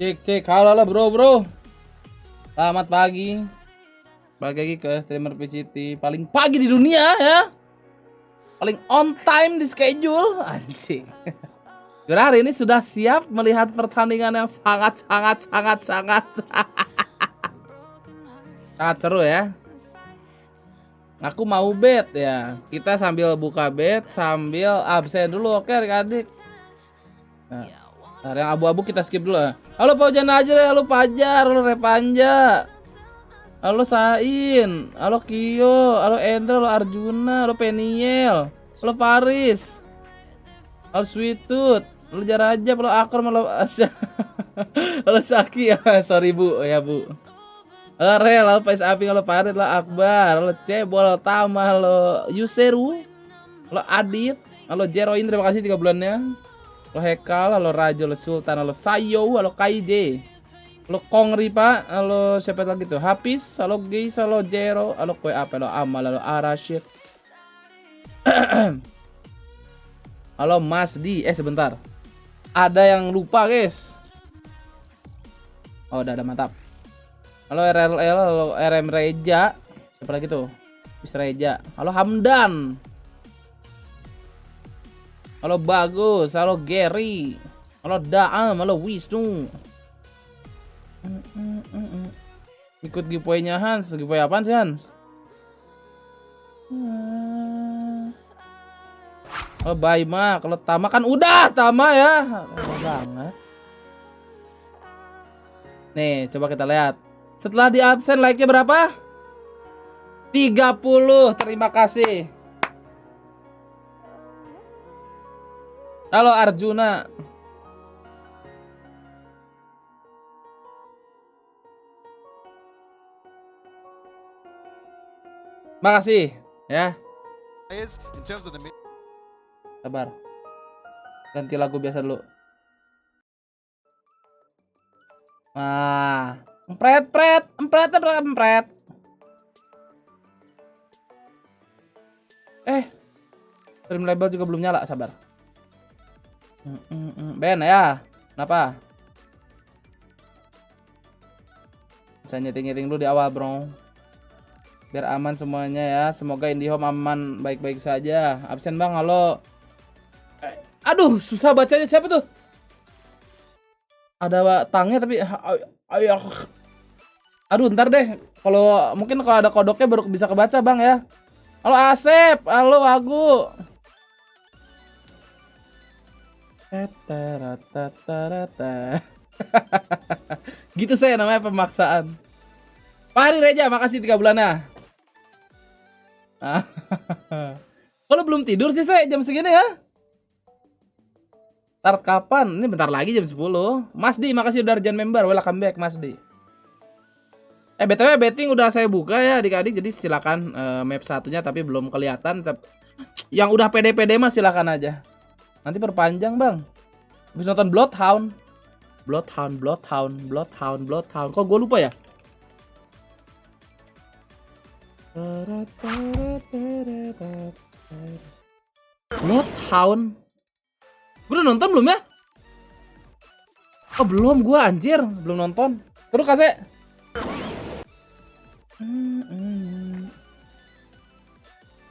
Cek, halo bro. Selamat pagi. Balik lagi ke streamer PCT paling pagi di dunia ya. Paling on time di schedule. Anjing. Kira hari ini sudah siap melihat pertandingan yang sangat sangat seru ya. Aku mau bet ya. Kita sambil buka bet sambil absen dulu, oke adik-adik. Nah, yang abu-abu kita skip dulu ya. Halo Paujan aja ya, halo Pajar, halo Repanja. Halo Sain, halo Kyo, halo Endra, halo Arjuna, halo Peniel, halo Faris, halo Sweetut, halo Jarajab, halo Akram, halo Asya, halo Saki ya, sorry bu, ya bu. Halo Rel, halo Pais Api, halo Farid, halo Akbar, halo Cebol, halo Tama, halo Yuseru, halo Adit, halo Jeroin, terima kasih 3 bulannya. Halo Hekal, halo Rajo, halo Sultan, halo Sayo, halo KJ, halo Kongri Pak, halo siapa lagi tuh? Hafiz, halo Geis, halo Jero, halo Kue apa, halo Amal, halo Arashid. Halo Mas Di, sebentar. Ada yang lupa guys. Oh udah ada, mantap. Halo RLL, halo RM Reja. Siapa lagi tuh? Bis Reja. Halo Hamdan. Halo Bagus, halo Gary, halo Daam, halo Wisnu. Ikut giveaway-nya Hans. Giveaway apaan sih Hans? Halo Baima, kalau Tama kan udah Tama ya. Lama banget. Nih, coba kita lihat. Setelah di absen like-nya berapa? 30. Terima kasih. Halo Arjuna. Makasih ya. Sabar. Ganti lagu biasa dulu. Nah, empret. Stream label juga belum nyala, sabar. Ben ya, kenapa? Bisa nyeting dulu di awal bro, biar aman semuanya ya. Semoga IndiHome aman, baik-baik saja. Absen bang, halo. Aduh, susah bacanya, siapa tuh? Ada tangnya tapi aduh, ntar deh. Mungkin kalau ada kodoknya baru bisa kebaca bang ya. Halo Asep, halo Agu. Gitu saya namanya pemaksaan. Pak Hari Reja, makasih 3 bulannya. Kalau belum tidur sih saya jam segini ya. Ntar kapan? Ini bentar lagi jam 10. Mas Di, makasih udah urgent member. Welcome back Mas Di. BTW betting udah saya buka ya adik-adik. Jadi silakan map satunya tapi belum kelihatan. Yang udah pede-pede mah silakan aja. Nanti perpanjang bang. Habis nonton Bloodhound. Kok gue lupa ya? Bloodhound. Gue udah nonton belum ya? Oh belum, gue anjir. Belum nonton. Seru kasih.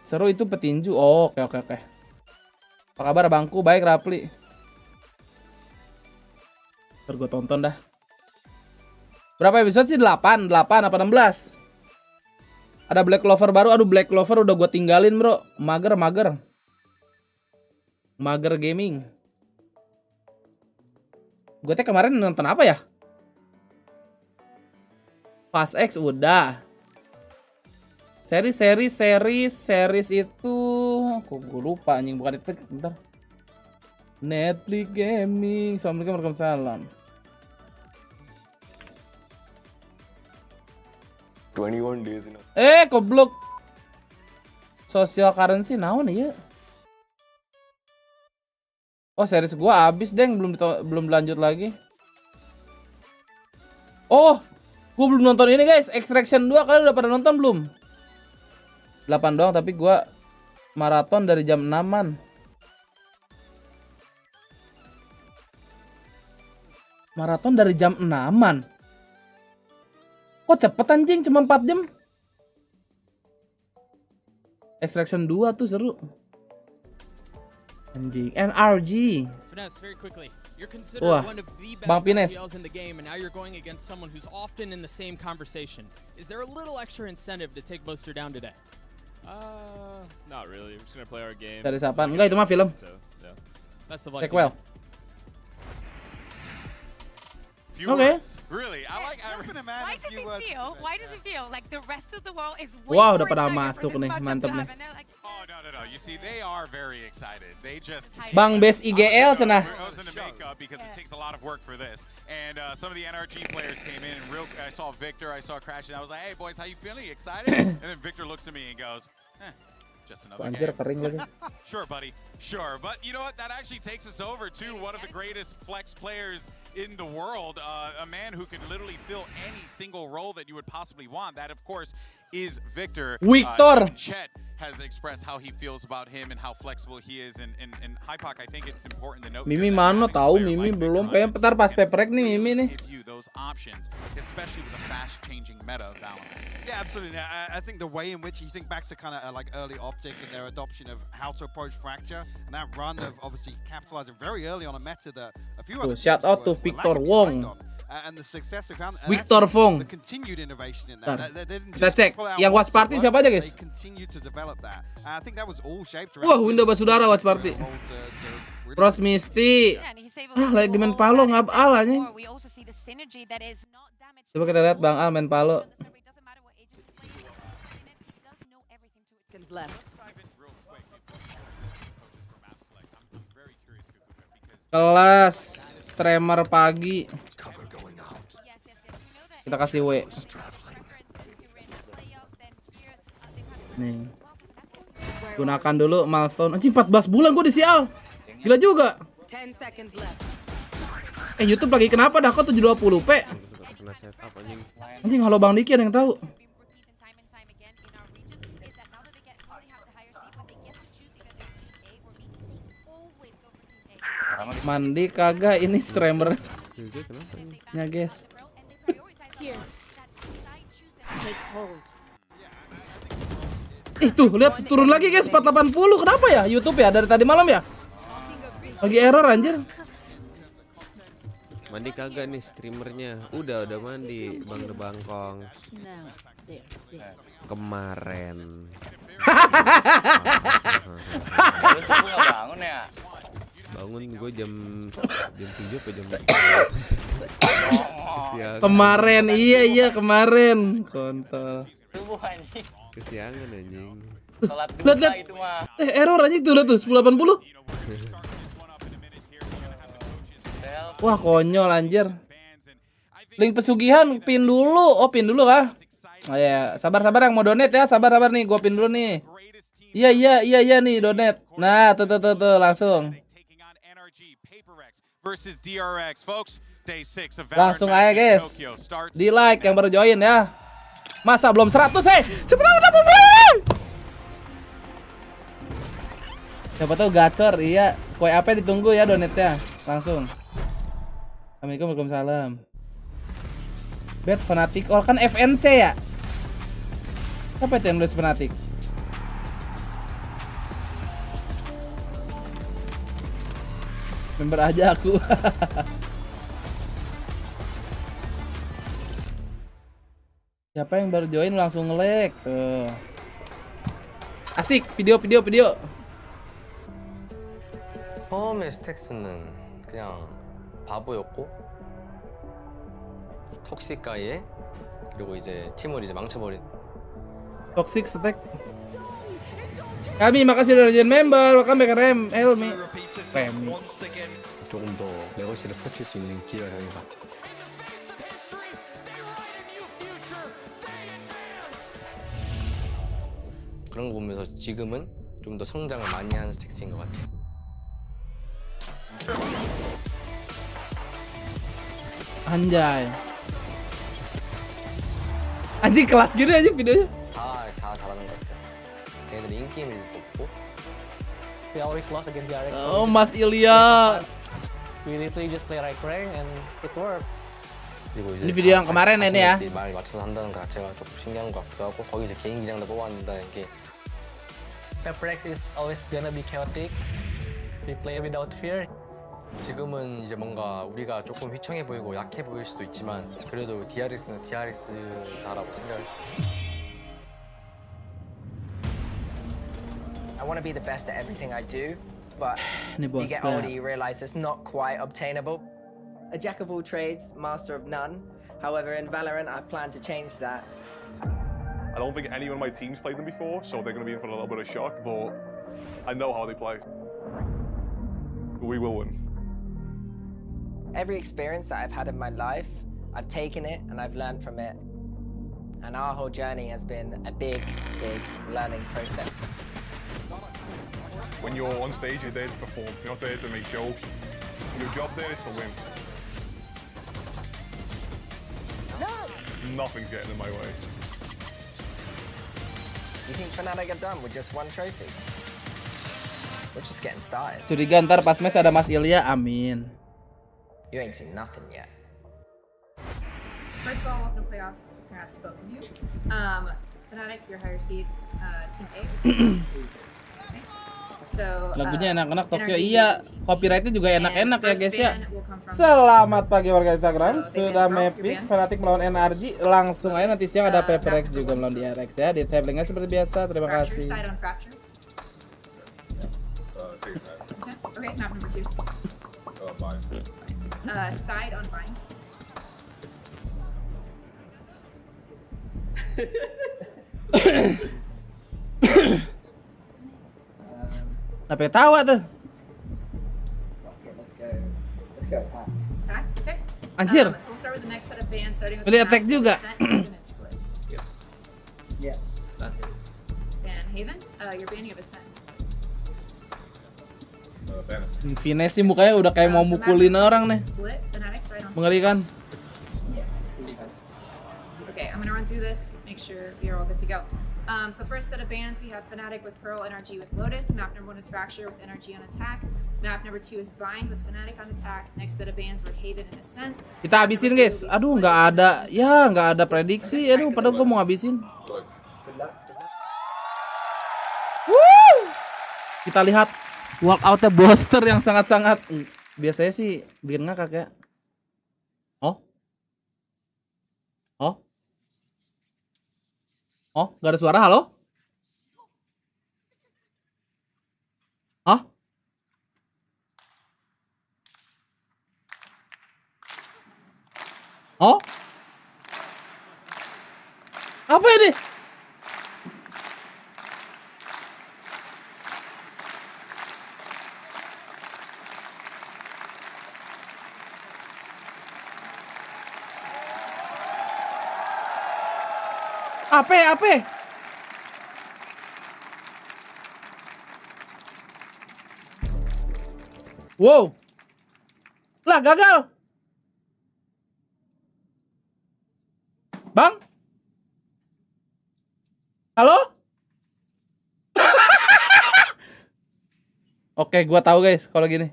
Seru itu petinju. Oh, oke. Apa kabar bangku? Baik Rapli. Ntar gue tonton dah. Berapa episode sih? 8 apa 16? Ada Black Clover baru. Aduh, Black Clover udah gue tinggalin bro. Mager gaming. Gue teh kemarin nonton apa ya? Fast X udah. Series itu kok gue lupa anjing, bukan itu. Bentar. Netflix Gaming. Assalamualaikum warahmatullahi wabarakatuh. 21 days in Goblok. Social currency naon ya? Oh, series gua habis, Deng, belum lanjut lagi. Oh, gua belum nonton ini, guys. Extraction 2 kalian udah pada nonton belum? 8 doang tapi gua maraton dari jam 6-an. Maraton dari jam 6-an. Kok cepet anjing, cuma 4 jam. Extraction 2 tuh seru. Anjing, NRG. Wah, Bang Pines. Dari siapa? Enggak, itu mah film. Macleod. Okay. Really, Why does it feel like the rest of the world is Wow, udah pada masuk nih, mantep nih. Oh no. You see, they are very excited. They just Bang Bes IGL cenah. because it takes a lot of work for this. And some of the NRG players came in and I saw Victor, I saw Crash, and I was like, "Hey boys, how you feeling? You excited?" And then Victor looks at me and goes, just another Anjir, game. kering lagi. Sure, buddy. Sure. But you know what? That actually takes us over to one of the greatest flex players in the world. A man who can literally fill any single role that you would possibly want. That, of course, is Victor. Victor. Chet has expressed how he feels about him and how flexible he is. And Hypoc, I think it's important to note. Mimi mana tahu, Mimi belum. Kayaknya petar pas paperek nih Mimi nih. Gives you those options, especially with a fast-changing meta balance. Yeah, absolutely. I think the way in which you think back to kind of like early Optic and their adoption of how to approach Fracture, and that run of obviously capitalizing very early on a meta that a few other Shout out to Victor Wong. And the success they found. Victor Wong. The continued innovation in that. They didn't Kita just cek pull out yang watch party siapa aja guys? They continued to develop that. I think that was all shaped Wah, around. Window Basudara watch party. Cross Misty. Lagi main Palo ngabal aja. Coba kita lihat Bang Al main Palo. Kelas streamer pagi. Kita kasih W. Nih. Gunakan dulu milestone. Anjing 14 bulan gue di sial. Gila juga. YouTube lagi kenapa dah kok 720p? Anjing, halo Bang Diki ada yang tahu? Mandi kagak, ini streamer. Ya guys. Tuh lihat turun lagi guys 480. Kenapa ya YouTube ya dari tadi malam ya? Lagi error anjir. Mandi kagak nih streamernya? Udah mandi Bang DBangkongS. Kemarin. Terus aku nggak bangun ya? Bangun gue jam 7 apa jam Kesiangan. Kemarin iya kemarin. Kontol. Subuh anjing. Kesiangan anjing. Telat duha itu mah. Error anjing tuh lihat tuh 1080. Wah konyol anjir. Link pesugihan pin dulu. Oh pin dulu kah? Oh ya, sabar yang mau donate ya. Sabar nih, gua pin dulu nih. Iya nih donate. Nah, tuh langsung. Langsung aja guys. Di like yang baru join ya. Masa belum 100 cepetan udah mulai. Siapa tahu gacor, iya. Kue apa ditunggu ya donate-nya. Langsung. Assalamualaikum, waalaikumsalam. Bet fanatik, oh kan FNC ya? Apa itu yang nulis fanatik? Member aja aku. Siapa yang baru join langsung nge-lag tuh. Asik, video. 처음에 스택스는 그냥 바보였고 톡식 가이에 그리고 이제 팀을 이제 망쳐버린 Toxic stack. Kami makasih udah join member. Welcome back Rem, Helmi. Remi. 조금 더 레거시를 펼칠 수 있는 기회가 여기 같아. 그런 거 보면서 지금은 좀 더 성장을 많이 하는 스택스인 것 같아. Anjay. Anjing kelas gini aja videonya. 다 잘하는 것 같아. 걔네들이 인기 있는 것도 없고. We always lost against DRX. Oh Mas Ilya. We literally just play right rank and it worked. 그리고 이 비디오 한 kemarin ini ya. 말 맞춰서 한다는 것 자체가 좀 신기한 것 같기도 하고 거기서 개인 기량도 뽑아낸다는 게 PepRex is always gonna be chaotic. We play without fear. 지금은 이제 뭔가 우리가 조금 휘청해 보이고 약해 보일 수도 있지만 그래도 DRX는 DRX다라고 생각했어요. I want to be the best at everything I do, but Ini you bos get older, you realize it's not quite obtainable. A jack of all trades, master of none. However, in Valorant, I've planned to change that. I don't think anyone on my team's played them before, so they're going to be in for a little bit of shock, but I know how they play. We will win. Every experience that I've had in my life, I've taken it and I've learned from it. And our whole journey has been a big, big learning process. When you're on stage, you're there to perform. You're not there to make jokes. Your job there is to win. Nothing's getting in my way. You think Fnatic are done with just one trophy? We're just getting started. Curiga ntar pas match ada Mas Ilya, amin. You ain't seen nothing yet. First of all, welcome to playoffs. Congrats to both of you. Fnatic, your higher seed, team A or team B? Okay. So, Lagunya enak-enak Tokyo, NRG iya. team B. Copyrightnya juga enak-enak ya And guys ya. first ban will come from- Selamat pagi warga Instagram. So, they Sudah ban Pro, mapping your ban. Fnatic melawan NRG. Langsung aja nanti siang ada PepRex Fracture juga melawan DRX ya. Di tablingnya seperti biasa. Terima Fracture, kasih. side on fracture. Okay. Okay, map number 2. Side on bind. Kenapa ketawa tuh? Okay, let's go attack. Attack, okay. Anjir. So we'll start with the next set of bands, starting with Pilih the attack map, juga. Descent, Haven, and Split. Yeah. Ban Haven, your ban, you have Ascent. Vines sih mukanya udah kayak mau So mukulin map orang nih. Split, Fnatic side on Mengerikan. Okay, I'm gonna run through this, make sure you're all good to go. So first set of bans, we have Fnatic with Pearl, NRG with Lotus. Map number 1 is Fracture with NRG on attack. Map number 2 is Bind with Fnatic on attack. Next set of bans were Haven and Ascent. Kita habisin guys. Aduh nggak ada. Ya nggak ada prediksi. Aduh padahal gua mau habisin. Woo! Kita lihat walkoutnya Boster yang sangat-sangat biasanya sih bikin ngakak ya. Oh? Oh? Oh, gak ada suara, halo? Hah? Oh? Apa ini? Apa? Wow. Lah gagal. Bang? Halo? Oke, gua tahu guys kalau gini.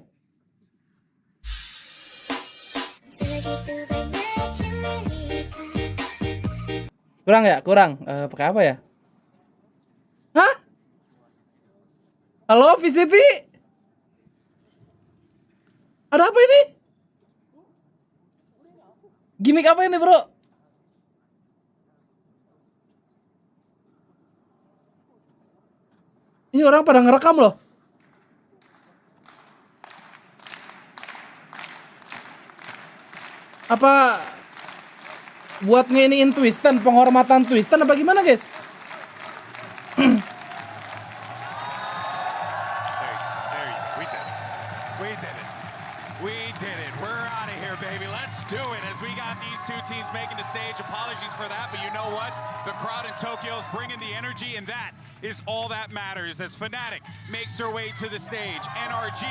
Kurang ya? Kurang. Pakai apa ya? Hah? Halo, VCT? Ada apa ini? Gimik apa ini, bro? Ini orang pada ngerekam loh. Apa buat nginiin Twistan, penghormatan Twistan apa gimana guys? We did it. We're out of here, baby. Let's do it as we got these two teams making the stage. Apologies for that, but you know what? The crowd in Tokyo is bringing the energy, and that is all that matters as Fnatic makes their way to the stage. NRG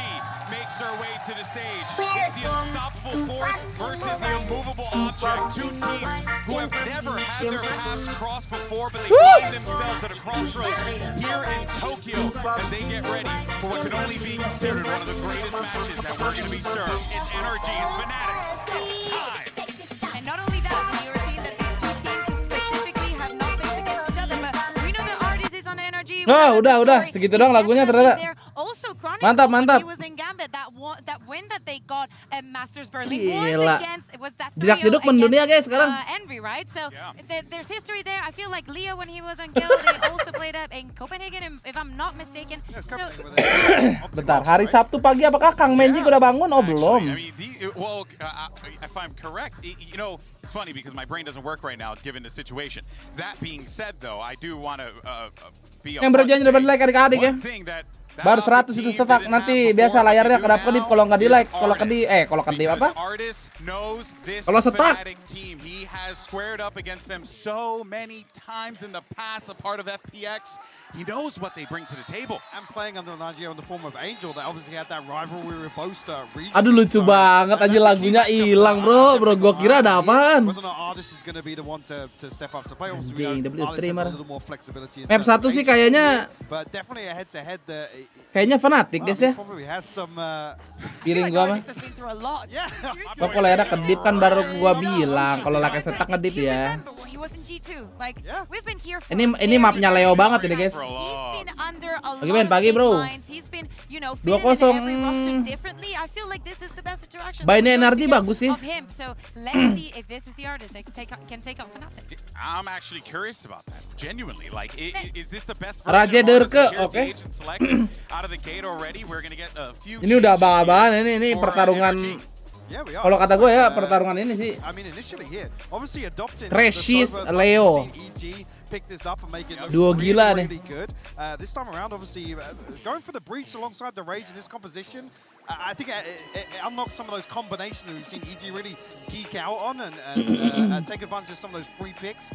makes their way to the stage. It's the unstoppable force versus the immovable object. Two teams who have never had their paths crossed before, but they find themselves at a crossroads here in Tokyo as they get ready for what could only be considered one of the greatest matches that we're going to be served. It's NRG, it's Fnatic, it's time. And not only that, we were seeing that these two teams specifically have not faced against each other, but we know the artist is on energy. Oh, udah, segitu dong lagunya ternyata. Also, Mantap, mantap. He was in Gambit, that win that they got at Masters Berlin Gila. was that Jedak-jeduk mendunia guys sekarang. Envy, right? So there's history there. I feel like Leo when he was on Guild, they also played up in Copenhagen, if I'm not mistaken. Bentar, hari Sabtu pagi apakah Kang Menjik udah bangun? Oh belum. I mean, if I'm correct, you know, it's funny because my brain doesn't work right now given the situation. That being said, though, I do want to be Yang berjanji dapat like adik-adik ya. Baru 100 itu setak, nanti biasa layarnya kedap-kedip kalau nggak di like, kalau kedip apa? Kalau setak. He has squared up against them so many times in the past, a part of FPX. He knows what they bring to the table. And playing under Nigeria in the form of Angel, that obviously had that rivalry with both regions. Aduh lucu banget aja lagunya hilang bro, gua kira ada apaan. Whether or not Artist is going to be the one to step up to play, obviously we know Artist has a little more flexibility. Map 1 sih kayaknya. But definitely a head-to-head. Kayaknya Fnatic guys ya. Piring gua mah. Kok layarnya kedip kan baru gua bilang kalau laki setak ngedip ya. Ini mapnya Leo banget ini guys. Pagi men, pagi bro. 2-0. Bainnya energi bagus sih. I'm actually curious about that. Genuinely, like, is this the best Raja Derke, oke. Ini udah abang-abangan ini pertarungan. Kalau kata gue ya pertarungan ini sih. Crashis Leo. Duo gila nih. This time around, obviously, going for the breach alongside the Rage in this composition, I think it unlocks some of those combinations that we've seen EG really geek out on and take advantage of some of those free picks.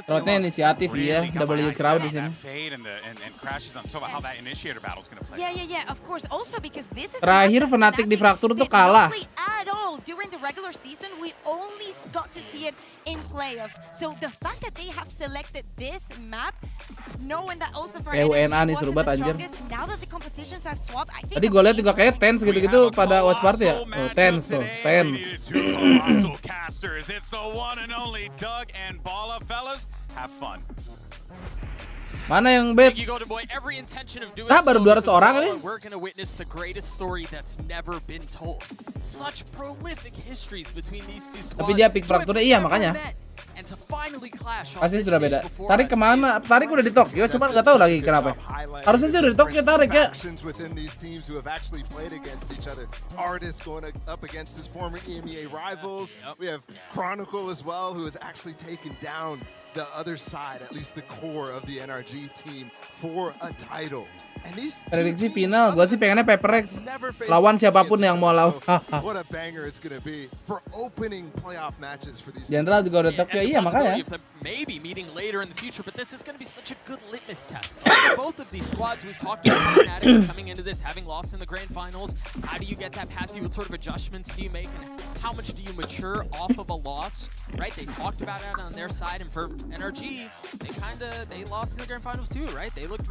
Rotnya inisiatif ya, W crowd di sini. Terakhir Fnatic di Fracture tuh kalah. During the regular season, we only got to see it in playoffs. So the fact that they have selected this map, knowing that also for UNA nih seru banget anjir. Now that the compositions have swapped, I think tadi gue lihat juga kayak tense gitu-gitu pada watch party ya. Oh, tense tuh, tense. It's the one and only Doug and Bala, fellas. Have fun. Mana yang bet? Baru 200 orang ini. We're going to witness the greatest story that's never been told. Such prolific histories between these two squads. Tapi dia pick Fracture iya makanya. Pasti sudah beda. Tarik kemana? Tarik udah di Tokyo, cuma nggak tahu lagi kenapa. Harusnya sih udah di Tokyo Tarik ya. Artists going up against his former EMEA rivals. We have Chronicle as well, who has actually taken down the other side, at least the core of the NRG team, for a title. Prediksi final, gue sih pengennya Paperex lawan siapapun yang mau lawan. What a banger it's gonna be for opening playoff matches for these. Jenderal juga udah Tokyo, iya makanya. Maybe meeting later in the future, but this is going to be such a good litmus test. Both of these squads we've talked about Fnatic coming into this, having lost in the grand finals. How do you get that past you? What sort of adjustments do you make, and how much do you mature off of a loss? Right? They talked about it on their side, and for NRG, they lost in the grand finals too, right? They look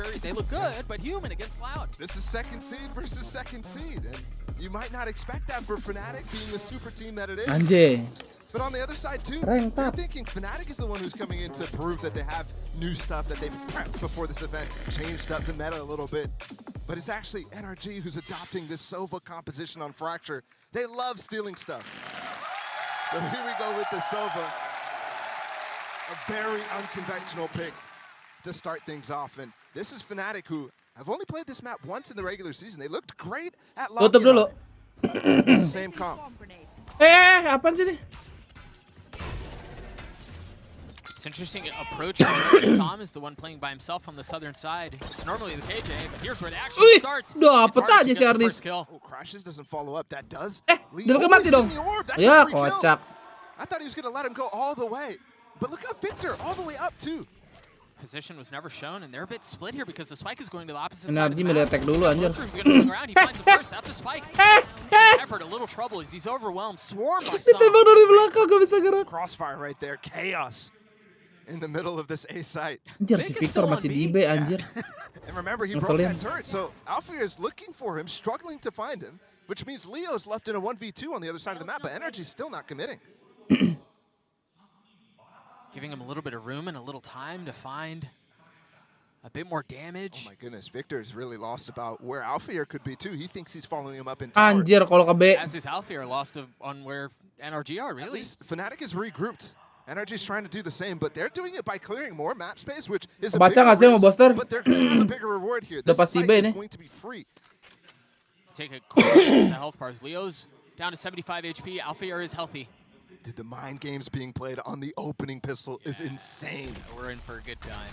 good, but human against Loud. This is second seed versus second seed, and you might not expect that for Fnatic being the super team that it is. Anjay. But on the other side too, you're thinking Fnatic is the one who's coming in to prove that they have new stuff that they've prepped before this event, changed up the meta a little bit. But it's actually NRG who's adopting this Sova composition on Fracture. They love stealing stuff. So here we go with the Sova. A very unconventional pick to start things off. And this is Fnatic who have only played this map once in the regular season. They looked great at Tutup dulu. It's the same comp. Apaan sih nih? It's interesting approach. Tom is the one playing by himself on the southern side. It's normally the KJ, but here's where the action starts. Dapet aja si Ardis. Oh, Crashes doesn't follow up. That does. Udah mati dong. Ya, kocak. I thought he was going to let him go all the way. But look at Victor all the way up too. position was never shown, and they're a bit split here because the spike is going to the opposite side. Energi milih attack dulu anjir. He's going to swing around. He finds the first. That's the spike. He's getting peppered a little trouble as he's overwhelmed, swarmed by some. Ditembak dari belakang gak bisa gerak. Crossfire right there, chaos in the middle of this A site. Anjir si Victor masih di B anjir. And remember, he broke that turret, so Alfia is looking for him, struggling to find him, which means Leo's left in a 1v2 on the other side of the map, but Energy's still not committing. Giving him a little bit of room and a little time to find a bit more damage. Oh my goodness, Victor's really lost about where Alfia could be too. He thinks he's following him up in tower. Anjir kalau ke B. As is Alfia lost on where NRG are, really. At least Fnatic is regrouped. NRG's trying to do the same, but they're doing it by clearing more map space, which is a bigger risk, but they're going to have a bigger reward here. This fight is going to be free. Take a quick look at the health bars. Leo's down to 75 HP. Alfia is healthy. Dude, the mind games being played on the opening pistol is insane. We're in for a good time.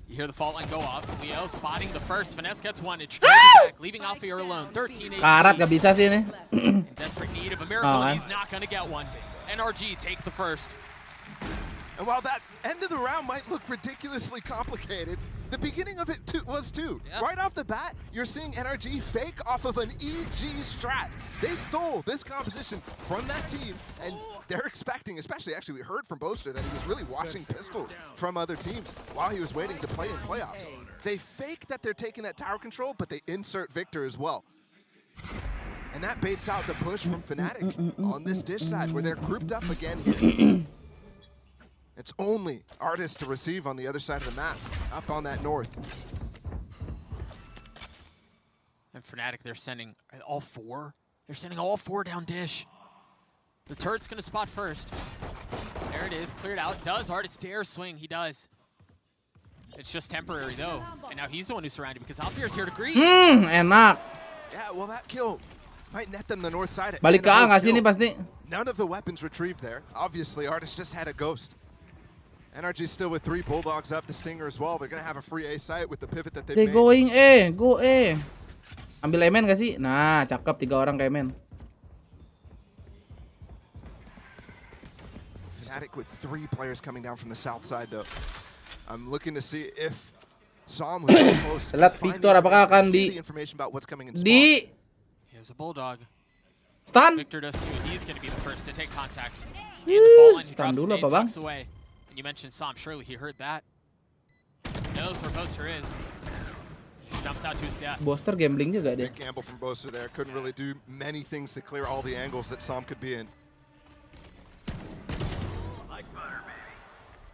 You hear the fault line go off. Leo spotting the first. Finesse gets one. It's straight back, leaving Alfia alone. 13 HP. Karat gak bisa sih ini. In desperate need of a miracle, he's not going to get one. NRG take the first. And while that end of the round might look ridiculously complicated, the beginning of it was too. Yep. Right off the bat, you're seeing NRG fake off of an EG strat. They stole this composition from that team, and they're expecting, especially actually we heard from Boaster that he was really watching pistols from other teams while he was waiting to play in playoffs. They fake that they're taking that tower control, but they insert Victor as well. And that baits out the push from Fnatic on this dish side where they're grouped up again here. It's only Artist to receive on the other side of the map, up on that north. And Fnatic, they're sending all four. They're sending all four down dish. The turret's going to spot first. There it is, cleared out. Does Artist dare swing? He does. It's just temporary, though. And now he's the one who's surrounded because Alfia's here to greet. Enak. Yeah, well, that kill might net them the north side. Balik ke A nggak sih ini pasti? None of the weapons retrieved there. Obviously, Artist just had a ghost. NRG still with 3 Bulldogs up, the Stinger as well. They're going to have a free A site with the pivot that they've made. Going A, go A. Ambil Emen gak sih? Nah, cakep 3 orang ke Emen. Fnatic with 3 players coming down from the south side though. I'm looking to see if Som who's close. Telat Victor apakah akan the information about what's coming in spawn. Here's a Bulldog. Stun. Victor does too. He's going to be the first to take contact. And the fall line, he Stun drops dulu the apa bang? tucks away. You mentioned Som, surely he heard that. He knows where Boaster is. He jumps out to his death. Boaster gambling juga dia. Big gamble from Boaster there. Couldn't really do many things to clear all the angles that Som could be in.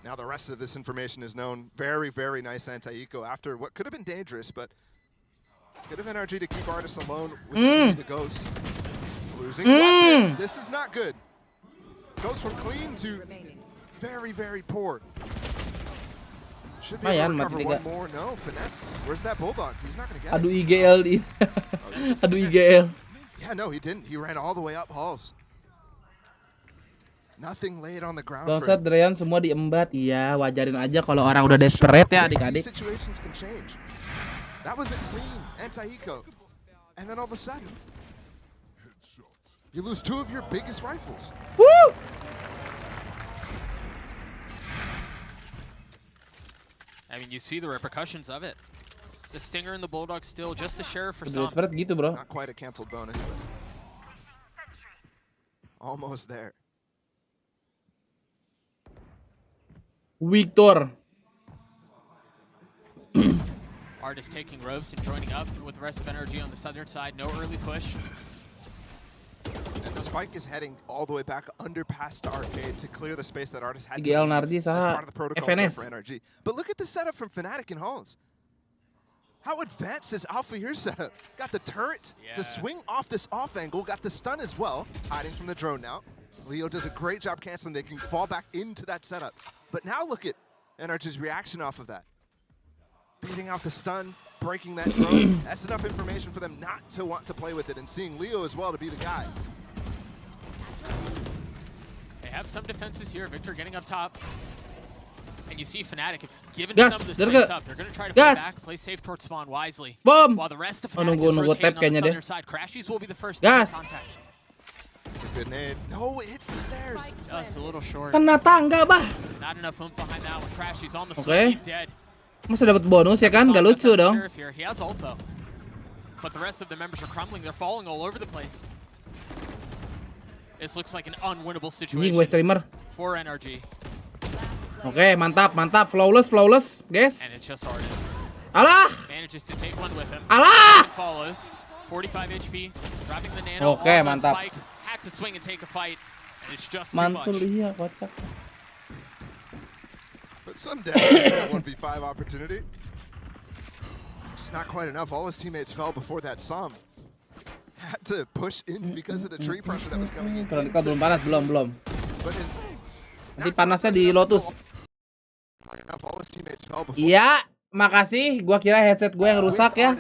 Now the rest of this information is known. Very, very nice anti-eco after what could have been dangerous, but could have NRG to keep Artist alone with the Ghost. Losing weapons. This is not good. Goes from clean to very, very poor. Should be able to recover one more. No, Finesse. Where's that Bulldog? He's not going to get Aduh it. IGL di. Aduh IGL. Yeah, no, he didn't. He ran all the way up halls. Nothing laid on the ground. Bangsat Dreyan semua diembat. Iya, wajarin aja kalau orang udah desperate ya adik-adik. Situations can change. That was a clean anti-eco. And then all of a sudden, you lose 2 of your biggest rifles. Woo! I mean, you see the repercussions of it. The Stinger and the Bulldog still just the sheriff for some. Desperate gitu, bro. Not quite a canceled bonus, but almost there. Victor. Artist taking ropes and joining up with the rest of NRG on the southern side. No early push. And the spike is heading all the way back under past the arcade to clear the space that Artist had IGL to Nardi as part of the saha protocol FNS. for NRG. But look at the setup from Fnatic and Halls. How advanced is Alpha here setup? Got the turret to swing off this off angle, got the stun as well, hiding from the drone now. Leo does a great job canceling. They can fall back into that setup. But now look at NRG's reaction off of that. Beating out the stun, breaking that drone. That's enough information for them not to want to play with it, and seeing Leo as well to be the guy. They have some defenses here. Victor getting up top. And you see Fnatic, if given some of the space up, they're going to try to play back, play safe towards spawn wisely. Boom! While the rest of Fnatic is rotating on the southern side. Crashies will be the first to take contact. It's a good nade. No, it hits the stairs. Just a little short. Kena tangga, bah. Not enough oomph behind that one. Crashies on the swing. He's dead. Masa dapat bonus ya kan? Gak lucu dong. He has ult though. But the rest of the members are crumbling. They're falling all over the place. This looks like an unwinnable Anjing situation gue streamer. for NRG. Oke, mantap, mantap. Flawless, guys. And it's just Artist. Alah! Manages to take one with him. Alah! Follows. 45 HP. Dropping the nano. Oke, mantap. Spike. Had to swing and take a fight. And it's just too Mantul much. iya, kocak. But some damage that 1v5 opportunity. Just not quite enough. All his teammates fell before that Som. Had to push in because of the tree pressure that was coming in. Kalau belum panas, belum. But his Nanti panasnya di Lotus. all his teammates fell before. Iya, makasih. Gua kira headset gue yang rusak ya.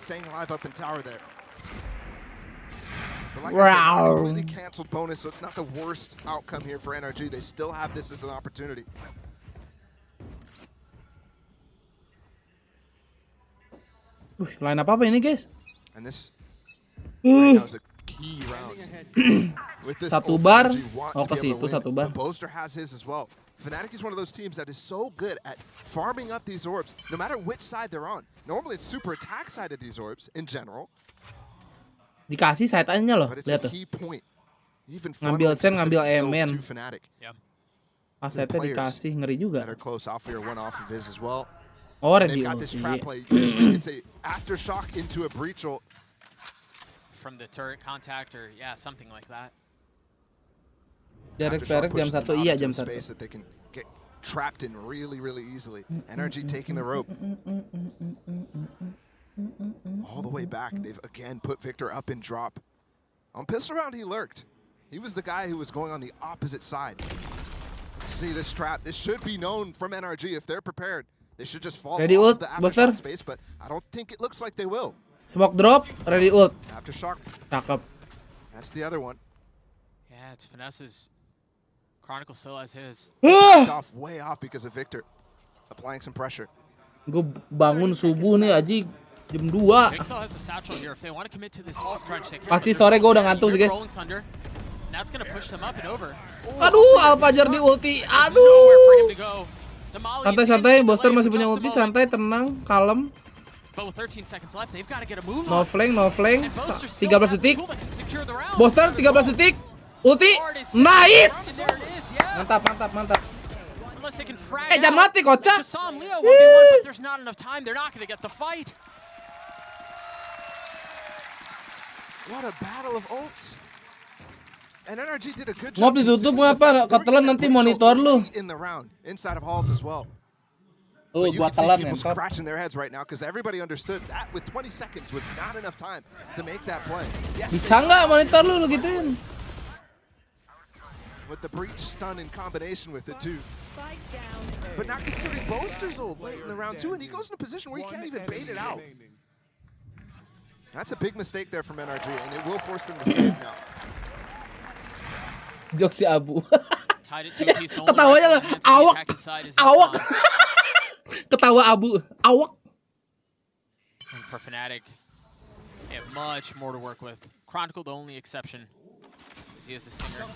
Staying alive up in tower there. But like I Wow. said, completely canceled bonus, so it's not the worst outcome here for NRG. They still have this as an opportunity. Line apa ini, guys? And this right now is a key round. With this Satu ult, bar. NRG want Oh, to ke be able situ to win. satu bar. But Boaster has his as well. Fnatic is one of those teams that is so good at farming up these orbs, no matter which side they're on. Normally it's super attack side of these orbs in general, Dikasih side-nya loh, but it's lihat a tuh. key point. Even Ngambil sen, ngambil kills Emen. to Fnatic. Asetnya dikasih, ngeri juga. That are close. Alfir one off of his as well. Oh, They've ready got this ulti. trap play. Usually it's a aftershock into a breach ult. From the turret contact or yeah, something like that. Jarak Aftershock jam pushes them 1, out iya into jam a 1. space that they can get trapped in really, really easily. NRG taking the rope all the way back. They've again put Victor up in drop. On pistol round, he lurked. He was the guy who was going on the opposite side. Let's see this trap. This should be known from NRG if they're prepared. They should just fall Ready off ult, the Buster? aftershock space, but I don't think it looks like they will. Smoke drop, ready ult. Aftershock, Cakep. that's the other one. Yeah, it's Finesse's. Chronicle still has his. Off, way off because of Victor. Applying some pressure. Gue bangun subuh nih Aji jam 2. Pixel has the satchel here. If they want to commit to this pulse crunch, they can. Pasti sore gue udah ngantuk sih, guys. Rolling Thunder. That's gonna push them up and over. Aduh, Alfajar di ulti. Nowhere for him to go. The Molly Santai-santai, intended Buster delay masih for punya just a ulti, moment. santai, tenang, kalem. But with 13 seconds left, they've got to get a move No on. flank, no flank. And Boaster still 13 has a detik. tool that can secure the round. Buster 13 detik. Ulti. Nice. And there it is, yeah. Mantap, mantap, mantap. Unless they can frag Jangan out. mati, kocak. Shazam, Leo 1v1, but there's not enough time. They're not going to get the fight. What a battle of ults. And NRG did a good Ngob job. ditutup considering the ngapa? fact that they were Ketelan getting nanti a breach ult monitor lu. late in the round inside of halls as well. Oh, But you gua can see telan people ngentot. scratching their heads right now because everybody understood that with 20 seconds was not enough time to make that play. Yes, Bisa nggak monitor lu gituin? with the breach stun in combination with it too. But not considering Boaster's ult late in the round too, and he goes in a position where he can't even bait it out. That's a big mistake there from NRG, and it will force them to save now. Jok si Abu. Tied it to a piece. Ketawanya lah, awak, awak. Ketawa Abu, awak. And for Fnatic, they have much more to work with. Chronicle, the only exception, is he has a stinger.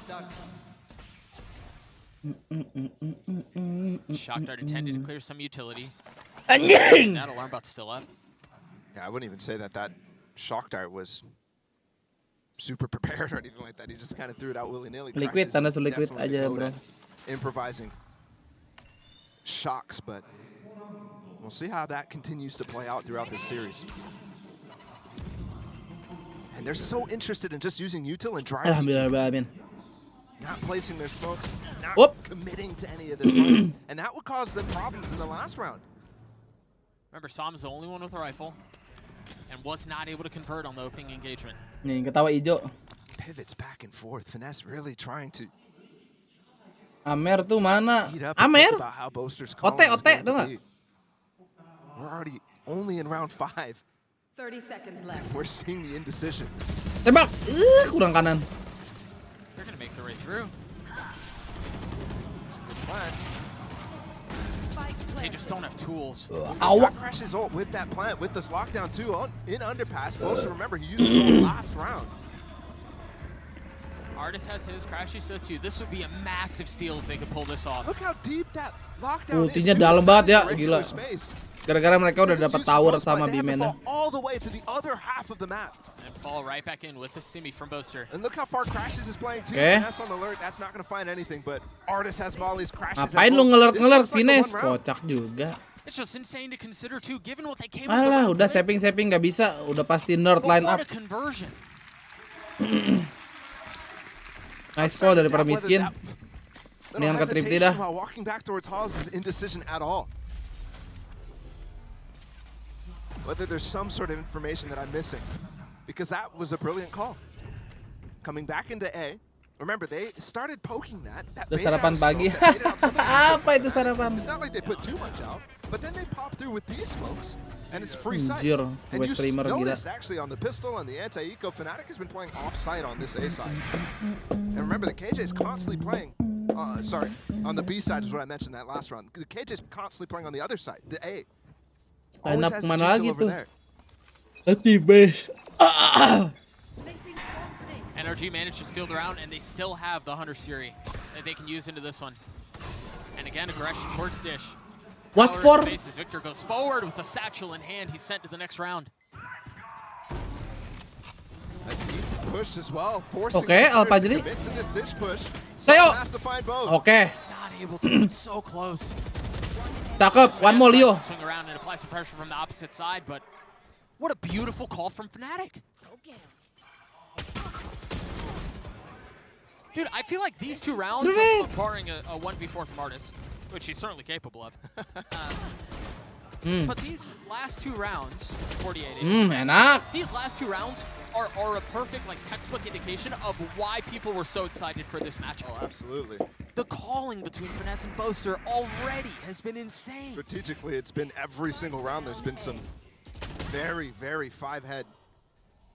Shock dart intended to clear some utility. Anjing! That alarm bot's still up. Yeah, I wouldn't even say that shock dart was super prepared or anything like that. He just kind of threw it out willy-nilly. Liquid, tanda su liquid Definitely aja, good bro. at improvising shocks, but we'll see how that continues to play out throughout this series. And they're so interested in just using util and driving, Alhamdulillah, not placing their smokes, not Whoop. committing to any of this money. And that would cause them problems in the last round. Remember, Sam is the only one with a rifle and was not able to convert on the opening engagement. Nih, ketawa hijau. Pivots back and forth. Finesse really trying to Amer tuh mana? heat up and Amer? think about how Boaster's calling is Ote, going tuh to nggak? be. We're already only in round 5. 30 seconds left. We're seeing the indecision. Tembak. Kurang kanan. They're going to make their way through. It's a good plan. They just don't have tools. Awak. Crashes ult with that plant, with this lockdown too, in underpass. Boaster, remember, he used his ult last round. Artist has his, Crashy so too. This would be a massive steal if they could pull this off. Look how deep that lockdown Ultinya is. dalam Dude, banget ya, it's not in gila. regular space. Gara-gara mereka udah dapat tower sama B-man-nya. All the way to the other half of the map. And fall right back in with the stimmy from Boaster. And look how far Crashes is playing too. Okay. Finesse on the alert, that's not going to find anything, but Artist has mollies, Crashes has Ngapain lu ult. ngelert-ngelert This looks like the Finesse? one round. Kocak juga. It's just insane to consider too, given what they came Alah, with. udah saving nggak bisa, udah pasti nerd line up. What a conversion. Nice call dari para miskin. Little Ini angkat trip dah. hesitation while walking back towards Halls is indecision at all. Whether there's some sort of information that I'm missing, because that was a brilliant call. Coming back into A. Remember, they started poking that Udah bait sarapan out of pagi. smoke, that baited out something Apa itu sarapan? It's not like they put too much out, but then they pop through with these smokes, and it's free sight. Anjir, And gue you streamer gila. noticed actually on the pistol and the anti-eco, Fnatic has been playing off-site on this A side. And remember, the KJ is constantly playing. Sorry, on the B side is what I mentioned that last round. The KJ is constantly playing on the other side, the A. Line Always up has kemana his lagi util over tuh? there. Hati base. NRG managed to steal the round, and they still have the Hunter Siri that they can use into this one. And again, aggression towards Dish. What Power in for? the faces. Victor goes forward with a satchel in hand. He's sent to the next round. A deep push as well, forcing Okay, the players to Al-Fajri. commit to this Dish push. Sayo. Someone has to find both. Oke, Not able to, but so close. cakep. One more Leo. Swing around and apply some pressure from the opposite side, but what a beautiful call from Fnatic. Dude, I feel like these two rounds, barring a 1v4 from Artis, which he's certainly capable of. But these last two rounds, 48 Enak. these last two rounds are a perfect like textbook indication of why people were so excited for this matchup. Oh, absolutely. The calling between Finesse and Boaster already has been insane. Strategically, it's been every single round. There's been some very, very five-head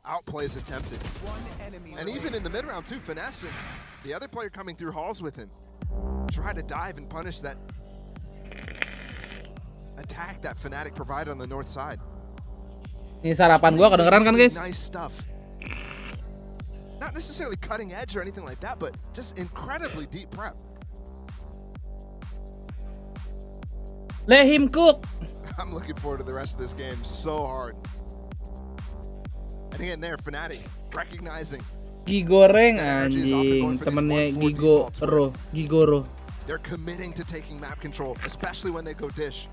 outplays attempted. And even in the mid-round too, Finesse and the other player coming through halls with him try to dive and punish that attack that Fnatic provided on the north side. Ini sarapan gua kedengeran kan, guys? Nice stuff. Not necessarily cutting edge or anything like that, but just incredibly deep prep. Let him cook. I'm looking forward to the rest of this game so hard. And again there, Fnatic recognizing Gigoreng anjing, temennya Gigoro. they're committing to taking map control, especially when they go Dish.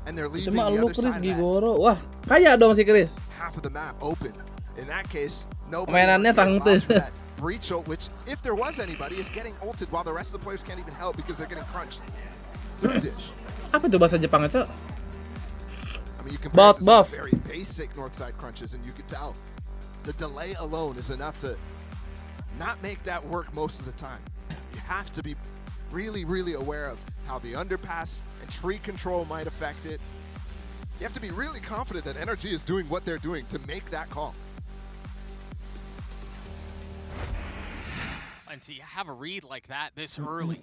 And they're leaving Cuma the lu other Chris side of that Gigoro. Wah, kaya dong si Chris. half of the map open. In that case, nobody Mainannya tangte. for that breach ult, which if there was anybody is getting ulted while the rest of the players can't even help because they're getting crunched through Dish. Apa itu bahasa Jepang, Cok? I mean, you compare it to some Buff. very basic Northside crunches, and you can tell the delay alone is enough to not make that work most of the time. You have to be really, really aware of how the underpass and tree control might affect it. You have to be really confident that NRG is doing what they're doing to make that call. And to have a read like that this early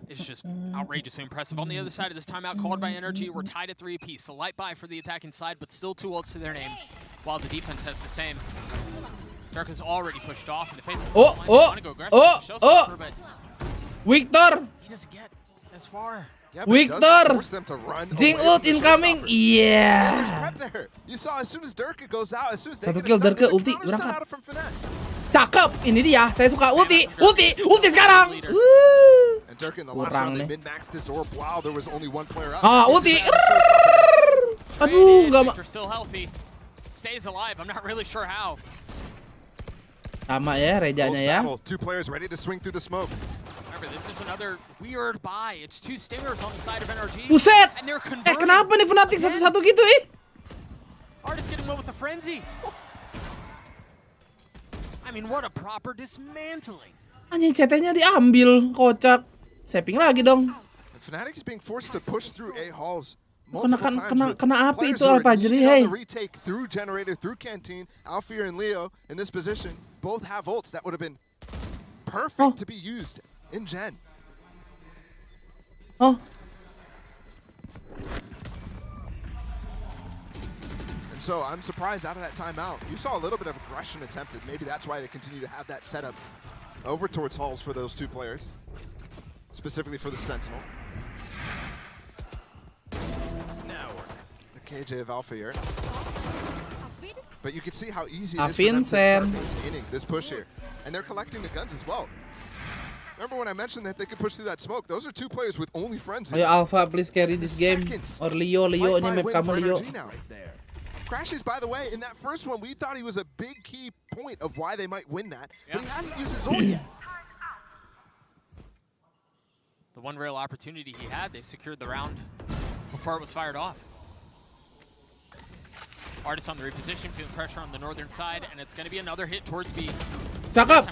is just outrageously impressive. On the other side of this timeout called by NRG, we're tied at 3 apiece. So light buy for the attacking side, but still 2 ults to their name, while the defense has the same. Zerka's already pushed off in the face of Oh! Victor! He doesn't get as far. Yeah, but it does Victor! force them to run Jing away ult from the incoming. showstopper. Yeah. And there's prep there. You saw as soon as Durka goes out, as soon as they Satu get kill, a stun, Durka there's a ulti, counter stun berangkat. out from Finesse. Cakep. Ini dia. Saya suka ulti sekarang. And Durka in the last Kurang round, they nih. min-maxed his orb while there was only one player up. Ah, ulti. Aduh, enggak Victor still healthy. Stays alive. I'm not really sure how. sama ya rejanya ya. Battle, 2 players ready to swing through the smoke. Remember, this is another weird buy. It's 2 stingers on the side of NRG. Buset. And they're converting. Kenapa nih Fnatic satu-satu gitu Artist getting one with the frenzy. I mean, what a proper dismantling. Anjing CT-nya diambil, kocak. Saving lagi dong. And Fnatic is being forced to push through A halls Kena, multiple times with kena api players itu who are Al-Fajri, needing on hey. the retake through Generator, through Canteen. Alfir and Leo in this position both have ults that would have been perfect to be used in Gen. Oh. And so I'm surprised out of that timeout. You saw a little bit of aggression attempted. Maybe that's why they continue to have that setup over towards halls for those 2 players, specifically for the Sentinel. KJ of Alpha here. But you can see how easy it is for them to start maintaining this push here. And they're collecting the guns as well. Remember when I mentioned that they could push through that smoke? Those are two players with only frenzies. Ayo Alpha, please carry this game. Or Leo nya map kamu Leo. Crashes, by the way, in that first one, we thought he was a big key point of why they might win that, but he hasn't used his ult yet. The one real opportunity he had, they secured the round before it was fired off. Artist on the reposition, feeling pressure on the northern side, and it's going to be another hit towards B. Cakep.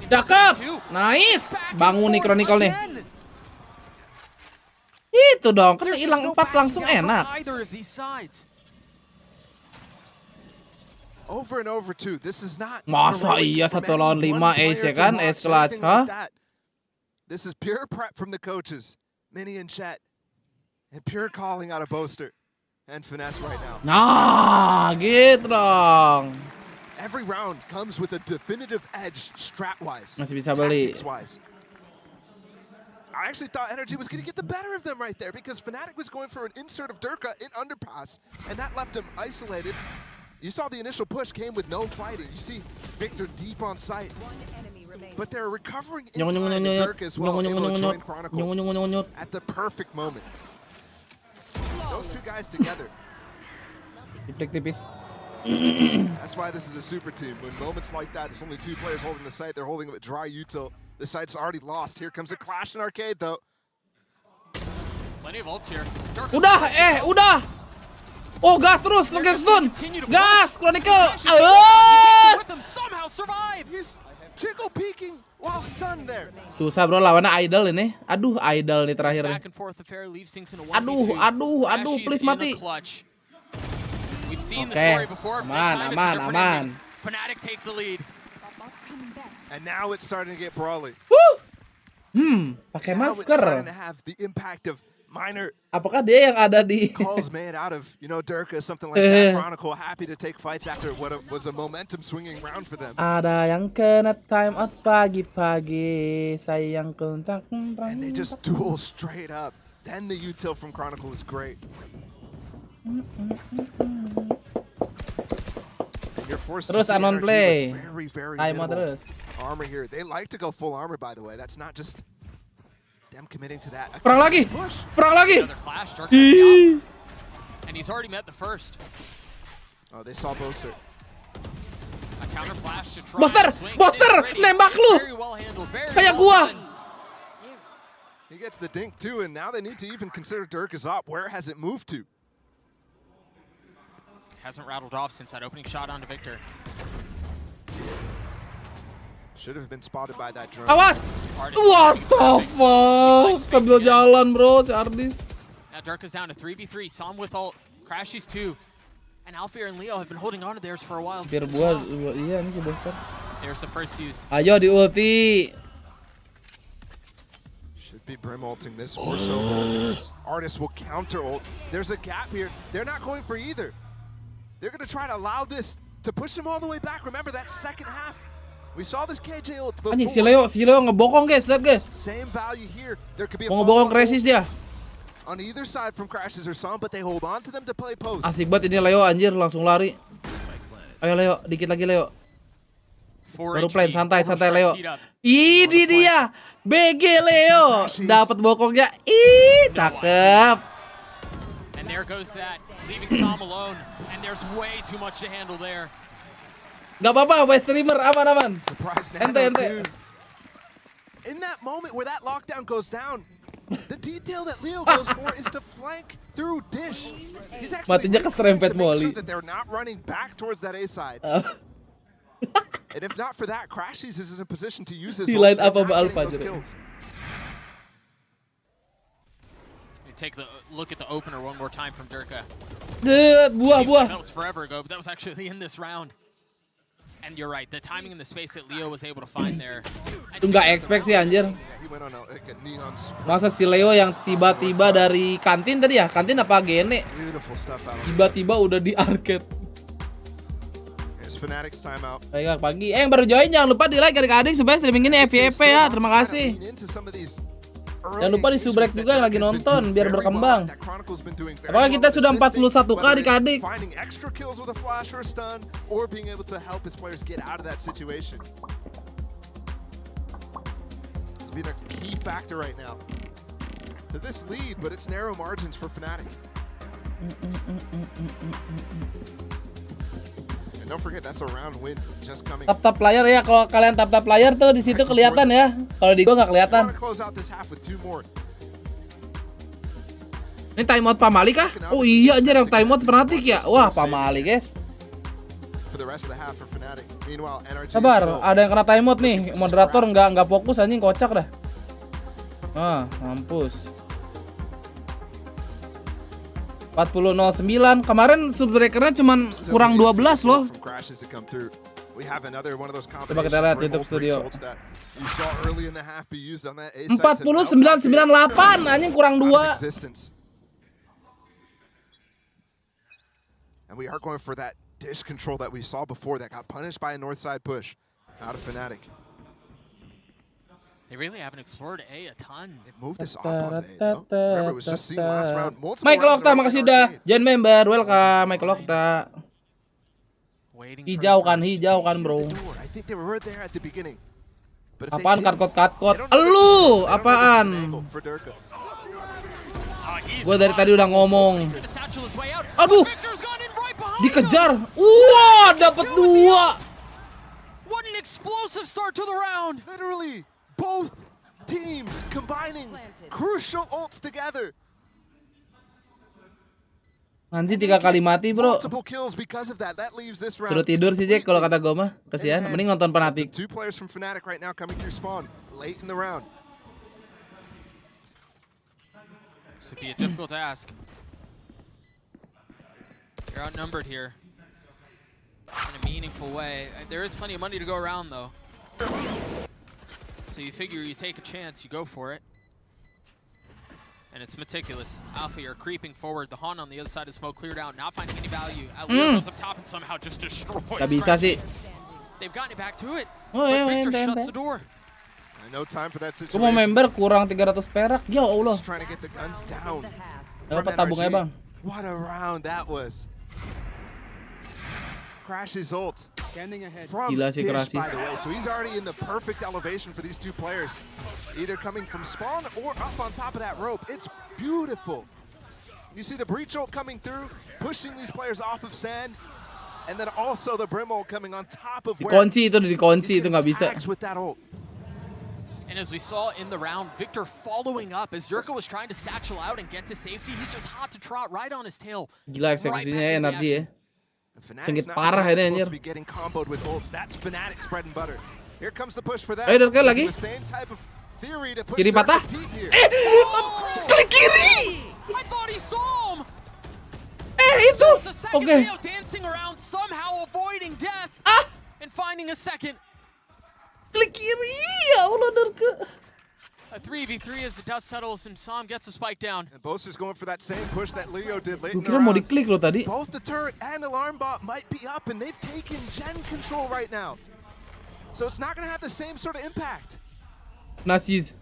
Cakep. Nice. Bangun nih Chronicle nih. Itu dong, kan hilang 4 langsung enak. Over and over too. This is not Masa iya 1 lawan 5 ace ya kan? Ace clutch, huh? This is pure prep from the coaches, Mini and Chet, and pure calling out of Boaster and Finesse right now. Nah, gitu dong. Every round comes with a definitive edge strat-wise. Masih bisa beli. Tactics-wise. I actually thought Energy was going to get the better of them right there because Fnatic was going for an insert of Durka in underpass, and that left him isolated. You saw the initial push came with no fighting. You see Victor deep on site. But they're recovering in time, and Durka as well, able to join Chronicle at the perfect moment. Those two guys together. Tipis. That's why this is a super team. When moments like that, it's only 2 players holding the site. They're holding a dry util. The site's already lost. Here comes a clash in arcade, though. Plenty of ults here. Udah. Oh, gas terus, pakai stun. Gas, Chronicle. Somehow survives. Chico peeking while stunned there. Susah bro lawannya Idol ini. Aduh, Idol nih terakhir. Aduh, please mati. Oke, aman. Fnatic take the lead. And now it's starting to get brawly. Pakai masker. Starting to have the impact of minor. Apakah dia yang ada di calls made out of, Durka, something like that. Chronicle happy to take fights after what was a momentum swinging round for them. Ada yang kena time out pagi-pagi, sayang kontak. And they just duel straight up. Then the util from Chronicle is great. Terus anon play. Time terus. Armor here. They like to go full armor, by the way. That's not just them committing to that. Perang lagi. And he's already met the first. Oh, they saw Boaster. A counter flash to try. Boaster, nembak lu. Kayak gua. He gets the dink too, and now they need to even consider Durka's op. Where has it moved to? Hasn't rattled off since that opening shot onto Victor. Should have been spotted by that drone. Awas! What the fuck? Sambil jalan bro, si Ardis. Now Durka's down to 3v3. Saw him with ult. Crashies 2. And Alfir and Leo have been holding on to theirs for a while. Biar gua, iya ini si Boaster. There's the first used. Ayo di ulti. Should be Brim ulting this or so ult. Artist will counter ult. There's a gap here. They're not going for either. They're going to try to allow this to push them all the way back. Remember that second half. We saw this KJ ult before. Anjing si Leo ngebokong guys, lihat guys. Same value here. There could be a ngebokong Crisis dia. On either side from Crashes or Som, but they hold on to them to play post. Asik banget ini Leo anjir, langsung lari. Ayo Leo, dikit lagi Leo. Baru plan santai Leo. Ini dia. BG Leo dapat bokongnya. Ih, cakep. And there goes that, leaving Som alone. And there's way too much to handle there. Gak apa-apa, West Streamer, aman. Ente. In that moment where that lockdown goes down, the detail that Leo goes for is to flank through Dish. He's actually matinya keserempet to make Molly. sure that they're not running back towards that A side. And if not for that, Crashies is in a position to use his line ult apa and not Alpha getting those aja. kills. Take the look at the opener one more time from Durka. Buah. That was forever ago, but that was actually in this round. And you're right, the timing and the space that Leo was able to find there. Itu nggak expect sih anjir. Masa si Leo yang tiba-tiba dari kantin tadi ya? Kantin apa gene? Tiba-tiba udah di arcade. Baik pagi. Yang baru join jangan lupa di like adik-adik supaya streaming ini FYP ya. Terima kasih. Jangan lupa di subrek juga yang lagi nonton biar berkembang. Apakah kita sudah 41k adik-adik? Finding extra kills with a flash or a stun, or being able to help his players get out of that situation. It's been a key factor right now to this lead, but it's narrow margins for Fnatic. And don't forget that's a round win just coming. Tap player ya, kalau kalian tap player tuh di situ kelihatan ya. Kalau di gua nggak kelihatan. Ini timeout Pamali kah? Oh iya aja yang timeout Fnatic ya. Wah, Pamali guys. Sabar, ada yang kena timeout nih. Moderator nggak fokus anjing, kocak dah. Ah, mampus. 40.09. Kemarin subbreakernya cuman kurang 12 loh. Coba kita lihat YouTube Studio. 49.98 anjing kurang 2. And we are going for that dish control that we saw before that got punished by a north side push out of Fnatic. They really haven't explored A a ton. They've moved this up on A though. Remember, it was just seen last round. Macleod, makasih dah. Join member, welcome Macleod. Hijau kan bro. I think they were right there at the beginning. Apaan karkot? Elu, apaan? Gue dari tadi udah ngomong. Aduh, dikejar. Wah, dapat 2. What an explosive start to the round. Literally, both teams combining crucial ults together. Anjir 3 kali mati bro. Multiple kills because of that. That leaves this round. Suruh tidur sih Jack kalau kata gue mah. Kasihan, mending nonton Fnatic. Two players from Fnatic right now coming through spawn late in the round. This would be a difficult task. You're outnumbered here in a meaningful way. There is plenty of money to go around though. So you figure you take a chance, you go for it. And it's meticulous. Alpha, you're creeping forward. The Han on the other side of smoke cleared out, not finding any value. Goes up top and somehow just destroys. Gak bisa sih. They've gotten it back to it. Oh ya, Victor shuts the door. No time for that Gue situation. mau member kurang 300 perak. Ya Allah. Trying to get the guns down. Dapat tabung aja bang. What a round that was. Crash's ult. From Gila sih Dish, Krasis. by the way. So he's already in the perfect elevation for these two players. Either coming from spawn or up on top of that rope. It's beautiful. You see the breach ult coming through, pushing these players off of sand. And then also the brim ult coming on top of where Dikunci itu nggak bisa. with that ult. And as we saw in the round, Victor following up as Zerka was trying to satchel out and get to safety. He's just hot to trot right on his tail. Gila eksekusinya energi ya. Sengit parah ini anjir. Here comes the push for that. Ayo Derka lagi. Kiri patah. Klik kiri. I thought he saw him. Itu. Oke. Dancing around somehow avoiding death and finding a second. Klik kiri. Ya Allah Derka. A 3v3 as the dust settles and Sam gets a spike down. And Boaster's going for that same push that Leo did late in the Kira mau round. diklik lo tadi. Both the turret and alarm bot might be up, and they've taken gen control right now. So it's not going to have the same sort of impact. Nasis.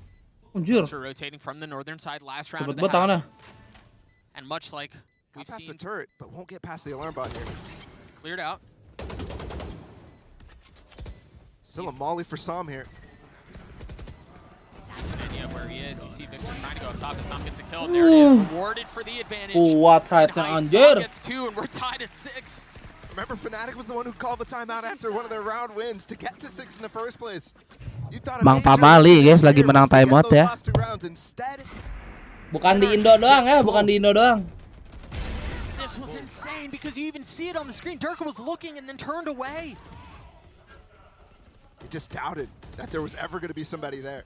Anjir. Rotating from the northern side last round Cepet of the banget tangannya. half. And much like we've Past seen, the turret, but won't get past the alarm bot here. cleared out. Still a molly for Sam here. Idea where he is. You see Victor trying to go up top, and Sam gets a kill. There he is, rewarded for the advantage. Kuat saatnya anjir. Sam gets 2 and we're tied at 6. Remember, Fnatic was the one who called the timeout after one of their round wins to get to 6 in the first place. You thought Bang Pamali guys lagi menang timeout ya. Bukan di Indo doang ya, bukan di Indo doang. This was insane because you even see it on the screen. Durka was looking and then turned away. He just doubted that there was ever going to be somebody there.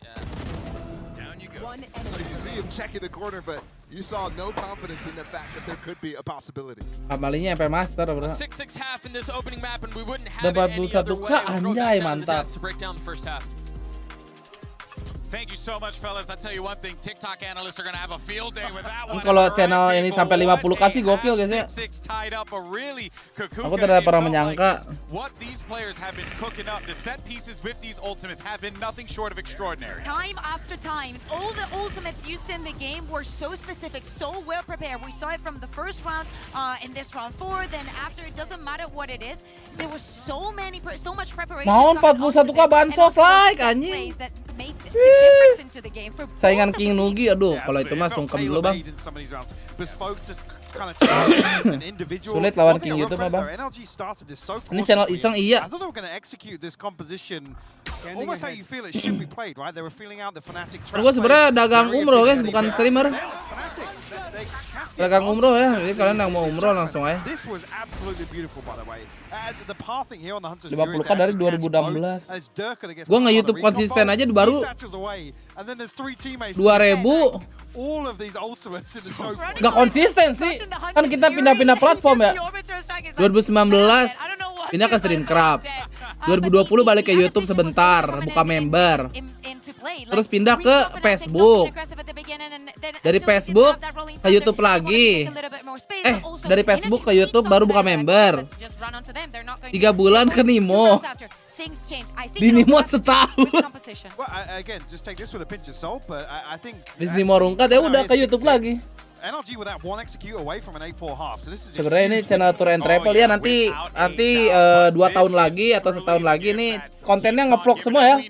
So you see him checking the corner, but you saw no confidence in the fact that there could be a possibility. Pamalinya sampai master bro. 6-6 half in this opening map, and we wouldn't have it Dapat any other 21k way. We'll throw it anjay back down to the mantap. desk to break down the first half. Thank you so much, fellas. I tell you one thing, TikTok analysts are gonna have a field day with that one. Kalau channel ini sampai 50k sih gokil guys ya. Aku tidak pernah menyangka. What these players have been cooking up, the set pieces with these ultimates have been nothing short of extraordinary. Time after time, all the ultimates used in the game were so specific, so well prepared. We saw it from the first round, in this round 4, then after, it doesn't matter what it is. There was so much preparation. Mau 41k bansos like anjing. Saingan King Nugi, aduh, kalau itu mah sungkem dulu bang. Sulit lawan King YouTube mah bang. Ini channel iseng iya. Gue sebenarnya dagang umroh guys, bukan streamer. Dagang umroh ya, jadi kalian yang mau umroh langsung aja. 50k dari 2016. Gue nge-YouTube konsisten aja baru 2000. Gak konsisten sih. Kan kita pindah-pindah platform ya. 2019 pindah ke Streamcraft. 2020 balik ke YouTube sebentar, buka member. Terus pindah ke Facebook. Dari Facebook ke YouTube lagi. Dari Facebook ke YouTube baru buka member. 3 bulan ke Nimo. Di Nimo setahun. Bis Nimo rungkat ya udah ke YouTube lagi. Sebenarnya ini channel Tour and Travel ya, nanti 2 tahun lagi atau setahun lagi nih kontennya ngevlog semua ya.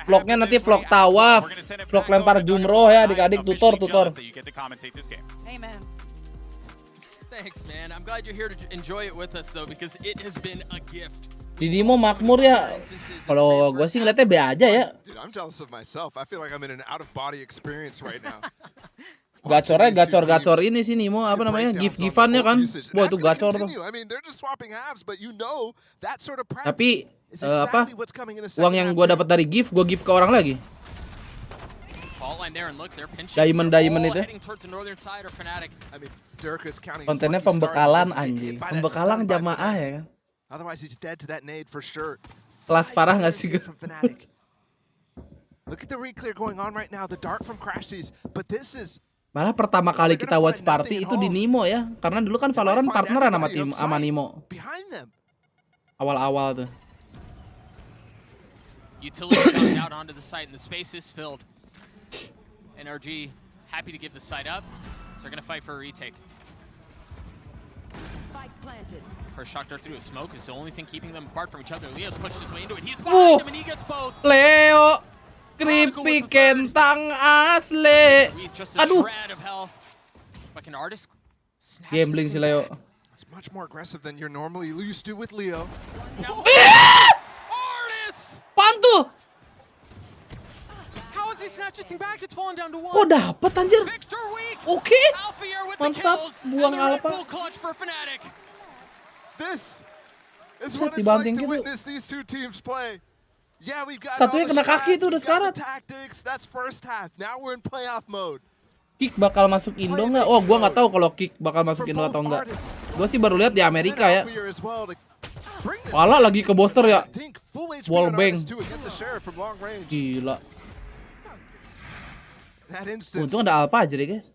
Vlognya nanti vlog tawaf, vlog lempar jumroh ya, adik-adik tutor. Thanks man, I'm glad you're here to enjoy it with us though because it has been a gift. Di Nimo makmur ya. Kalau gue sih ngeliatnya be aja ya. Dude, I'm jealous of myself. I feel like I'm in an out of body experience right now. Gacornya gacor ini sih Nimo, apa namanya, gift-giftannya kan. Wah itu gacor tuh. Tapi uang yang gue dapat dari gift, gue gift ke orang lagi. Diamond itu. Kontennya pembekalan anjing, pembekalan jamaah ya kan. Kelas parah nggak sih? Malah pertama kali kita watch party itu di Nimo ya, karena dulu kan Valorant partneran sama Nimo. Awal-awal tuh. Utility jumped out onto the site and the space is filled. NRG happy to give the site up, so they're gonna fight for a retake. First shock dart through a smoke is the only thing keeping them apart from each other. Leo's pushed his way into it. He's behind him and he gets both. Leo. Keripik kentang asli. Aduh. Gambling si Leo. It's much more aggressive than you're normally used to with Leo. Pantu. How is he snatching back? It's falling down to 1. Oh dapat anjir. Oke. Mantap buang alpha. This is what it's like to witness these two teams play. Yeah, we've got satunya kena kaki tuh udah sekarat. That's first half. Now we're in playoff mode. Kick bakal masuk Indo nggak? Oh, gua nggak tahu kalau Kick bakal masuk Indo atau enggak. Gua sih baru lihat di Amerika ya. Pala lagi ke booster ya. Wallbang. Gila. Untung ada Alpha aja deh guys.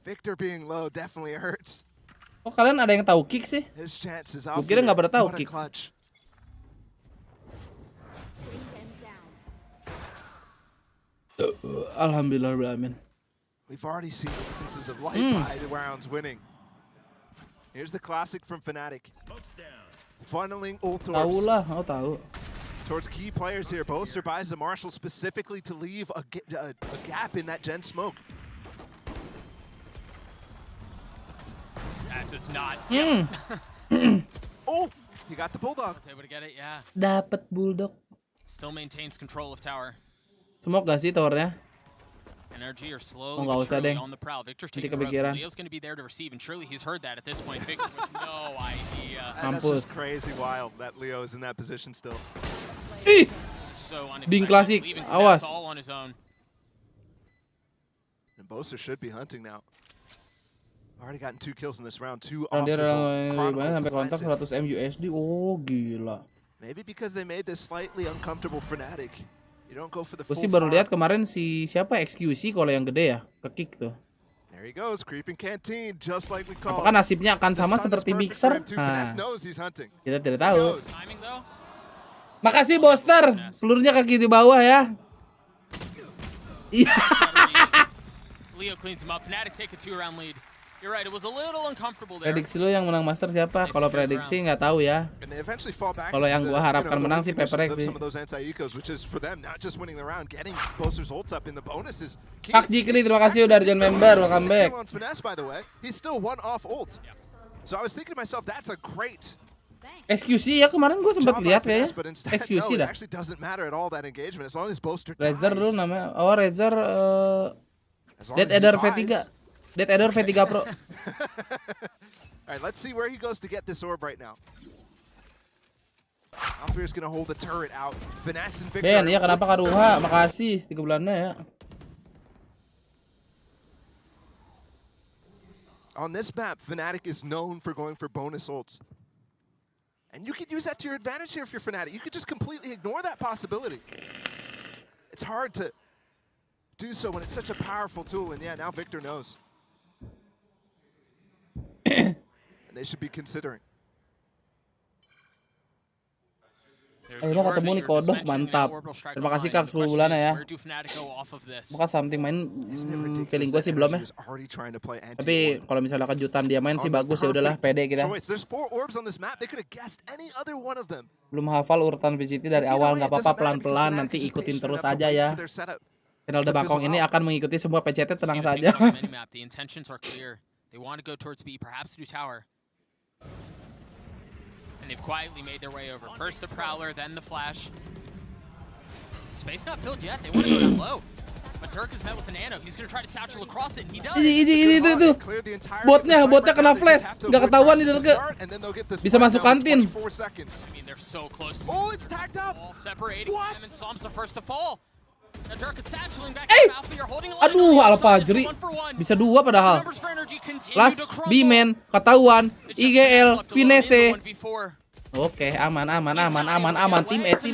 Oh kalian ada yang tahu Kick sih? Gua kira nggak pada tahu Kick. Alhamdulillah. We've already seen instances of light by the rounds winning. Here's the classic from Fnatic. Funneling ultors. Tahu lah, tahu. Towards key players here. Boaster buys the Marshal specifically to leave a gap in that gen smoke. That does not. Oh, he got the Bulldog. Was able to get it, yeah. Dapat Bulldog. Still maintains control of tower. Smoke gak sih towernya? Energy are slowly nggak usah deh. on the prowl. Victor's taking the kepikiran. Leo's going to be there to receive, and surely he's heard that at this point. Victor with no idea. That's just crazy wild that Leo is in that position still. Ih, so Ding klasik, awas. All on his own. And Boaster should be hunting now. Already gotten 2 kills in this round. 2 Dia off sampai kontak 100 M USD. Oh gila. Maybe because they made this slightly uncomfortable Fnatic. You don't go for the Gue full sih baru farm. lihat kemarin si siapa XQC kalau yang gede ya, ke kick tuh. There he goes, creeping canteen, just like we call. Apakah nasibnya akan sama seperti Mixer? Nah, kita tidak tahu. Makasih Boster, pelurunya kaki di bawah ya. Iya. Leo cleans him up. Fnatic take a 2-round lead. You're right, it was a little uncomfortable there. Prediksi lo yang menang Master siapa? Kalau prediksi nggak tahu ya. Kalau yang gua harapkan menang sih Peperex sih. Kak Jikri, terima kasih udah join member, welcome back. XQC ya kemarin gue sempat lihat kayaknya. XQC dah. Razer dulu namanya. Oh Razer Dead Eder V3. Dead Eder V3 Pro. Alright, let's see where he goes to get this orb right now. Alfier's gonna hold the turret out. Finesse and Victor. Ben, ya kenapa Karuha? Makasih 3 bulannya ya. On this map, Fnatic is known for going for bonus ults. And you could use that to your advantage here if you're Fnatic. You could just completely ignore that possibility. It's hard to do so when it's such a powerful tool, and yeah, now Victor knows. And they should be considering. Akhirnya ketemu nih kodok, mantap. Terima kasih Kak 10 bulan ya. Maka something main feeling gue sih belum ya. Tapi kalau misalnya kejutan dia main sih bagus ya udahlah pede kita. Belum hafal urutan VCT dari awal, nggak apa-apa pelan-pelan nanti ikutin terus aja ya. Channel DBangkongS ini akan mengikuti semua PCT, tenang saja. They want to go towards B, perhaps through tower. And they've quietly made their way over. First the Prowler, then the Flash. Space not filled yet. They want to go down low. But Dirk is met with the Nano. He's going to try to satchel across it, and he does. Ini tuh. Botnya kena flash. Nggak ketahuan nih Dirk. Bisa masuk kantin. I mean, they're so close to it's tagged up. All separating them, and Psalm's the first to fall. Aduh, Alfajri bisa 2 padahal. Last, B-Man, ketahuan, IGL, Finesse. Oke, aman. Tim S.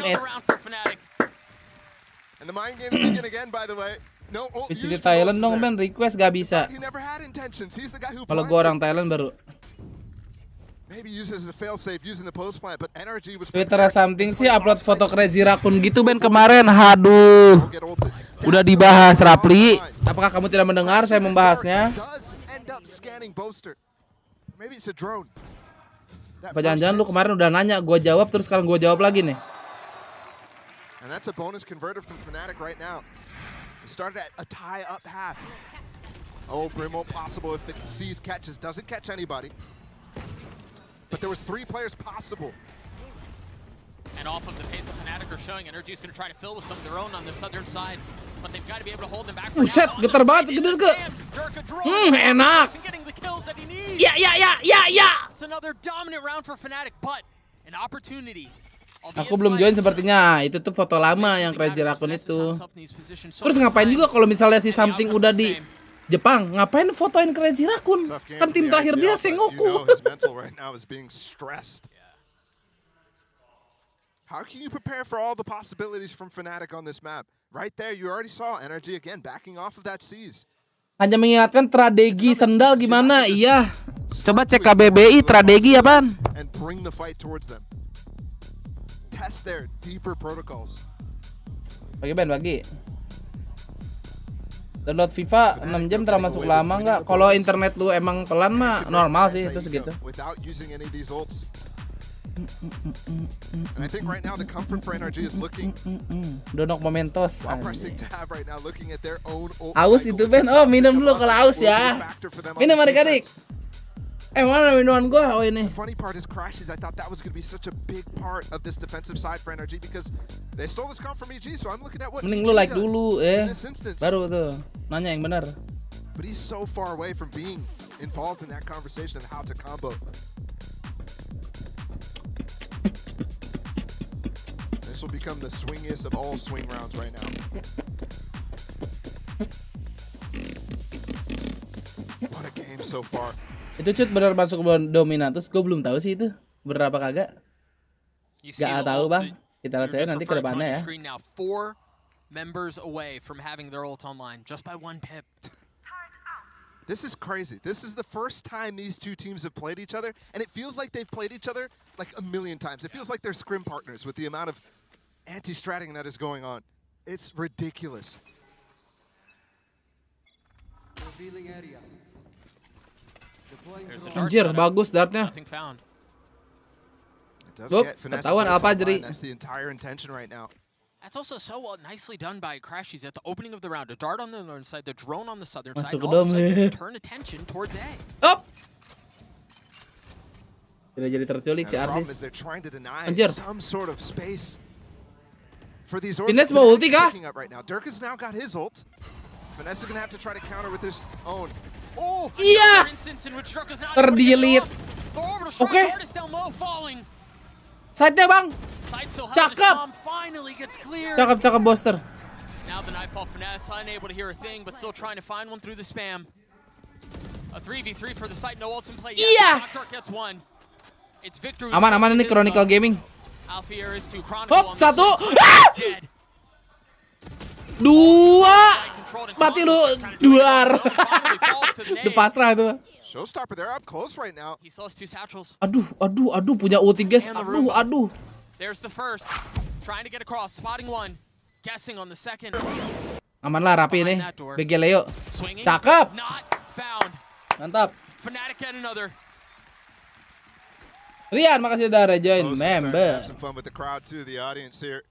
Bisa di Thailand dong, Ben. Request gak bisa. Kalau gua orang Thailand baru. Twitter something sih upload foto Crazy Raccoon gitu Ben kemarin. Haduh. Udah dibahas Rapli. Apakah kamu tidak mendengar saya membahasnya? Apa jangan-jangan lu kemarin udah nanya, gua jawab terus sekarang gua jawab lagi nih. And that's a bonus converter from Fnatic right now. It started at a tie up half. Oh, Brim won't possible if the C's catches, doesn't catch anybody. But there was 3 players possible. And off of the pace of Fnatic are showing, Energy is going to try to fill with some of their own on the southern side. But they've got to be able to hold them back for Buset, getar banget gede ke. Enak. Ya. It's another dominant round for Fnatic, but an opportunity. Aku belum join sepertinya. Itu tuh foto lama yang Crazy Raccoon itu. Terus ngapain juga kalau misalnya si something udah di Jepang, ngapain fotoin Crazy Raccoon? Kan tim terakhir dia Sengoku. How can you prepare for all the possibilities from Fnatic on this map? Right there, you already saw Energy again backing off of that C's. Hanya mengingatkan strategi sendal gimana? Iya. Coba cek KBBI strategi apaan? And bring the fight towards them. Test their deeper protocols. Bagi Ben, bagi. Download FIFA 6 jam termasuk lama nggak? Kalau internet lu emang pelan mah normal sih itu segitu. And I think right now the comfort for Energy is looking Donok Momentos. pressing tab right now, looking at their own Aus itu Ben. Oh, minum dulu kalau aus ya. Minum adik-adik. Mana minuman gua? Oh ini. The funny part is crashes. I thought that was going to be such a big part of this defensive side for Energy because they stole this comp from EG. So I'm looking at what mending lu like dulu baru tuh nanya yang benar. But he's so far away from being involved in that conversation of how to combo. This will become the swingiest of all swing rounds right now. What a game so far. Itu Cut benar masuk Dominatus, gue belum tahu sih itu bener apa kagak. Gak tahu bang, kita lihat saja nanti ke depannya ya. members away from having their ult online just by 1 pip. This is crazy. This is the first time these two teams have played each other, and it feels like they've played each other like a million times. It feels like they're scrim partners with the amount of anti-stratting that is going on. It's ridiculous. Anjir, bagus dartnya. Nothing found. It does Oop, get finesse. ketahuan apa jadi. That's the entire intention right now. That's also so nicely done by Crashies at the opening of the round. A dart on the northern side, the drone on the southern side, Masuk and ke all of a dalam. sudden turn attention towards A. Up. Tidak jadi terculik And si the problem Ardis. is they're trying to deny Anjir. some sort of space for these Finesse Orphans. mau ulti kah? Picking up right now. Dirk has now got his ult. Finesse is going to have to try to counter with his own. Oh! Iya. Terdilit. Oke. Side-nya bang. Cakep. Cakep Boster. Now the Nightfall Finesse, unable to hear a thing, but still trying to find one through the spam. A 3v3 for the site, no ult in play. Iya. Dark gets one. It's Victor. Aman ini Chronicle Gaming. Alfier is to Chronicle. Hop, satu. Ah! Dua. Mati lu. Duar. Udah pasrah itu. Showstopper, they're up close right now. He still has 2 satchels. Aduh punya ulti guys. Aduh. There's the first. Trying to get across, spotting one. Guessing on the second. Aman lah, rapi nih. BG Leo. Cakep. Not found. Mantap. Fnatic get another. Rian, makasih udah join Both starting to member. have some fun with the crowd too, the audience here.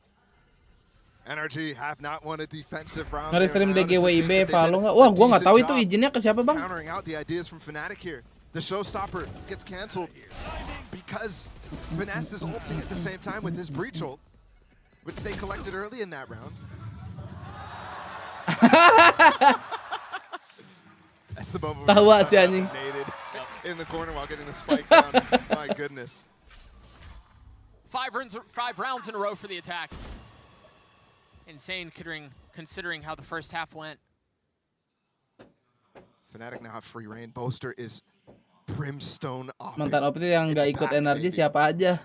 NRG have not won a defensive round. Nge-stream DGWIB, follow nggak? Wah, gua nggak tahu itu izinnya ke siapa bang. Countering out the ideas from Fnatic here. The showstopper gets canceled because Finesse is ulting at the same time with his breach ult, which they collected early in that round. That's the moment Tahu where si anjing. naded in the corner while getting the spike down. My goodness. 5 rounds in a row for the attack. Insane considering how the first half went. Fnatic now have free reign. Boaster is brimstone up. Mantan OPT yang nggak ikut energi siapa aja?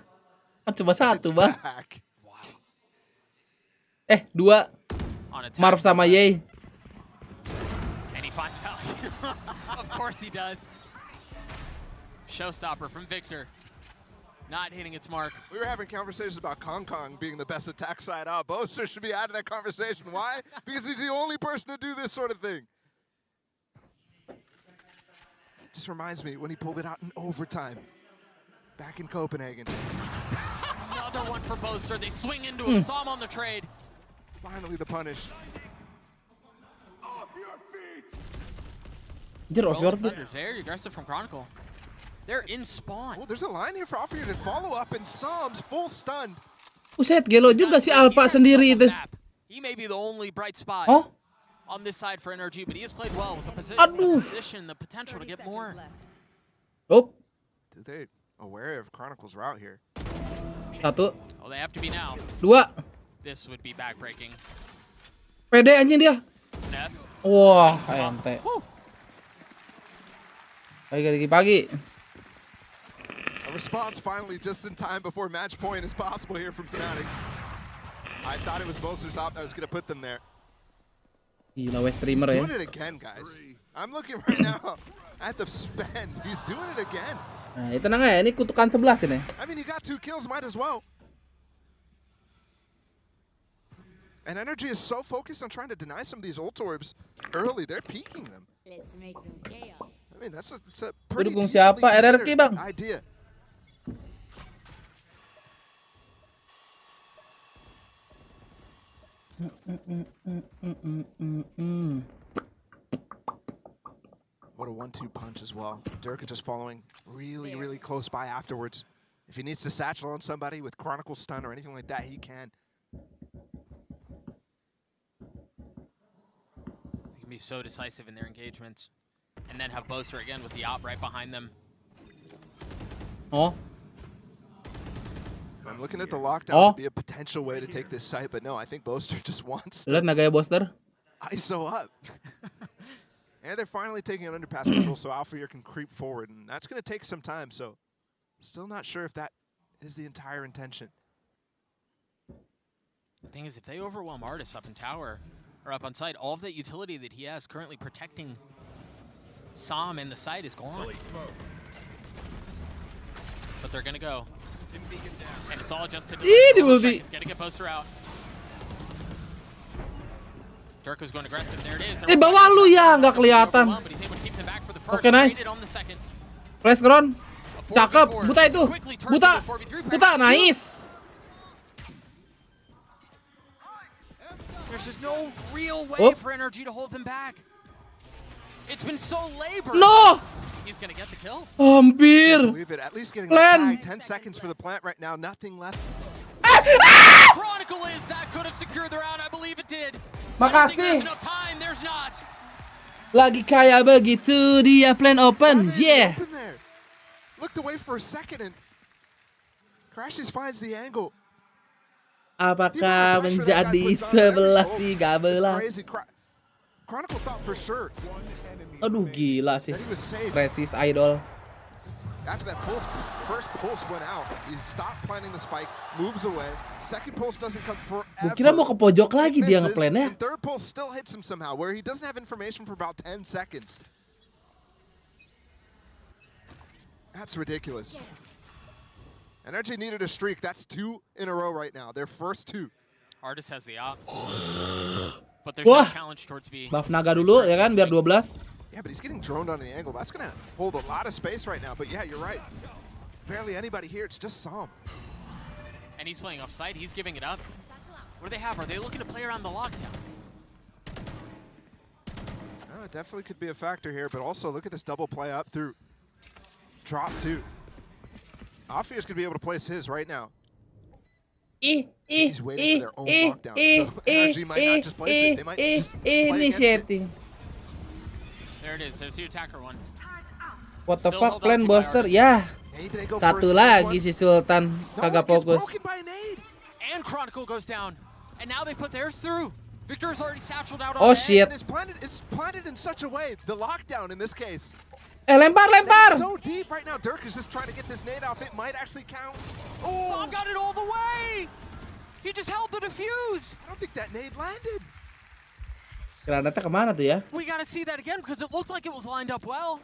Kan cuma satu bang. Dua. Marv sama Yei. And he finds value. Of course he does. Showstopper from Victor. Not hitting its mark. We were having conversations about Kong being the best attack side out. Boaster should be out of that conversation. Why? Because he's the only person to do this sort of thing. Just reminds me when he pulled it out in overtime back in Copenhagen. Another one for Boaster. They swing into him. Saw him on the trade. Finally the punish. Anjir, off your feet. Very aggressive from Chronicle. They're in spawn. Oh, there's a line here for Alfred to follow up, and Psalms full stunned. Buset, gelo juga si Alpha sendiri itu. He may be the only bright spot on this side for NRG, but he has played well with the position, the potential to get more. Oh. Dude, they aware of Chronicle's route here. Satu. Oh, they have to be now. Dua. This would be backbreaking. Pede anjing dia. Ness. Wah, ente. Pagi. A response finally just in time before match point is possible here from Fnatic. I thought it was Boaster's op that was going to put them there. Gila, West streamer He's ya. doing it again, guys. I'm looking right now at the spend. He's doing it again. Nah, tenang ya, ini kutukan 11 ini. I mean, he got 2 kills, might as well. And Energy is so focused on trying to deny some of these ult orbs early. They're peeking them. Let's make some chaos. I mean, it's a pretty Dukung decently siapa? RRQ, considered Bang? idea. What a 1-2 punch as well. Dirk is just following really close by afterwards. If he needs to satchel on somebody with Chronicle stun or anything like that, he can. They can be so decisive in their engagements. And then have Boaster again with the op right behind them. Oh. I'm looking at the lockdown to be a potential way to take this site, but no, I think Boaster just wants to Lihat nagaya Boaster. ISO up. And they're finally taking an underpass control so Alfreer can creep forward, and that's going to take some time, so still not sure if that is the entire intention. The thing is, if they overwhelm Artis up in tower, or up on site, all of that utility that he has currently protecting Sam and the site is gone. But they're gonna go. And it's all just to He's gonna get poster out. Durko's going aggressive. There it is. Bawah lu ya, nggak kelihatan. Oke, nice. Flash ground. Cakep. Buta itu. Buta. Buta, nice. There's just no real way for Energy to hold them back. It's been so laborious. No. He's gonna get the kill. Hampir. At least getting the tag. 10 seconds for the plant right now. Nothing left. Chronicle is that could have secured the round. I believe it did. Makasih. There's enough time. There's not. Lagi kayak begitu dia plan open. Yeah. Looked away for a second and Crashes finds the angle. Apakah menjadi 11-13? Chronicle thought for sure. Aduh, gila sih. Resist idol. After that first pulse went out, he stopped planting the spike, moves away. Second pulse doesn't come forever. Gue kira mau ke pojok lagi dia ngeplannya. Third pulse still hits him somehow, where he doesn't have information for about 10 seconds. That's ridiculous. Energy needed a streak. That's 2 in a row right now. Their first 2. Artis has the op. But there's no challenge towards B. Buff naga dulu ya kan biar 12. Yeah, but he's getting droned on the angle. That's going to hold a lot of space right now. But yeah, you're right. Barely anybody here. It's just Sam. And he's playing off site. He's giving it up. What do they have? Are they looking to play around the lockdown? It definitely could be a factor here. But also, look at this double play up through drop 2. Afier's going to be able to place his right now. He's waiting for their own lockdown. So Energy might not just place it. They might just play against it. There it is. There's the attacker one. What the fuck, plan buster? Ya. Satu lagi si Sultan kagak fokus. And Chronicle goes down. And now they put theirs through. Victor's already satcheled out on Oh shit. It's planted in such a way, the lockdown in this case. Lempar. So deep right now. Dirk is just trying to get this nade off. It might actually count. Oh, Sam got it all the way. He just held the defuse. I don't think that nade landed. Granatnya kemana tuh ya? We gotta see that again because it looked like it was lined up well.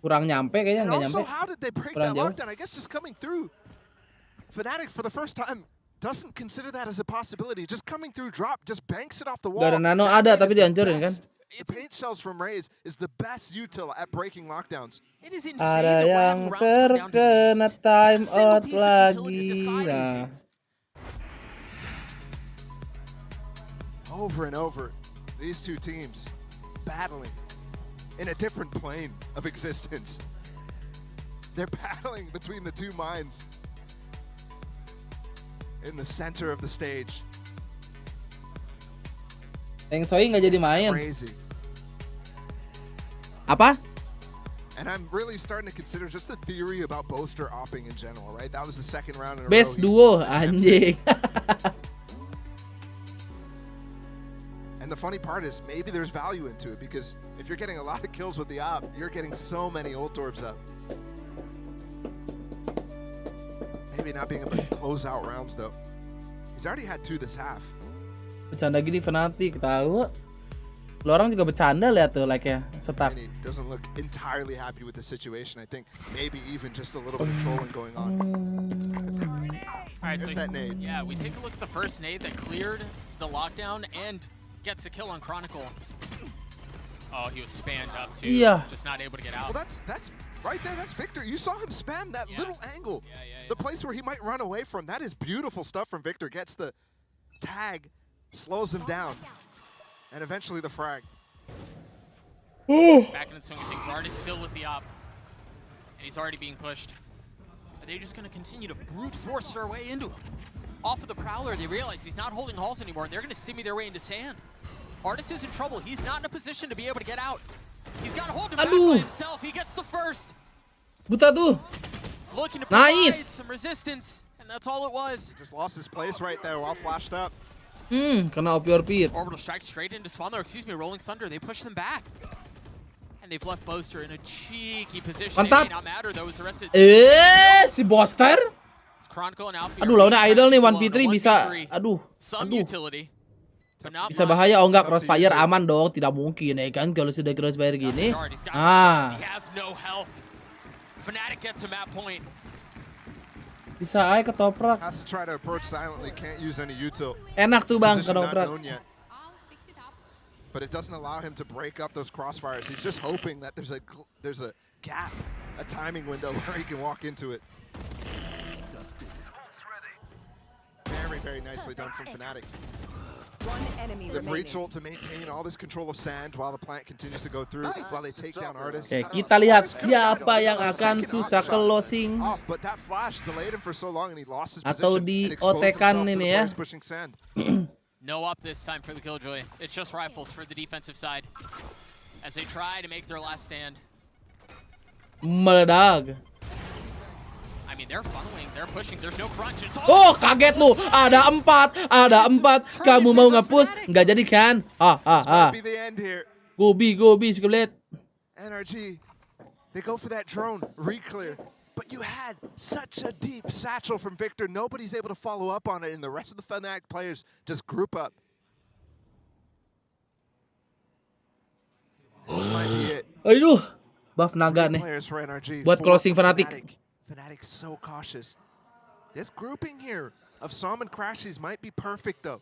Kurang nyampe kayaknya, nggak nyampe. Also, how did they break that lockdown? I guess just coming through. Fnatic for the first time doesn't consider that as a possibility. Just coming through drop, just banks it off the wall. Gak ada nano ada tapi dihancurin kan? The paint shells from Raze is the best util at breaking lockdowns. It is insane ada yang terkena time out lagi. Nah. Over and over, these two teams battling in a different plane of existence. They're battling between the two minds in the center of the stage. Yang Soi nggak jadi main. Crazy. Apa? And I'm really starting to consider just the theory about Boaster opping in general, right? That was the second round in a Best row. duo, anjing. And the funny part is maybe there's value into it because if you're getting a lot of kills with the op, you're getting so many ult orbs up. Maybe not being able to close out rounds though. He's already had 2 this half. Bercanda gini Fnatic, tahu? Lo orang juga bercanda lihat tuh like-nya, setak. And he doesn't look entirely happy with the situation. I think maybe even just a little bit of trolling going on. Alright, There's so that nade. Yeah, we take a look at the first nade that cleared the lockdown and gets a kill on Chronicle. Oh, he was spanned up too. Yeah. Just not able to get out. Well, that's right there. That's Victor. You saw him spam that little angle. The place where he might run away from. That is beautiful stuff from Victor. Gets the tag, slows him down, and eventually the frag. Back in the swing of things. Artis still with the op. And he's already being pushed. Are they just going to continue to brute force their way into him? Off of the Prowler, they realize he's not holding halls anymore. They're going to simmy their way into sand. Artis is in trouble. He's not in a position to be able to get out. He's got to hold him back by himself. He gets the first. Buta tuh. Looking to provide Nice. some resistance, and that's all it was. He just lost his place right there while flashed up. Kena op your beat. Orbital strike straight into Spawn, excuse me, Rolling Thunder. They push them back. And they've left Boaster in a cheeky position. Mantap. It may not matter though, as the rest of Si Boaster? Chronicle and Alfie. Aduh, lawannya Idol nih 1v3 bisa. Aduh. Utility. Bisa bahaya. Oh enggak, crossfire aman dong. Tidak mungkin ya kan kalau sudah crossfire gini. Fnatic get to map point. Bisa aja ketoprak. Has to try to approach silently, can't use any util. Enak tuh bang ketoprak. But it doesn't allow him to break up those crossfires. He's just hoping that there's a gap, a timing window where he can walk into it. Very, very nicely done from Fnatic. One enemy The breach remaining. ult to maintain all this control of sand while the plant continues to go through, while they take down Artis. Oke, kita lihat siapa yang akan susah closing. But that flash delayed him for so long and he lost his Atau position di and exposed OT-kan himself to ini the ya. players pushing sand. No up this time for the Killjoy. It's just rifles for the defensive side as they try to make their last stand. Meledak. I mean, they're funneling, they're pushing, there's no crunch. It's Oh, all kaget lu. Ada 4. Kamu mau nge-push? Nggak jadi kan? Be the end here. Gobi, skiblet. NRG, they go for that drone, re-clear. But you had such a deep satchel from Victor. Nobody's able to follow up on it, and the rest of the Fnatic players just group up. This might be it. Aduh, buff naga nih. Players for NRG. Buat closing Fnatic. Fnatic's so cautious. This grouping here of Som and Crashies might be perfect, though.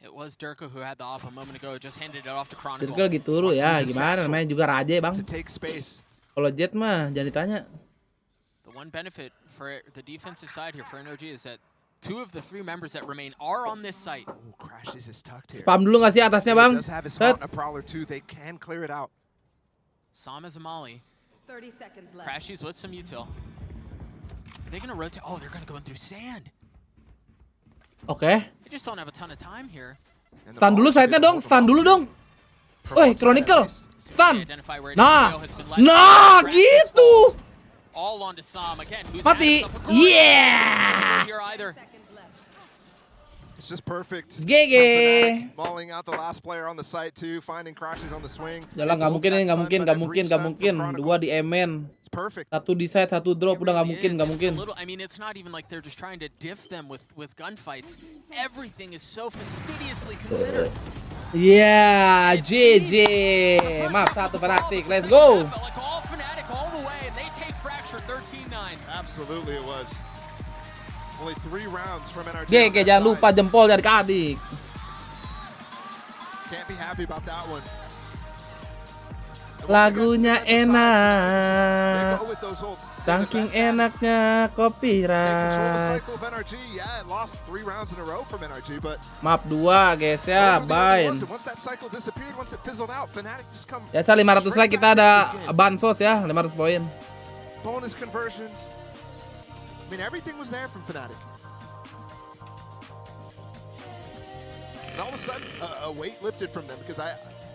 It was Durka who had the off a moment ago, just handed it off to Chronicle. Dirkel gitu turu ya, gimana namanya juga raja bang. To take space. Kalau Jet mah jangan ditanya. The one benefit for the defensive side here for NRG is that 2 of the 3 members that remain are on this site. Oh, Crashies is tucked here. Spam dulu nggak sih atasnya bang? Does have his a prowler too. They can clear it out. Sam is a molly. 30 seconds left. Crashies with some util. Are they gonna rotate? Oh, they're gonna go in through sand. Oke. They just don't have a ton of time here. Stun dulu side-nya dong, stun dulu dong. Woi, Chronicle. Stun. Nah, gitu. All on to Sam again. Mati. Yeah. It's just perfect. GG. Mauling out the last player on the site too, finding Crashies on the swing. Jalan nggak mungkin ini, nggak mungkin. 2 di Emen. It's perfect. 1 di side, 1 drop, udah nggak mungkin. I mean, it's not even like they're just trying to diff them with gunfights. Everything is so fastidiously considered. Yeah, GG. Maaf, 1 Fnatic. Let's go. Like all Fnatic all the way, and they take Fracture 13-9. Absolutely, it was. Only 3 rounds from NRG. GG, jangan lupa jempol dari adik. Can't be happy about that one. Lagunya enak. Saking enaknya copyright. Map 2 guys ya, bye. Biasa 500 like kita ada bansos ya, 500 poin. Bonus conversions. I mean, everything was there from Fnatic. And all of a sudden, a weight lifted from them because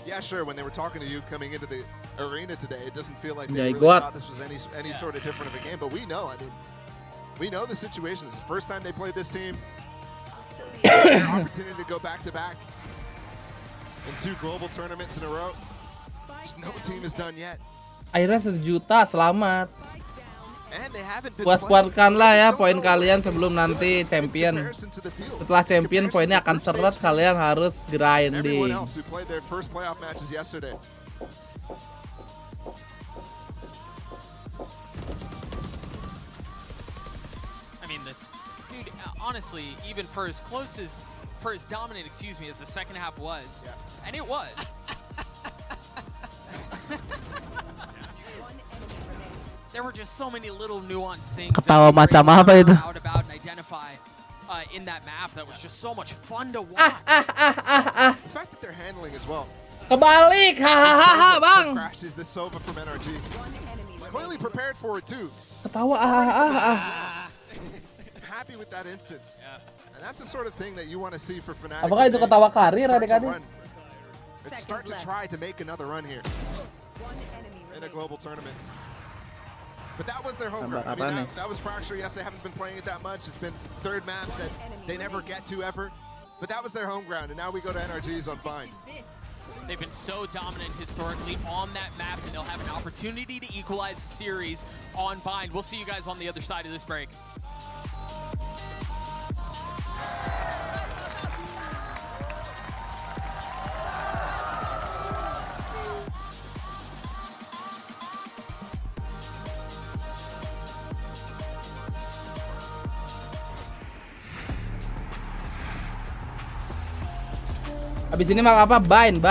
yeah, sure, when they were talking to you coming into the arena today, it doesn't feel like they really thought this was any sort of different of a game, but we know, I mean, we know the situation. This is the first time they played this team. Their opportunity to go back-to-back in 2 global tournaments in a row. No team has done yet. Akhirnya 1 juta, selamat. Puas-puaskanlah ya poin kalian sebelum nanti champion. Setelah champion poinnya akan seret, kalian harus grinding. I mean, this dude, honestly, even for as dominant, as the second half was, and it was. There were just so many little nuanced things Ketawa macam apa itu? About and identify in that map that was just so much fun to watch. The fact that they're handling as well. Kebalik, hahaha bang. Crashes the Sova from NRG. Clearly prepared for it too. Ketawa Happy with that instance. And that's the sort of thing that you want to see for Fnatic. Apakah itu ketawa karir adik-adik? Start to try to make another run here in a global tournament. But that was their home ground. I mean, that was Fracture. Yes, they haven't been playing it that much. It's been 3rd maps that they never get to ever. But that was their home ground, and now we go to NRG's on Bind. They've been so dominant historically on that map, and they'll have an opportunity to equalize the series on Bind. We'll see you guys on the other side of this break. Habis ini map apa? Bind.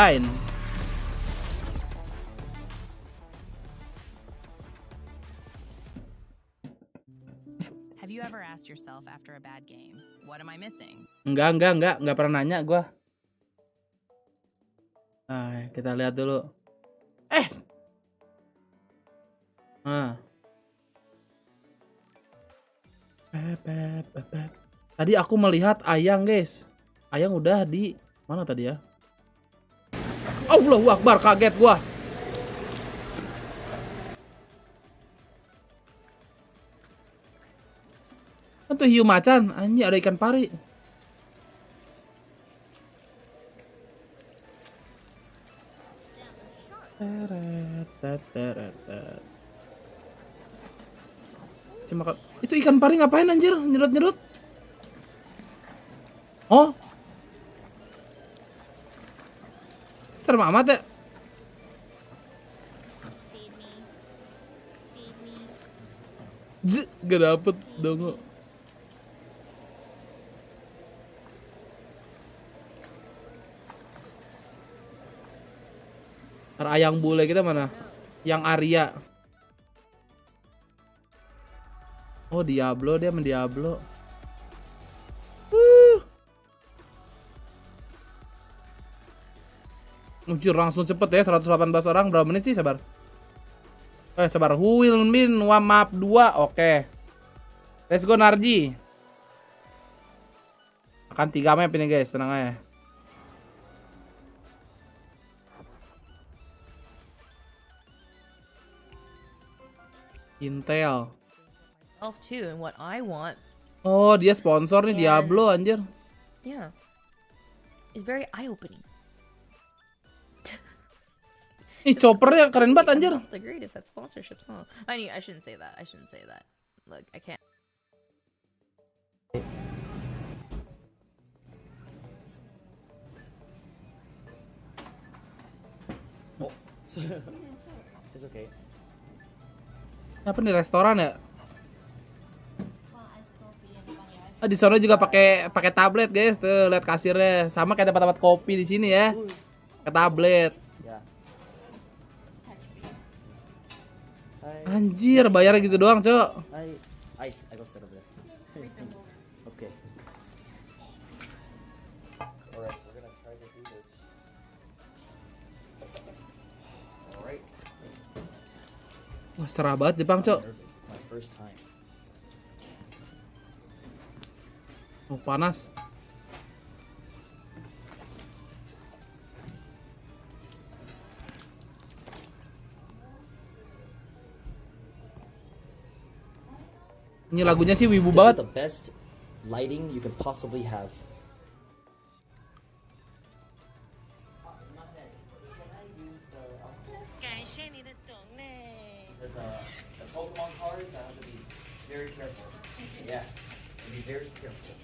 Have you ever asked yourself after a bad game, what am I missing? Enggak pernah nanya gua. Nah, kita lihat dulu. Tadi aku melihat Ayang, guys. Ayang udah di mana tadi ya? Allahu Akbar, kaget gua. Itu hiu macan, anjir ada ikan pari. Itu ikan pari ngapain anjir? Nyerut-nyerut. Oh. Serem amat ya. Gak dapet dong. Ayang bule kita mana? Yang Arya. Oh, Diablo, dia main Diablo. Anjir, langsung cepet ya, 118 orang. Berapa menit sih, sabar? Sabar. Who will win map 2? Oke. Let's go, Narji. Akan 3 map ini, guys. Tenang aja. Intel. Too, and what I want. Oh, dia sponsor nih Diablo, anjir. Yeah. It's very eye-opening. Ih, choppernya keren banget, anjir. The greatest at sponsorships, huh? I shouldn't say that. Look, I can't. Oh. It's okay. Apa nih, restoran ya? Di sana juga pakai tablet, guys. Tuh, lihat kasirnya. Sama kayak tempat-tempat kopi di sini ya. Pakai tablet. Anjir, bayar gitu doang, Cok. I got set over there. Okay. Alright, we're gonna try to do this. Alright. Wah, serah banget Jepang, Cok. It's my first time. Oh, panas. Ini lagunya sih wibu banget. This is the best lighting you can possibly have. There's the Pokemon cards. I have to be very careful. Yeah, be very careful.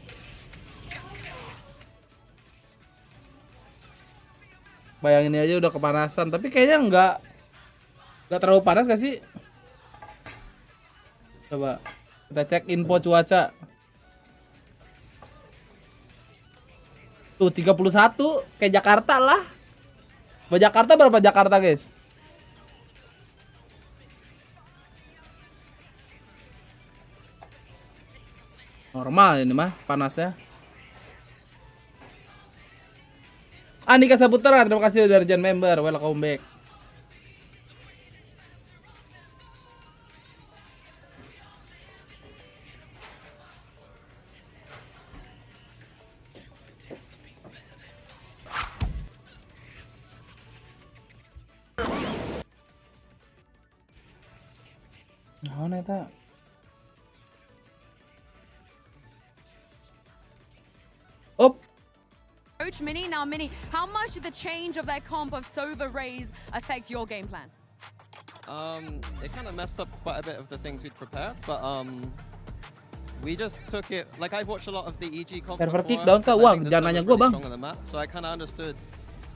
Bayangin aja udah kepanasan, tapi kayaknya nggak terlalu panas gak sih? Coba kita cek info cuaca. Tuh 31 kayak Jakarta lah. Jakarta berapa Jakarta, guys? Normal ini mah panasnya. Andika Saputra, terima kasih udah jadi member. Welcome back. Nah, neta. Op. Coach Mini, now Mini, how much did the change of that comp of Sova Rays affect your game plan? It kind of messed up quite a bit of the things we'd prepared, but we just took it. Like I've watched a lot of the EG comp Server before. kick down kah? Wah, jangan nanya gua, Bang. Strong on the map, so I kind of understood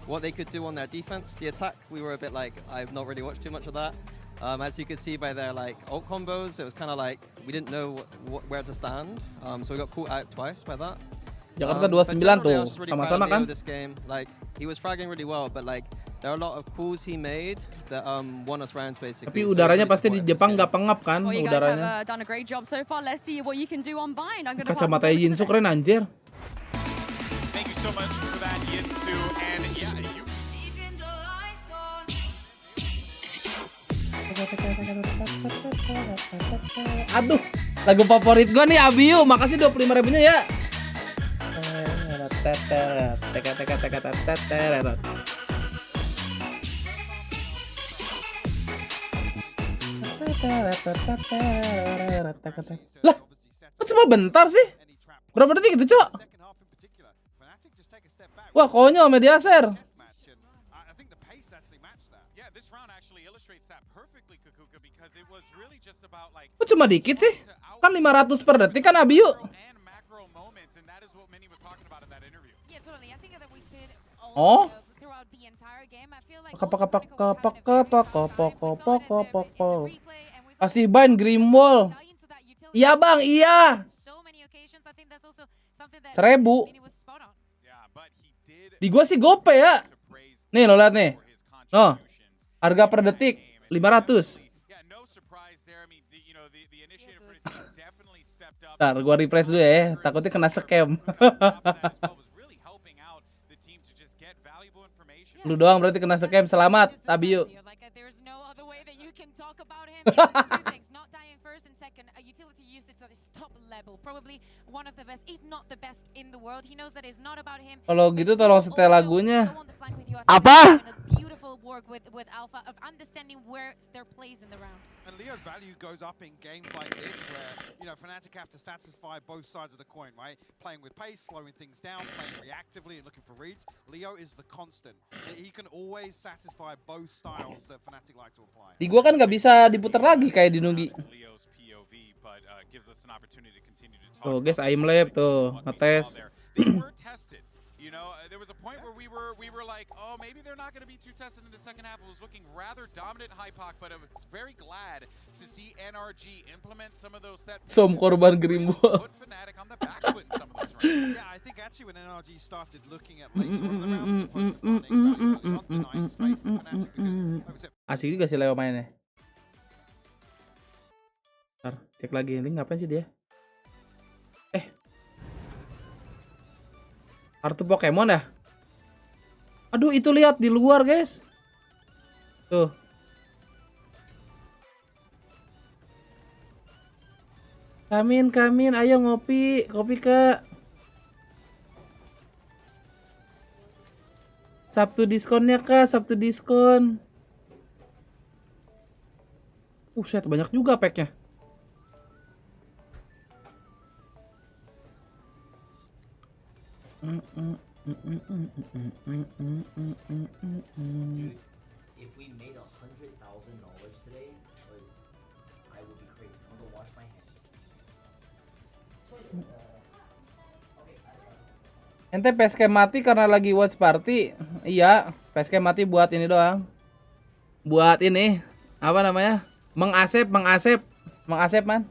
what they could do on their defense. The attack, we were a bit like, I've not really watched too much of that. As you could see by their like ult combos, it was kind of like we didn't know where to stand. So we got caught out twice by that. Jakarta 29 tuh, sama-sama kan? This game, like He was fragging really well, but like there are a lot of calls he made that won us rounds basically. Tapi udaranya pasti di Jepang nggak pengap kan Well, you guys udaranya. have done a great job so far. Let's see what you can do on Bind. I'm gonna Kacamata Yinsu keren anjir. Thank you so much for that, Yinsu. And yeah, you. Aduh, lagu favorit gue nih Abiu. Makasih 25.000-nya ya. Lah, kok cuma bentar sih? Berapa detik itu, Cok? Wah, konyol media share. Kok cuma dikit sih? Kan 500 per detik kan Abiu? Oh? Kasih ban Grimwall. Iya bang, iya. 1000. Di gua sih gope ya. Nih lo liat nih. No. Harga per detik 500. Ntar gua refresh dulu ya. Takutnya kena scam. Lu doang berarti kena scam. Selamat, Tabiu. Kalau gitu tolong setel lagunya. Apa? And Leo's value goes up in games like this where, you know, Fnatic have to satisfy both sides of the coin, right? Playing with pace, slowing things down, playing reactively and looking for reads. Leo is the constant. He can always satisfy both styles that Fnatic like to apply. Di gua kan nggak bisa diputar lagi kayak di Nugi. Tuh guys, aim lab tuh, ngetes. You know, there was a point where we were like, oh, maybe they're not going to be too tested in the second half. It was looking rather dominant Hypoc, but I was very glad to see NRG implement some of those set. Som korban Grimwall. Put Fnatic on the back foot in some of those rounds. Yeah, I think actually when NRG started looking at later on in the round, not denying space to Fnatic because Asik juga sih Leo mainnya. Ntar cek lagi, ini ngapain sih dia? Kartu Pokemon ya? Aduh, itu lihat di luar, guys. Tuh. Kamin, ayo ngopi. Kopi, Kak. Sabtu diskonnya, Kak. Sabtu diskon. Set, banyak juga packnya. Dude, if we made $100,000 today, like, I would be crazy. I'm gonna wash my hands. Ente PSK mati karena lagi watch party. Iya, PSK mati buat ini doang. Buat ini, apa namanya? Mengasep man.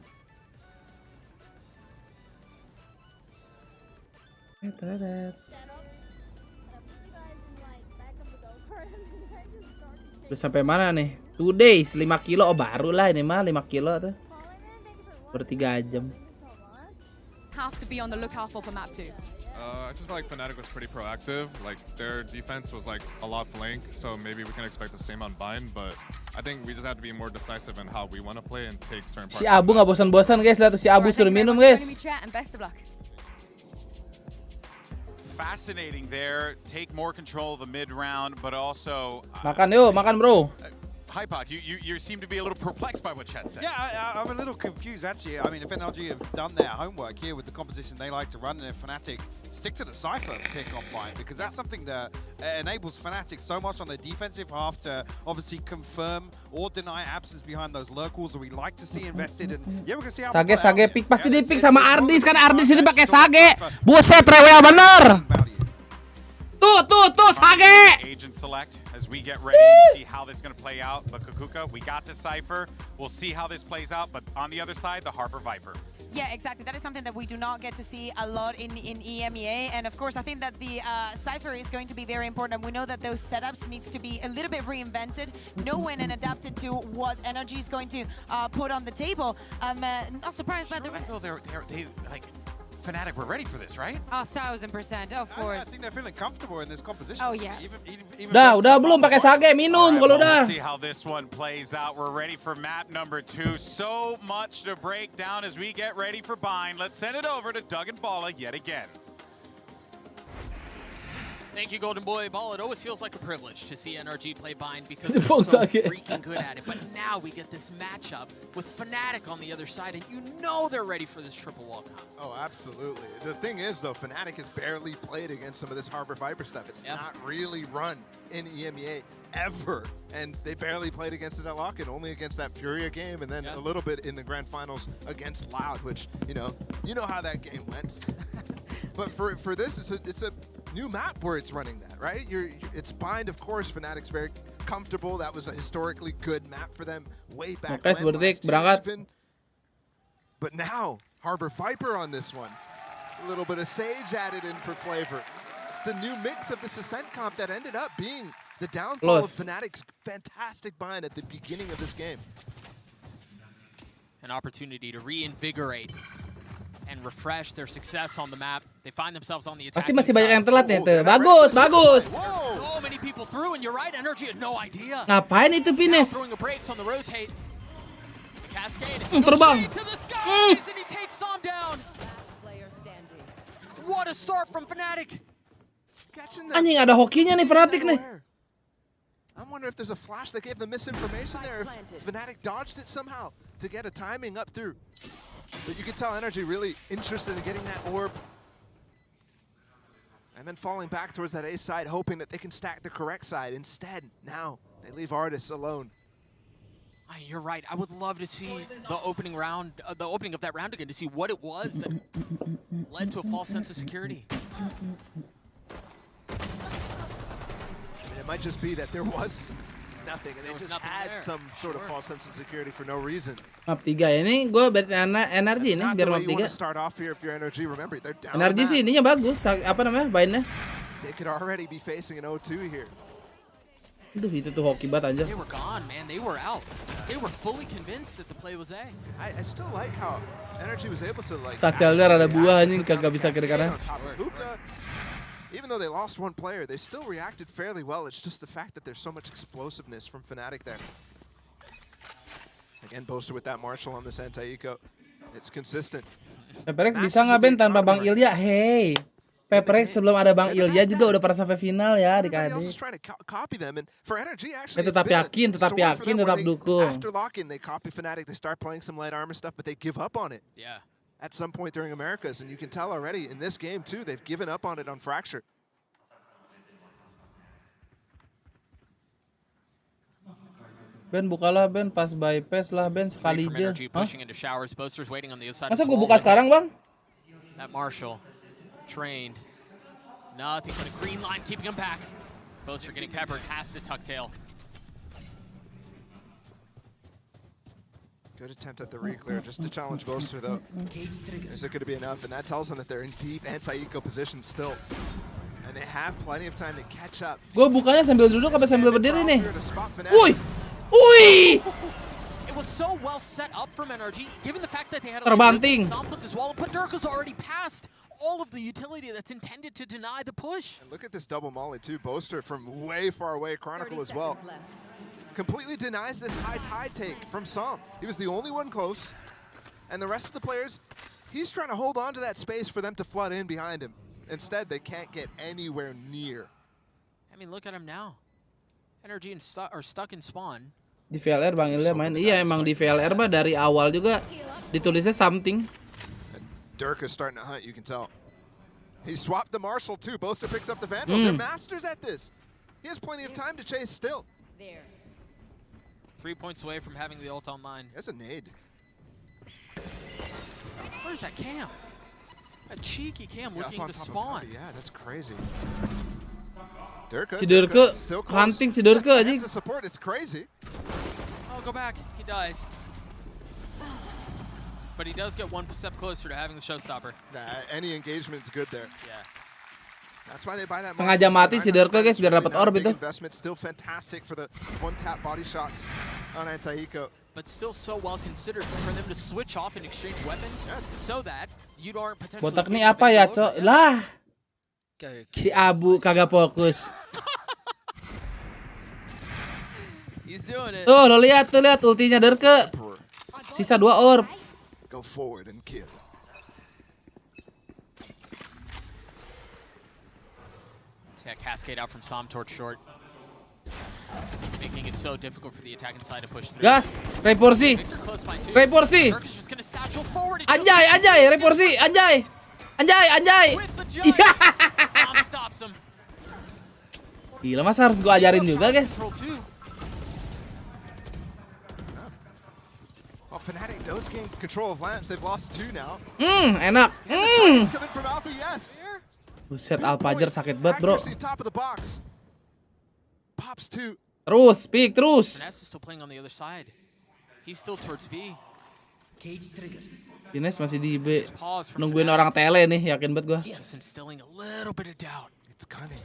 Udah sampai mana nih? 2 days, 5 kilo. Oh baru lah ini mah 5 kilo tuh. Per 3 jam. Have to be on the lookout for map 2. I just feel like Fnatic was pretty proactive. Like their defense was like a lot flank, so maybe we can expect the same on Bind. But I think we just have to be more decisive in how we want to play and take certain parts. Si Abu nggak bosan-bosan guys, lihat tuh si Abu suruh minum guys. Fascinating there. Take more control of the mid round, but also makan yuk, makan bro. Hypoc, you seem to be a little perplexed by what Chet said. Yeah, I'm a little confused actually. I mean, if NLG have done their homework here with the composition they like to run, and if Fnatic stick to the Cypher pick on Bind, because that's something that enables Fnatic so much on their defensive half to obviously confirm or deny absence behind those lurkals that we like to see invested in. Yeah, we can see how Sage pick pasti di pick sama Ardis kan, Ardis ini pakai Sage. Buset rewel bener. Tuh Sage. Agent select as we get ready to see how this is going to play out. But Kukuka, we got the Cypher. We'll see how this plays out. But on the other side, the Harper Viper. Yeah, exactly. That is something that we do not get to see a lot in EMEA. And of course, I think that the Cypher is going to be very important. We know that those setups needs to be a little bit reinvented, known and adapted to what Energy is going to put on the table. I'm not surprised by the... They like... Fnatic, we're ready for this, right? 1,000%, of course. I think they're feeling comfortable in this composition. Oh, yes. Udah belum pakai sage minum kalau udah. We'll see how this one plays out. We're ready for map number 2. So much to break down as we get ready for Bind. Let's send it over to Doug and Bala yet again. Thank you, Golden Boy. Ball, it always feels like a privilege to see NRG play Bind because they're so freaking good at it. But now we get this matchup with Fnatic on the other side, and you know they're ready for this triple wall comp. Oh, absolutely. The thing is, though, Fnatic has barely played against some of this Harbor Viper stuff. It's not really run in EMEA ever. And they barely played against it at Lock-In, only against that Furia game, and then a little bit in the grand finals against Loud, which, you know how that game went. But for this, it's a new map where it's running that, right? It's Bind, of course. Fnatic's very comfortable. That was a historically good map for them way back when, last year even. But now, Harbor Viper on this one. A little bit of Sage added in for flavor. It's the new mix of this Ascent comp that ended up being the downfall of Fnatic's fantastic Bind at the beginning of this game. An opportunity to reinvigorate and refresh their success on the map. They find themselves on the attack. Pasti masih banyak yang telat nih tuh. Bagus, bagus. So many people through, and you're right, Energy had no idea. Ngapain itu Pines? Throwing a brakes on the rotate. Cascade. Terbang. To the skies, and he takes Som down. What a start from Fnatic. Anjing ada hokinya nih Fnatic nih. I wonder if there's a flash that gave them misinformation there. If Fnatic dodged it somehow to get a timing up through. But you can tell Energy really interested in getting that orb. And then falling back towards that A side, hoping that they can stack the correct side. Instead, now, they leave Artis alone. You're right. I would love to see the opening round, the opening of that round again, to see what it was that led to a false sense of security. I mean, it might just be that there was nothing, and they just had some sort of false sense of security for no reason. Map 3 ya ini, gue bet energi nih biar map 3. Start off here if you're Energy. Remember, they're down. Energi sih ininya bagus, apa namanya, Bind-nya. They could already be facing an 0-2 here. Duh, itu tuh hoki banget anjir. They were gone, man. They were out. They were fully convinced that the play was A. I still like how Energy was able to like. Satchelnya ada buah anjing, kagak bisa kiri kanan. Even though they lost one player, they still reacted fairly well. It's just the fact that there's so much explosiveness from Fnatic there. Again, Boaster with that Marshall on this anti-eco. It's consistent. Peprek bisa nggak Ben tanpa Bang Ilya? Hey, Peprek sebelum ada Bang Ilya juga udah pernah sampai final ya di KD. Tetap yakin, tetap dukung. After lock-in, they copy Fnatic. They start playing some light armor stuff, but they give up on it. Yeah. At some point during Americas, and you can tell already in this game too, they've given up on it on Fracture. Ben bukalah Ben, pas bypass lah Ben sekali aja. Masa gue buka sekarang Bang? That Marshall trained, nothing but a green line keeping him back. Boaster getting peppered, has to tuck tail. Good attempt at the re-clear, just to challenge Boaster though. Is it going to be enough? And that tells them that they're in deep anti-eco position still. And they have plenty of time to catch up. Gue bukanya sambil duduk apa sambil berdiri nih? Woi! Woi! It was so well set up from NRG, given the fact that they had a terbanting. as well, but Dirka's already passed all of the utility that's intended to deny the push. And look at this double molly too. Boaster from way far away, Chronicle as well. Completely denies this high tide take from Som. He was the only one close. And the rest of the players, he's trying to hold on to that space for them to flood in behind him. Instead, they can't get anywhere near. I mean, look at him now. Energy are stuck in spawn. Di VLR Bang Ilya main. Iya emang di VLR mah dari awal juga ditulisnya something. And Dirk is starting to hunt, you can tell. He swapped the Marshall too. Boaster picks up the Vandal. They're masters at this. He has plenty of time to chase still. 3 points away from having the ult online. That's a nade. Where's that cam? A cheeky cam looking to spawn. Yeah, that's crazy. Dirka, still close. Hunting si Dirka aja. To support, it's crazy. Oh, go back. He dies. but he does get one step closer to having the showstopper. Any engagement is good there. Yeah. That's why they buy that. Sengaja mati si Derke guys biar dapat orb itu. Investment still fantastic for the one tap body shots on Anti-Eco. But still so well considered for them to switch off and exchange weapons so that you aren't potentially. Botak nih apa ya, Cok? Lah. Si Abu kagak fokus. He's doing it. Tuh, lo lihat ultinya Derke. Sisa 2 orb. Go forward and kill. See that cascade out from Som towards short. Making it so difficult for the attacking side to push through. Gas, Reporsi. Reporsi. Anjay, Reporsi, anjay. Som stops him. Gila, masa harus gua ajarin juga, guys? Well, Fnatic does gain control of lamps. They've lost 2 now. Enak. Coming from Alpha, yes. Buset, Alpajar sakit banget, bro. Top of the box. Pops 2. Terus, pick terus. Finesse is still playing on the other side. He's still towards B. Cage trigger. Ines masih di B. Nungguin orang tele nih, yakin banget gua. Just instilling a little bit of doubt. It's cunning.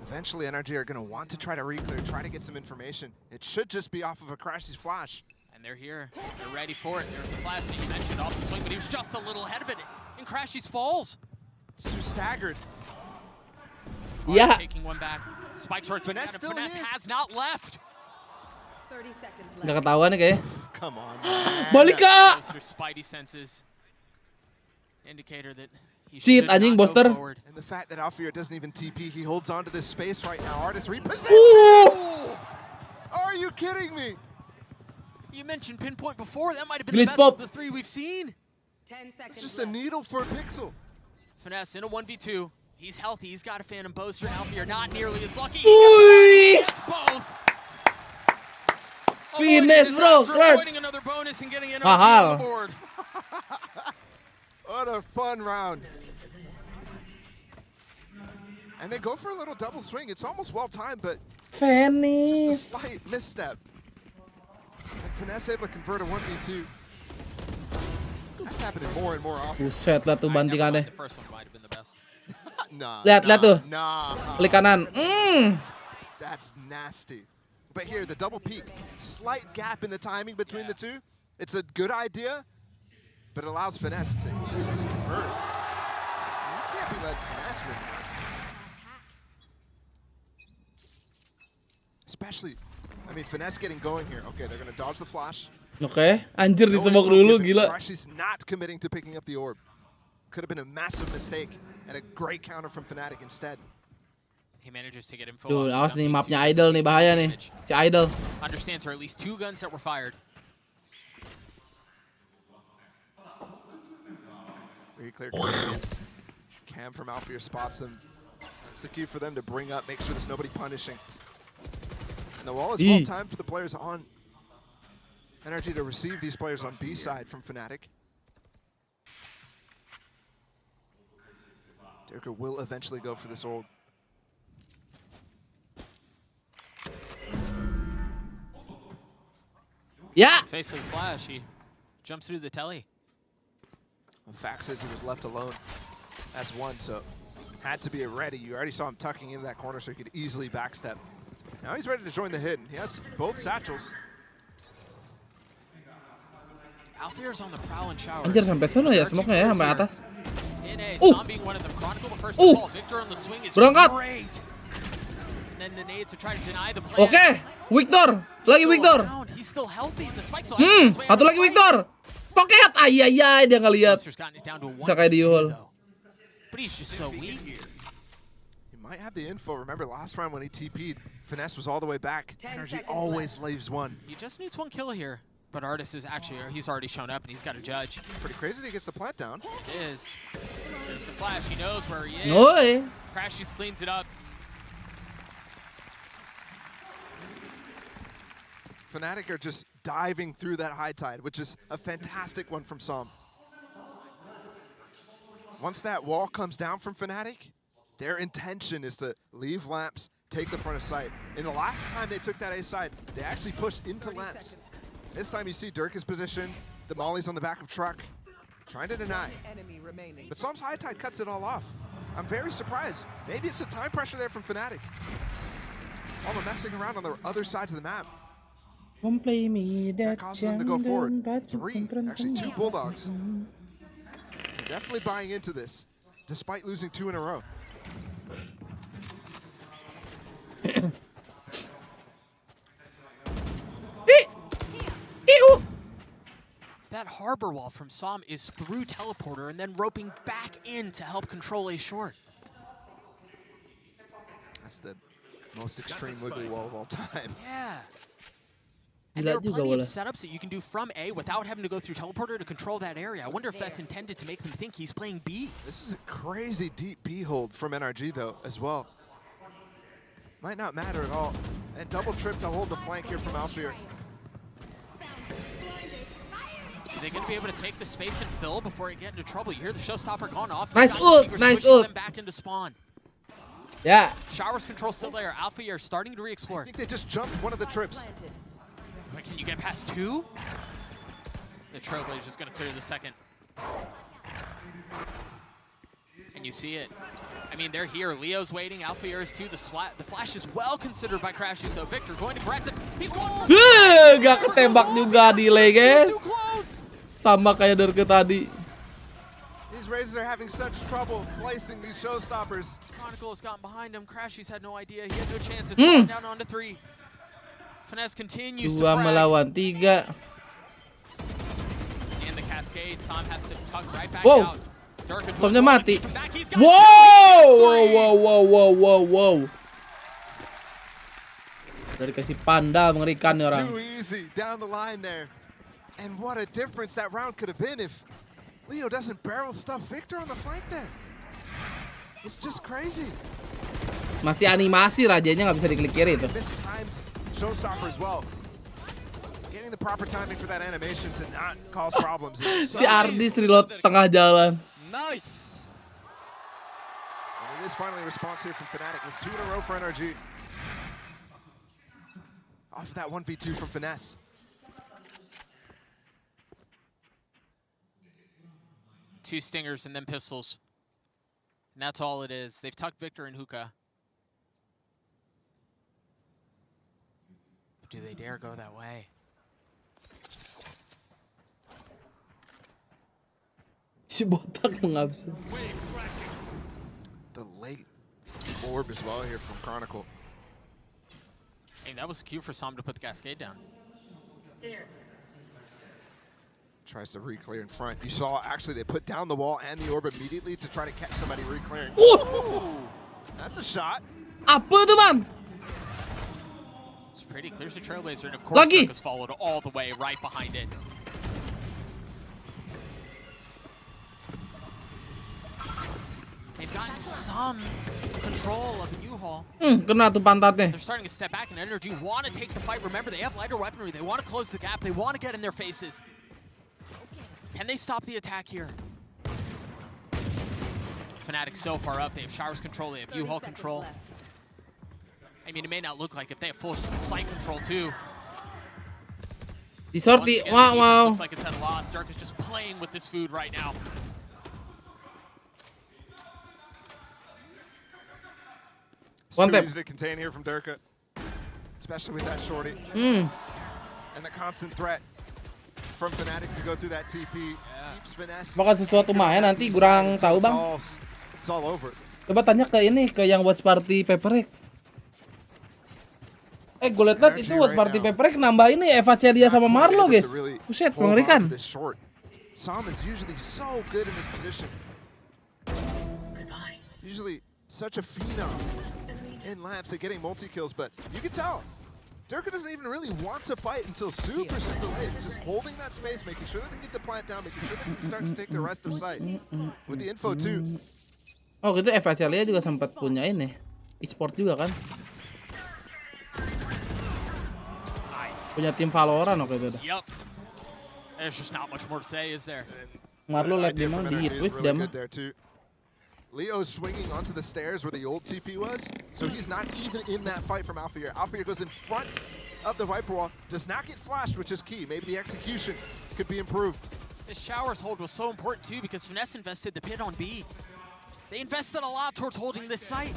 Eventually, NRG are going to want to try to reclear, try to get some information. It should just be off of a Crashy's flash. And they're here. They're ready for it. There's a flash that you mentioned off the swing, but he was just a little ahead of it. And Crashy's falls. It's too staggered. Yeah. Taking one back. Spike short. Finesse has not left. 30 seconds left. Nggak ketahuan nih kayaknya. Come on. Balik Kak. Spidey senses. Indicator that cheat anjing Boster. And the fact that Alfir doesn't even TP, he holds on to this space right now. Artist reposition. Are you kidding me? You mentioned pinpoint before. That might have been Glitch the best pop. of the 3 we've seen. 10 seconds. It's just a needle for a pixel. Finesse in a 1v2. He's healthy. He's got a Phantom Boaster. Alfir not nearly as lucky. Both. Finesse, bro. Avoiding another bonus and getting energy Mahal. on the board. What a fun round. And they go for a little double swing. It's almost well timed, but Venice. just a slight misstep. And Finesse able to convert a 1v2. That's happening more and more often. Buset lah tuh bantingannya. The first one might have been the best. Lihat tuh. Nah. Klik kanan. That's nasty. But here, the double peak. Slight gap in the timing between the two. It's a good idea, but it allows Finesse to easily convert it. You can't be letting Finesse win that. Especially, I mean, Finesse getting going here. Okay, they're going to dodge the flash. Oke, anjir di smoke dulu, gila. Crashy's not committing to picking up the orb. Could have been a massive mistake and a great counter from Fnatic instead. He manages to get info. Duh, awas nih mapnya Idol nih, bahaya nih. Si Idol. Understands there are at least 2 guns that were fired. Very clear. Cam from Alfir spots them. It's the key for them to bring up, make sure there's nobody punishing. And the wall is well timed for the players on NRG to receive these players on B side from Fnatic. Derker will eventually go for this orb. Yeah. Face of the flash, he jumps through the telly. The fact is he was left alone as one, so had to be ready. You already saw him tucking into that corner so he could easily backstep. Now he's ready to join the hit, and he has both satchels. Alfir's on the prowl and shower. Anjir sampai sana ya smoke-nya ya, sampai atas. Som being one of them. Chronicle the first to fall. Victor on the swing is Berangkat. great. And then the nade to try to deny the plan. Oke, Victor. Lagi Victor. He's still healthy. The spike's so satu lagi Victor. Pocket. Ayayay, dia nggak lihat. Bisa kayak di Yuhol. But he's just so weak. He might have the info. Remember last round when he TP'd, Finesse was all the way back. NRG always leaves one. He just needs 1 kill here. But Artist is actually, he's already shown up and he's got to judge. Pretty crazy that he gets the plant down. It is. There's the flash. He knows where he is. Oi. Crashies cleans it up. Fnatic are just diving through that high tide, which is a fantastic one from Som. Once that wall comes down from Fnatic, their intention is to leave lamps, take the front of sight. And the last time they took that A side, they actually pushed into lamps. This time you see Dirk's position. The molly's on the back of truck, trying to deny. But Psalm's High Tide cuts it all off. I'm very surprised. Maybe it's a time pressure there from Fnatic. All the messing around on the other sides of the map. That causes them to go forward. 3, actually 2 Bulldogs. Definitely buying into this, despite losing 2 in a row. That harbor wall from Psalm is through teleporter and then roping back in to help control a short. That's the most extreme wiggly wall of all time. Yeah. And there are plenty of setups that you can do from A without having to go through teleporter to control that area. I wonder if that's intended to make them think he's playing B. This is a crazy deep B hold from NRG though, as well. Might not matter at all. And double trip to hold the flank here from Alfir. Are they going to be able to take the space and fill before you get into trouble? You hear the showstopper gone off. Nice ult, nice ult. Them back into spawn. Yeah. Showers control still there. Alpha, you're starting to re-explore. I think they just jumped one of the trips. Wait, can you get past 2? The Trailblazer is going to clear the second. And you see it. I mean, they're here. Leo's waiting. Alpha is too. The flash is well considered by Crashy. So Victor going aggressive. He's going. Gak ketembak juga delay, guys. Sama kayak Dirk tadi. These Razors are having such trouble placing these showstoppers. Chronicle has gotten behind him. Crashy's had no idea. He had no chance. It's going down onto 3. Finesse continues to 2 melawan 3. And the cascade. Tom has to tug right back Wow. out. Somnya mati. Wow. Dari kasih panda mengerikan nih orang. Too easy down the line there. And what a difference that round could have been if Leo doesn't barrel stuff Victor on the flank there. It's just crazy. Masih animasi rajanya nggak bisa diklik kiri itu. Mistimed showstopper as well. Getting the proper timing for that animation to not cause problems. Si Ardis reload tengah jalan. Nice. And it is finally a response here from Fnatic. It was 2 in a row for NRG. Off of that 1v2 from Finesse. Two stingers and then pistols. And that's all it is. They've tucked Victor and Hookah. But do they dare go that way? Si botak mengabsen. The late orb as well here from Chronicle. Hey, that was a cue for Sam to put the cascade down. There. Tries to re-clear in front. You saw actually they put down the wall and the orb immediately to try to catch somebody re-clearing. That's a shot. Apa tuh, man? It's pretty. Clears the Trailblazer, and of course Dirk has followed all the way right behind it. They've gotten some control of the U-Haul. Kena tuh pantatnya. They're starting to step back, and Energy want to take the fight. Remember, they have lighter weaponry. They want to close the gap. They want to get in their faces. Can they stop the attack here? Fnatic so far up. They have Showers control. They have U-Haul control. I mean, it may not look like it. They have full sight control, too. Di sorti. Wow. Looks like it's at a loss. Dirk is just playing with this food right now. It's too easy to contain here from Dirk, especially with that shorty. And the constant threat from Fnatic to go through that TP. Keeps Finesse. Bakal sesuatu mah ya nanti kurang tahu, Bang. It's all over. Coba tanya ke ini, ke yang watch party Paperek. Gue liat itu watch party Paperek nambah ini Eva Celia sama Marlo, guys. Buset, mengerikan. Sam is usually so good in this position. Usually such a phenom in laps at getting multi-kills, but you can tell Dirk doesn't even really want to fight until super late. Just holding that space, making sure that they get the plant down, making sure they can start to take the rest of sight. With the info too. Oh gitu, Eva Celia juga sempat punya ini e-sport juga kan? Punya tim Valorant waktu itu. Yup. There's just not much more to say, is there? Marlo liat dia mah di Twitch dia mah. Leo's swinging onto the stairs where the old TP was, so he's not even in that fight from Alfir. Alfir goes in front of the Viper Wall. Does not get flashed, which is key. Maybe the execution could be improved. This Showers hold was so important too because Finesse invested the pit on B. They invested a lot towards holding this site.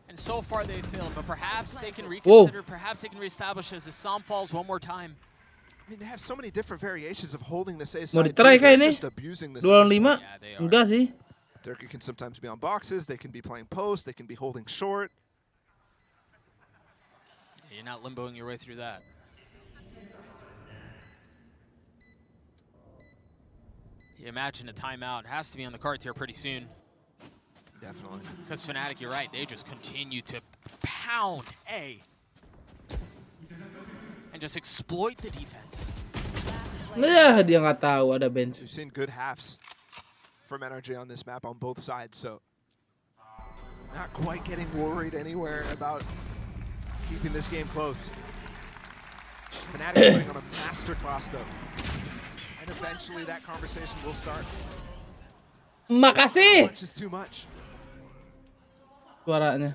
And so far they failed, but perhaps they can reconsider, perhaps they can reestablish as the Psalm falls one more time. I mean, they have so many different variations of holding this A Mau side. ditry kah ini? Just abusing this. 25? Enggak sih. Turkey can sometimes be on boxes, they can be playing post, they can be holding short. You're not limboing your way through that. You imagine a timeout has to be on the cards here pretty soon. Definitely. Because Fnatic, you're right, they just continue to pound A. And just exploit the defense. Nah, dia nggak tahu ada bench. We've seen good halves from NRG on this map on both sides, so not quite getting worried anywhere about keeping this game close. Fnatic putting on a masterclass though. And eventually that conversation will start. Makasih. Much is too much. Suaranya.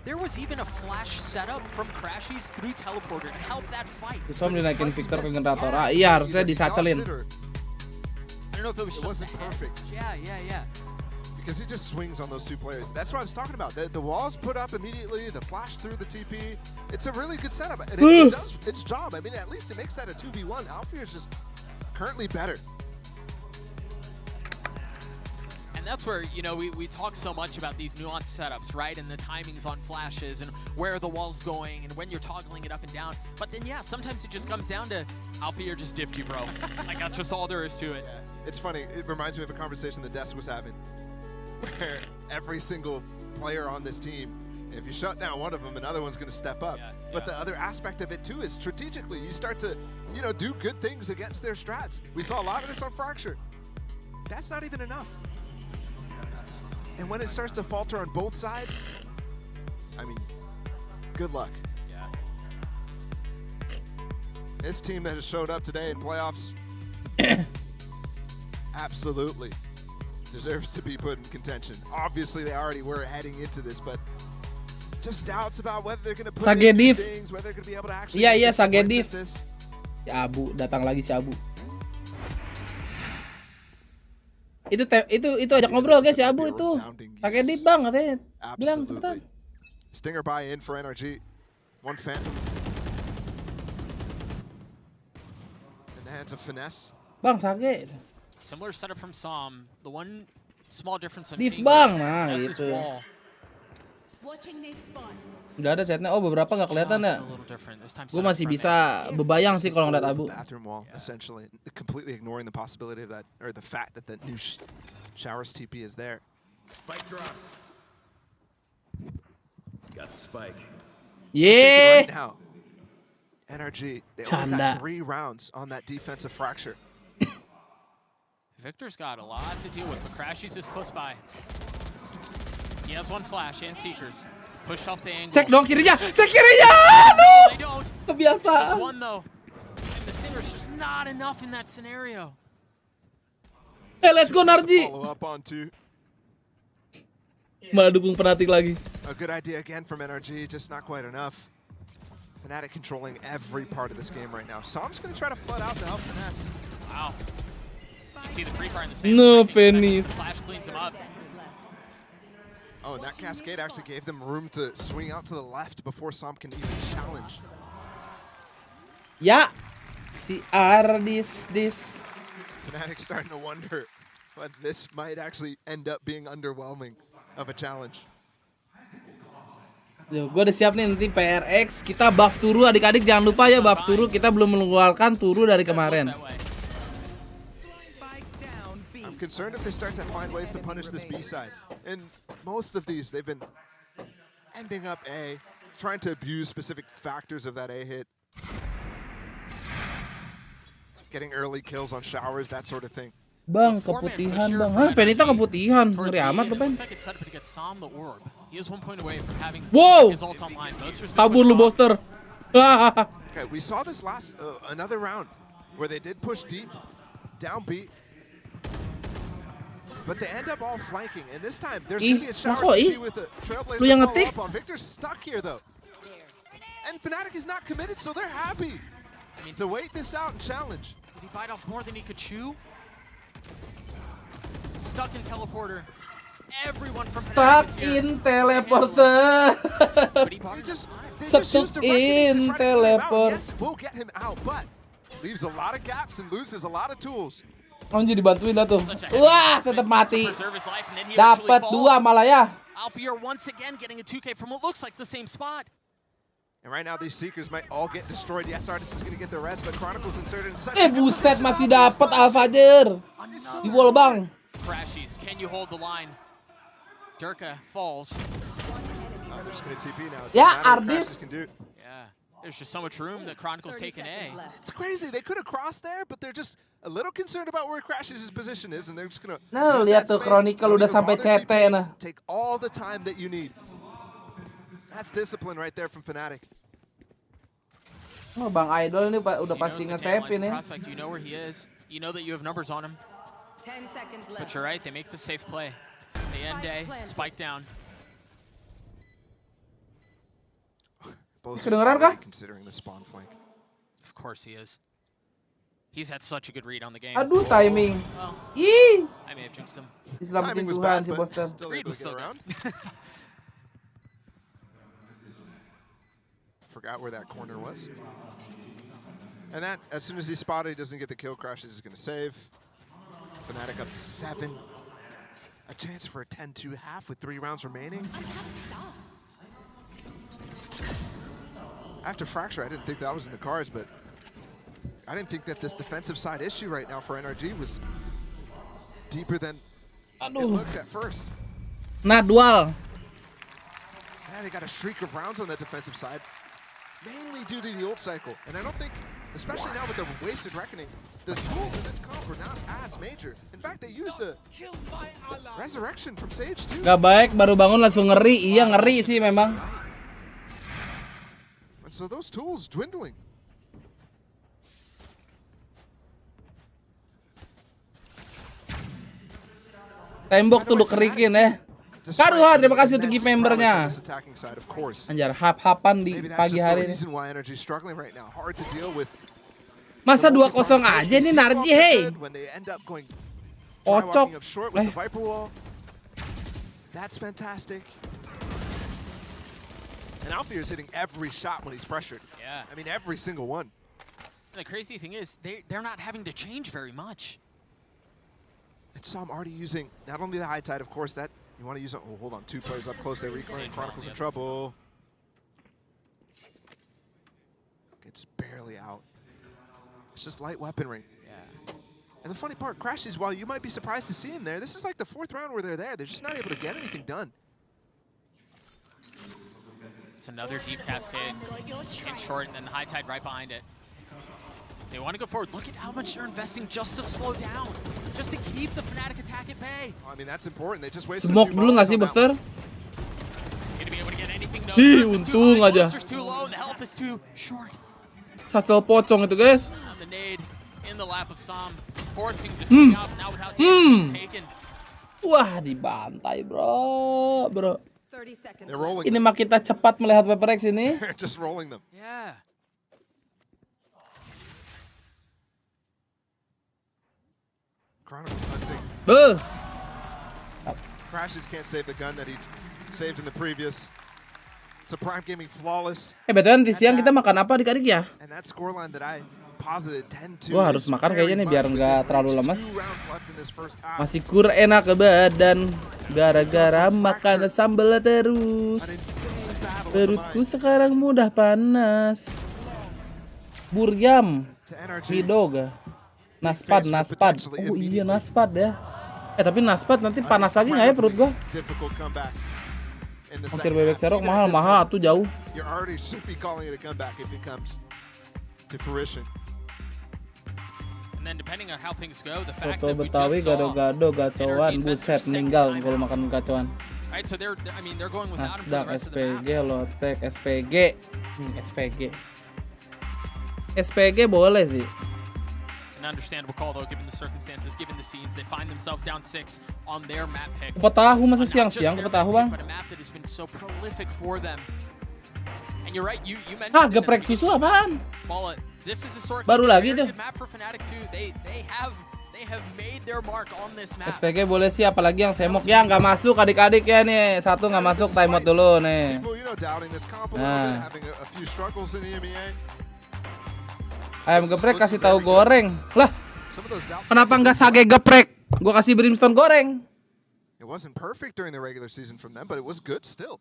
There was even a flash setup from Crashies through teleporter to help that fight. Bisa dinaikin Victor ke generator. Ah, iya harusnya disacelin. I don't know if it was just wasn't perfect. Yeah. Because he just swings on those two players. That's what I was talking about. The walls put up immediately, the flash through the TP. It's a really good setup. And it does its job. I mean, at least it makes that a 2v1. Alfie is just currently better. And that's where, you know, we talk so much about these nuanced setups, right? And the timings on flashes and where the wall's going and when you're toggling it up and down. But then, yeah, sometimes it just comes down to, Alfie, you're just difty, bro. Like, that's just all there is to it. Yeah. It's funny. It reminds me of a conversation the desk was having where every single player on this team, if you shut down one of them, another one's going to step up. But the other aspect of it, too, is strategically. You start to, you know, do good things against their strats. We saw a lot of this on Fracture. That's not even enough. And when it starts to falter on both sides, I mean, good luck. Yeah. This team that has showed up today in playoffs absolutely deserves to be put in contention. Obviously, they already were heading into this, but just doubts about whether they're going to put in new things, whether they're going to be able to actually Iya, Sagediv. Si Abu, datang lagi si Abu. Itu ajak ngobrol guys si Abu itu. Sagediv bang katanya. Bilang cepetan. Stinger buy in for NRG. One Phantom. In the hands of Finesse. Bang, Sage. Similar setup from Psalm. The one small difference I'm Div seeing bang, is nah Finesse's gitu. wall. Udah ada setnya. Oh, beberapa nggak kelihatan ya. Gue masih bisa bebayang sih kalau ngeliat Abu. Bathroom wall, essentially, completely ignoring the possibility of that, or the fact that the new Showers TP is there. Spike drops. Got the spike. Yeah. Right now, NRG, they only got 3 rounds on that defensive fracture. Victor's got a lot to deal with, but Crashies is close by. He has one flash and Seekers. Push off the angle. Cek dong kirinya. Cek kirinya. Aduh. Kebiasaan. Just one though. And the Singer's just not enough in that scenario. Hey, let's go Narji. Follow up on 2. Malah dukung Fnatic lagi. A good idea again from NRG, just not quite enough. Fnatic controlling every part of this game right now. Psalm's going to try to flood out to help Finesse. Wow. You see the free fire in this No, Finesse. Flash cleans him up. Oh, and that cascade actually gave them room to swing out to the left before Psalm can even challenge. Ya, si Ardis this. Fnatic starting to wonder but this might actually end up being underwhelming of a challenge. Gue udah siap nih nanti PRX. Kita buff Turu adik-adik, jangan lupa ya buff Turu. Kita belum mengeluarkan Turu dari kemarin. I'm concerned if they start to find ways to punish this B side. And most of these, they've been ending up A, trying to abuse specific factors of that A hit. Getting early kills on Showers, that sort of thing. Bang, keputihan bang. Hah, Penita keputihan. Ngeri amat tuh, Pen. Wow! Kabur lu, Boster. Okay, we saw this last, another round, where they did push deep, down B. But they end up all flanking, and this time there's going to be a Showers TP with a Trailblazer follow up on. Victor's stuck here, though. And Fnatic is not committed, so they're happy to wait this out and challenge. Did he bite off more than he could chew? Stuck in teleporter. Everyone from Stuck in teleporter. Stuck in teleport. Yes, it will get him out, but leaves a lot of gaps and loses a lot of tools. Onji dibantuin dah tuh. Wah, tetap mati. Dapat 2 malah ya. Alfier once again getting a 2K from what looks like the same spot. And right now these Seekers might all get destroyed. Yes, Artist is going to get the rest, but Chronicles inserted in such Buset, masih dapat Alfajer. Di wall bang. Crashies, can you hold the line? Durka falls. They're just going to TP now. Ya, Ardis. Yeah, there's just so much room that Chronicles taking A. It's crazy. They could have crossed there, but they're just a little concerned about where Crash's position is, and they're just going to. Nah, lihat tuh Chronicle udah sampai CT nah. Take all the time that you need. That's discipline right there from Fnatic. Oh, Bang Idol ini udah pasti nge-save ini. Prospect, you know where he is. You know that you have numbers on him. 10 seconds left. But you're right, they make the safe play. They end A, spike down. Kedengeran kah? Considering the spawn flank. Of course he is. He's had such a good read on the game. Aduh, timing. Well, Ih. I may have jinxed him. Diselamatin Tuhan si Boston. Read was still around. Forgot where that corner was. And that, as soon as he's spotted, he doesn't get the kill. Crashes is going to save. Fnatic up to 7. A chance for a 10-2 half with 3 rounds remaining. After Fracture, I didn't think that was in the cards, but I didn't think that this defensive side issue right now for NRG was deeper than it looked at first. Nadwal. Yeah, they got a streak of rounds on that defensive side, mainly due to the ult cycle. And I don't think, especially now with the Wasted Reckoning, the tools in this comp were not as major. In fact, they used a Resurrection from Sage too. Gak baik, baru bangun langsung ngeri. Iya, ngeri sih memang. And so those tools dwindling. Tembok tuh lu kerikin ya. Karuha, terima kasih untuk gift membernya. Anjar, hap-hapan di pagi hari ini. Masa 2-0 aja nih Narji, hey. Kocok. That's fantastic. And Alfier is hitting every shot when he's pressured. Yeah. I mean, every single one. And the crazy thing is, they're not having to change very much. And so I'm already using not only the high tide, of course, that you want to use. Oh, hold on, 2 players up close. They're reclaiming. Chronicles in trouble. Gets barely out. It's just light weaponry. Yeah. And the funny part, Crashes, while you might be surprised to see him there, this is like the 4th round where they're there. They're just not able to get anything done. It's another deep cascade in short, and then the high tide right behind it. They want to go forward. Look at how much they're investing just to slow down, just to keep the Fnatic attack at bay. I mean, that's important. They just wasted Smoke dulu nggak sih, Buster? Ih, untung aja. Satu pocong itu, guys. Wah, dibantai, bro. Ini mah kita cepat melihat PPX ini. Just rolling them. Yeah. Chronicles hunting. Crashes can't save the gun that he saved in the previous. It's a Prime Gaming flawless. Betul, nanti siang kita makan apa adik-adik ya? And that scoreline that I posited 10-2. Wah, harus makan kayaknya nih biar nggak terlalu lemas. Masih kur enak ke badan gara-gara makan sambal terus. Perutku sekarang mudah panas. Buryam. Widoga. Naspad. Oh iya Naspad ya. Tapi Naspad nanti panas lagi nggak ya perut gua? Hampir bebek terok mahal tuh jauh. Foto Betawi gado-gado gacoan, buset meninggal kalau makan gacoan. Nasdaq, SPG, Lotek, SPG boleh sih. An understandable call though, given the circumstances, given the scenes. They find themselves down 6 on their map pick. Kupat tahu masa siang-siang kupat tahu bang. But a map that has been so prolific for them. And you're right. You mentioned. Hah, geprek susu apaan? Ball, this is historically Baru lagi a very tuh. good map for Fnatic too. They have made their mark on this map. SPG boleh sih, apalagi yang semok ya nggak masuk adik-adik ya nih. Satu nggak masuk, timeout dulu nih. Nah. Ayam geprek kasih tahu goreng. Lah, kenapa nggak sage geprek? Gua kasih brimstone goreng. It wasn't perfect during the regular season from them, but it was good still.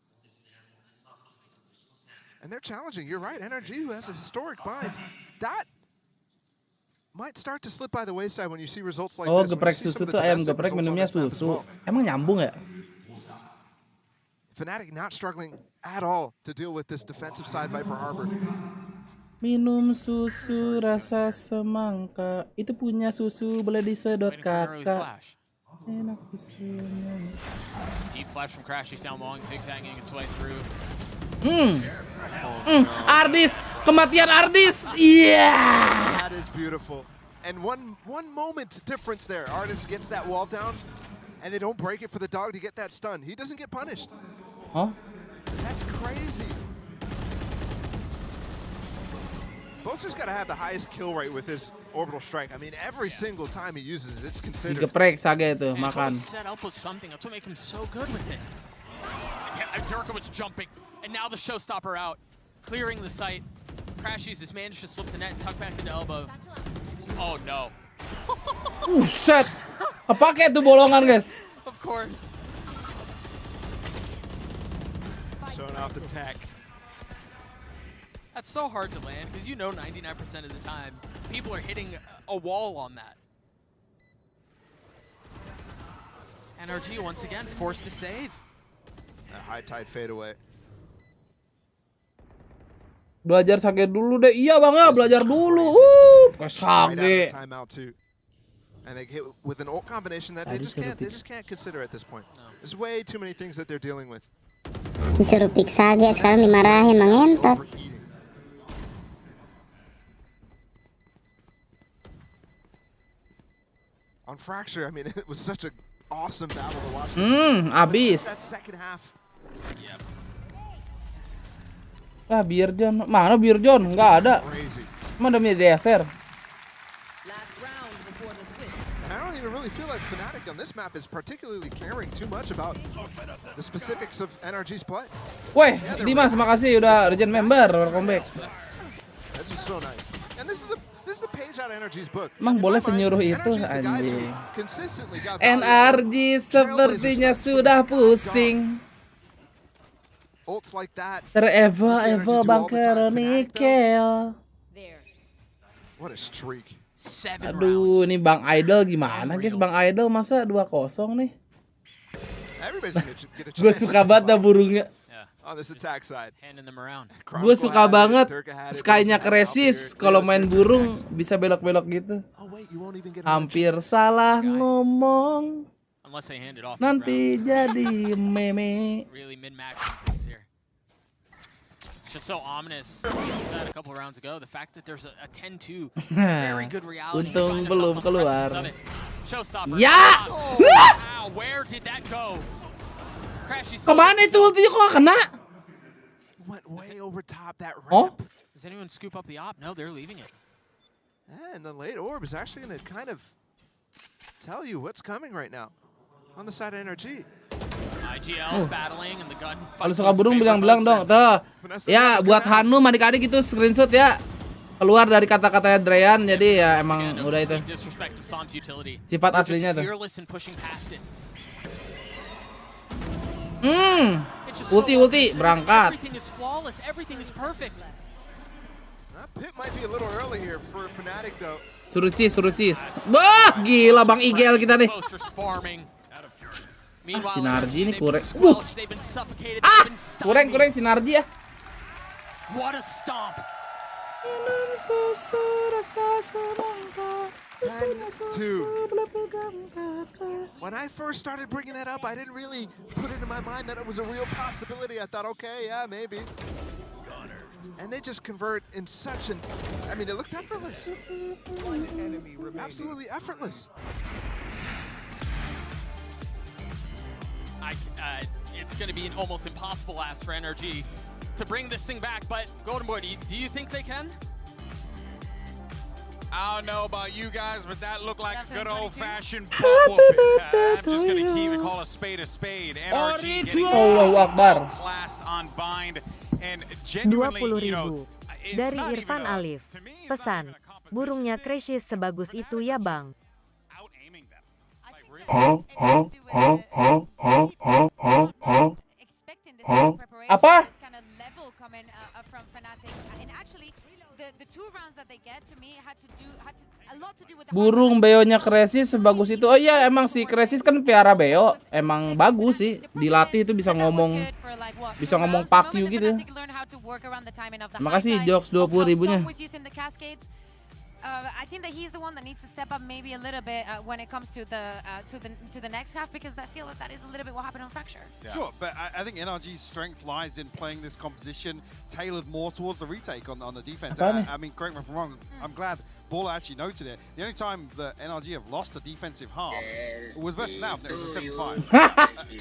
And they're challenging. You're right, NRG, who has a historic bind, that might start to slip by the wayside when you see results like Oh, this. geprek susu tuh ayam geprek minumnya susu. Emang nyambung ya? Fnatic not struggling at all to deal with this defensive side Viper Harbor. Minum susu rasa semangka. Itu punya susu boleh disedot kakak. Enak susunya. Deep flash from Crash. He's down long, zigzagging its way through. Ardis, kematian Ardis. Iya. That is beautiful. And one moment difference there. Ardis gets that wall down, and they don't break it for the dog to get that stun. He doesn't get punished. Oh? That's crazy. Boaster's got to have the highest kill rate with his orbital strike. I mean, every single time he uses it, it's considered. Digeprek Sage itu makan. Set up with something. That's what makes him so good with it. Jericho was jumping, and now the showstopper out, clearing the site. Crashies has managed to slip the net and tuck back into elbow. Oh no. Set. Kepake tuh bolongan, guys. Of course. Showing off the tech. That's so hard to land because you know 99% of the time people are hitting a wall on that. NRG once again forced to save. A high tide fade away. Belajar Sage dulu deh. Iya Bang ya, belajar dulu. Ke Sage. Timeout too. And they hit with an ult combination that they just can't consider at this point. There's way too many things that they're dealing with. Disuruh pick Sage, sekarang dimarahin mengentot. On Fracture, I mean, it was such an awesome battle to watch. Abis. That second half. Yep. Ah, Birjon. Mana Birjon? Nggak ada. Mana ada DSR. And I don't even really feel like Fnatic on this map is particularly caring too much about the specifics of NRG's play. Weh, Dimas, makasih udah Regen member. Welcome back. This is so nice. And this is a page out of NRG's book. Emang boleh senyuruh itu anjing. NRG sepertinya sudah pusing. Ults like that. Terevo Bang Nikel. What a streak. Aduh, ini Bang Idol gimana guys? Bang Idol masa 2-0 nih? Gue suka banget dah burungnya. On this attack side. Gue suka banget Sky-nya Kresis kalau main burung bisa belok-belok gitu. Hampir salah ngomong. Nanti jadi meme. Just so ominous. You said a couple of rounds ago, the fact that there's a 10-2 is a very good reality. Untung belum keluar. Showstopper. Ya! Wow, where did that go? Kemana itu ultinya kok kena? Went way over top that ramp. Oh? Does anyone scoop up the op? No, they're leaving it. And the late orb is actually going to kind of tell you what's coming right now on the side of NRG. IGL's battling and the gun. Kalau suka burung bilang-bilang dong. Tuh. Ya, buat Hanum adik-adik itu screenshot ya. Keluar dari kata-katanya Dreyan, jadi ya emang udah itu. Sifat aslinya tuh. Ulti berangkat. Suruh cheese. Wah, gila Bang IGL kita nih. Sinergi ini kurang. Kurang sinergi ya. What a stomp. 10-2. When I first started bringing that up, I didn't really put it in my mind that it was a real possibility. I thought, okay, yeah, maybe. And they just convert in such an... I mean, it looked effortless. Absolutely effortless. It's going to be an almost impossible ask for NRG. to bring this thing back, but Golden Boy, do you think they can? I don't know about you guys, but that looked like a good old-fashioned butt whooping. I'm just gonna call a spade a spade. NRG getting class on bind, and genuinely, you know, 20.000 dari Irfan Alif. Pesan, burungnya Crashes sebagus itu ya bang. Apa? Burung beonya Crashes sebagus itu. Oh iya, emang si Crashes kan piara beo. Emang bagus sih. Dilatih itu bisa ngomong fuck you gitu. Makasih Jokes 20.000-nya. I think that he's the one that needs to step up maybe a little bit when it comes to the next half, because I feel that is a little bit what happened on Fracture. Yeah. Sure, but I think NRG's strength lies in playing this composition tailored more towards the retake on the defense. I mean, correct me if I'm wrong. I'm glad Baller actually noted it. The only time that NRG have lost a defensive half was versus Now. It was a 7-5.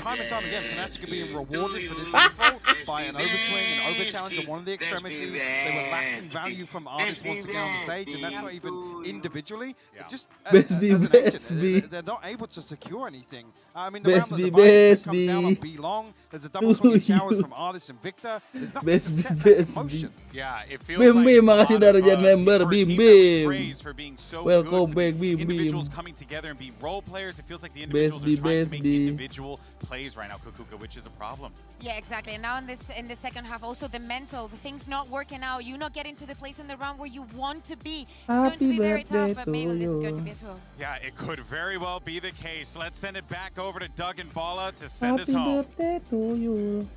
Time and time again, Fnatic are being rewarded for this default by an overswing, an over challenge on one of the extremities. They were lacking value from artists once again on the stage, and that's not even individually. Yeah. Just as an agent, they're not able to secure anything. I mean, the round that the Banget comes down on B long, there's a double swing showers from Artist and Victor. There's nothing to set that in motion. Yeah, it feels Bim like Bim, makasih Darjan member Bim Bim. For being so Welcome good. back, Bim Bim. Individuals coming together and be role players. It feels like the individuals are trying to make individual plays right now, Kukuka, which is a problem. Yeah, exactly. And now in the second half, also the mental, the things not working out, you not getting to the place in the round where you want to be. It's going to be very tough, but maybe this is going to be a 2-0. Yeah, it could very well be the case. Let's send it back over to Doug and Bala to send us home. Happy birthday to you.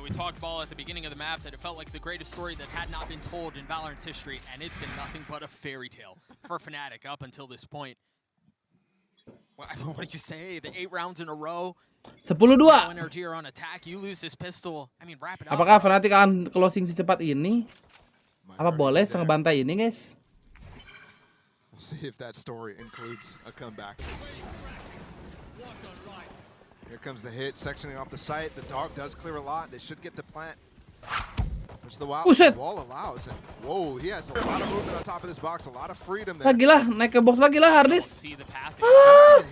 We talked ball at the beginning of the map that it felt like the greatest story that had not been told in Valorant's history, and it's been nothing but a fairy tale for Fnatic up until this point. What did you say? The 8 rounds in a row. 10-2. NRG are on attack. You lose this pistol. I mean, wrap it up. Apakah Fnatic akan closing secepat ini? Apa boleh ngebantai ini, guys? We'll see if that story includes a comeback. Here comes the hit, sectioning off the site. The dog does clear a lot. They should get the plant. Which the wall allows. And whoa, he has a lot of movement on top of this box, a lot of freedom there. Lagi lah, naik ke box lagi lah, Hardis.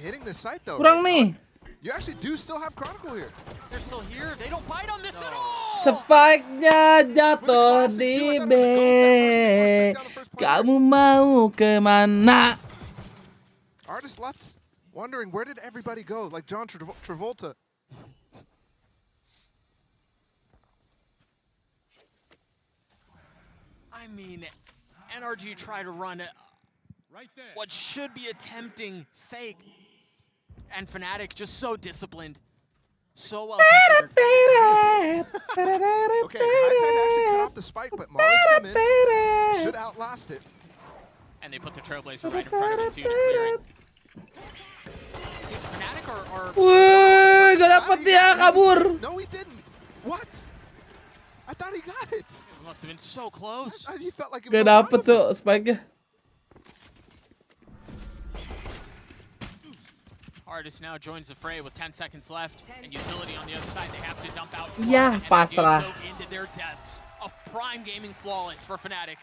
Hitting the site though. Kurang nih. You actually do still have Chronicle here. They're still here. They don't bite on this at all. Spike-nya jatuh di B. Kamu mau kemana? Artist left wondering where did everybody go, like John Travolta. I mean, NRG try to run what should be a tempting fake, and Fnatic just so disciplined, so well considered. Okay, High-Tide actually cut off the spike, but Molly's come in. Should outlast it. And they put the Trailblazer right in front of it too to clear it. Fnatic are Wih, gak dapet dia, kabur. No, he didn't. What? I thought he got it. It must have been so close. He felt like it was Gak dapet tuh spike-nya. Artist now joins the fray with 10 seconds left, and utility on the other side. They have to dump out. Ya, pasrah. So into their deaths. A prime gaming flawless for Fnatic.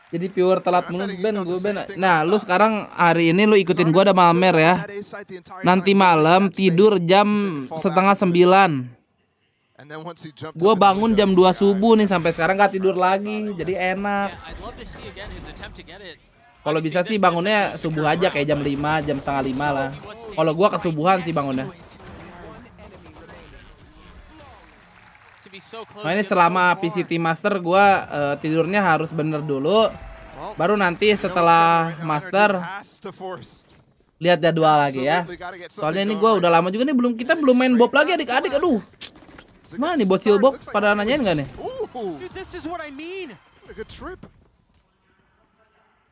Jadi pure telat mulu Ben, gue Ben. Nah, lu sekarang hari ini lu ikutin gua ada Malmer ya. Nanti malam tidur jam 8:30. Gua bangun jam 2 subuh nih, sampai sekarang gak tidur lagi. Jadi enak. Kalau bisa sih bangunnya subuh aja kayak jam 5, jam setengah 5 lah. Kalau gua kesubuhan sih bangunnya. Nah, ini selama PCT Master gua tidurnya harus bener dulu. Baru nanti setelah Master lihat jadwal lagi ya. Soalnya ini gua udah lama juga nih kita belum main Bob lagi adik-adik. Aduh. Mana nih bocil Bob pada nanyain gak nih? Dude, this is what I mean. What a good trip.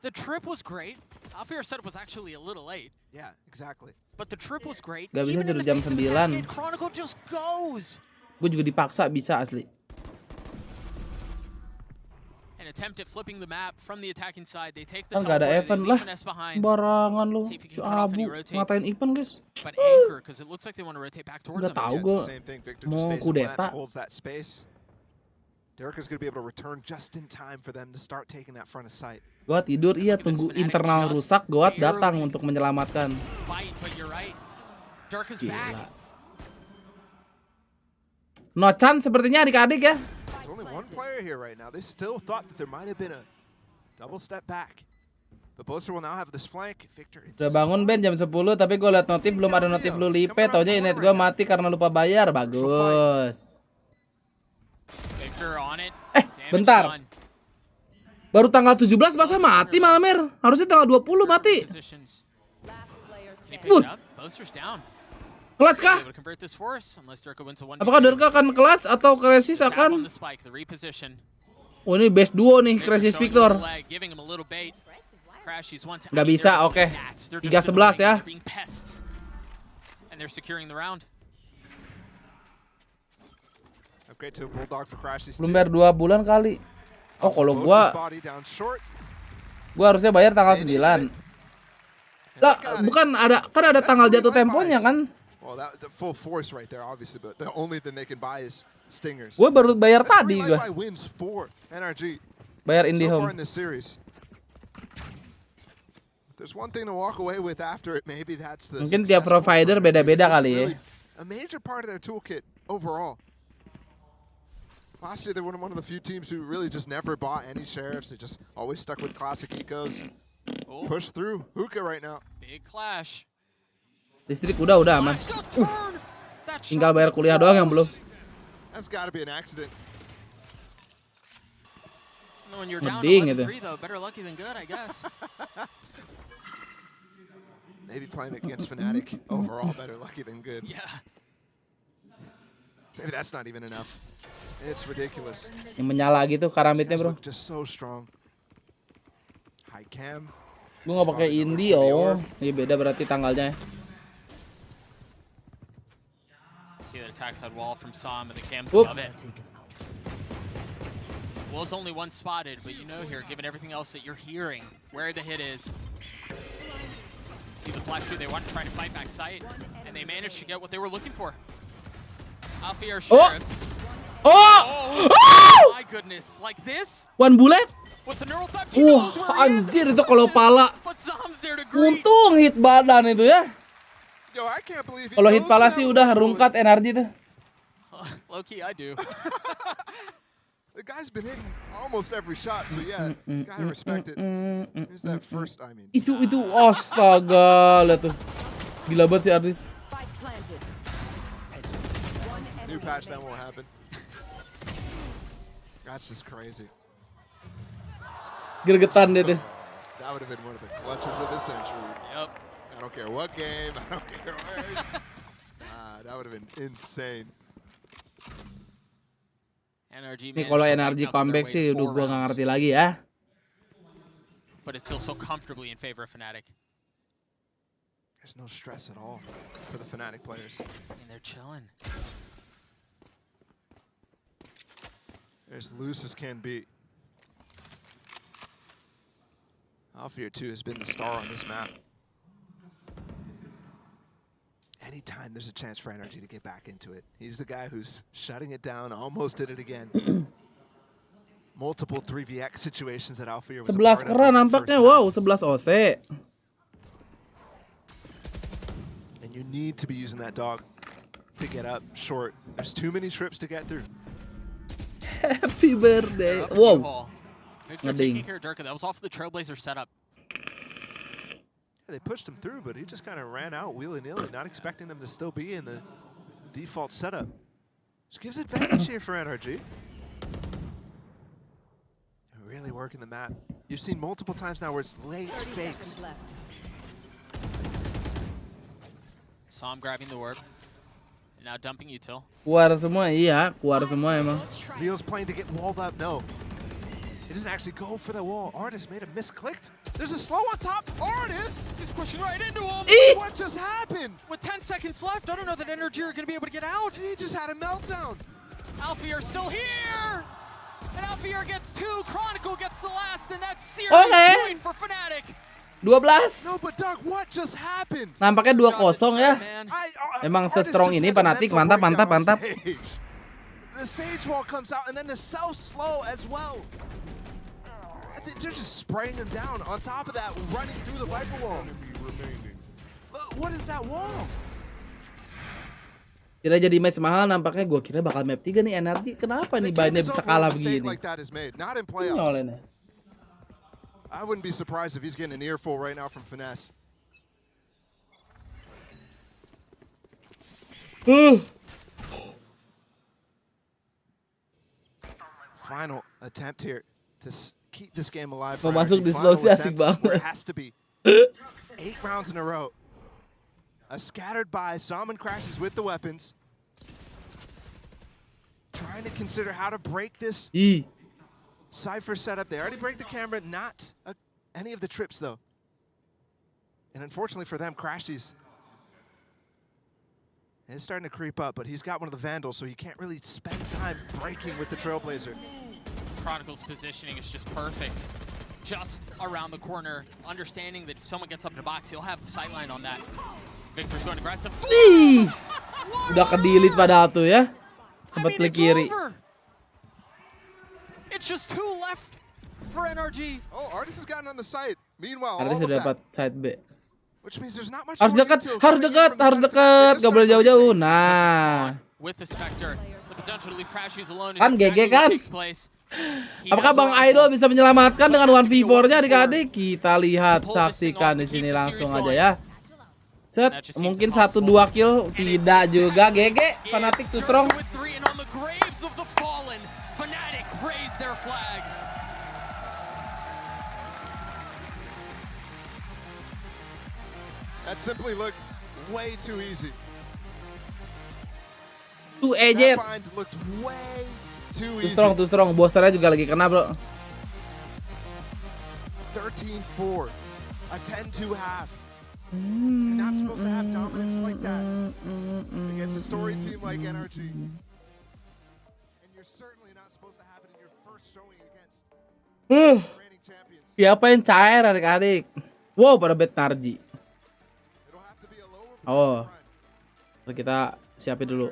The trip was great. Alfier said it was actually a little late. Yeah, exactly. But the trip was great. Gak bisa tidur jam 9. Chronicle just goes. Gue juga dipaksa bisa asli. An attempt at flipping the map from the attacking side. They take the Kan gak ada event lah. Barangan lu. Si Abu ngatain event guys. But anchor because it looks like they want to rotate back towards them. Udah tahu gue mau kudeta. Derek is going to be able to return just in time for them to start taking that front of sight. Gua tidur, iya, tunggu internal rusak, gua datang untuk menyelamatkan. Gila. Nochan sepertinya adik-adik ya. There's only one player here right now. They still thought that there might have been a double step back. But Boaster will now have this flank. Victor. Udah bangun Ben jam 10, tapi gue liat notif belum ada notif lu lipe, taunya internet gue mati karena lupa bayar. Bagus. Bentar. Baru tanggal 17 masa mati Malmer? Harusnya tanggal 20 mati. Clutch kah? Apakah Derka akan clutch atau Crisis akan? Oh ini best duo nih, Crisis Victor. Nggak bisa, oke. 3-11 ya. Belum bayar 2 bulan kali. Oh kalau gua harusnya bayar tanggal 9. Lah, bukan ada, kan ada tanggal jatuh temponya kan? Gue baru bayar tadi gue. Bayar IndiHome. Mungkin tiap provider beda-beda kali ya. Last year they were one of the few teams who really just never bought any sheriffs. They just always stuck with classic ecos. Push through Hookah right now. Big clash. Listrik udah aman. Tinggal bayar kuliah doang yang belum. That's got to be an accident. Mending itu. Maybe playing against Fnatic overall better lucky than good. Yeah. Maybe that's not even enough. It's ridiculous. Yang menyala gitu karamitnya bro. Just so strong. High cam. Gue nggak pakai Indi, oh, ini beda berarti tanggalnya. See that attacks that wall from Sam and the cams above it. Wall's only one spotted, but you know here, given everything else that you're hearing, where the hit is. See the flash through, they want to try to fight back sight, and they managed to get what they were looking for. Alfie or Sheriff. Oh my goodness, like this? One bullet? Anjir itu kalau pala. Untung hit badan itu ya. Kalau hit pala sih udah rungkat energi tuh. Low key, I do. The guy's been hitting almost every shot, so yeah, gotta respect it. Here's that first, I mean. Itu astaga, lihat tuh. Gila banget si Ardis. New patch that won't happen. That's just crazy. Gergetan deh tuh. That would have been one of the clutches of the century. Yep. I don't care what game, I don't care where. That would have been insane. Ini kalau energi comeback sih udah gua nggak ngerti lagi ya. But it's still so comfortably in favor of Fnatic. There's no stress at all for the Fnatic players. And they're chilling. They're as loose as can be. Alfear 2 has been the star on this map. Anytime there's a chance for Energy to get back into it, he's the guy who's shutting it down, almost did it again. Multiple 3vx situations that Alfear was 11 keren nampaknya, wow, 11 OC. And you need to be using that dog to get up short. There's too many trips to get through. Happy birthday. Wow. Victor taking care of Durka. That was off the Trailblazer setup. Yeah, they pushed him through, but he just kind of ran out willy-nilly, not expecting them to still be in the default setup. Just gives advantage here for NRG. Really working the map. You've seen multiple times now where it's late fakes. Sam grabbing the orb. And now dumping util. Keluar semua, iya. Keluar semua emang. Leo's playing to get walled up, no. He doesn't actually go for the wall. Artis made a misclicked. There's a slow on top. Artis is pushing right into him. What just happened? With 10 seconds left, I don't know that Energy are going to be able to get out. He just had a meltdown. Alfear still here. And Alfear gets 2. Chronicle gets the last, and that's serious point for Fnatic. 12. No, but Doug, what just happened? Nampaknya 2-0 ya. Emang se-strong ini Fnatic, mantap. The Sage Wall comes out, and then the self-slow as well. I think they're just spraying him down. On top of that, running through the Viper Wall. Look, what is that wall? Kira jadi match mahal, nampaknya gue kira bakal map 3 nih energi. Kenapa nih banyak bisa kalah begini? Like that is made, not in playoffs. I wouldn't be surprised if he's getting an earful right now from Finesse. Final attempt here to keep this game alive. Mau masuk di slow sih asik banget. It has to be 8 rounds in a row. A scattered by Salmon crashes with the weapons. Trying to consider how to break this Cypher setup. They already break the camera, not any of the trips though. And unfortunately for them, Crashies is starting to creep up, but he's got one of the Vandals, so he can't really spend time breaking with the Trailblazer. Chronicle's positioning is just perfect. Just around the corner, understanding that if someone gets up in the box, he'll have the sightline on that. Victor's going aggressive. Udah ke-delete padahal tuh ya. Sempat klik kiri. It's just 2 left for NRG. Oh, Artis has gotten on the site. Meanwhile, Artis sudah dapat side B. Which means there's not much Harus dekat, harus dekat, harus dekat. Gak boleh jauh-jauh. Nah. With the Spectre, the potential to leave Crashies alone is Kan GG kan? Apakah Bang Idol bisa menyelamatkan dengan 1v4-nya adik-adik? Kita lihat, saksikan di sini langsung aja ya. Set, mungkin 1-2 kill, tidak juga. GG, Fnatic too strong. That simply looked way too easy. Too easy. That bind looked way too easy. Too strong. Boosternya juga lagi kena, bro. 13-4. A 10-2 half. You're not supposed to have dominance like that against a story team like NRG. And you're certainly not supposed to have it in your first showing against reigning champions. Siapa yang cair adik-adik? Wow, pada bet Narji. Oh, kita siapin dulu.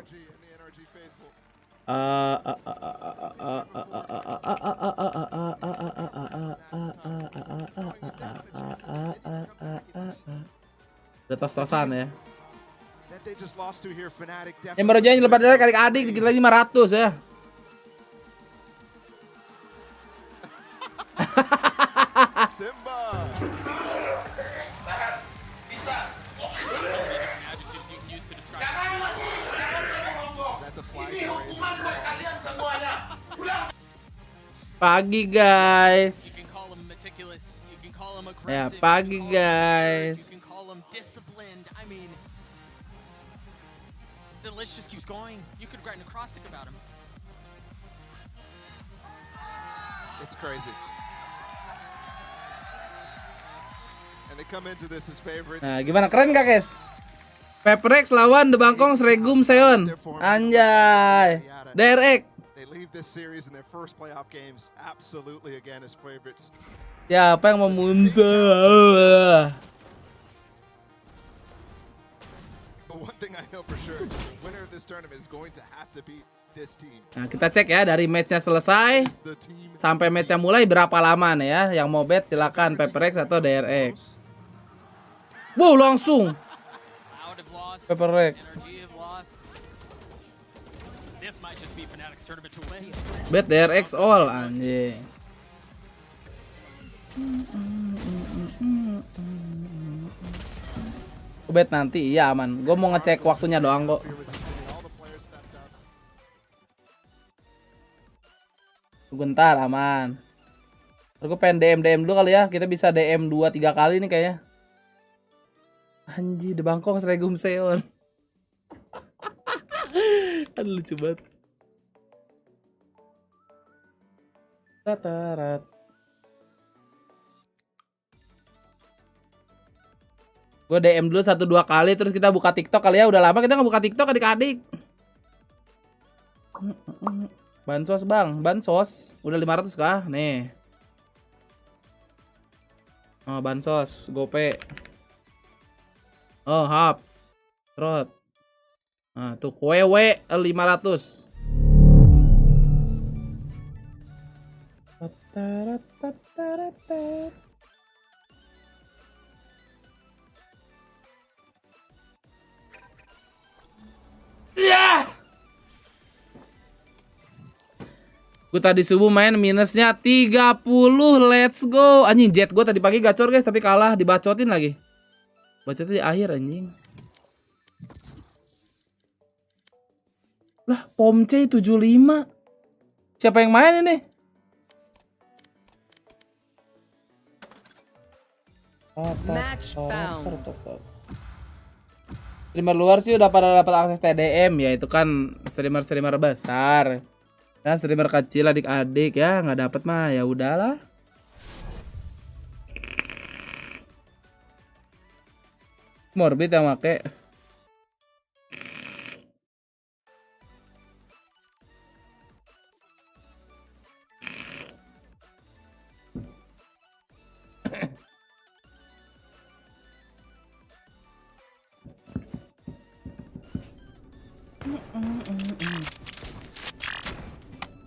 Udah tos-tosan ya. Yang baru jangan lepas dari adik-adik, dikit lagi 500 ya. Simba. Pagi guys. Ya pagi guys. The list just keeps going. You could write an acrostic about him. It's crazy. And they come into this as favorites. Nah, gimana, keren gak guys? DBangkongS lawan DBangkongS Regum Seon. Anjay. DRX. They leave this series in their first playoff games absolutely again as favorites. Siapa yang mau muntah? But one thing I know for sure, the winner of this tournament is going to have to beat this team. Nah, kita cek ya dari matchnya selesai sampai matchnya mulai berapa lama nih ya. Yang mau bet silakan DBangkongS atau DRX. Wow, langsung DBangkongS. Bet DRX all anjing. Bet nanti iya aman. Gue mau ngecek waktunya doang kok. Bentar aman. Gue pengen DM dulu kali ya. Kita bisa DM 2-3 kali nih kayaknya. Anjir, DBangkongS Regum Seon. Aduh lucu banget. Tatarat. Gue DM dulu 1-2 kali terus kita buka TikTok kali ya. Udah lama kita nggak buka TikTok adik-adik. Bansos bang, bansos. Udah 500 kah? Nih. Oh bansos, gope. Oh hap. Trot. Nah tuh kwewe 500. Ya. Gue tadi subuh main minusnya 30. Let's go. Anjing jet gue tadi pagi gacor guys, tapi kalah, dibacotin lagi. Bacotnya di akhir anjing. Lah, pom C 75. Siapa yang main ini? Match found. Streamer luar sih udah pada dapat akses TDM ya, itu kan streamer-streamer besar. Dan streamer kecil adik-adik ya nggak dapat mah ya udahlah. Morbid yang make.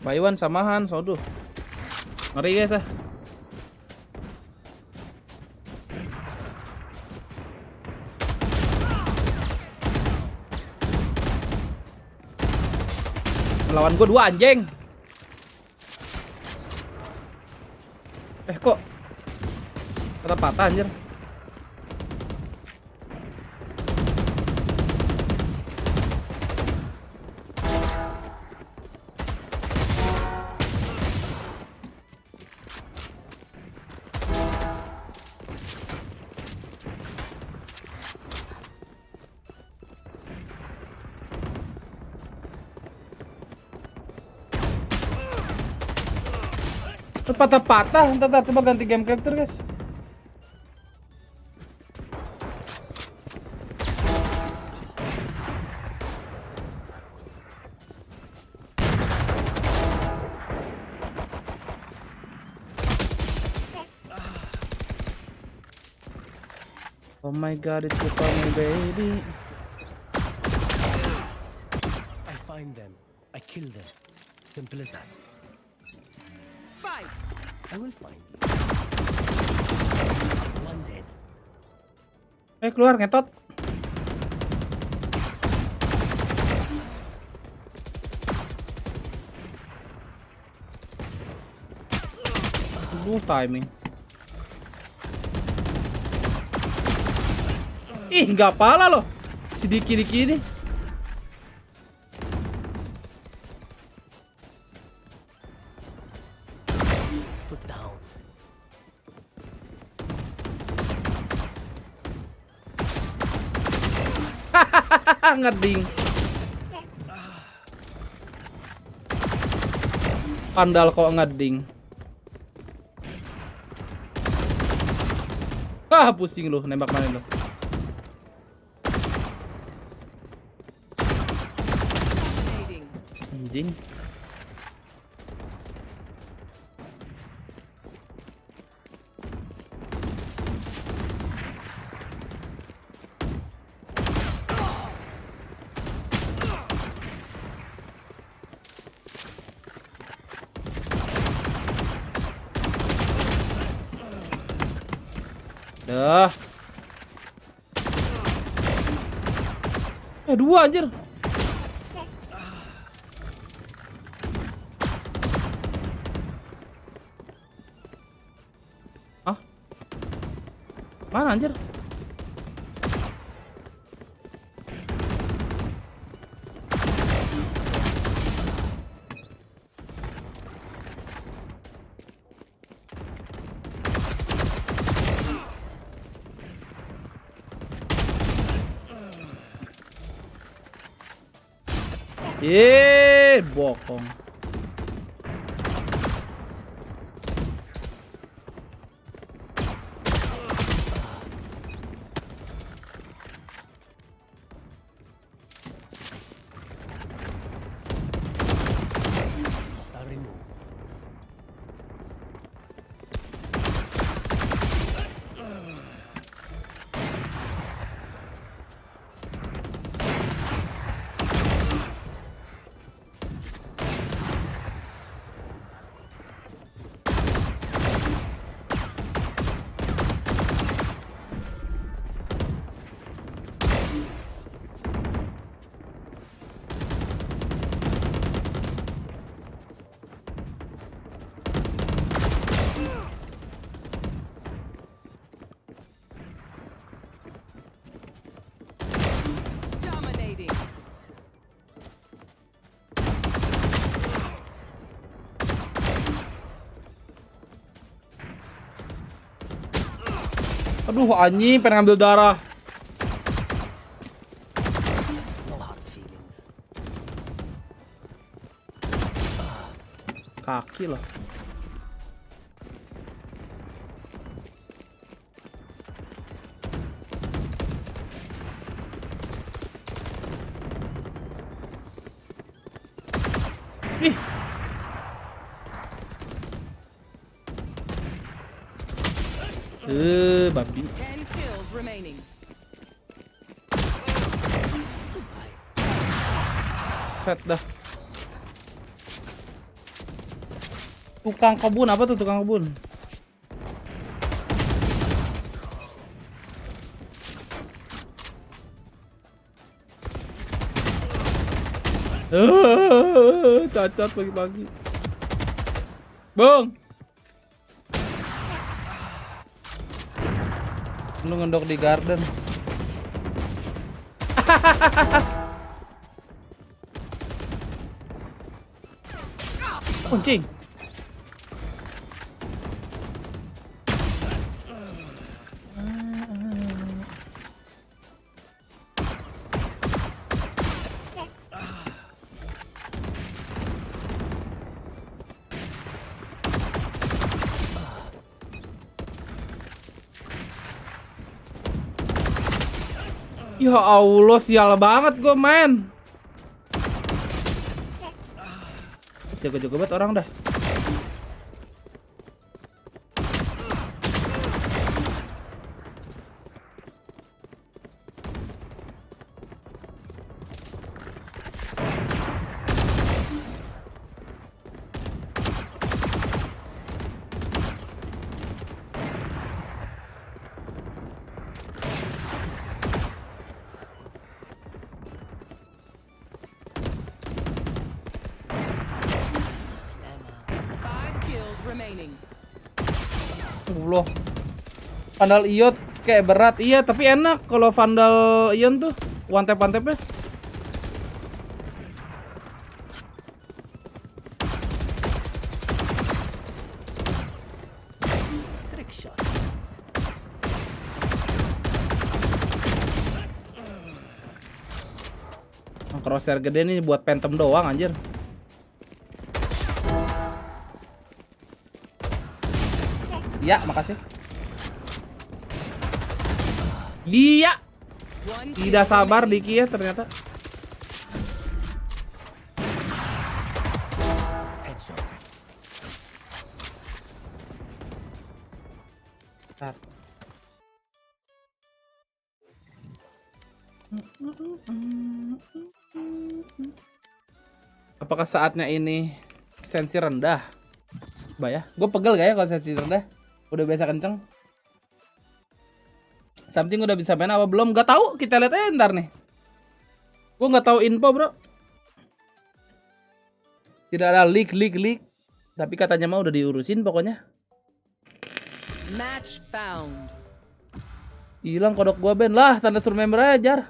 Bayuan samahan soduh. Ngeri guys ah. Lawan gue 2 anjing. Kok tetap patah anjir. Patah-patah, ntar coba ganti game character guys. Oh my god, it's you for me baby. I find them. I kill them. Simple as that. Fight. I will find you. One dead. Keluar ngetot. Aduh timing. Ih nggak pala loh. Si Diki ini. Ngeding. Pandal kok ngeding. Pusing lu nembak mana lu. Anjing. Dah. 2 anjir. Ah. Mana anjir? Bokong. Aduh anjing pengen ngambil darah. Kaki loh. Ih. Babi. Set dah. Tukang kebun apa tuh tukang kebun? Cacat pagi-pagi. Bung. Lu ngendok di garden. Kuncing. Ya Allah, sial banget gue main. Jago-jago banget orang dah. Allah. Vandal Iot kayak berat. Iya, tapi enak kalau Vandal Ion tuh one tap nya. Crosshair gede nih buat Phantom doang anjir. Ya, makasih. Iya. Tidak sabar Diki ya ternyata. Apakah saatnya ini sensi rendah? Bah ya, gue pegel gak ya kalau sensi rendah? Udah biasa kenceng. Something udah bisa main apa belum? Gak tahu, kita lihat aja ntar nih. Gue nggak tahu info bro. Tidak ada leak. Tapi katanya mah udah diurusin pokoknya. Match found. Hilang kodok gua Ben lah, tanda suruh member aja.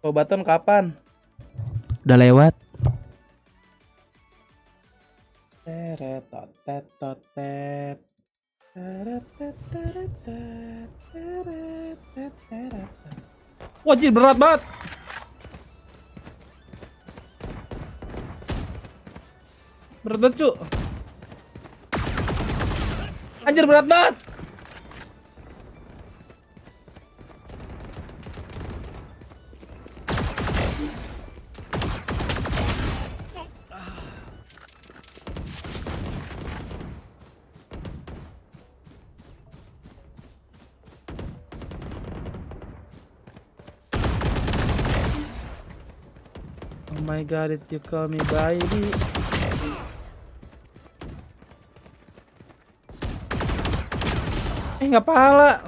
Obatan kapan? Udah lewat. Wajib berat banget. Berat banget cu. Anjir berat banget. Oh my god, did you call me baby? Nggak pala.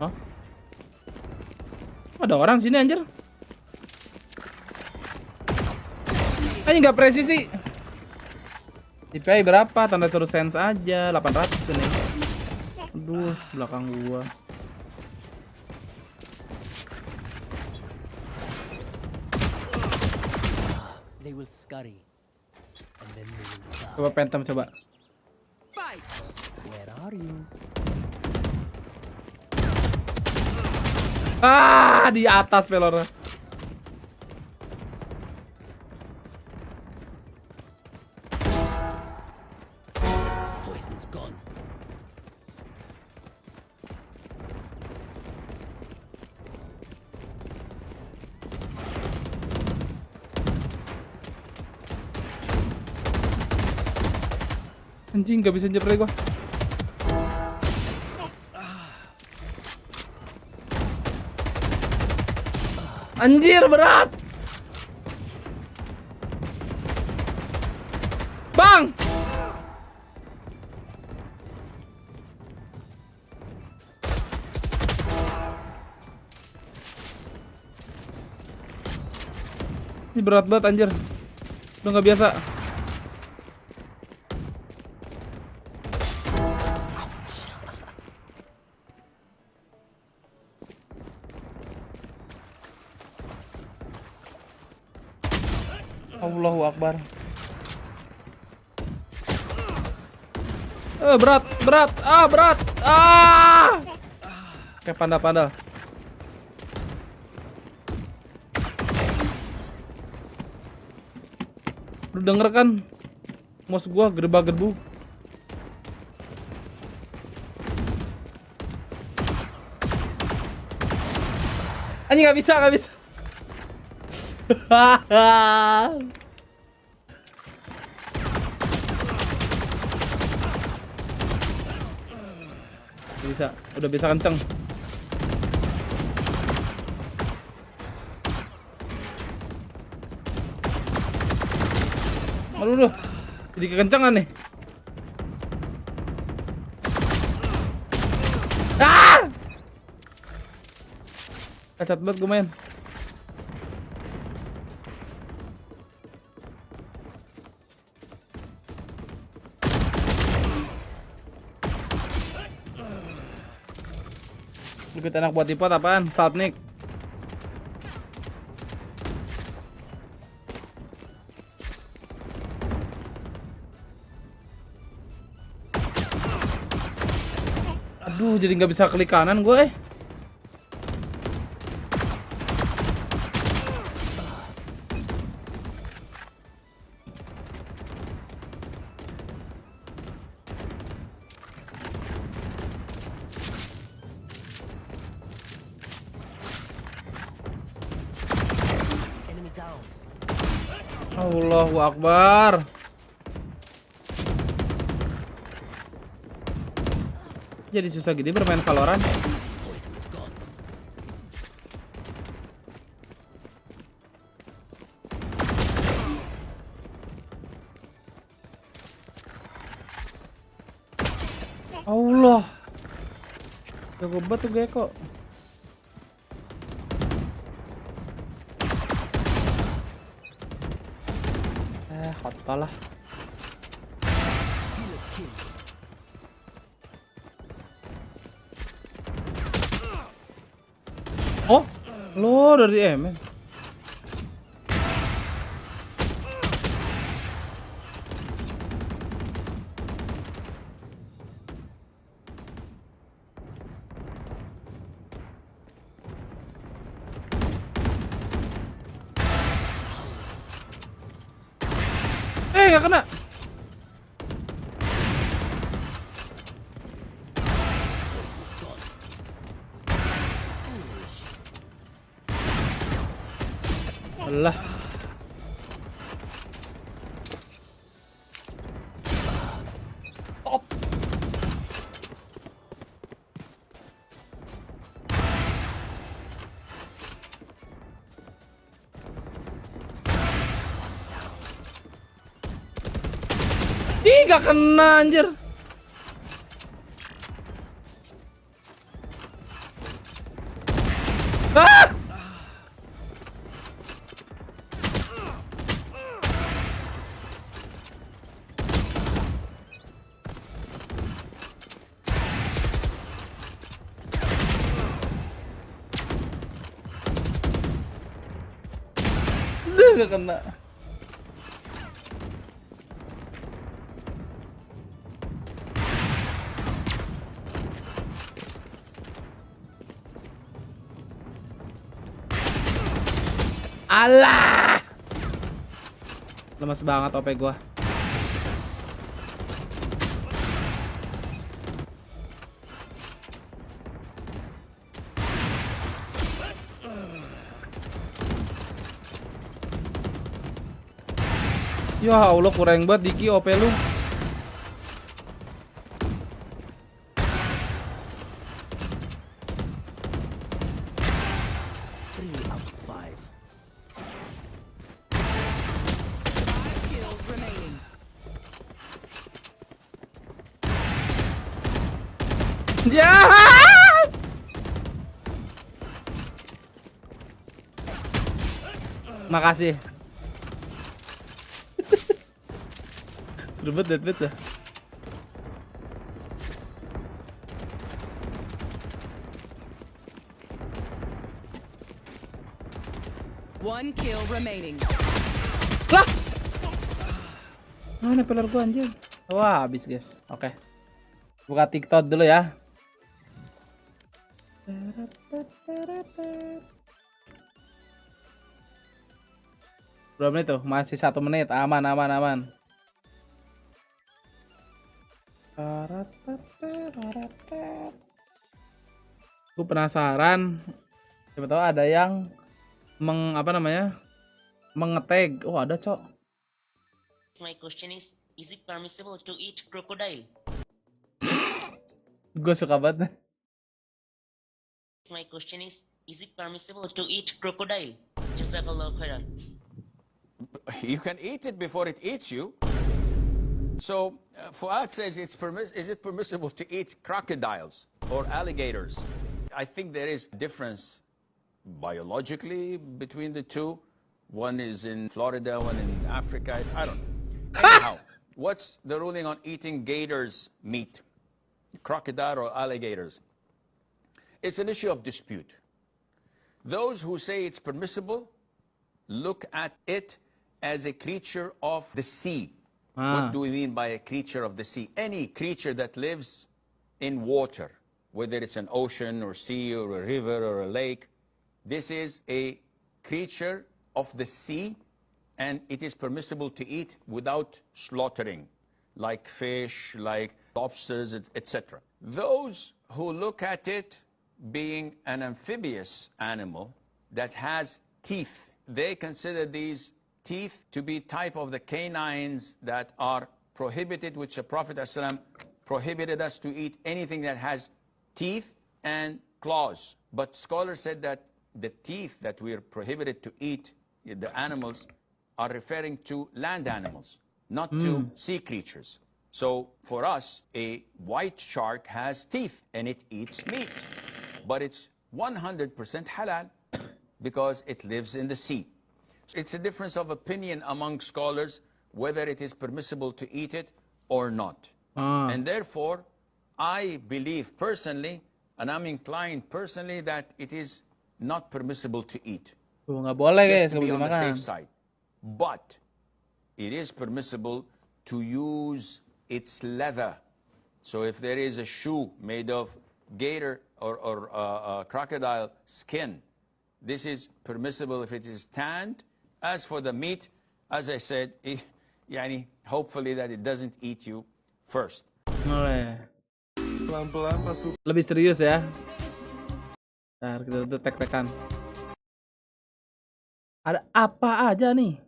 Hah? Ada orang sini anjir. Anjing nggak presisi. DPI berapa? Tanda suruh sense aja 800 ini. Aduh, belakang gua. They will scurry. And then they will die. Coba Phantom coba. Where are you? Ah, di atas pelornya. Poison's gone. Anjing, gak bisa nyepray gua. Anjir, berat. Bang. Ini berat banget anjir. Udah nggak biasa. Allahu Akbar. Berat, berat, berat. Kayak panda-panda. Lu denger kan? Mouse gua gedebak-gedebu. Anjing nggak bisa, nggak bisa. Bisa, udah bisa kenceng. Aduh, jadi kekencengan nih. Cacat banget gue main. Lebih enak buat dipot apaan? Saltnik. Aduh, jadi nggak bisa klik kanan gue. Allahu Akbar. Jadi susah gini bermain Valorant. Allah. Jago banget tuh Gecko. Hotol lah. Oh, lo dari MN. Gak kena. Alah. Op. Ih, gak kena anjir. Gak kena. Alah! Lemas banget OP gua. Ya Allah, kurang banget Diki OP lu. Ya. Makasih. Seru banget deathmatch ya. One kill remaining. Lah. Mana peler gua anjir. Wah, habis guys. Oke. Buka TikTok dulu ya. Berapa menit tuh? Masih 1 menit. Aman, aman, aman. Gue penasaran. Siapa tahu ada yang mengetag. Oh, ada, Cok. My question is it permissible to eat crocodile? Gue suka banget. My question is it permissible to eat crocodile? Jazakallah khairan. You can eat it before it eats you. So Fuad says is it permissible to eat crocodiles or alligators? I think there is a difference biologically between the two. One is in Florida, one in Africa. I don't know. Anyhow, what's the ruling on eating gators' meat? Crocodile or alligators? It's an issue of dispute. Those who say it's permissible look at it as a creature of the sea. What do we mean by a creature of the sea? Any creature that lives in water, whether it's an ocean or sea or a river or a lake, this is a creature of the sea, and it is permissible to eat without slaughtering, like fish, like lobsters, etc. Those who look at it being an amphibious animal that has teeth, they consider these teeth to be type of the canines that are prohibited, which the Prophet ﷺ prohibited us to eat anything that has teeth and claws. But scholars said that the teeth that we are prohibited to eat, the animals, are referring to land animals, not to sea creatures. So for us, a white shark has teeth and it eats meat, but it's 100% halal because it lives in the sea. It's a difference of opinion among scholars whether it is permissible to eat it or not. And therefore, I believe personally, and I'm inclined personally, that it is not permissible to eat. Nggak boleh guys, just to be on the safe side. But it is permissible to use its leather. So if there is a shoe made of gator or crocodile skin, this is permissible if it is tanned. As for the meat, as I said, hopefully that it doesn't eat you first. Pelan-pelan masuk. Lebih serius ya. Ntar kita tek-tekan. Ada apa aja nih?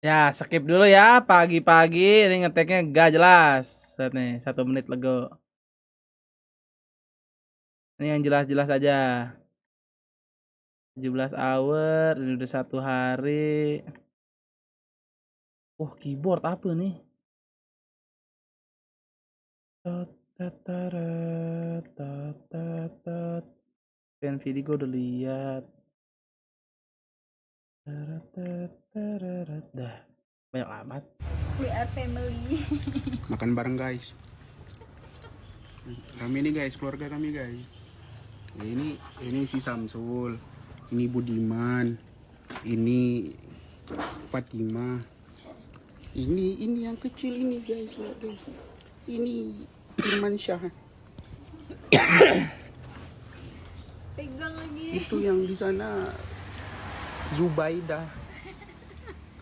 Ya, skip dulu ya. Pagi-pagi ini ngeteknya gak jelas. Lihat nih, 1 menit lego. Ini yang jelas-jelas aja. 17 hour, ini udah 1 hari. Oh, keyboard apa nih? Pen video gue udah lihat. Dah, banyak amat. We are family. Makan bareng guys. Kami nih guys, keluarga kami guys. Ini si Samsul. Ini Budiman. Ini Fatima. Ini yang kecil ini guys. Ini Firman Syah. Pegang lagi. Itu yang di sana Zubaidah.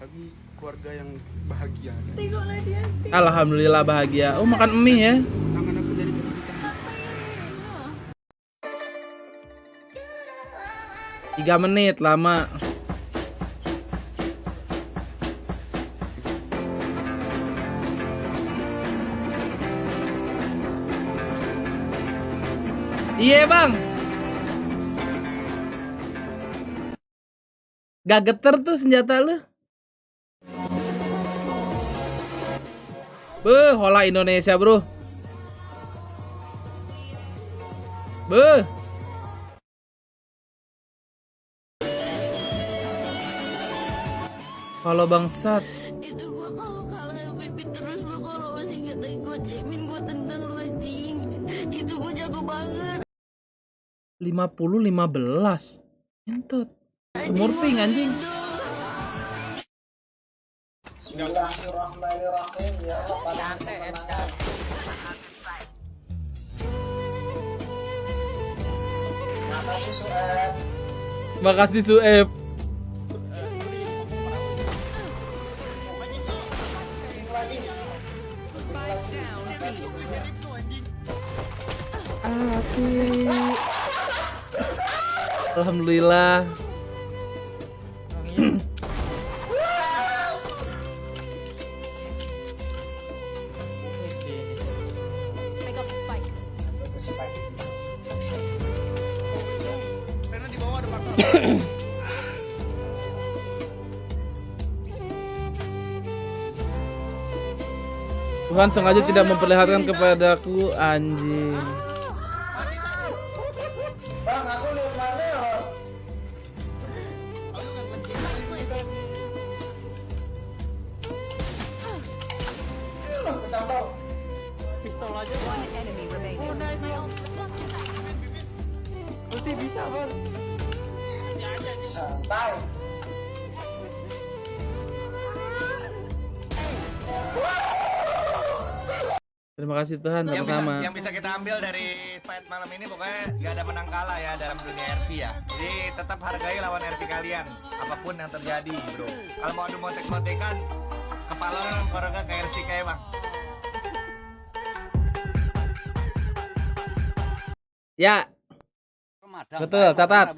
Kami keluarga yang bahagia. Tengoklah dia. Alhamdulillah bahagia. Oh, makan mie ya. Tangan aku dari 3 menit lama. Iya bang. Gak geter tuh senjata lu. Beuh, hola Indonesia bro. Beuh. Kalau bangsat. Itu gua kalau kalah pipit terus lu kalau masih ngatain gua cemin gua tendang lu anjing. Itu gua jago banget. 50-15. Entut. Smurfing anjing. Bismillahirrahmanirrahim. Ya Allah, pada kemenangan. Makasih Sueb. Makasih Sueb. Alhamdulillah. Tuhan sengaja tidak memperlihatkan kepadaku anjing. Bang, aku lihat mana ya? Kecambang. Pistol aja. One enemy remaining. Ulti bisa, Bang. Santai. Terima kasih Tuhan sama-sama. Yang bisa kita ambil dari fight malam ini pokoknya gak ada menang kalah ya dalam dunia RP ya. Jadi tetap hargai lawan RP kalian apapun yang terjadi bro. Kalau mau adu montek-montekan kepala orang korega kayak RC kayak bang. Ya. Betul, catat.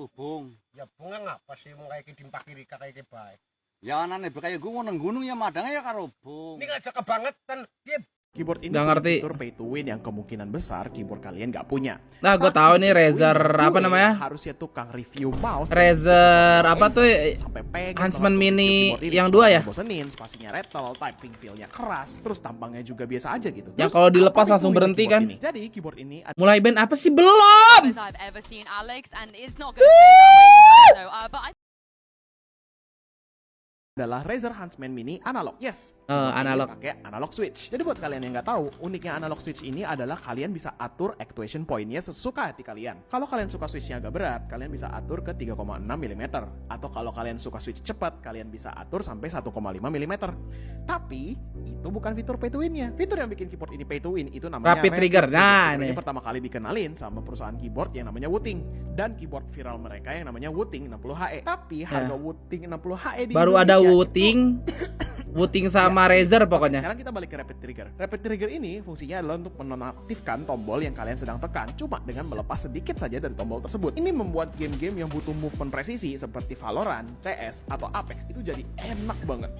Ya bunga ngapa sih mau kayak dimpak kiri kayak baik. Ya anane kayak gue mau nang gunung ya madangnya ya karo bung. Ini ngajak kebangetan. Dia Keyboard ini Nggak ngerti. fitur pay to win yang kemungkinan besar keyboard kalian nggak punya. Nah, gue tahu nih Razer apa namanya? Harusnya tukang review mouse. Razer apa tuh? Sampai pengen Huntsman Mini yang 2 ya? Bosenin, spasinya rattle, typing feel-nya keras, terus tampangnya juga biasa aja gitu. Yang kalau dilepas langsung berhenti kan? Jadi keyboard ini Mulai band apa sih belum? I've ever seen Alex and it's not going to stay that way, you guys know. But I adalah Razer Huntsman Mini analog. Yes. Analog. Pakai analog switch. Jadi buat kalian yang nggak tahu, uniknya analog switch ini adalah kalian bisa atur actuation point-nya sesuka hati kalian. Kalau kalian suka switch-nya agak berat, kalian bisa atur ke 3,6 mm. Atau kalau kalian suka switch cepat, kalian bisa atur sampai 1,5 mm. Tapi itu bukan fitur pay to win-nya. Fitur yang bikin keyboard ini pay to win itu namanya Rapid trigger. Nah, ini pertama kali dikenalin sama perusahaan keyboard yang namanya Wooting dan keyboard viral mereka yang namanya Wooting 60HE. Tapi harga Wooting 60HE di baru Indonesia ada Wooting sama Razer pokoknya. Sekarang kita balik ke Rapid Trigger. Rapid Trigger ini fungsinya adalah untuk menonaktifkan tombol yang kalian sedang tekan cuma dengan melepas sedikit saja dari tombol tersebut. Ini membuat game-game yang butuh movement presisi seperti Valorant, CS, atau Apex itu jadi enak banget.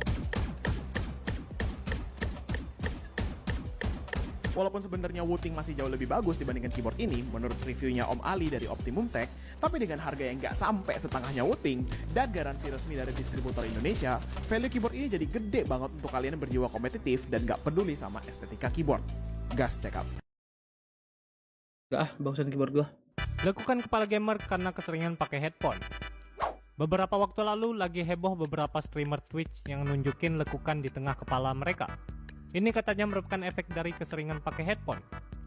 Walaupun sebenarnya Wooting masih jauh lebih bagus dibandingkan keyboard ini, menurut reviewnya Om Ali dari Optimum Tech, tapi dengan harga yang nggak sampai setengahnya Wooting dan garansi resmi dari distributor Indonesia, value keyboard ini jadi gede banget untuk kalian yang berjiwa kompetitif dan nggak peduli sama estetika keyboard. Gas check out. Gak bagusan keyboard gua. Lekukan kepala gamer karena keseringan pakai headphone. Beberapa waktu lalu lagi heboh beberapa streamer Twitch yang nunjukin lekukan di tengah kepala mereka. Ini katanya merupakan efek dari keseringan pakai headphone.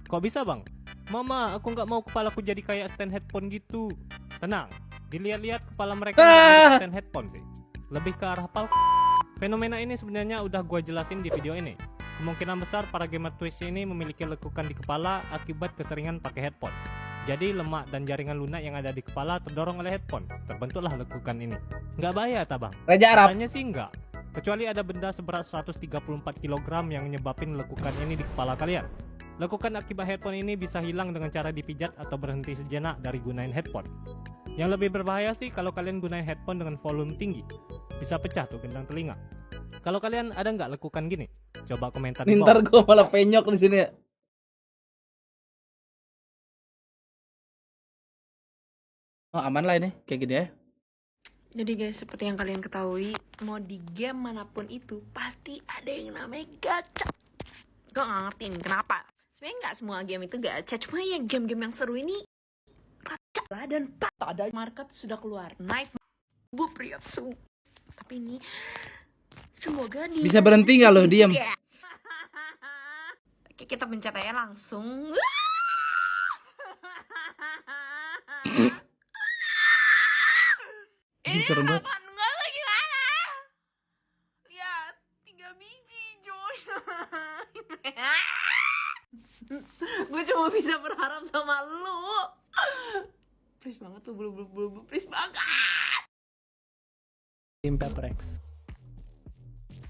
Kok bisa bang? Mama, aku nggak mau kepalaku jadi kayak stand headphone gitu. Tenang, Dilihat-lihat kepala mereka nggak stand headphone sih. Lebih ke arah pal. Fenomena ini sebenarnya udah gua jelasin di video ini. Kemungkinan besar para gamer Twitch ini memiliki lekukan di kepala akibat keseringan pakai headphone. Jadi lemak dan jaringan lunak yang ada di kepala terdorong oleh headphone. Terbentuklah lekukan ini. Nggak bahaya tak bang? Raja Arab. Katanya sih nggak. Kecuali ada benda seberat 134 kg yang nyebabin lekukan ini di kepala kalian. Lekukan akibat headphone ini bisa hilang dengan cara dipijat atau berhenti sejenak dari gunain headphone. Yang lebih berbahaya sih kalau kalian gunain headphone dengan volume tinggi. Bisa pecah tuh gendang telinga. Kalau kalian ada nggak lekukan gini? Coba komentar di bawah. Ntar gue malah penyok di sini ya. Oh aman lah ini, kayak gini ya. Jadi guys, seperti yang kalian ketahui, mau di game manapun itu pasti ada yang namanya gacha. Gue nggak ngerti nih kenapa. Sebenarnya nggak semua game itu gacha, cuma yang game-game yang seru ini gacha lah. Dan pak ada market sudah keluar, Night Bu Priatsu. Tapi ini semoga di Bisa berhenti nggak lo diam? Oke, kita pencet aja langsung. Ini serem banget. Enggak lagi mana? Lihat, 3 biji, Joy. Gue cuma bisa berharap sama lu. Please banget tuh, belum, please banget. Team PepperX.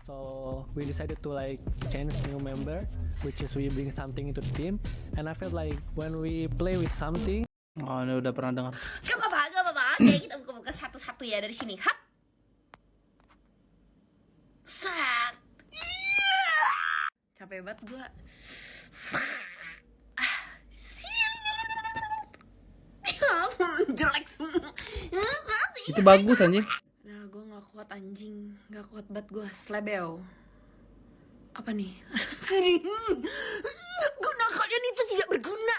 So we decided to like change new member, which is we bring something into the team, and I felt like when we play with something. Oh ini udah pernah dengar. Gak apa-apa. Oke, kita buka-buka satu-satu ya dari sini. Hap. Set. Capek banget gue. Jelek semua. Itu bagus anjing. Nah, gue gak kuat anjing. Gak kuat banget gue. Slebeo. Apa nih? Guna kalian itu tidak berguna.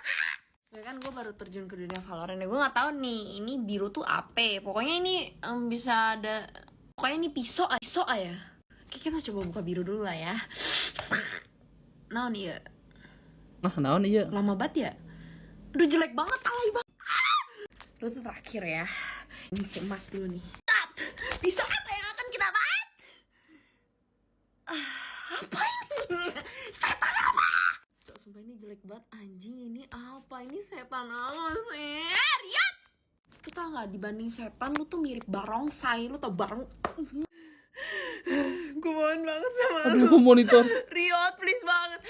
Ya kan gue baru terjun ke dunia Valorant ya. Gue gak tahu nih ini biru tuh apa. Pokoknya ini bisa ada. Pokoknya ini pisau ya. Oke, kita coba buka biru dulu lah ya. Naon iya. Naon iya. Lama banget ya. Aduh jelek banget, alay banget. Lu tuh terakhir ya. Ini si emas dulu nih. Di saat yang akan kita bahas. Apa ini? Setan apa? Sumpah ini jelek banget anjing. Ini apa? Ini setan apa sih? Lihat. Kita nggak dibanding setan, lu tuh mirip barongsai. Lu tau barong. Gue mohon banget sama lu. Aduh monitor. Riot please banget.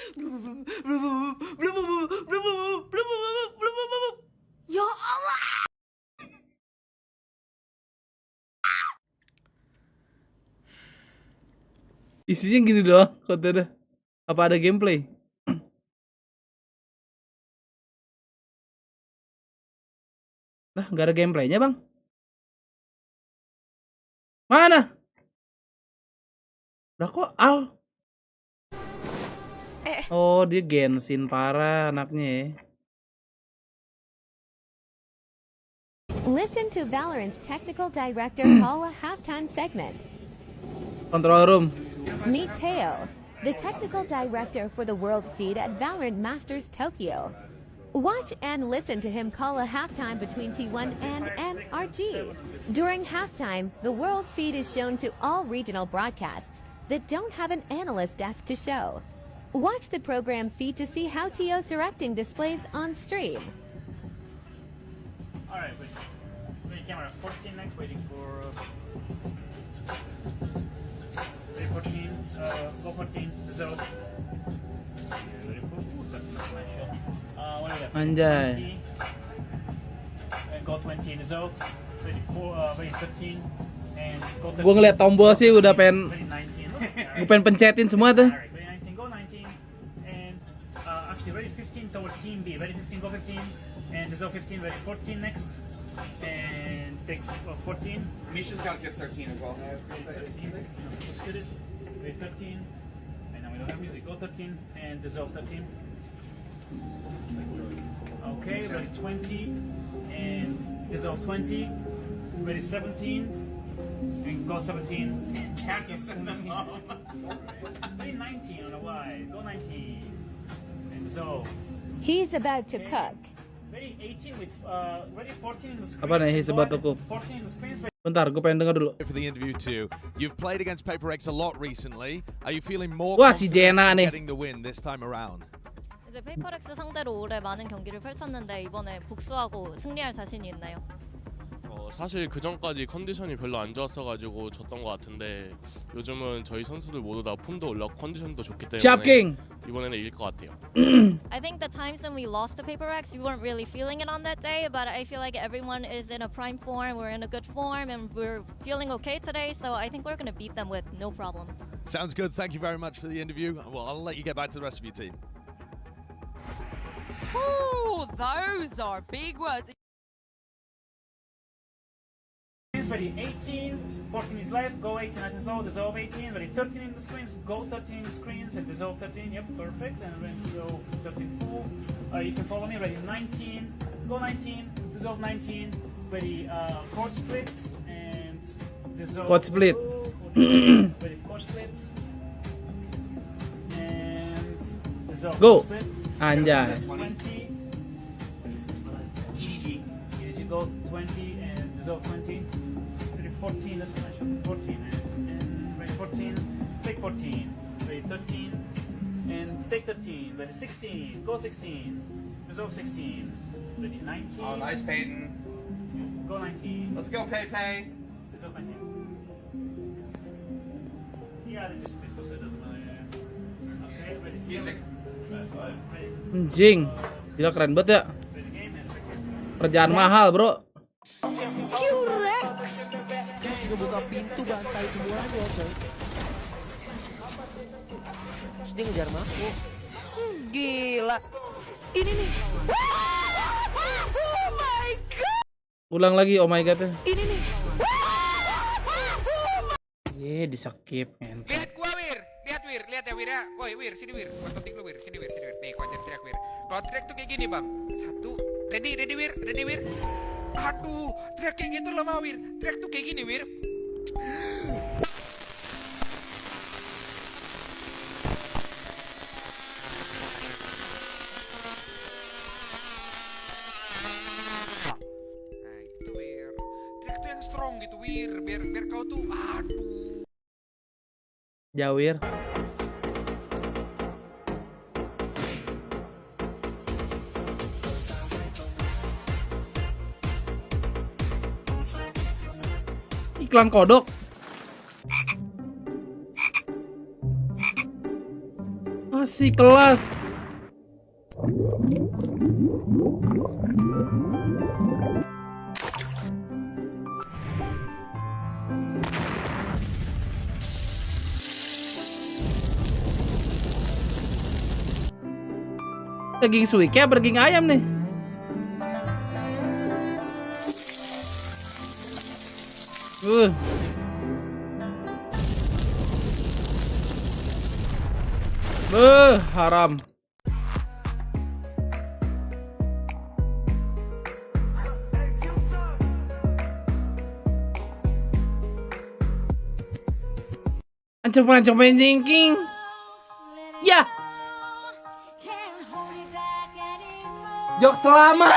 Ya Allah. Isinya gini doang kontennya. Apa ada gameplay? Nah, nggak ada gameplaynya bang. Mana? Lah kok Al? Oh dia Genshin parah anaknya ya. Listen to Valorant's technical director call a halftime segment. Control room. Meet Teo, the technical director for the world feed at Valorant Masters Tokyo. Watch and listen to him call a halftime between T1 and NRG. During halftime, the world feed is shown to all regional broadcasts that don't have an analyst desk to show. Watch the program feed to see how Teo's directing displays on stream. Alright, wait, camera 14 next, waiting for 14, go 14, so Anjay. And go 20 in the zone, ready 13, and go 13. Gue ngeliat tombol sih udah pengen pencetin semua tuh. Ready 19, go 19, and actually ready 15 toward team B, ready 15, go 15, and the zone 15, ready 14 next, and take 14. Misha's got to get 13 as well. Let's do this. Ready 13, and now we don't have music, go 13, and the zone 13. Okay, ready 20, and dissolve 20, ready 17, and go 17. Ready 19 on a Y, go 19, and dissolve. He's about to cook. Ready 18 with ready 14 in the screen. Apa nih sebat tuku? 14 in the screen. Bentar, gue pengen denger dulu. For the interview too. You've played against Paper X a lot recently. Are you feeling more Wah, si confident Jenna in nih. getting the win this time around? 이제 페이퍼렉스 상대로 올해 많은 경기를 펼쳤는데 이번에 복수하고 승리할 자신이 있나요? 사실 그 전까지 컨디션이 별로 안 좋았어가지고 졌던 것 같은데 요즘은 저희 선수들 모두 다 폼도 올랐고 컨디션도 좋기 때문에 샵킹. 이번에는 이길 것 같아요. I think the times when we lost to PaperX, we weren't really feeling it on that day, but I feel like everyone is in a prime form, we're in a good form, and we're feeling okay today, so I think we're going to beat them with no problem. Sounds good. Thank you very much for the interview. Well, I'll let you get back to the rest of your team. Ooh, those are big words. Ready 18, 14 is left, go 18 nice and slow, dissolve 18, ready 13 in the screens, go 13 in the screens, and dissolve 13, yep, perfect, and ready to go 13 full, you can follow me, ready 19, go 19, dissolve 19, ready chord split, and dissolve Chord split. ready chord split, and dissolve Go. chord split, Anjay. 20, EDG go 20, and dissolve 20, 14, let's finish up 14 and ready 14, take 14, ready 13, and take 13, ready 16, go 16, resolve 16, ready 19. Oh, nice Peyton. Go 19. Let's go, Pepe. Resolve 19. Yeah, this is pistol, so it doesn't matter. Okay, ready 7. Music. Ready. Anjing. Gila keren banget ya. Kerjaan mahal, Bro. Q-Rex ngebuka pintu bantai semuanya coy. Terus dia ngejar Mako. Gila. Ini nih. Oh my god. Ulang lagi, oh my god. Ini nih. Ye, di-skip, men. Lihat gua, Wir. Lihat, Wir. Lihat ya, Wir ya. Woi, Wir, sini, Wir. Gua tonting lu, Wir. Sini, Wir. Sini, Wir. Nih, gua ajar teriak, Wir. Kalau teriak tuh kayak gini, Bang. 1. Ready, Wir. Ready, Wir. Aduh, teriak kayak gitu lama, Wir. Teriak tuh kayak gini, Wir. Nah, gitu, Wir. Teriak tuh yang strong gitu, Wir. Biar kau tuh, aduh. Jawir. Iklan kodok. Masih kelas. Daging suike apa daging ayam nih? Haram. Ancam main jingking. Ya. Jok selama.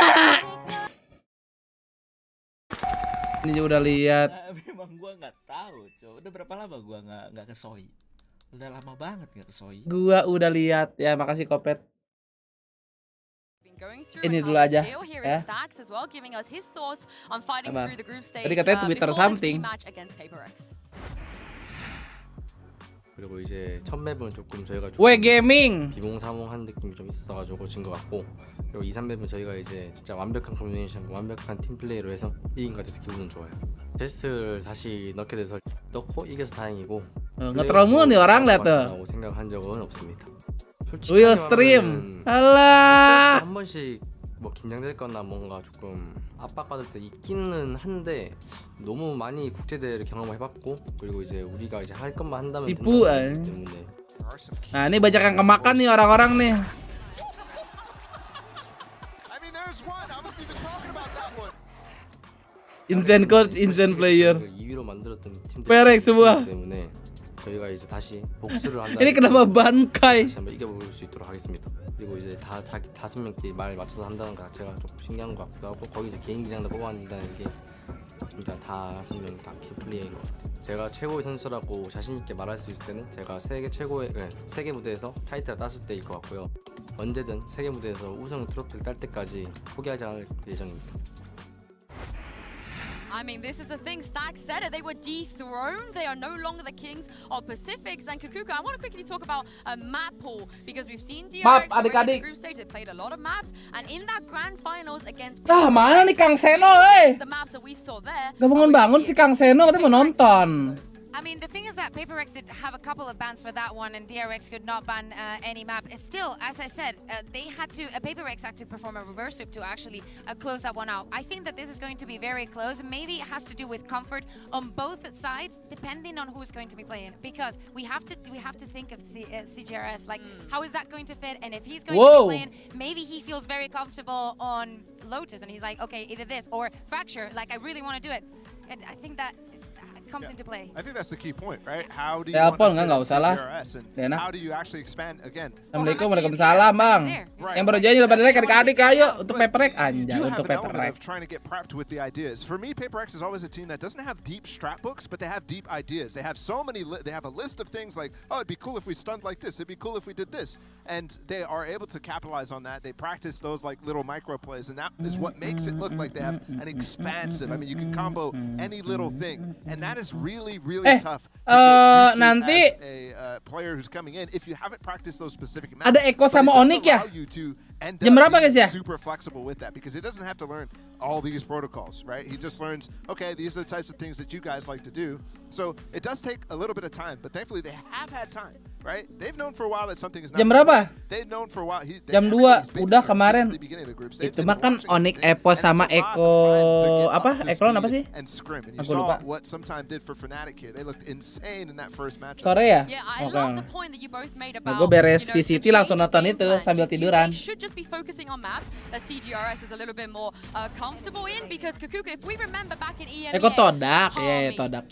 Ini udah lihat. Memang gua nggak tahu, cow. Udah berapa lama gua nggak ke Soi? Udah lama banget nggak ke Soi. Gua udah lihat. Ya, makasih Kopet. Ini dulu aja ya. Tadi katanya Twitter something. 그리고 이제 첫 맵은 조금 저희가 왜 게이밍 비몽사몽한 느낌이 좀 있어가지고 진 것 같고, 그리고 2, 3맵은 저희가 이제 진짜 완벽한 커뮤니케이션, 완벽한 팀 플레이로 해서 이긴 것 같아서 기분은 좋아요. 테스트를 다시 넣게 돼서 넣고 이겨서 다행이고, nggak terlalu nih orang lihat tuh. 생각한 적은 없습니다. Will stream. Alah. 한 번씩 뭐 긴장될 거나 뭔가 조금 압박받을 때 있기는 한데, 너무 많이 국제대회를 경험해봤고, 그리고 이제 우리가 이제 할 것만 한다면 tipu 때문에. Nah, ini banyak yang kemakan nih orang-orang nih. Insane coach, insane player. PRX semua. 때문에 저희가 이제 다시 복수를 한다. Ini kenapa Bankai? 다시 한번 이겨볼 수 있도록 하겠습니다. 그리고 이제 다 자기 5명끼리 말 맞춰서 한다는 거 자체가 좀 신기한 것 같기도 하고 거기서 개인기량도 뽑아낸다는 게 진짜 다 5명 다 키플레이인 것 같아요. 제가 최고의 선수라고 자신 있게 말할 수 있을 때는 제가 세계 무대에서 타이틀을 땄을 때일 것 같고요. 언제든 세계 무대에서 우승 트로피를 딸 때까지 포기하지 않을 예정입니다. I mean, this is the thing. Stack said it. They were dethroned. They are no longer the kings of Pacifics. And Kukuka, I want to quickly talk about a map pool because we've seen DRX already in the group stage. They played a lot of maps, and in that grand finals against Mana nih Kang Seno, the maps that we saw there. Gak bangun si Kang Seno, katanya mau nonton. I mean, the thing is that PaperX did have a couple of bans for that one, and DRX could not ban any map. Still, as I said, they had to. PaperX had to perform a reverse sweep to actually close that one out. I think that this is going to be very close. Maybe it has to do with comfort on both sides, depending on who's going to be playing. Because we have to think of CGRS. Like, how is that going to fit? And if he's going to be playing, maybe he feels very comfortable on Lotus, and he's like, okay, either this or Fracture. Like, I really want to do it, and I think that comes into play. I think that's the key point, right? How do you Telepon want nggak usah lah. TRS and how do you actually expand again? Assalamualaikum, waalaikumsalam bang. Yang baru janji lepas dari adik-adik ayo untuk PaperX anjay untuk PaperX. Trying to get prepped with the ideas. For me, PaperX is always a team that doesn't have deep strat books, but they have deep ideas. They have so many. They have a list of things like, oh, it'd be cool if we stunned like this. It'd be cool if we did this, and they are able to capitalize on that. They practice those like little micro plays, and that is what makes it look like they have an expansive. I mean, you can combo any little thing, and that is really tough to get nanti as a player who's coming in if you haven't practiced those specific maps. Ada Eko sama Onyx ya? Jam berapa guys ya? Super flexible with that because he doesn't have to learn all these protocols, right? He just learns, okay, these are the types of things that you guys like to do. So it does take a little bit of time, but thankfully they have had time, right? They've known for a while that something is not. Jam berapa? They've known for a while. Jam 2 udah kemarin. Itu mah kan Onyx Epo sama Eko apa? Eklon apa sih? Aku lupa. What Sometime did for Fnatic here. They looked insane in that first match. Sore ya? Gue beres PCT langsung nonton itu sambil tiduran. Should just be focusing on maps that CGRS is a little bit more comfortable in because Kukuka, if we remember back in EMEA, Eko Todak, ya Todak.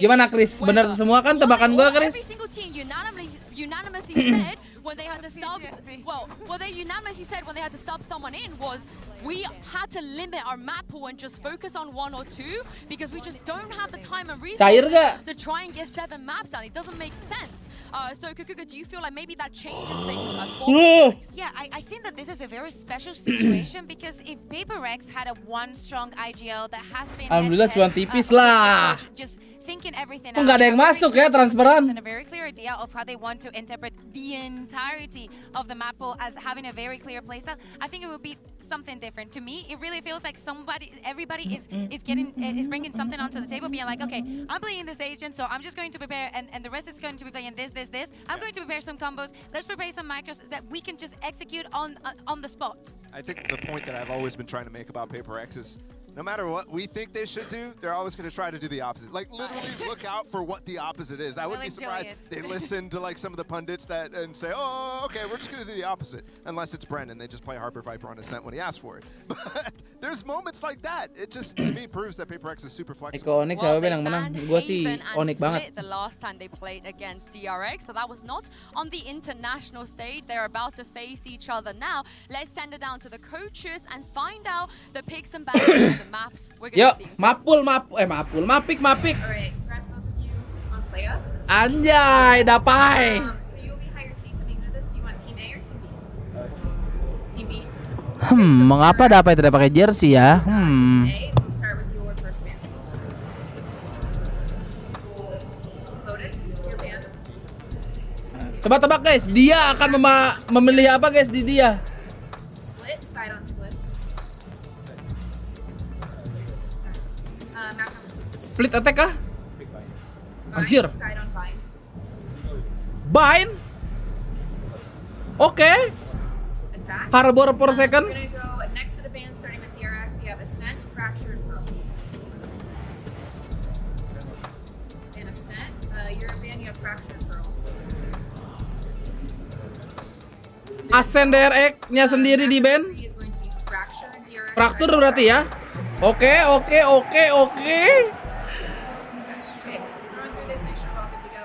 Gimana Chris? Benar semua kan tebakan gue Chris? Every single team unanimously said when they had to sub. Well, they unanimously said when they had to sub someone in was we had to limit our map pool and just focus on 1 or 2 because we just don't have the time and resources to try and get 7 maps down. It doesn't make sense. So Kukuka, do you feel like maybe that changes things? Yeah, I think that this is a very special situation because if PaperX had a one strong IGL that has been alhamdulillah cuan tipis lah. Just thinking everything out. Nggak ada yang masuk ya transferan. And a very clear idea of how they want to interpret the entirety of the map pool as having a very clear playstyle. I think it would be something different. To me, it really feels like everybody is bringing something onto the table, being like, okay, I'm playing this agent, so I'm just going to prepare, and the rest is going to be playing this. I'm going to prepare some combos. Let's prepare some micros that we can just execute on the spot. I think the point that I've always been trying to make about PaperX is no matter what we think they should do, they're always going to try to do the opposite. Like, literally look out for what the opposite is. I wouldn't be surprised they listen to, like, some of the pundits and say, oh, okay, we're just going to do the opposite. Unless it's Brendan. They just play Harbor Viper on Ascent when he asks for it. But there's moments like that. It just, to me, proves that PaperX is super flexible. Onyx siapa yang menang? Gue sih Onyx banget. The last time they played against DRX, but that was not on the international stage. They're about to face each other now. Let's send it down to the coaches and find out the picks and bans of the maps. Yo, mapik. Alright, congrats both of you on playoffs. Anjay, dapai. So you'll be higher seed coming into this. Do you want Team A or Team B? Team B. Mengapa dapai tidak pakai jersey ya? Team A, let's start with your first ban. Lotus, your ban. Coba tebak guys, dia akan memilih apa guys di dia? Split, side on split. Split attack kah? Anjir. Side on bind. Bind? Okay. Attack. Harbor per second. We're gonna go next to the band starting with DRX. We have Ascent, Fracture, and Pearl. And Ascent, your band you have Fracture and Pearl. Ascent DRX-nya sendiri di band. Fracture berarti ya. Oke. Okay, going through this, make sure we're all good to go.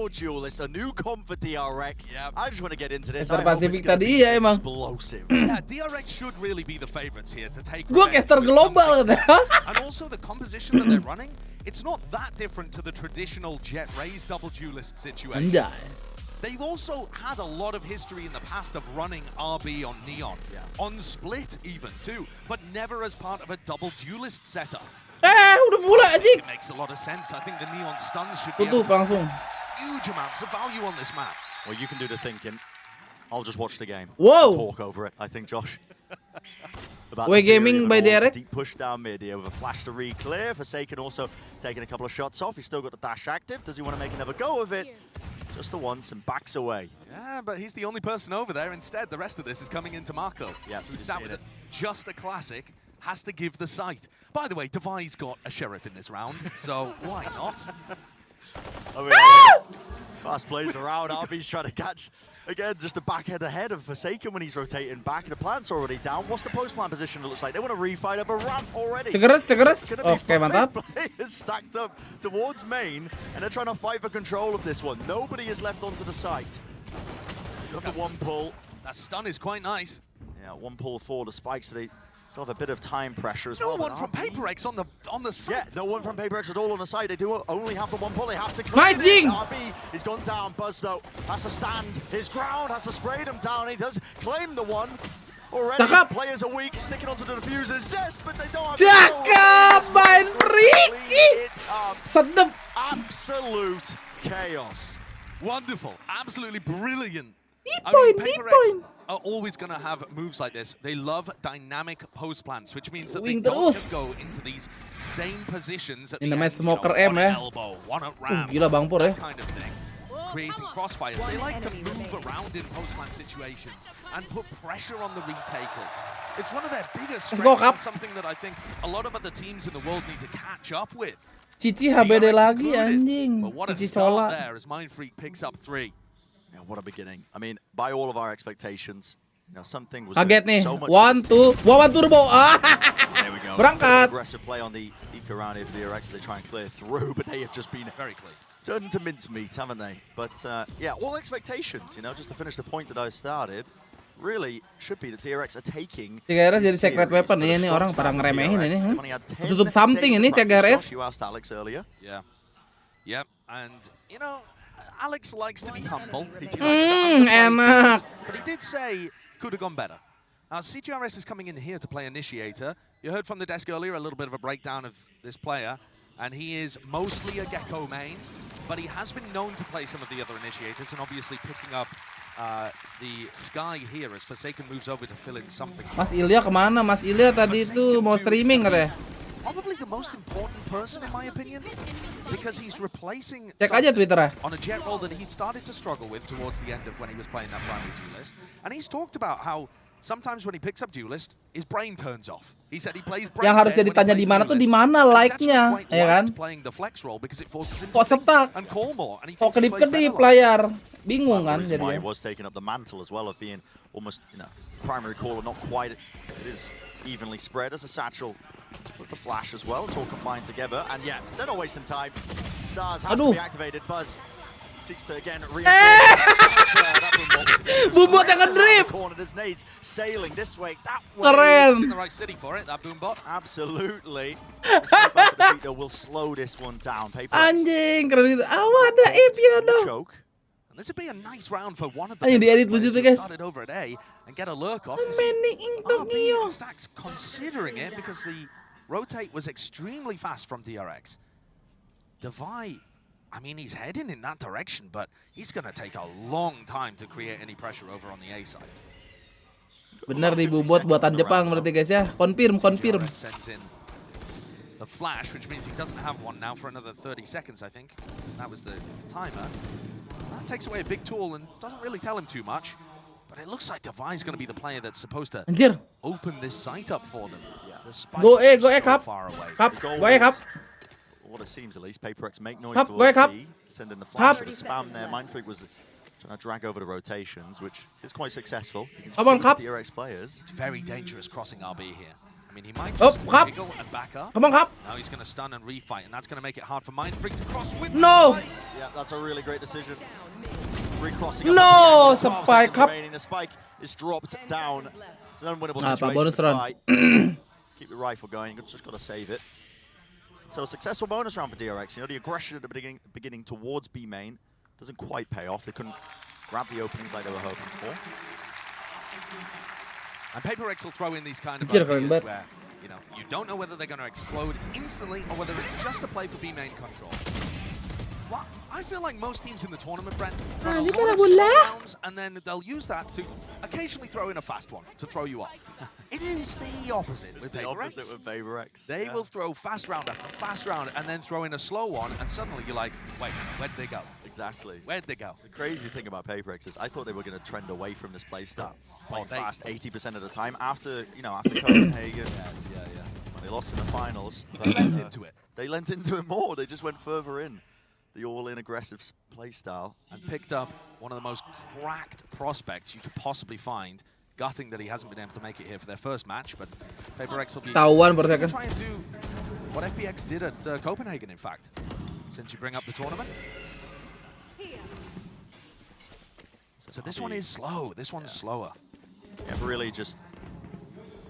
double duelist, a new comp for DRX. I just want to get into this. Caster Pasifik tadi ya emang. Yeah, DRX should really be the favorites here to take. Gua caster global gitu. And also the composition that they're running, it's not that different to the traditional Jet Rays double duelist situation. Anjay. They've also had a lot of history in the past of running RB on Neon, on Split even too, but never as part of a double duelist setup. Udah mulai anjing. It makes a lot of sense. I think the Neon stuns should be Tutup langsung. Huge amounts of value on this map. Well, you can do the thinking. I'll just watch the game. Whoa. Talk over it, I think, Josh. Way gaming by DRX. Deep push down mid here with a flash to re-clear. Forsaken also taking a couple of shots off. He's still got the dash active. Does he want to make another go of it? Just the once and backs away. Yeah, but he's the only person over there. Instead, the rest of this is coming into Marco. Yeah, who sat with just a classic, has to give the sight. By the way, Devi's got a sheriff in this round, so why not? I mean, fast plays around. RB's trying to catch. Again, just the backhead ahead of Forsaken when he's rotating back. The plant's already down. What's the post-plant position? It looks like they want to refight up a ramp already. Cegeres. Okay, mantap. Players stacked up towards main, and they're trying to fight for control of this one. Nobody is left onto the site. Got the one pull. That stun is quite nice. Yeah, one pull for the spikes. So they still have a bit of time pressure as no well. No one from PaperX on the side. Yeah, no one from PaperX at all on the side. They do only have the one pull. They have to nice this. RB is gone down. Buzz, though, has to stand his ground, has to spray them down. He does claim the one. Already, players are weak, sticking onto the diffusers. Yes, but they don't have Cakep, main Ricky. Sedep. Absolute chaos. Wonderful. Absolutely brilliant. PaperX are always going to have moves like this. They love dynamic post plants, which means that they don't just go into these same positions at the end, smoker one M at elbow, one at ram, gila Bang Pur ya. kind of thing. Creating crossfires. They like to move around in post plant situations and put pressure on the retakers. It's one of their biggest strengths and something that I think a lot of other teams in the world need to catch up with. Cici HBD lagi anjing. But what a Cici start Cola. there as Mindfreak picks up 3. Yeah, what a beginning. I mean, by all of our expectations, you know, something was Kaget nih. so much 1, 2, one turbo. There we go. Berangkat. Aggressive play on the eco round here for the DRX as they try and clear through, but they have just been very clean. Turned into mincemeat, haven't they? But yeah, all expectations, you know, just to finish the point that I started, really should be that DRX are taking. Cegeres jadi secret weapon ini orang pada ngeremehin ini. Tutup something ini Cegeres. You asked Alex earlier. Yeah. Yep. And you know, Alex likes to be humble. He likes to enak. But he did say could have gone better. Now CGRS is coming in here to play Initiator. You heard from the desk earlier a little bit of a breakdown of this player, and he is mostly a Gecko main, but he has been known to play some of the other Initiators, and obviously picking up the Sky here as Forsaken moves over to fill in something. Mas Ilya kemana? Mas Ilya tadi itu mau streaming katanya. Probably the most important person in my opinion, because he's replacing Cek aja Twitternya. on a jet role that he started to struggle with towards the end of when he was playing that primary duelist, and he's talked about how sometimes when he picks up duelist, his brain turns off. He said he plays brain. Yang harusnya ditanya di mana tuh di mana like-nya, ya kan? Playing the flex role because it forces him Kok stuck? and call more, and he Kok thinks he plays kedip-kedip better. layar. Bingung kan Why he jadinya. was taking up the mantle as well of being almost, you know, primary caller, not quite. It is evenly spread as a satchel with the flash as well. It's all combined together, and yeah, they're not wasting time. Stars have to be activated. Buzz seeks to again Boombot yang ngedrip. Sailing this way, that way. Keren. In the right city for it, that Boombot. Absolutely. Will slow this one down. Anjing, keren itu. Awas ada if you know. And this would be a nice round for one of the Anjing diedit players lucu tuh who guys. started over at A and get a lurk off. You see, RB and Stacks considering it because the rotate was extremely fast from DRX. Devi, I mean, he's heading in that direction, but he's going to take a long time to create any pressure over on the A side. Bener nih Boombot buatan Jepang berarti guys ya. Confirm. Sends in the flash, which means he doesn't have one now for another 30 seconds, I think. That was the timer. That takes away a big tool and doesn't really tell him too much. But it looks like Devi's going to be the player that's supposed to Anjir. open this site up for them. Yeah. The spike Go is go so Kap. far away. Kap, go Kap. What it seems at least, PaperX make noise Kap, towards Kap. B, sending the flash with a spam there. Mindfreak was trying to drag over the rotations, which is quite successful. You can Come on, see Kap. the DRX players. It's very dangerous crossing RB here. I mean, he might Oh, just Hop. wiggle and back up. Come on, Hop. Now he's going to stun and refight, and that's going to make it hard for Mindfreak to cross with No. the spice. Yeah, that's a really great decision. Recrossing No, up spike up. The spike is dropped down. It's an unwinnable Ah, situation. bonus for round. Fight. Keep your rifle going. You've just got to save it. So a successful bonus round for DRX. You know, the aggression at the beginning towards B main doesn't quite pay off. They couldn't grab the openings like they were hoping for. And PaperX will throw in these kind of Kecil ideas keren banget. where, you know, you don't know whether they're going to explode instantly or whether it's just a play for B main control. Well, I feel like most teams in the tournament, Brent, run a Ini lot pada of bola. slow rounds, and then they'll use that to occasionally throw in a fast one to throw you off. It is the opposite with The PaperX. opposite with PaperX. They will throw fast round after fast round and then throw in a slow one, and suddenly you're like, wait, where'd they go? Exactly. Where'd they go? The crazy thing about PaperX is I thought they were going to trend away from this playstyle. Playing fast 80% of the time after, you know, after Copenhagen. Yes, yeah. When they lost in the finals. They lent into it. They lent into it more. They just went further in. The all-in aggressive playstyle. And picked up one of the most cracked prospects you could possibly find. Gutting that he hasn't been able to make it here for their first match, but PaperX will be Tawan per second. try and do what FBX did at Copenhagen, in fact, since you bring up the tournament. So this one is slow. This one's slower. Yeah, really just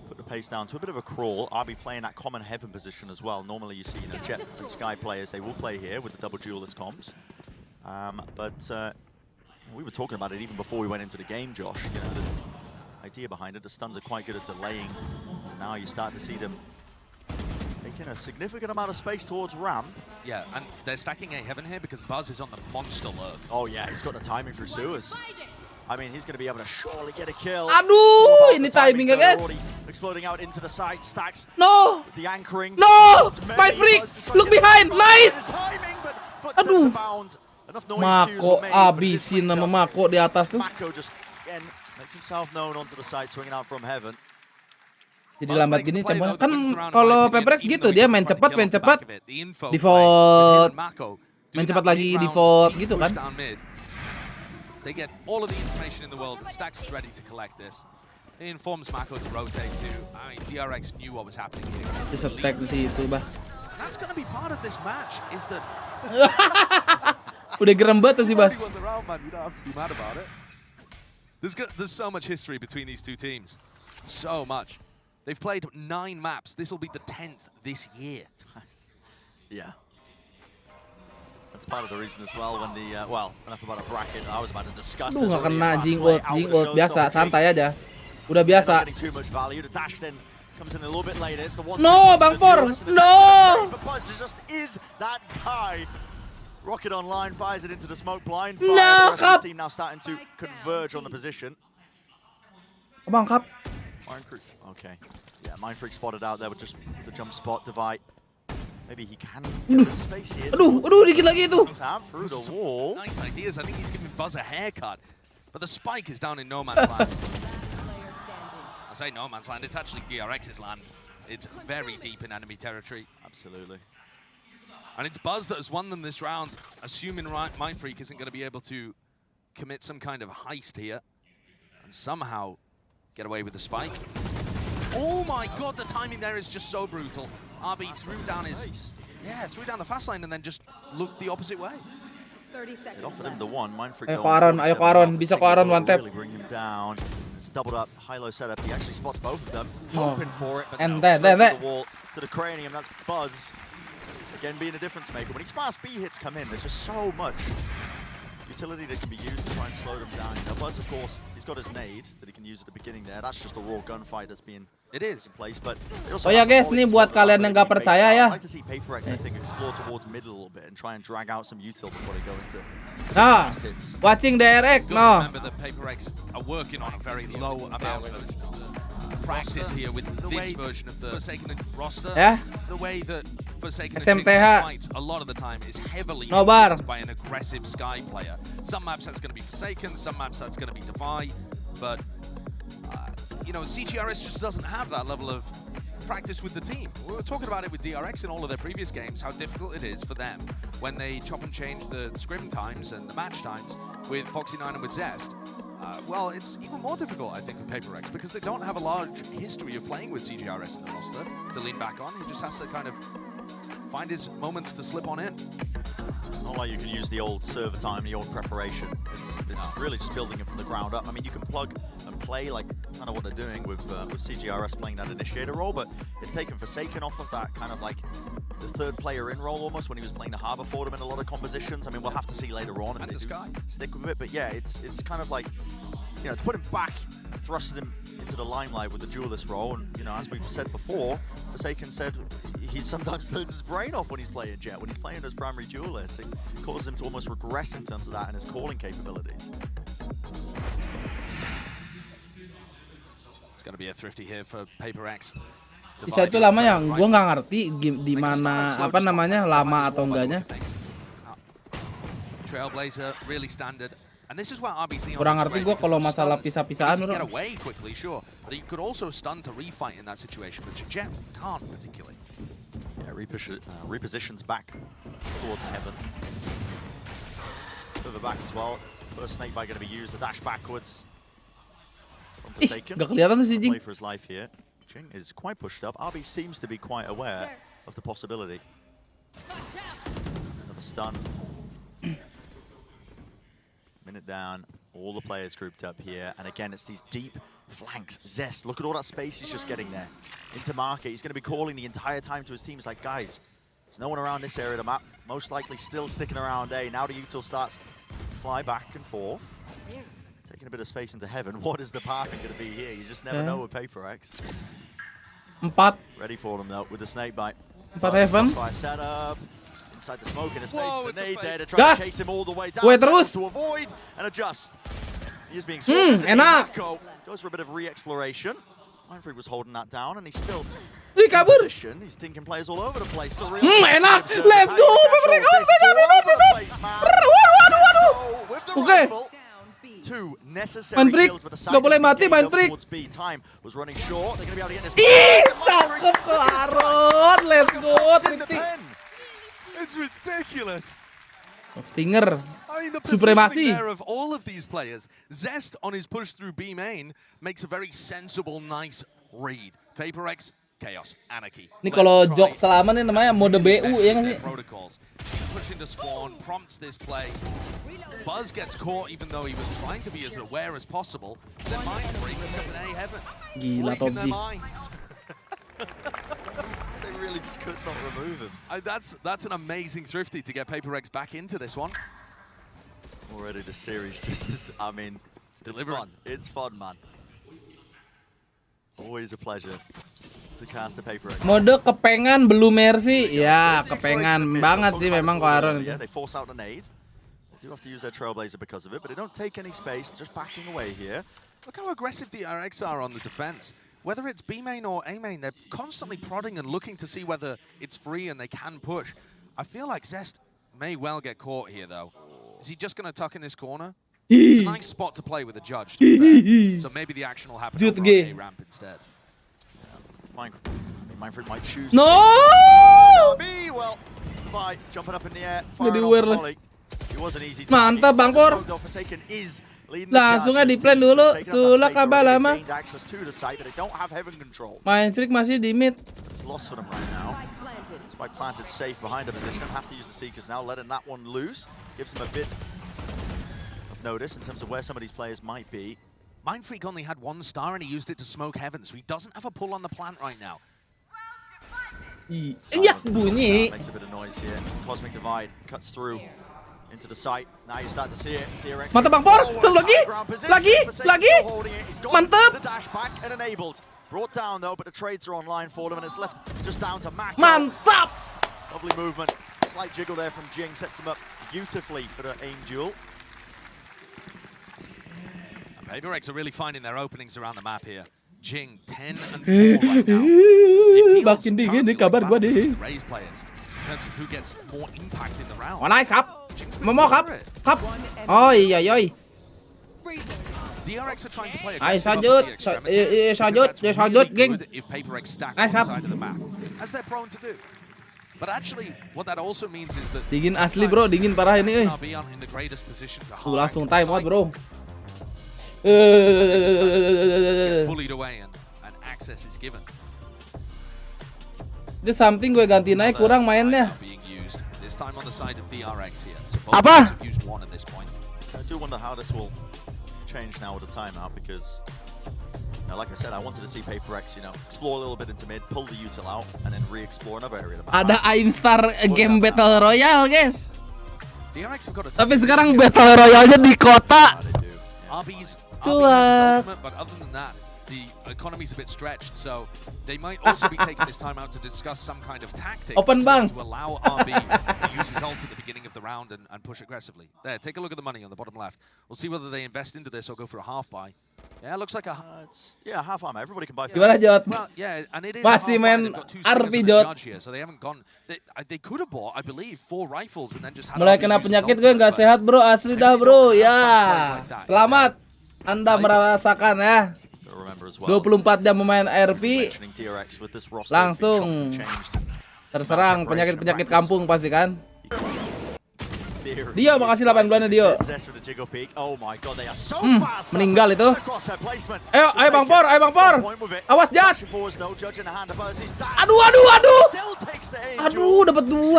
put the pace down to a bit of a crawl. I'll be playing that common heaven position as well. Normally you see, you know, Jet and Sky players, they will play here with the double duelist comps. We were talking about it even before we went into the game, Josh. You know, the idea behind it, the stuns are quite good at delaying. Now you start to see them taking a significant amount of space towards ramp. Yeah, and they're stacking a heaven here because Buzz is on the monster lurk. Oh yeah, he's got the timing through sewers. I mean, he's going to be able to surely get a kill. Aduh, ini timingnya, guys. Exploding out into the side, stacks. No. The anchoring. No. Mindfreak. Look behind. Nice. Aduh. Mako abisin nama Mako di atas tuh. Mako just again makes himself known onto the side, swinging out from heaven. Jadi lambat gini temponya. Kan kalau PaperX gitu, dia main cepat, default. Main cepat lagi, default gitu kan. They get all of the information in the world, and Stax is ready to collect this. He informs Mako to rotate too. I mean, DRX knew what was happening here. Bisa tag di situ, bah. That's going to be part of this match, is that... Udah gerem banget tuh si Bas. You don't have to be mad about it. There's so much history between these two teams. So much. They've played 9 maps. This will be the 10th this year. Yeah. That's part of the reason as well when the, well, enough about a bracket, I was about to discuss this. Nggak kena jinggot, biasa, santai aja. Udah biasa. No, Bang Por, no! Is that guy? Rocket Online fires it into the smoke blind. No, Cup! Team now starting to converge on the position. Bang, Cup. Mindfreak, okay. Yeah, Mindfreak spotted out there with just the jump spot divide. Maybe he can get some space here. Aduh, dikit lagi itu. Through the wall. Nice ideas. I think he's giving Buzz a haircut. But the spike is down in no man's land. I say no man's land, it's actually DRX's land. It's very deep in enemy territory. Absolutely. And it's Buzz that has won them this round, assuming Mindfreak isn't going to be able to commit some kind of heist here and somehow get away with the spike. Oh my god, the timing there is just so brutal. RB threw down his... Yeah, threw down the fast line and then just looked the opposite way. 30 seconds. It offered him the one. Mindfreak Ayo ko Aaron, bisa ko Aaron one tap. Really bring him down. It's a doubled up high-low setup. He actually spots both of them, Oh. hoping for it, but And no, there. the wall to the cranium. That's Buzz. Again, being a difference maker. When these fast B hits come in, there's just so much utility that can be used to try and slow them down. You know, Buzz, of course, he's got his nade that he can use at the beginning there. That's just a raw gunfight that's being in place. But Oh ya guys, ini buat kalian yang gak percaya ya. I'd like to see PaperX, I think, explore towards mid a little bit and try and drag out some util before they go into Nah, watching DRX, no. Remember that PaperX are working on a very low amount of practice here with this version of the Forsaken roster. Yeah. The way that Forsaken SMTH. fights a lot of the time is heavily Nobar. influenced by an aggressive Sky player. Some maps that's going to be Forsaken, some maps that's going to be Defy, but you know, CGRS just doesn't have that level of practice with the team. We were talking about it with DRX in all of their previous games, how difficult it is for them when they chop and change the scrim times and the match times with Foxy9 and with Zest. well, it's even more difficult, I think, with PaperX because they don't have a large history of playing with CGRS in the roster to lean back on. He just has to kind of find his moments to slip on in. Not like you can use the old server time, the old preparation. It's really just building it from the ground up. I mean, you can plug and play like kind of what they're doing with CGRS playing that initiator role, but it's taken Forsaken off of that kind of like the third player in role almost when he was playing the Harbor Fordham in a lot of compositions. I mean, we'll have to see later on if they do stick with it, but yeah, it's kind of like, you know, to put him back, thrusted him into the limelight with the duelist role, and you know, as we've said before, Forsaken said he sometimes turns his brain off when he's playing Jet, when he's playing as primary duelist. It causes him to almost regress in terms of that and his calling capabilities. It's going to be a thrifty here for PaperX. Bisa itu lama ya, gue nggak ngerti di mana apa namanya lama atau enggaknya. Trailblazer really standard. And this is where RB's the Kurang ngerti gue kalau masalah pisah-pisahan. Get away quickly, sure, but you could also stun to refight in that situation, but Jet can't particularly. Yeah, repositions back towards Heaven. Further back as well. First snakebite going to be used. The dash backwards. Gak kelihatan tuh si Jing. Play for his life here. Jing is quite pushed up. RB seems to be quite aware of the possibility. Another stun. Minute down. All the players grouped up here. And again, it's these deep flanks. Zest, look at all that space he's just getting there. Into market. He's going to be calling the entire time to his team. He's like, guys, there's no one around this area of the map. Most likely still sticking around A. Now the util starts to fly back and forth. Taking a bit of space into Heaven. What is the pathing going to be here? You just never know with PaperX. 4. Ready for them though with the snakebite. 4 Heaven. Setup. Inside the smoke in his face. Whoa, the nade there to try to chase him all the way down. To avoid and adjust. He is being swamped. Enak. Goes for a bit of re-exploration. Mindfreak was holding that down and he's still in position. He's tinking players all over the place. Enak. Let's go. Oke. Mindfreak, gak boleh mati Mindfreak. Ih, cakep ke Aaron. Let's go. It's ridiculous. Stinger. I mean, the Supremacy. positioning there of all of these players. Zest on his push through B main makes a very sensible, nice read. PaperX, chaos, anarchy. Ini kalau jok selama nih namanya mode BU ya nggak sih? Protocols. Pushing to spawn prompts this play. Buzz gets caught even though he was trying to be as aware as possible. Then Mindfreak is up in A heaven. Gila Top G. They really just could not remove him. That's an amazing thrifty to get PaperX back into this one. Already the series just is, I mean, it's fun. It's fun, man. Always a pleasure to cast a PaperX. Mode kepengan Blue Mercy. Ya, kepengan banget sih memang ke Aaron. Yeah, they force out the nade. They do have to use their Trailblazer because of it, but they don't take any space, just backing away here. Look how aggressive the RX are on the defense. Whether it's B main or A main, they're constantly prodding and looking to see whether it's free and they can push. I feel like Zest may well get caught here, though. Is he just going to tuck in this corner? It's a nice spot to play with a judge, to be fair. So maybe the action will happen over on A ramp instead. Yeah. Mindfreak might choose. No! B, well, by jumping up in the air, Nggak firing di-wear off the lah. volley. It wasn't easy. Mantap Bang Por. Langsung aja di plan dulu. Sulak kabar lama. Mindfreak masih di mid. It's lost for them right now. Spike planted safe behind the position. Have to use the Seekers now, letting that one loose. Gives him a bit of notice in terms of where some of these players might be. Mindfreak only had 1 star and he used it to smoke Heaven, so he doesn't have a pull on the plant right now. Iya, bunyi. Makes a bit of noise here. Cosmic Divide cuts through into the site. Now you start to see it. Mantap Bang Por. Satu lagi. Lagi. Mantap. The dash back and enabled. Brought down though, but the trades are online for them and it's left just down to Mac. Mantap. Lovely movement. Slight jiggle there from Jing sets him up beautifully for the aim duel. PaperX are really finding their openings around the map here. Jing 10 and 4 right now. Makin dingin nih kabar gua nih. Raise players in terms of who gets more impact in the round. Manaครับmauครับครับoh iya yoi. DRX are trying to play Ay sajut geng. If PaperX stack on the side of the map, as they're prone to do. But actually, what that also means is that dingin asli bro, dingin parah ini. In the greatest position to Langsung time out bro. Get bullied away and access is given. Dia something gue ganti naik kurang mainnya. Being used this time on the side of DRX here. So both Apa? teams have used one at this point. I do wonder how this will change now with the timeout because, like I said, I wanted to see PaperX, explore a little bit into mid, pull the util out, and then re-explore another area. Ada Aimstar game Battle Royale, guys. DRX have got a Tapi sekarang Battle Royale-nya di kota. RB's Cuak. ultimate, but other than that, the economy's a bit stretched, so they might also be taking this time out to discuss some kind of tactic Open bang. to allow RB to use his ult at the beginning of the round and push aggressively. There, take a look at the money on the bottom left. We'll see whether they invest into this or go for a half buy. Yeah, it looks like a half armor. Everybody can buy. Gimana Jot? Well, yeah, and it is Masih a half buy. main They've got two RP singers and a Jot. judge here, so they haven't gone. They could have bought, I believe, 4 rifles and then just had Mulai RB kena use his penyakit gue ultimate, nggak but- sehat bro, asli dah bro. Ya, selamat. Anda merasakan ya. 24 jam memain RP, langsung terserang penyakit-penyakit kampung pasti kan. Dio, makasih 8 bulannya Dio. Meninggal itu. Ayo Bang Por, awas Jat. Aduh. Aduh, dapat 2.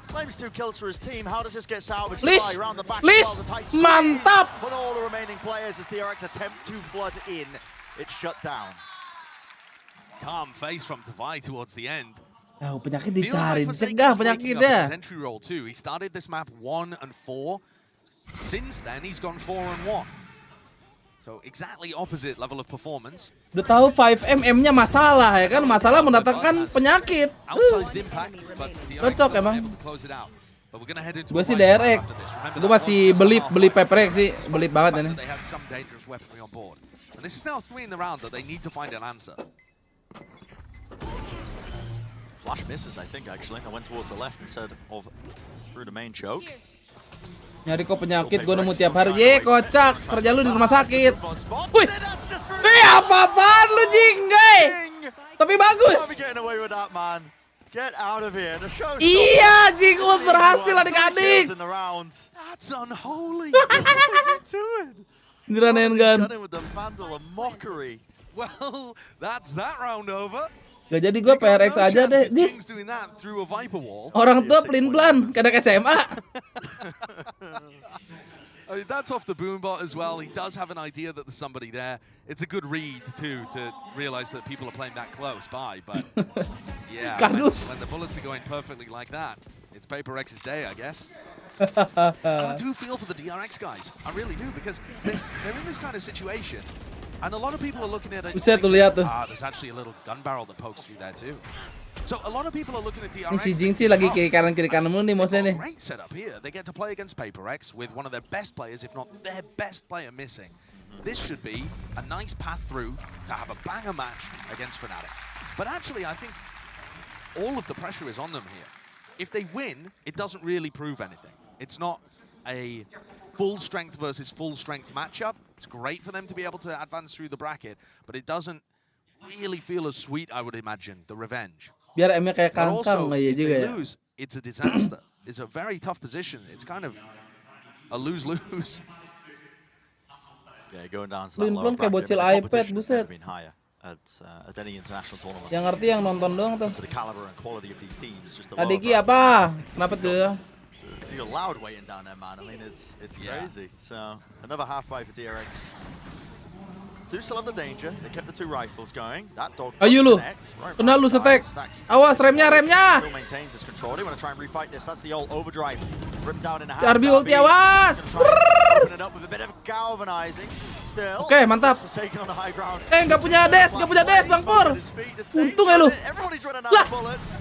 Claims 2 kills for his team. How does this get salvaged? Lish! Around the back Lish! as well, the tight squeeze Mantap! on all the remaining players as DRX attempt to flood in. It's shut down. Calm face from Tavai towards the end. Oh, penyakit Feels dicari, like dicegah Forsaken's waking up in his penyakitnya. entry role too. He started this map 1 and 4. Since then, he's gone 4 and 1. So exactly opposite level of performance. Udah tahu 5mm-nya masalah ya kan, masalah mendatangkan penyakit. Outsized impact, but DRX Cocok still emang. able to close it out. But we're gonna head into Gue a sih fight DRX. after this. Remember, Gue that masih was just a beli half-fight. Paperx sih, belit banget The ini. fact that they had some dangerous weaponry on board. And this is now 3 in the round that they need to find an answer. Flash misses, I think, actually. I went towards the left instead of through the main choke. Nyari kok penyakit gue nemu tiap hari. Ye, kocak. Kerja lu di rumah sakit. Wih. Apa-apaan lu Jinggai? Tapi bagus. Getting away with that, man. Get out of here. The show's Iya, Jingut berhasil adik-adik. That's unholy. What is he doing? Diranein kan. Got him with the vandal and mockery. Well, that's that round over. Gak jadi gue PRX aja deh. King's doing that through a Viper wall. Orang tua pelin-pelan, kadang SMA. I mean, that's off the boombot as well. He does have an idea that there's somebody there. It's a good read, too, to realize that people are playing that close by. But, yeah, when the bullets are going perfectly like that, it's PaperX's day, I guess. And I do feel for the DRX guys. I really do, because they're in this kind of situation. And a lot of people are looking at it. Buset tuh lihat tuh. There's actually a little gun barrel that pokes through there, too. So a lot of people are looking at DRX. Ini si Jing sih lagi kiri kanan mulu nih mouse-nya nih. Great setup here. They get to play against PaperX with one of their best players, if not their best player, missing. This should be a nice path through to have a banger match against Fnatic. But actually, I think all of the pressure is on them here. If they win, it doesn't really prove anything. It's not a full strength versus full strength matchup. It's great for them to be able to advance through the bracket, but it doesn't really feel as sweet, I would imagine, the revenge. Biar M-nya kayak But kangkang also, aja if juga they ya. lose, it's a disaster. It's a very tough position. It's kind of a lose-lose. Yeah, going down to that Pelin-pelan lower kayak bracket, bocil but the iPad, competition has buset. never been higher at any international tournament. Yang ngerti yang nonton doang tuh. To the caliber and quality of these teams, just a Adiki apa? Kenapa tuh? You're loud weighing down there, man. I mean, it's crazy. So another half buy for DRX. Do still have the danger. They kept the 2 rifles going. That dog. Ayo lu. Kena lu setek. Awas remnya. Still maintains his control. They want to try and refight this. That's the old overdrive. Ripped out in a half. Arbi ulti awas. Open it up with a bit of galvanizing. Still. Oke, mantap. Forsaken on the high ground. Nggak punya des, Bang Pur. Untung ya lu. Everybody's running out of bullets.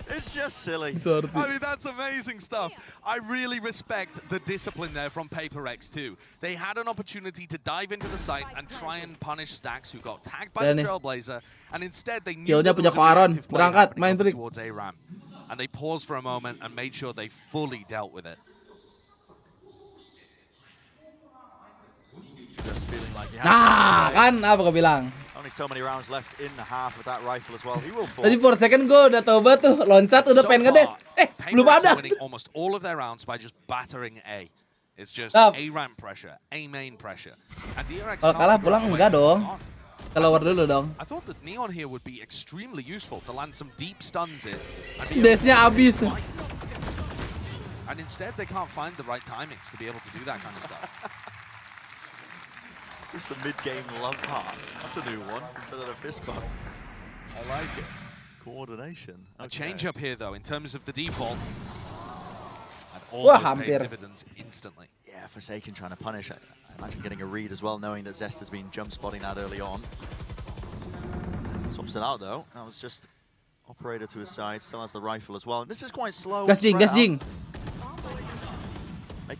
It's just silly. I mean, that's amazing stuff. I really respect the discipline there from PaperX too. They had an opportunity to dive into the site and try and punish Stacks, who got tagged by the Trailblazer, and instead they knew Killnya that punya there was an Aaron. active play Berangkat, happening main over freak. towards A-Ram. And they paused for a moment and made sure they fully dealt with it. Just feeling like you have Nah, kan apa gue bilang? only so many rounds left in the half with that rifle as well. He will fall. Tadi 4 second gue udah tobat tuh, loncat udah pengen ngedes. Belum Paper Rex ada. are winning almost all of their rounds by just battering A. It's just Stop. A ramp pressure, A main pressure. And DRX Kalau can't kalah figure out pulang a way enggak to dong. move on. Keluar dulu dong. I thought that Neon here would be extremely useful to land some deep stuns in. And be able to Desnya abis. fight. And instead they can't find the right timings to be able to do that kind of stuff. Just the mid-game love heart. That's a new one instead of a fist bump. I like it. Coordination. A change up here though in terms of the default. And Wah, almost pays hampir. dividends instantly. Yeah, Forsaken trying to punish it. I imagine getting a read as well, knowing that Zest has been jump spotting that early on. Swaps it out though. That was just operator to his side, still has the rifle as well. And this is quite slow. Gas jing, gas jing.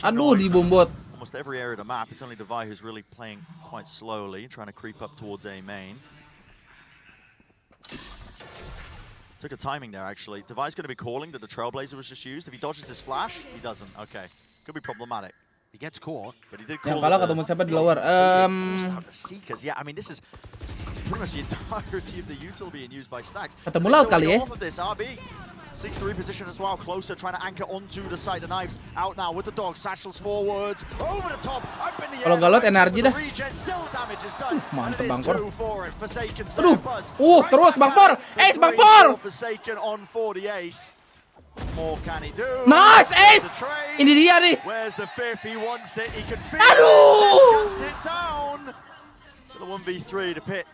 Aduh, dibombot. Almost every area of the map. It's only Devi who's really playing quite slowly, trying to creep up towards A main. Took a timing there, actually. Devi's going to be calling that the Trailblazer was just used. If he dodges his flash, he doesn't. Okay. Could be problematic. He gets caught. But he did Yang call kalah it ketemu siapa di lower? Seekers. Yeah, I mean, this is pretty much the entirety of the util being used by Stacks. Ketemu laut kali ya. Off of this, RB. 6-3 position as well, closer, trying to anchor onto the side of knives. Out now with the dog, satchels forwards, over the top, up in the air. Kalau nggak lot energi dah. Still damage is done. Mantap Bang Por. Aduh, terus Bang Por, ace Bang Por. Forsaken on for the ace. More can he do? Nice ace. Ini dia nih. Where's the fifth? He wants it. He can finish Aduh. it. Shuts it down. So the 1v3 to Pit.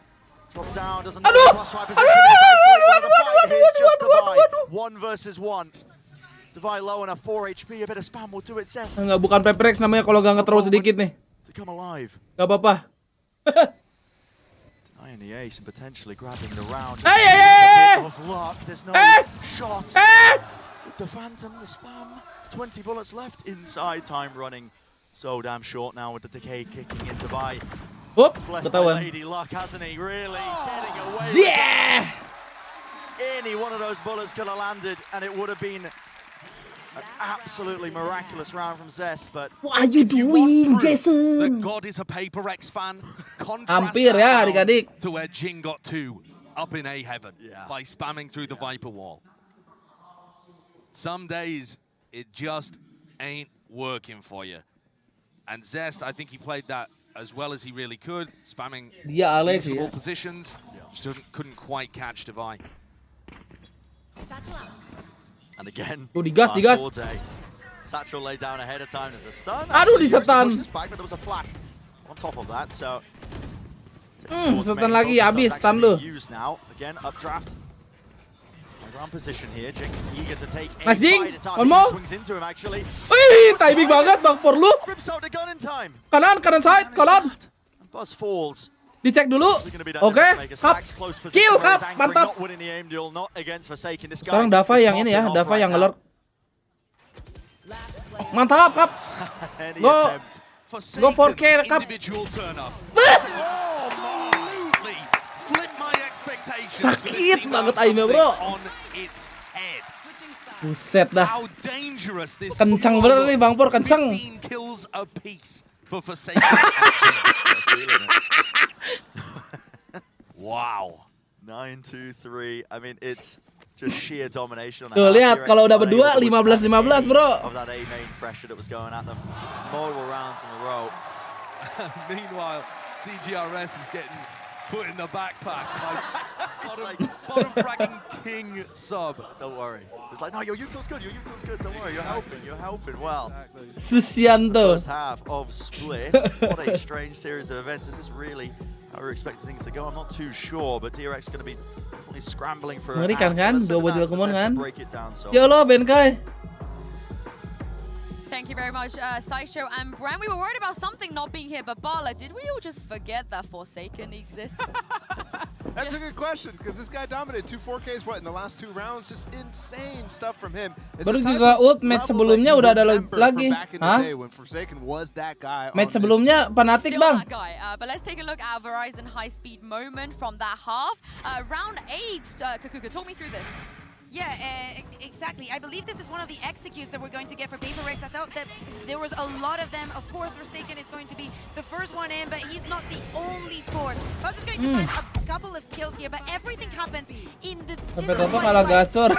Drop down, doesn't Aduh. know the plus right position. Here's just Devi. 1 versus 1. Devi low on a 4 HP. A bit of spam will do it, Zest. Enggak, bukan Peprex namanya kalau nggak nge-throw sedikit nih. To come alive. Gak apa-apa. Denying the ace and potentially grabbing the round. Hey! Of luck. There's no shot. With the Phantom, the spam. 20 bullets left inside. Time running so damn short now with the decay kicking in Devi. Up, Blessed ketahuan. by Lady Luck, hasn't he? Really getting away. Yeah! Any one of those bullets could have landed, and it would have been an absolutely miraculous round from Zest. But what are you doing, Jason? The God is a Paper Rex fan. Hampir ya adik-adik. To where Jing got 2 up in A heaven by spamming through the Viper wall. Some days it just ain't working for you. And Zest, I think he played that as well as he really could, spamming Dia Alex reasonable ya. positions. Just couldn't quite catch Devi. and again, Tuh digas, digas. Satchel laid down ahead of time. There's a stun. Aduh, Actually, he actually disetan. pushed this back, but there was a flash on top of that. So Setan lagi habis stun lu. used now. Again, updraft. Ground position here. Jing eager to take a Mas Jing, fight. It's one RB more. swings into him actually. Wih, timing banget Bang Por lu. Rips out the gun in time. Kanan side, kanan. Buzz falls. Dicek dulu. Oke, Kap. Kill, Kap. Mantap. Not winning the aim duel, not against Forsaken. This guy Sekarang Dava yang ini ya, Dava yang ngelor. Mantap, Kap. Go. Go 4K, Kap. Individual turn up. Absolutely flip my expectations. Sakit banget aimnya, bro. On its head. Buset dah. How dangerous this Kencang bener nih Bang Por, kencang. 15 kills a piece for Forsaken. Wow. 9-2-3. I mean, it's just sheer domination. On the Tuh half. lihat, kalau udah Unable berdua to withstand 15-15 bro. Of that A main pressure that was going at them. Multiple rounds in a row. Meanwhile, CGRS is getting put in the backpack by bottom fragging king sub. Don't worry. It's like, no, your util's good, your util's good. Don't worry, you're helping well. Susianto. First half of Split. What a strange series of events. Is this really how we're expecting things to go? I'm not too sure, but DRX is going to be definitely scrambling for an Mengerikan kan? answer. 2-2 kemon kan? Break it down, so. Ya Allah, Benkai. Thank you very much, Sideshow and Bram. We were worried about something not being here, but Bala, did we all just forget that Forsaken exists? That's a good question, because this guy dominated 2 4Ks in the last 2 rounds. Just insane stuff from him. Baru juga ult match sebelumnya udah ada lagi. Hah? Match sebelumnya Fnatic Still Bang. that guy. But let's take a look at Verizon high-speed moment from that half. Round 8, Kakuka, talk me through this. Yeah, exactly. I believe this is one of the executes that we're going to get for PaperX. I thought that there was a lot of them. Of course, Forsaken is going to be the first one in, but he's not the only force. Buzz is going to find a couple of kills here, but everything happens in the Sampai Toto kalah gacor.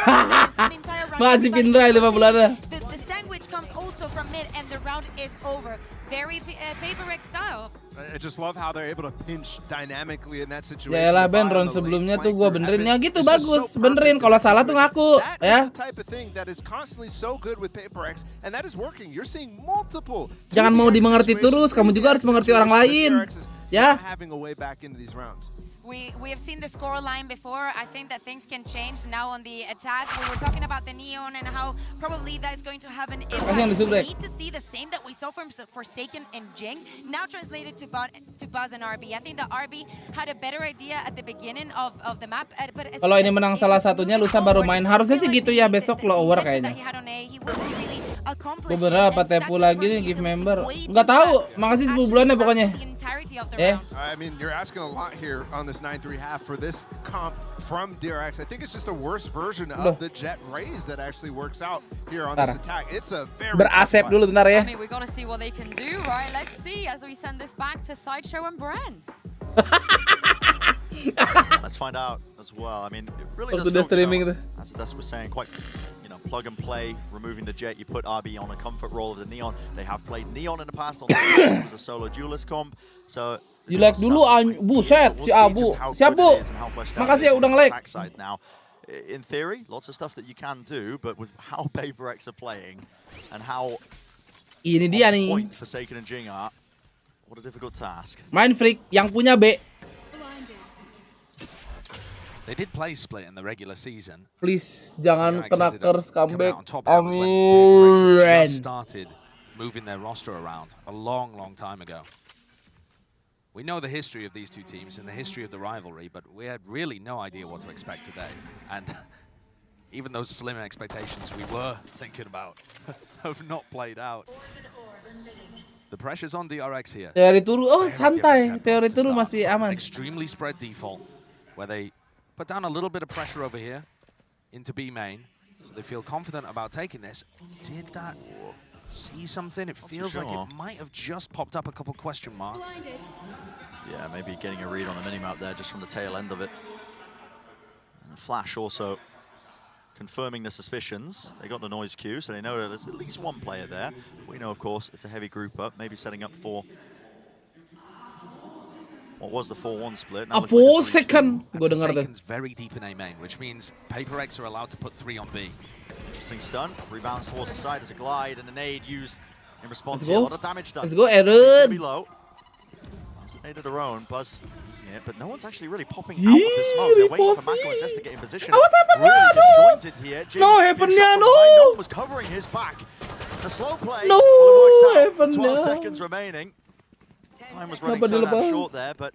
Masih Pindra 5 bulan. The sandwich comes also from mid, and the round is over. Very PaperX style. I just love how they're able to pinch dynamically in that situation. Ya lah Ben, round sebelumnya tuh gua benerin ya gitu bagus, benerin. Kalau salah tuh ngaku, ya. The type of thing that is constantly so good with PaperX, and that is working. You're seeing multiple. Jangan mau dimengerti terus, kamu juga harus mengerti orang lain. Ya. Having a way back into these rounds. We have seen the score line before. I think that things can change now on the attack. We were talking about the Neon and how probably that is going to have an impact. We need to see the same that we saw from Forsaken and Jing, now translated to Buzz and RB. I think the RB had a better idea at the beginning of the map. Kalau ini menang salah satunya, lusa baru main. Harusnya sih gitu ya, besok lo over kayaknya. Gue bener apa tepu lagi nih give member? Nggak tahu, makasih 10 bulan ya pokoknya. I mean, you're asking a lot here on this 9-3 half for this comp from DRX. I think it's just a worse version of the Jet Raise that actually works out here on this attack. It's a very berasep dulu bentar ya. I mean, we gotta see what they can do, right? Let's see as we send this back to Sideshow and Bren. Let's find out as well. I mean, it really Waktu does dia streaming feel, as Des was saying, quite, plug and play, removing the Jet, you put RB on a comfort role of the Neon. They have played Neon in the past on the it was a solo duelist comp. So Di-like dulu, buset, si Abu. Siap, Bu. Makasih ya udah nge-like. Now, in theory, lots of stuff that you can do, but with how PaperX are playing and how ini dia nih. point Forsaken and Jing are, what a difficult task. Main Freak yang punya B. They did play Split in the regular season. Please, jangan kena curse comeback. Amin. Started moving their roster around a long time ago. We know the history of these two teams and the history of the rivalry, but we had really no idea what to expect today. And even those slim expectations we were thinking about have not played out. The pressure's on DRX here. Teori turu, santai. Teori turu masih aman. Extremely spread default, where they put down a little bit of pressure over here into B main, so they feel confident about taking this. Did that see something? It feels like it might have just popped up a couple question marks. Yeah, maybe getting a read on the minimap there just from the tail end of it. And Flash also confirming the suspicions. They got the noise cue, so they know that there's at least one player there. We know, of course, it's a heavy group up, maybe setting up for what was the 4-1 split. A 4-second. Forsaken's very deep in A main, which means PaperX are allowed to put 3 on B. Interesting stun. Rebounds towards the side as a glide and a nade used in response. Let's go. A lot of damage done. Let's go, Aaron. Be low. Nade of their own. Buzz using it, but no one's actually really popping out of the smoke. They're waiting for MacleodS to get in position. Really disjointed here. No, Heavennya, no. one was covering his back. The slow play. No, Heavennya. 12 seconds remaining. Time was running so damn short there, but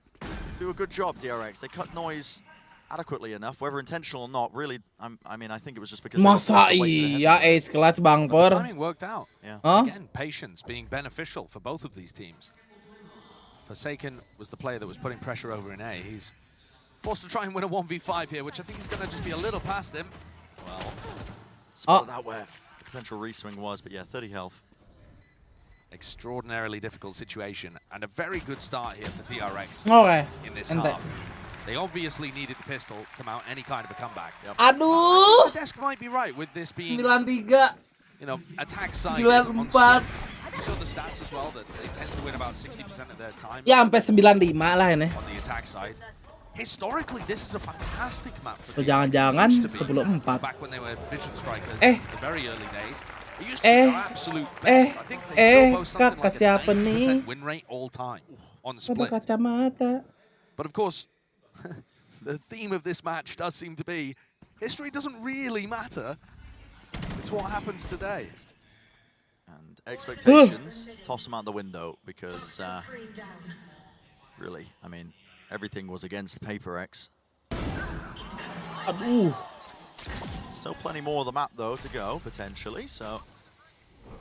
do a good job, DRX. They cut noise adequately enough, whether intentional or not. Really, I mean, I think it was just because. Masa iya ace clutch Bang Per. The timing worked out. Yeah. Again, patience being beneficial for both of these teams. Forsaken was the player that was putting pressure over in A. He's forced to try and win a 1v5 here, which I think is going to just be a little past him. Well, spotted out where potential reswing was, but yeah, 30 health. Extraordinarily difficult situation, and a very good start here for DRX in this Ente. half. They obviously needed the pistol to mount any kind of a comeback. Aduh. The desk might be right with this being 93. Attack side. 94. You saw the stats as well that they tend to win about 60% of their time. Ya sampai 95 lah ini. On the attack side. Historically, this is a fantastic map for Jangan-jangan 10-4. Back when they were Vision Strikers, the very early days. It used to be their absolute best. I think they still boast something like a 90% win rate all time on Split. But of course, the theme of this match does seem to be history doesn't really matter. It's what happens today. And expectations, toss them out the window because really, I mean, everything was against PaperX. Aduh. Still plenty more of the map though to go potentially, so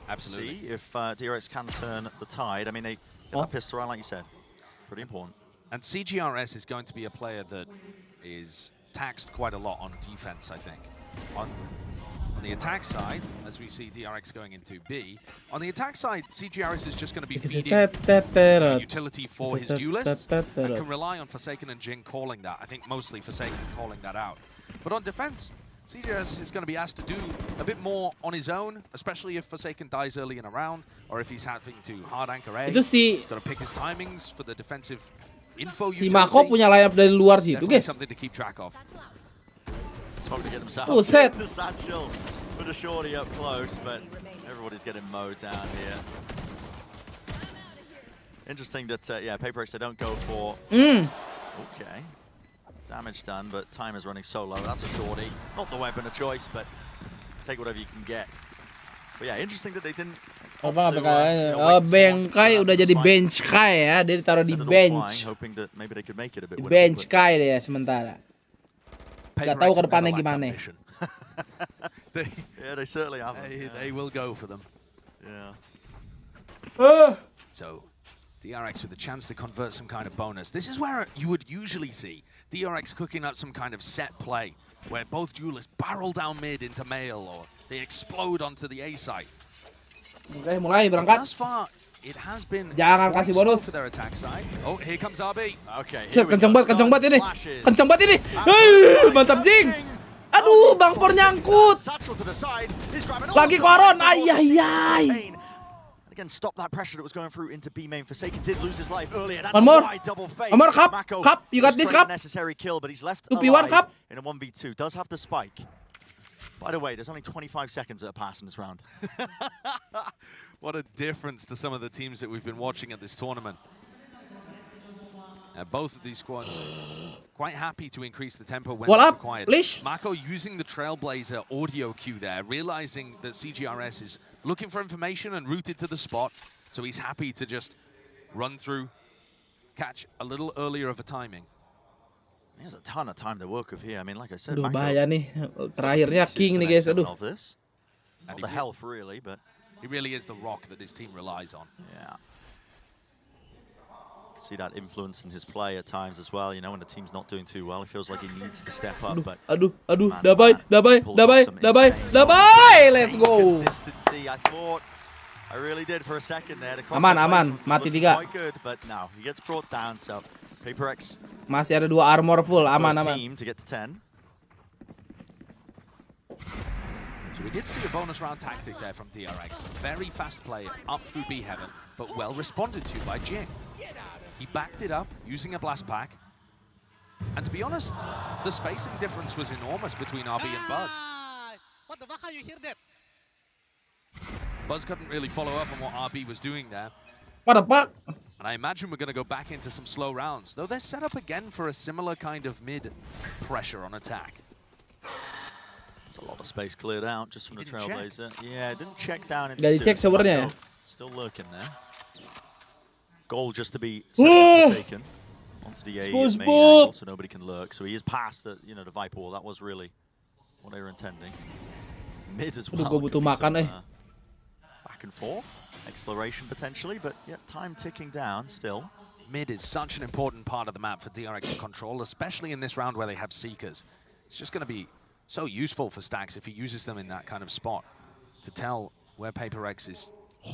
absolutely see if DRX can turn the tide. I mean, they get that pistol around like you said, pretty important. And CGRS is going to be a player that is taxed quite a lot on defense, I think. On the attack side, as we see DRX going into B, on the attack side, CGRS is just going to be feeding utility for his duelists and can rely on Forsaken and Jing calling that. I think mostly Forsaken calling that out. But on defense, CGRS is going to be asked to do a bit more on his own, especially if Forsaken dies early in a round, or if he's having to hard anchor A. He's got to pick his timings for the defensive info si Mako punya layap dari luar situ, guys. Something to keep track of. Trying to get himself set. the satchel with a shorty up close, but everybody's getting mowed down here. Interesting that, yeah, PaperX, they don't go for... Okay. Damage done, but time is running so low. That's a shorty. Not the weapon of choice, but take whatever you can get. But yeah, interesting that they didn't... Apa Bangkai udah jadi bench Kai ya, dia ditaruh di bench. Di bench Kai dia sementara. Gak tahu ke depannya gimana. Yeah, they certainly have. They will go for them. Yeah. So, DRX with a chance to convert some kind of bonus. This is where you would usually see DRX cooking up some kind of set play, where both duelists barrel down mid into male, or they explode onto the A site. Oke, mulai berangkat. Thus far, it has been Jangan kasih bonus. for their attack side. Oh, here comes RB. Okay. Kenceng banget ini. Kenceng banget ini. Mantap Jing. Aduh, Bang Por nyangkut. Lagi koron. Ayai. Again, stop that pressure that was going through into B main. Forsaken did lose his life earlier. That's One more. a wide double face. One more, Cup. You got this, Cup. Necessary kill, but he's left 2v1, alive Cup. in a 1v2. Does have the spike. By the way, there's only 25 seconds that are passed in this round. What a difference to some of the teams that we've been watching at this tournament. Both of these squads quite happy to increase the tempo when it's required. Mako using the Trailblazer audio cue there, realizing that CGRS is looking for information and routed to the spot, so he's happy to just run through, catch a little earlier of a timing. He has a ton of time to work with here. I mean, like I said, Aduh, bahaya nih. Terakhirnya King nih, guys. Aduh. Not the health, really, but... He really is the rock that his team relies on. Yeah. You can see that influence in his play at times as well. You know, when the team's not doing too well, he feels like he needs to step up. But aduh, dabai. Let's go. Consistency, I thought. I really did for a second there. Aman. Mati 3. Quite good, but no, he gets brought down. So PaperX masih ada 2 armor full. Aman. Team to get to 10. So we did see a bonus round tactic there from DRX. Very fast play up through B heaven, but well responded to by Jing. He backed it up using a blast pack. And to be honest, the spacing difference was enormous between RB and Buzz. What the fuck, how you hear that? Buzz couldn't really follow up on what RB was doing there. What the fuck? And I imagine we're going to go back into some slow rounds, though they're set up again for a similar kind of mid pressure on attack. There's a lot of space cleared out just from the Trailblazer. Yeah, didn't check down into sebenarnya. Still lurking there. Goal just to be taken onto the A main angle so nobody can lurk. So he is past the, you know, the Viper wall. That was really what they were intending. Mid as well. Gue butuh makan Back and forth. Exploration potentially, but yeah, time ticking down still. Mid is such an important part of the map for DRX to control, especially in this round where they have Seekers. It's just going to be so useful for Stax if he uses them in that kind of spot to tell where PaperX is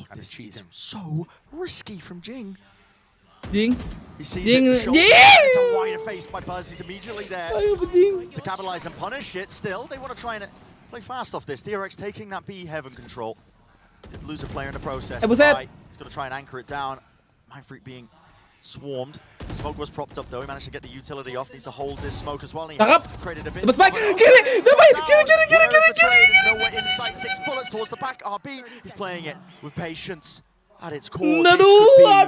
kind of cheating. So risky from Jing. Jing. He sees it. It's a wider face by Buzz. He's immediately there to capitalize and punish it. Still, they want to try and play fast off this. DRX taking that B heaven control. Did lose a player in the process. He's got to try and anchor it down. Mindfreak being swarmed. Smoke was propped up though. He managed to get the utility off. Needs to hold this smoke as well. He created a bit. Kiri. Nowhere inside. 6 bullets towards the back. RB is playing it with patience at its core. Aduh.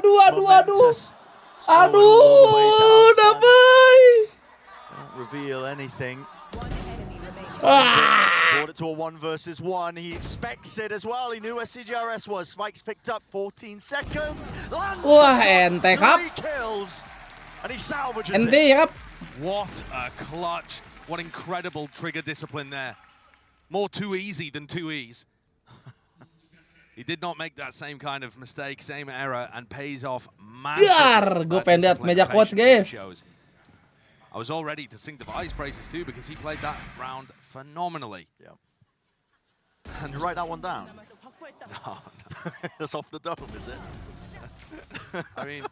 Don't reveal anything. Brought it to a 1 versus 1. He expects it as well. He knew where CGRS was. Spike's picked up 14 seconds. Wah, ente Kap. Kills. And he salvages it. What a clutch. What incredible trigger discipline there. More too easy than 2Es. He did not make that same kind of mistake, same error, and pays off massively. Gue pengen lihat meja quotes, guys. I was all ready to sing Device praises too because he played that round phenomenally. Yeah. And you write that one down? No. That's off the dome, is it? I mean,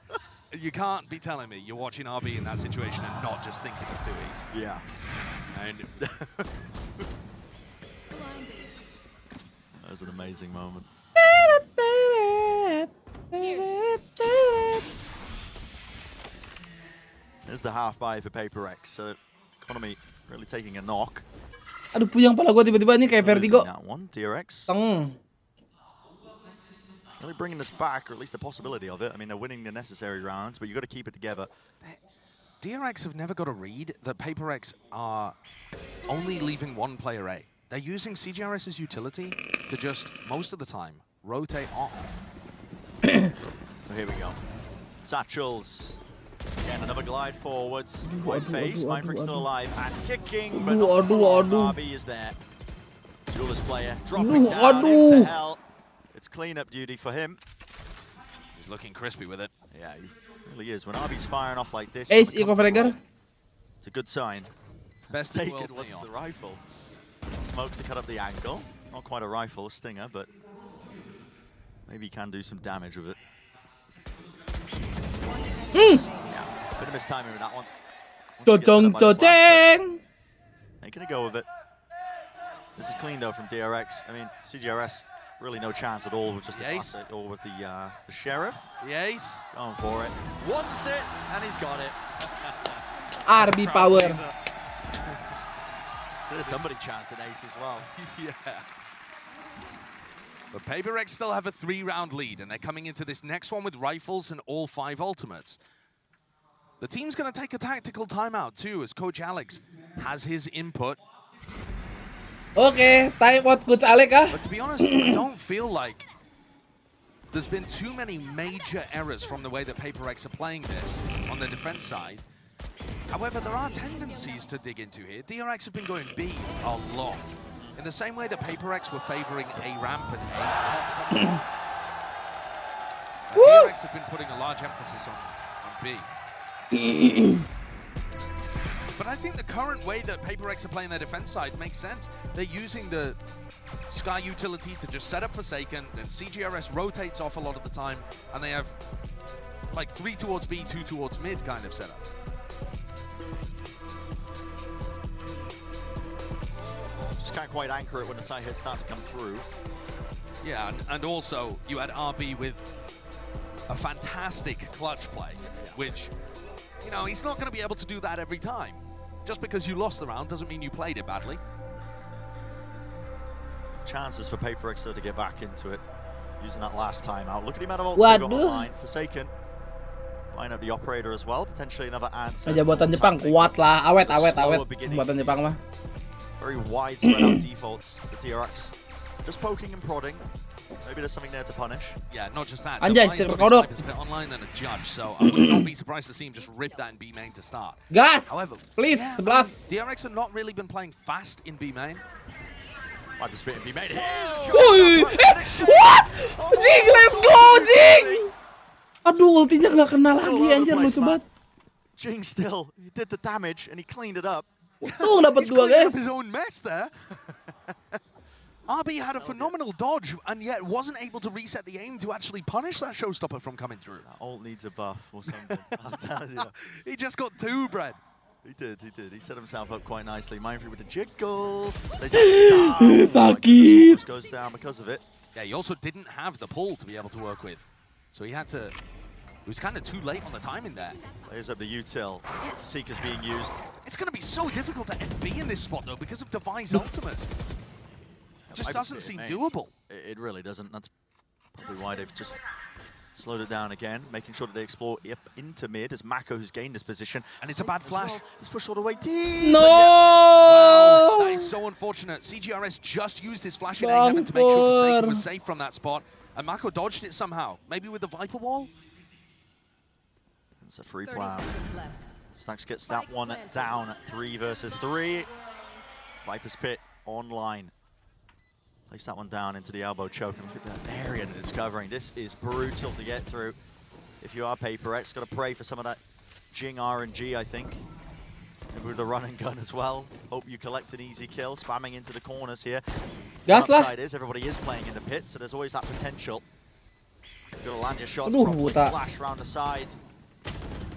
you can't be telling me you're watching RB in that situation and not just thinking of 2Es. Yeah. And that was an amazing moment. There's the half buy for Paper X. So Economy really taking a knock. Aduh, puyeng pala gue tiba-tiba nih kayak vertigo. That one, DRX. Teng. Really bringing us back, or at least the possibility of it. I mean, they're winning the necessary rounds, but you've got to keep it together. DRX have never got a read that Paper X are only leaving one player A. They're using CGRS's utility to just, most of the time, rotate off. Here we go. Satchels. Again, another glide forwards. White face, Mindfreak still alive and kicking, but not RB is there. Duelist player dropping down into hell. It's cleanup duty for him. He's looking crispy with it. Yeah, he really is. When RB's firing off like this, Ace Eco Fragger. It's a good sign. Best Taken wants the rifle. Smoke to cut up the angle. Not quite a rifle, a stinger, but maybe he can do some damage with it. Yeah, bit of mistiming with that one. Making a go of it. This is clean though from DRX. I mean, CGRS really no chance at all with just the classic or with the Sheriff. The Ace. Going for it. Wants it, and he's got it. RB power. There's somebody chanting Ace as well. Yeah. But Paper X still have a 3-round lead, and they're coming into this next one with rifles and all 5 ultimates. The team's going to take a tactical timeout too, as Coach Alex has his input. Okay, timeout Coach Alex, ah. But to be honest, I don't feel like there's been too many major errors from the way that Paper X are playing this on the defense side. However, there are tendencies to dig into here. DRX have been going B a lot. In the same way that Paper X were favoring A ramp and A. DRX have been putting a large emphasis on B. But I think the current way that Paper X are playing their defense side makes sense. They're using the Sky utility to just set up Forsaken, then CGRS rotates off a lot of the time, and they have like 3 towards B, 2 towards mid kind of setup. Just can't quite anchor it when the side hits start to come through. Yeah, and also you had RB with a fantastic clutch play, which, you know, he's not going to be able to do that every time. Just because you lost the round doesn't mean you played it badly. Chances for Paper X though to get back into it, using that last time out. Look at him out of ult, got online. Forsaken, line up the operator as well, potentially another answer. Aja buatan Jepang kuat lah, awet. Buatan Jepang mah. Very widespread out defaults for DRX. Just poking and prodding. Maybe there's something there to punish. Yeah, not just that. Anjay, stiker kodok. Online and a judge, so I would not be surprised to see him just rip that in B main to start. Gas! However, please, blast. DRX have not really been playing fast in B main. Might be spitting B main. What? Jing, let's go, Jing! Aduh, ultinya nggak kena lagi, anjir, lucu banget. Jing still, he did the damage and he cleaned it up. Tuh, dapat 2, guys. His own mess there. RB had a phenomenal dodge and yet wasn't able to reset the aim to actually punish that showstopper from coming through. That ult needs a buff or something. I'm telling you. He just got 2, Brad. He did. He set himself up quite nicely. Mindfree with the jiggle. Sakit. Goes down because of it. Yeah, he also didn't have the pull to be able to work with. So he had to... It was kind of too late on the timing there. Plays up the util. Seeker's being used. It's going to be so difficult to end B in this spot, though, because of Device ultimate. It just doesn't seem doable. It really doesn't. That's probably why they've just slowed it down again, making sure that they explore up into mid as Mako, who's gained this position. And it's a bad flash. Well. He's pushed all the way deep. No! Wow, that is so unfortunate. CGRS just used his flash in A-Heaven to make sure Forsaken was safe from that spot. And Mako dodged it somehow. Maybe with the Viper Wall? It's a free plow. Stacks gets that one down. 3 versus 3. Viper's Pit online. Place that one down into the elbow choke. And look at that area that it's covering. This is brutal to get through. If you are Paper X, got to pray for some of that Jing RNG, I think. with the run and gun as well. Hope you collect an easy kill. Spamming into the corners here. Gas lah. Upside is everybody is playing in the pit, so there's always that potential. You've got to land your shots Aduh, properly. buta. Flash around the side.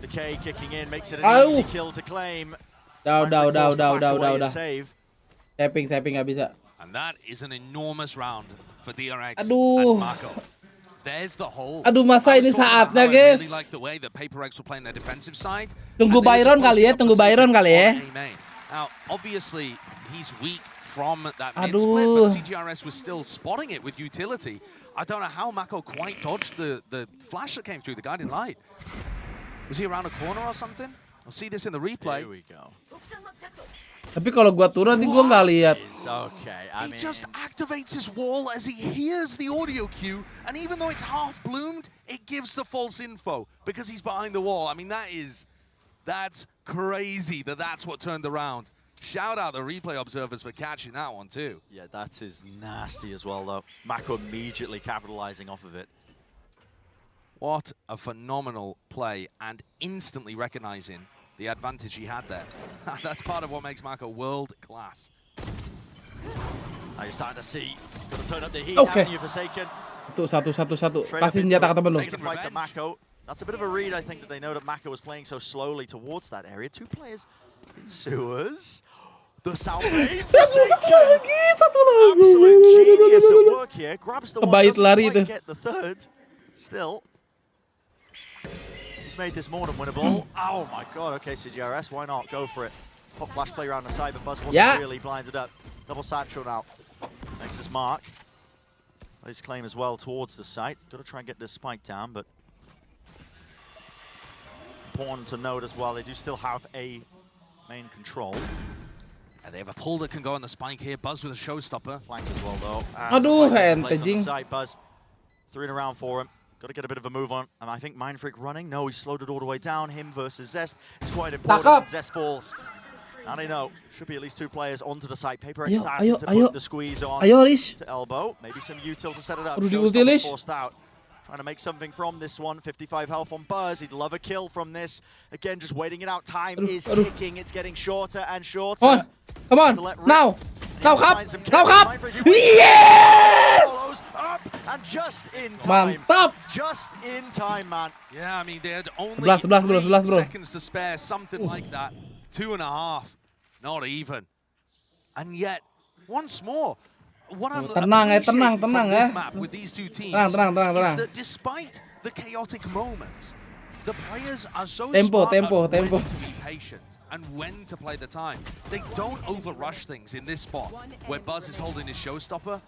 The K kicking in makes it an easy kill to claim. Udah. Save. Sapping nggak bisa. And that is an enormous round for DRX Aduh. and Mako. There's the hole. Aduh, masa I was ini talking about saatnya, how I guys. really like the way that PaperX were playing their defensive side. Tunggu And they were Byron supposed kali to ya, be tunggu able to Byron kali ya. on A main. Now, obviously, he's weak from that mid Aduh. split, but CGRS was still spotting it with utility. I don't know how Mako quite dodged the flash that came through the guiding light. Was he around a corner or something? I'll see this in the replay. Here we go. Tapi kalau gua turun nanti gua nggak lihat. Okay, I He mean, just activates his wall as he hears the audio cue, and even though it's half bloomed, it gives the false info because he's behind the wall. I mean, that's crazy that's what turned around. Shout out the replay observers for catching that one too. yeah, that is nasty as well, though. Mako immediately capitalizing off of it. What a phenomenal play, and instantly recognizing the advantage he had there. That's part of what makes Mako world class. Now you're starting to see. Got to turn up the heat, Okay. haven't you, Forsaken? Satu. Straight Kasih up senjata ke into temen it, lu. taking the fight to Mako. That's a bit of a read, I think, that they know that Mako was playing so slowly towards that area. Two players in sewers. The salvage. Satu lagi. Absolute genius at work here. Grabs the one, Kebaik doesn't lari quite itu. get the third. Still. He's made this more than winnable. Oh my god, okay, CGRS, why not? Go for it. Pop flash play around the side, but Buzz wasn't really blinded up. Double satchel now. Makes his mark. His claim as well towards the site. Got to try and get this spike down, but important to note as well, they do still have a main control. And they have a pull that can go on the spike here. Buzz with a showstopper. Flanked as well, though. Aduh, Place on the jing. side, Buzz. 3 in a round for him. Got to get a bit of a move on. And I think Mind Freak running. No, he slowed it all the way down. Him versus Zest. It's quite important. Zest falls. Now they know. Should be at least 2 players onto the site. PaperX starting to put the squeeze on. To elbow. Maybe some util to set it up. Showstopper's forced out. Trying to make something from this one. 55 health on Buzz. He'd love a kill from this. Again, just waiting it out. Time is ticking. It's getting shorter and shorter. Come on. Now. Now, Cup. Now, Cup. Yes! Up and just in time. Mantap. Just in time, man. Yeah, I mean, they had only 11, bro. 3 seconds to spare, something like that. 2.5. Not even. And yet, once more, what I'm Tenang appreciating from ya. this map with these 2 teams Tenang. is that despite the chaotic moments, the players are so Tempo. smart at when to be patient and when to play the time. They don't overrush things in this spot where Buzz is holding his showstopper.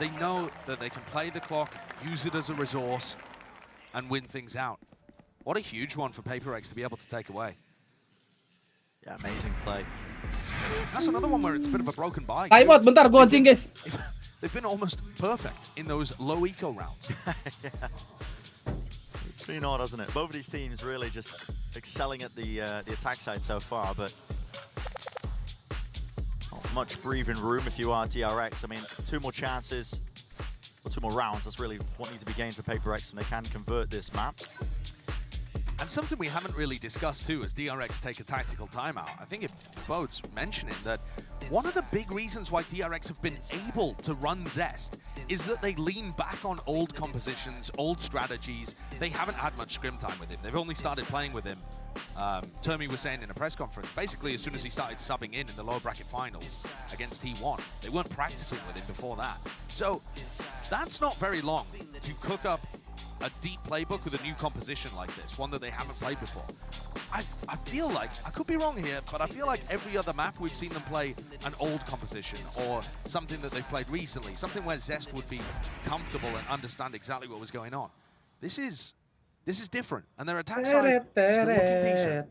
They know that they can play the clock, use it as a resource, and win things out. What a huge one for PaperX to be able to take away. Yeah, amazing play. That's another one where it's a bit of a broken bike. Time out, bentar, gua anjing, guys. They've been almost perfect in those low eco rounds. Yeah. It's been odd, hasn't it? Both of these teams really just excelling at the attack side so far, but not much breathing room if you are DRX. I mean, 2 more chances, or 2 more rounds, that's really what needs to be gained for PaperX, and they can convert this map. And something we haven't really discussed too as DRX take a tactical timeout. I think it bodes mentioning that one of the big reasons why DRX have been able to run Zest is that they lean back on old compositions, old strategies. They haven't had much scrim time with him. They've only started playing with him. Termi was saying in a press conference, basically as soon as he started subbing in the lower bracket finals against T1, they weren't practicing with him before that. So that's not very long to cook up a deep playbook with a new composition like this, one that they haven't played before. I feel like, I could be wrong here, but I feel like every other map we've seen them play an old composition or something that they've played recently, something where Zest would be comfortable and understand exactly what was going on. This is different, and their attack side still looking decent.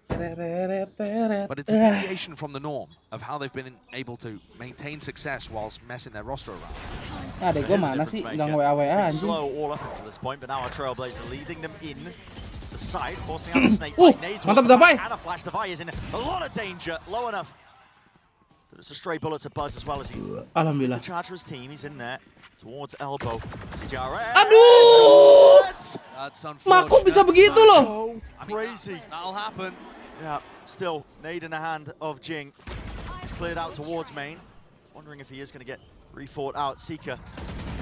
But it's a deviation from the norm of how they've been able to maintain success whilst messing their roster around. Adek gua mana sih? Nggak WA-WA anjing. Slow all up until this point, but now our Trailblazer leading them in the side, forcing out the snake bite. Nade towards the back, and a flash. Devi is in a lot of danger, low enough. But it's a stray bullet to Buzz as well as he Alhamdulillah. the charge for his team. He's in there. towards elbow. CJRS. Aduh! That's Mak, kok bisa begitu loh? Crazy. That'll happen. Yeah, still nade in the hand of Jing. He's cleared out towards main. Wondering if he is going to get refought out. Seeker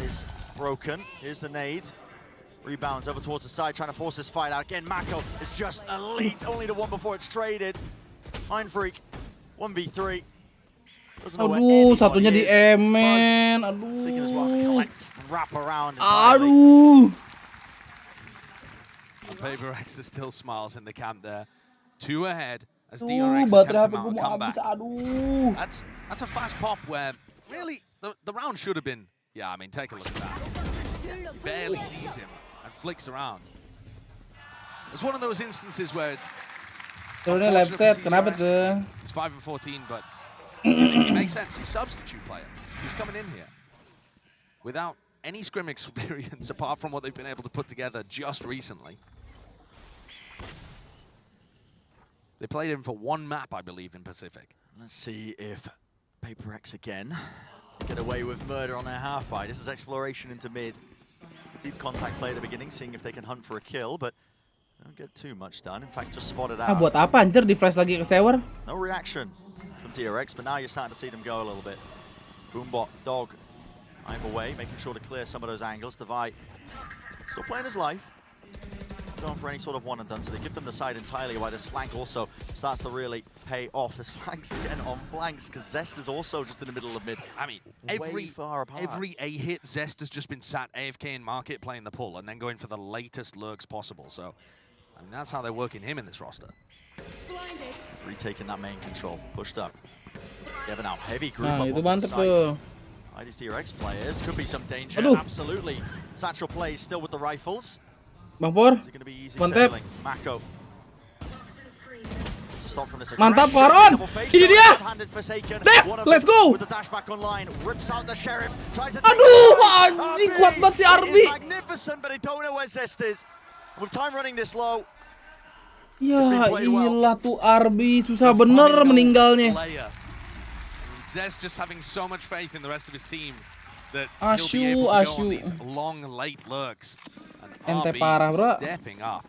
is broken. Here's the nade. Rebounds over towards the side, trying to force this fight out. Again, Mako is just elite. Only the one before it's traded. Mind Freak, 1v3. Aduh, satunya di emen. Aduh. Aduh. PaperX still smiles in the camp there. 2 ahead as DRX attempt to mount a comeback. That's a fast pop where really the round should have been. Yeah, I mean, take a look at that. He barely sees him and flicks around. It's one of those instances where it's. Turunnya left set, kenapa tuh? He's 5 and 14, but it makes sense. He's a substitute player. He's coming in here without any scrim experience apart from what they've been able to put together just recently. They played him for 1 map, I believe, in Pacific. Let's see if PaperX again get away with murder on their half buy. This is exploration into mid. Deep contact play at the beginning, seeing if they can hunt for a kill, but don't get too much done. In fact, just spotted out. Buat apa anjir di flash lagi ke sewer? No reaction from DRX, but now you're starting to see them go a little bit. Boombot, Dog, I'm away, making sure to clear some of those angles. Divide, still playing his life. Going for any sort of one and done, so they give them the side entirely, while this flank also starts to really pay off. This flanks again on flanks, because Zest is also just in the middle of mid. I mean, way far apart. every A hit, Zest has just been sat AFK in market playing the pull and then going for the latest lurks possible. So, I mean, that's how they're working him in this roster. Retaking that main control, pushed up. Together now, heavy group Nah, up itu onto the mantep side. tuh. ID's DRX players, could be some danger. Aduh. Absolutely. Satchel plays still with the rifles. Bang Por, Is it going to be easy mantep. sailing? Mako. Stop from this Mantap, aggression. Koron. Double face, Ini dia. left-handed Forsaken. Des, One of let's them go. With the dash back online, rips out the Sheriff. Tries to Aduh, anjing kuat banget si Arbi. It's magnificent, but they don't know where Zest is. With time running this low, Ya iyalah tuh Arbi, susah bener meninggalnya. Zest just having so much faith in the rest of his team that Ashu, he'll be able to go on Ashu. these long, late lurks. Ente RB parah, bro. stepping up.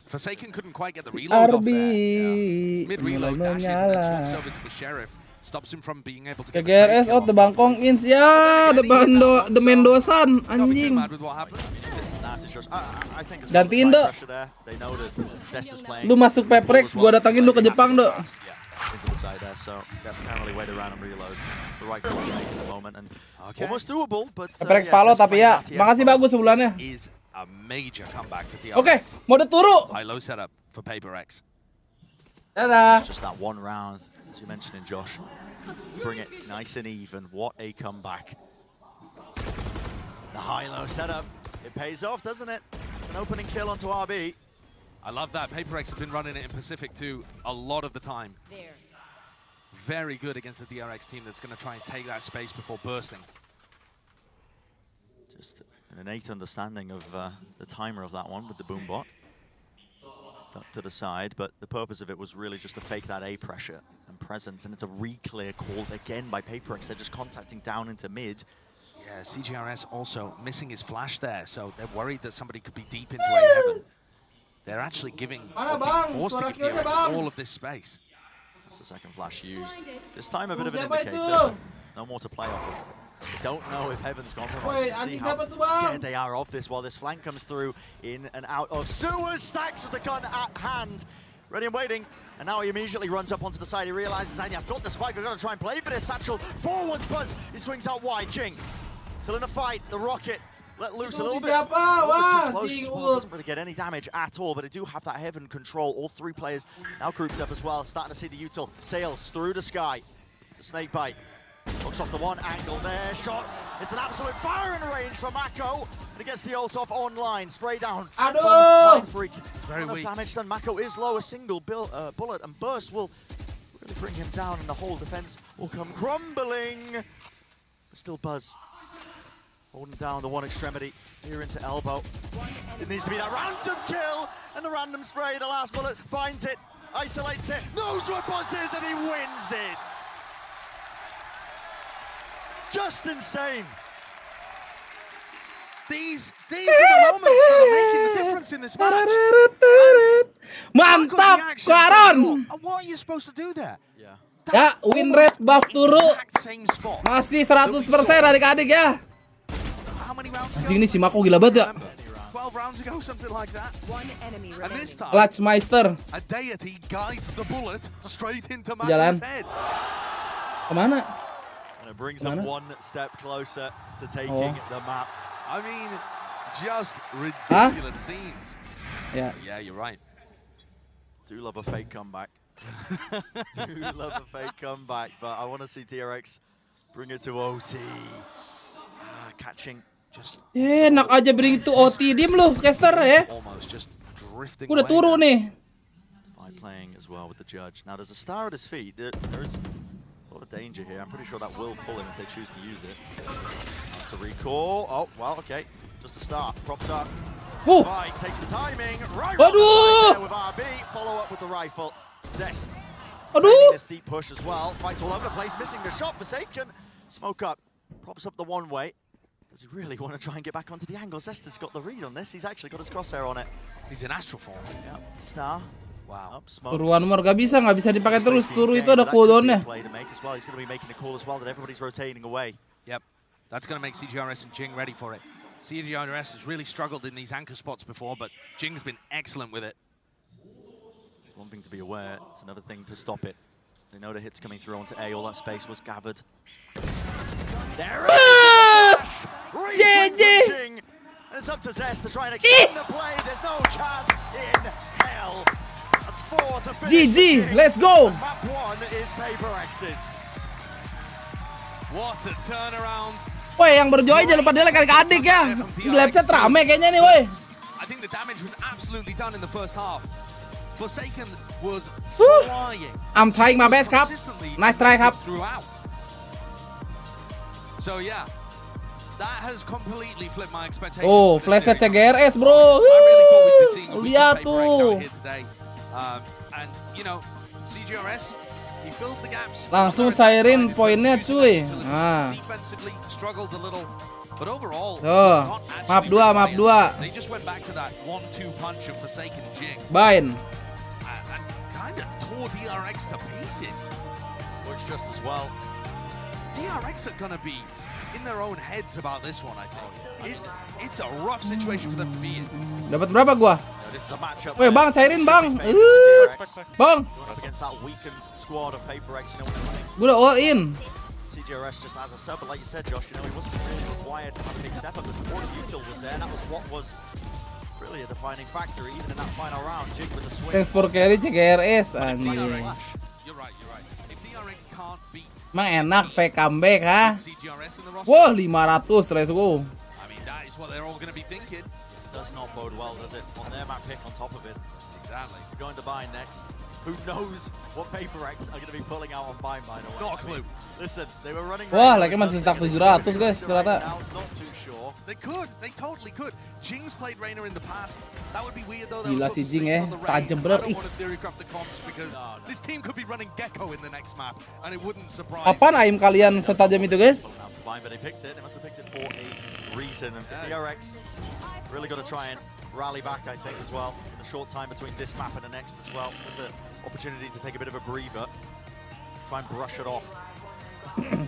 Forsaken couldn't quite get the Si reload off Arbi there. Yeah. Mid-reload mulai dashes and then menyala. swaps over to the Sheriff. Stops him from being able to get the KGRS trade kill out the off. DBangkongS ya, the Mendosan anjing. Mad with what happened. I think it's Gantiin dok. pressure there. They know that Zest is playing. Lu masuk PaperX, gua datangin lu ke Jepang dok. Into the side there, so definitely wait around and reload. It's the right call to make in the moment, and almost doable, but PaperX follow Zest tapi playing ya, RTS makasih mode. bagus sebulannya. Is a major comeback for DRX. Oke, mode turu. High-low setup for PaperX. Dadah. It's just that one round, as you mentioned in Josh. Bring it nice and even. What a comeback. The high-low setup. It pays off, doesn't it? It's an opening kill onto RB. I love that. PaperX have been running it in Pacific too a lot of the time. Very good against the DRX team that's going to try and take that space before bursting. Just an innate understanding of the timer of that one with the boombot. Ducked to the side, but the purpose of it was really just to fake that A pressure and presence, and it's a re-clear called again by PaperX. They're just contacting down into mid. Yeah, CGRS also missing his flash there, so they're worried that somebody could be deep into A heaven. They're actually giving, or being forced to give DRX all of this space. That's the second flash used. This time a bit of an indicator. No more to play off of. They don't know if Heaven's compromised. See how scared they are of this while this flank comes through in and out of sewers. Stacks with the gun at hand. Ready and waiting. And now he immediately runs up onto the side. He realizes, I've got the spike. I've got to try and play for this. Satchel forwards, Buzz. He swings out wide. Jing still in a fight. The rocket let loose a little bit. Too close as well. Doesn't really get any damage at all, but they do have that Heaven control. All three players now grouped up as well. Starting to see the util. Sails through the sky. It's a snake bite. Looks off the one angle there. Shots. It's an absolute firing range for Mako. And it gets the ult off online. Spray down. Aduh! Freak. Very Enough weak. damage done. Mako is low. A single bullet and burst will really bring him down, and the whole defense will come crumbling. But still Buzz holding down the one extremity here into elbow. It needs to be that random kill, and the random spray. The last bullet finds it, isolates it, knows where Buzz is, and he wins it. Just insane. These are the moments that are making the difference in this match. Mantap, Klaron. What are you supposed to do there? Ya, win rate buff turu. Masih 100% adik-adik ya. Anjing ini si Mako gila banget ya. 12 rounds ago, something like that. And this time, Clutch Meister. a deity guides the bullet straight into Jalan. Macleod's head. Kemana? And it brings them one step closer to taking the map. I mean, just ridiculous scenes. Yeah. Yeah, you're right. Do love a fake comeback. Do love a fake comeback, but I want to see DRX bring it to OT. Catching just. Enak aja bring itu OT, diem lu, caster ya. Almost just drifting Udah away turun now. nih. Playing as well with the judge. Now there's a star at his feet. There is a lot of danger here. I'm pretty sure that will pull him if they choose to use it. That's a recall. Oh, well, okay. Just a start. Props up. Right, takes the timing. Right there with RB. Follow up with the rifle. Zest. Taking this deep push as well. Fights all over the place. Missing the shot. Forsaken. Smoke up. Props up the one way. Does he really want to try and get back onto the angle? Zest has got the read on this. He's actually got his crosshair on it. He's in astral form. Yeah. Star. Wow. Turuan nomor gak bisa dipakai terus. Turu itu ada cooldownnya. He's going to be making a call as well that everybody's rotating away. Yep. That's going to make CGRS and Jing ready for it. CGRS has really struggled in these anchor spots before, but Jing's been excellent with it. It's one thing to be aware, it's another thing to stop it. They know the hit's coming through onto A, all that space was gathered. There it is! Jing! And it's up to Zest to try and extend the play. There's no chance in hell. That's 4 to finish. GG, let's go! Map 1 is PaperX's. What a turnaround. Woi, yang berjoy jangan lupa like adik-adik ya. Lapset rame kayaknya nih, woi. I think the damage was absolutely done in the first half. Forsaken was flying. I'm trying my best, Kap. Nice try, Kap. Throughout. So yeah, that has completely flipped my expectations. Oh, flashnya CGRS, bro. I really thought we'd be seeing a weaker Lihat PaperX tuh. out here today. And you know, CGRS, he filled the gaps. Langsung cairin poinnya, cuy. Nah. Defensively struggled a little, but overall, Tuh, map 2, map 2. they just went back to that 1-2 punch of Forsaken Jing. Bain. And kind of tore DRX to pieces. Which just as well. DRX are going to be in their own heads about this one, I think. It's a rough situation for them to be in. Dapat berapa gua? This is a matchup. Woi, Bang, cairin, Bang. Bang. Up against that weakened squad of PaperX, you know, Gua udah all in. CGRS just as a sub, but like you said, Josh, you know, he wasn't really required to have a big step up. The support of Util was there, and that was what was really a defining factor, even in that final round. Jig with the swing. Thanks for carry CGRS, anjing. You're right. If DRX can't beat Emang enak fake comeback, ha? Wah, 500, let's go. I mean, that is what they're all going to be thinking. It does not bode well, does it? On their map pick on top of it. Exactly. We're going to Bind next. Who knows what PaperX are going to be pulling out on Bind, by the way. Not a clue. Listen, they were running. Wah, like-nya masih stuck 700, guys, ternyata. Not too sure. They could. They totally could. Jing's played Reina in the past. That would be weird though. Gila si Jing ya, tajam bener. Ih. This team could be running Gecko in the next map, and it wouldn't surprise. Apaan aim kalian setajam itu, guys? Fine, but they picked it. They must have picked it for a reason. And for DRX, really got to try and rally back, I think, as well. In the short time between this map and the next as well. There's an opportunity to take a bit of a breather. Try and brush it off. Yeah,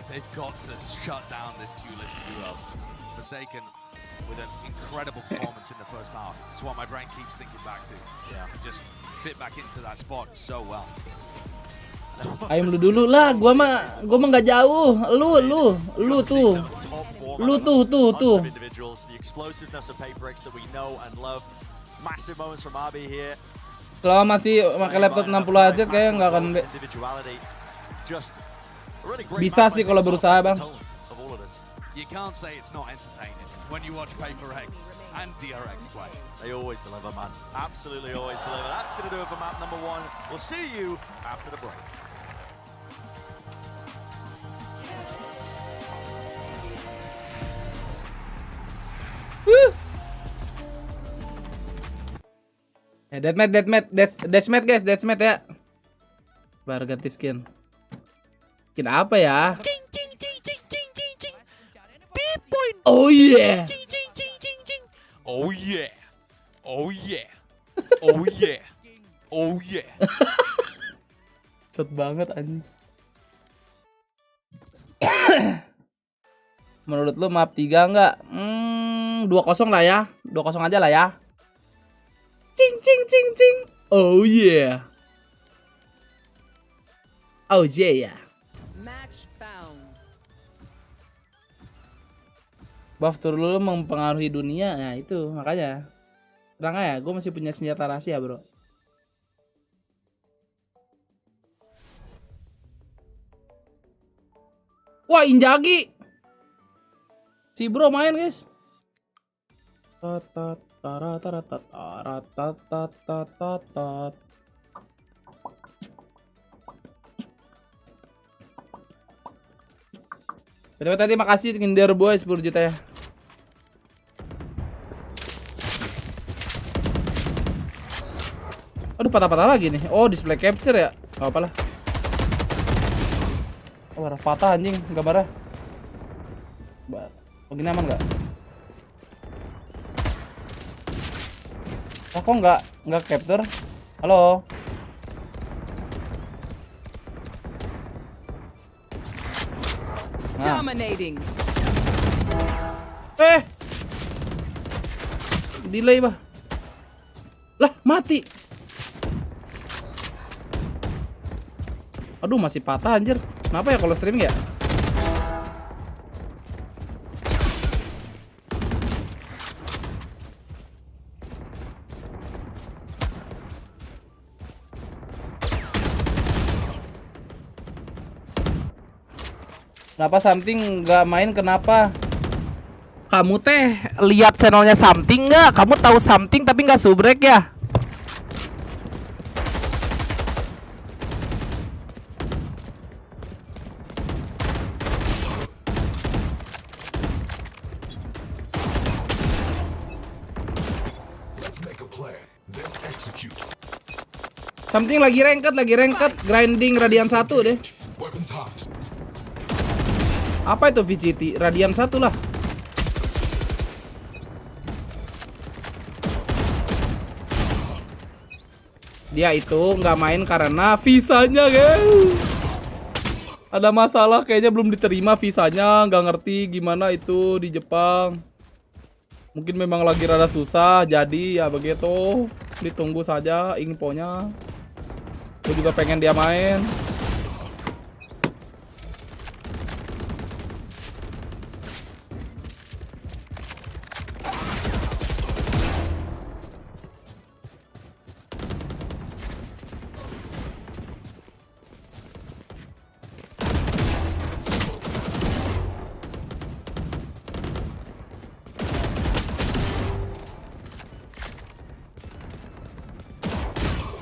they've got to shut down this two-list duo. Forsaken with an incredible performance in the first half. It's what my brain keeps thinking back to. Yeah, just fit back into that spot so well. Aim lu dulu lah, gua mah nggak jauh. Lu tuh. Individuals, the explosiveness of PaperX that we know and love. Massive moments from RB here. Kalau masih pakai laptop 60 Hz kayak nggak akan bisa sih kalau berusaha, Bang. You can't say it's not entertaining when you watch PaperX and DRX play. They always deliver, man. Absolutely always deliver. That's going to do it for map number 1. We'll see you after the break. Ya, deathmatch guys, deathmatch ya. Baru ganti skin. Skin apa ya? P-point Oh yeah. Oh yeah. Oh yeah. Oh yeah. Oh yeah. Set banget anjing. Menurut lu map 3 enggak? 2-0 lah ya. 2-0 aja lah ya. Cing cing cing cing. Oh yeah. Oh yeah. Match found. Buff turun dulu mempengaruhi dunia. Nah itu makanya. Tenang aja, gue masih punya senjata rahasia bro. Wah Injagi. Si bro main guys. Betul tadi makasih Kinder Boy 10 juta ya. Aduh patah-patah lagi nih. Oh display capture ya. Gak apa lah. Oh patah anjing gambarnya. Begini aman nggak? Oh, kok nggak capture? Halo? Nah. Dominating. Delay bah. Lah mati. Aduh masih patah anjir. Kenapa ya kalau streaming ya? Kenapa something nggak main? Kenapa? Kamu teh lihat channelnya something nggak? Kamu tahu something tapi nggak subrek ya? Something lagi ranked, grinding Radian 1 deh. Apa itu VGT? Radian 1 lah. Dia itu nggak main karena visanya guys. Ada masalah kayaknya belum diterima visanya. Nggak ngerti gimana itu di Jepang. Mungkin memang lagi rada susah. Jadi ya begitu. Ditunggu saja infonya. Gue juga pengen dia main.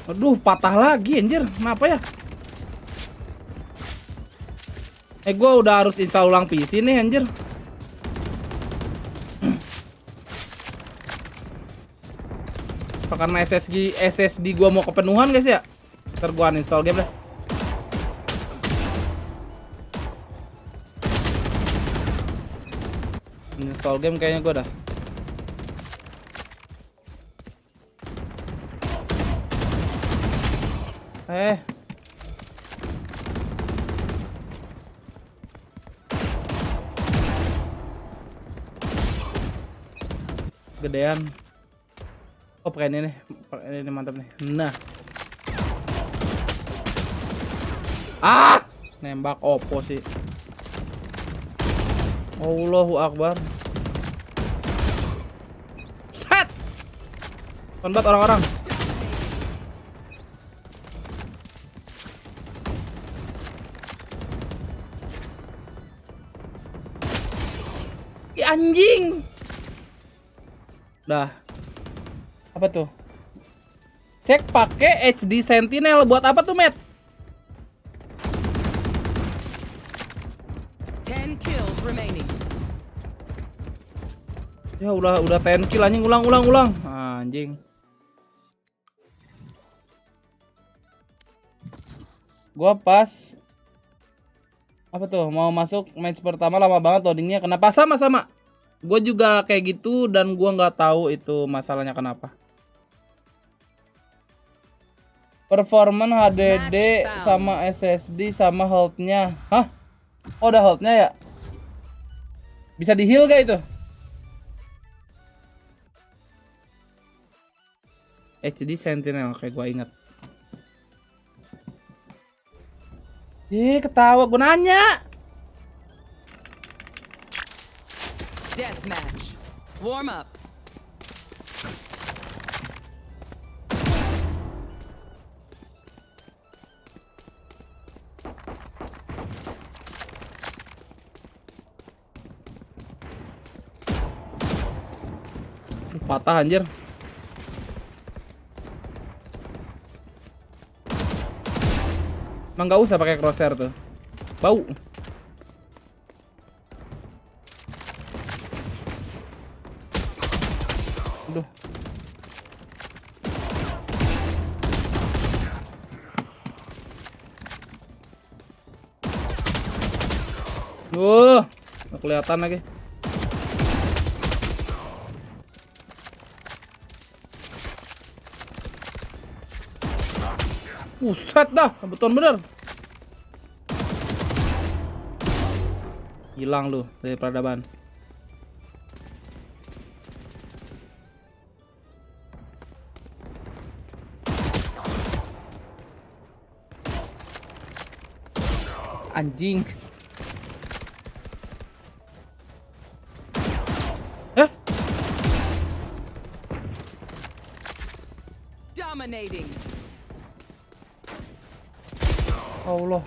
Aduh, patah lagi anjir. Kenapa ya? Gue udah harus install ulang PC nih anjir. Apa karena SSD gua mau kepenuhan guys ya? Ntar gua uninstall game deh. Uninstall game kayaknya gua dah. Gedean. Oh pakai ini nih. Pakai ini mantap nih. Nah. Ah! Nembak Oppo sih. Allahu Akbar. Set. Konbat orang-orang. Ya anjing. Dah. Apa tuh? Cek pakai HD Sentinel buat apa tuh, Matt? 10 kills remaining. Ya udah 10 kill anjing, ulang. Anjing. Gua pas apa tuh? Mau masuk match pertama lama banget loadingnya. Kenapa sama-sama? Gue juga kayak gitu dan gue nggak tahu itu masalahnya kenapa. Performance HDD sama SSD sama health-nya. Hah? Oh, ada health-nya ya? Bisa di heal gak itu? HD Sentinel kayak gue inget. Ketawa gue nanya. Deathmatch. Warm up. Patah anjir. Emang gak usah pakai crosshair tuh. Bau. Aduh. Nggak kelihatan lagi. Buset dah, beton bener. Hilang lu dari peradaban. Anjing. Dominating. Allah.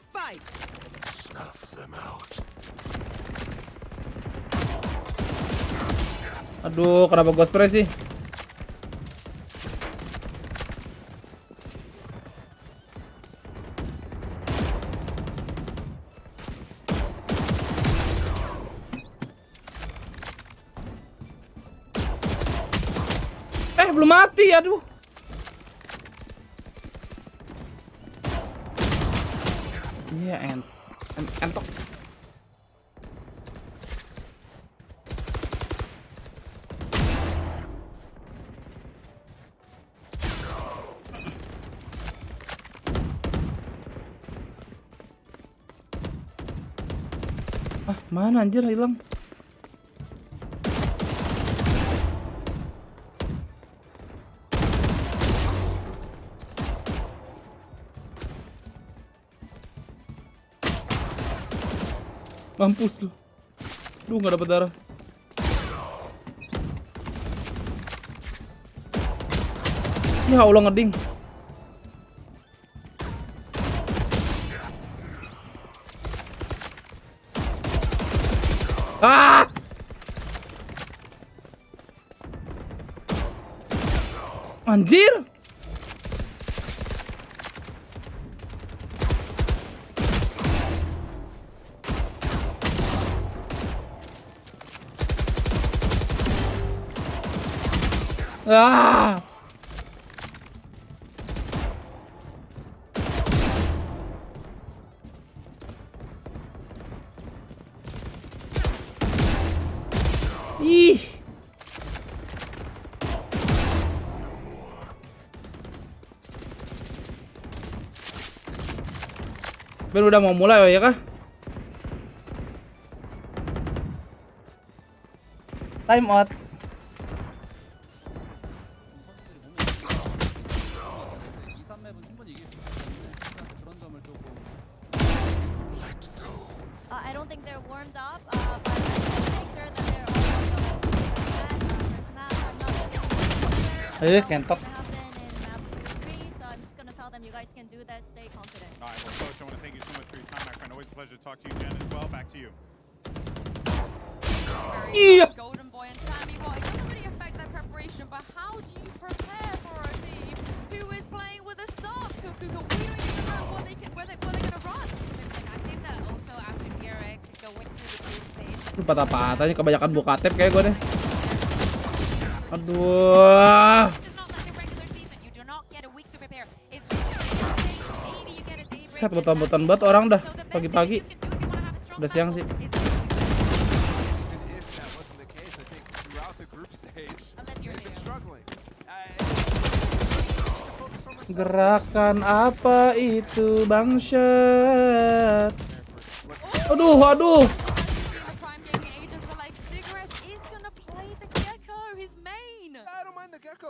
Fight. Aduh, kenapa gua spray sih? Belum mati, aduh. Iya, entok. Mana anjir hilang? Mampus lu. Duh, nggak dapet darah. Ya Allah, ngeding. Ah! Anjir. Ah! Ih. Ben udah mau mulai ya kah? Time out. I don't think they're warmed up, but I'm pretty sure that they're all warmed up. First map, I'm not really Kentok. so I'm just gonna tell them you guys can do that. Stay confident. All right, well, Coach, I want to thank you so much for your time, my friend. Always a pleasure to talk to you, Jen, as well. Back to you. Iya. Golden Boy and Sammy, well, it doesn't really affect their preparation, but how do you prepare for a team who is playing with a sub? We don't even know what they can, where they're gonna run. Listen, I think that also after DRX going through the group stage. Lu patah-patahnya kebanyakan buka tab kayak gue deh. Aduh. This is not like a regular season. You do not get a week to prepare. It's Buset, beton-beton banget orang dah pagi-pagi. Udah siang sih. Gerakan apa itu bangsat? Aduh.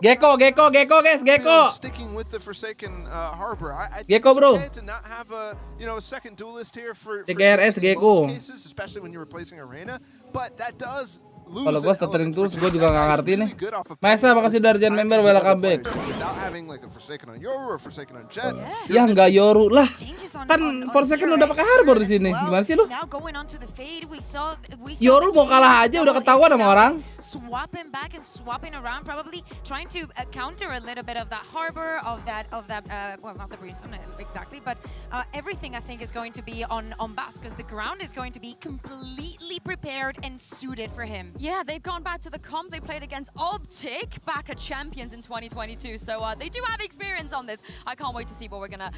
Gecko guys, Gecko. Sticking with the Forsaken Harbor. I think Gecko, it's bro. okay to not have a second duelist here for CGRS in Gecko. most cases, especially when you're replacing Arena, but that does lose Kalau gue an stuttering element terus, for gue juga that nggak guy's ngerti nih. really good off of Masa makasih Darjan member, timings of welcome other back. players. Without having like a Forsaken on Yoru or Forsaken on Jet. Ya nggak Yoru lah. Kan Forsaken udah pakai Harbor di sini. Gimana sih lu? Yoru mau kalah aja udah ketahuan sama orang. Swapping back and swapping around, probably trying to counter a little bit of that harbor, of that well, not the brimstone exactly, but everything I think is going to be on Bass, because the ground is going to be completely prepared and suited for him. Yeah, they've gone back to the comp they played against Optic back at Champions in 2022, so they do have experience on this. I can't wait to see what we're gonna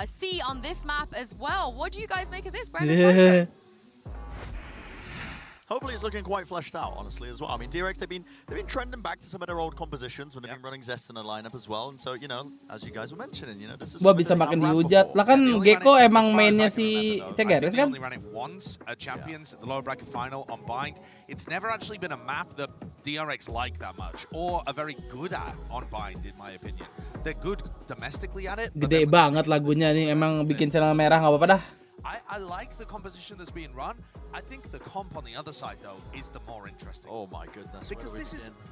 see on this map as well. What do you guys make of this, Brandon? Yeah. Hopefully it's looking quite fleshed out, honestly, as well. I mean, DRX, they've been trending back to some of their old compositions when they've been running Zest in the lineup as well. And so, as you guys were mentioning, this is Gua bisa makin dihujat. Lah kan Gecko emang mainnya si CGRS kan? They only ran it once at Champions, at the lower bracket final on Bind. It's never actually been a map that DRX like that much, or are very good at on Bind, in my opinion. They're good domestically at it. Gede banget lagunya nih, emang bikin channel merah nggak apa-apa dah. I like the composition that's being run. I think the comp on the other side, though, is the more interesting. Oh my goodness. Because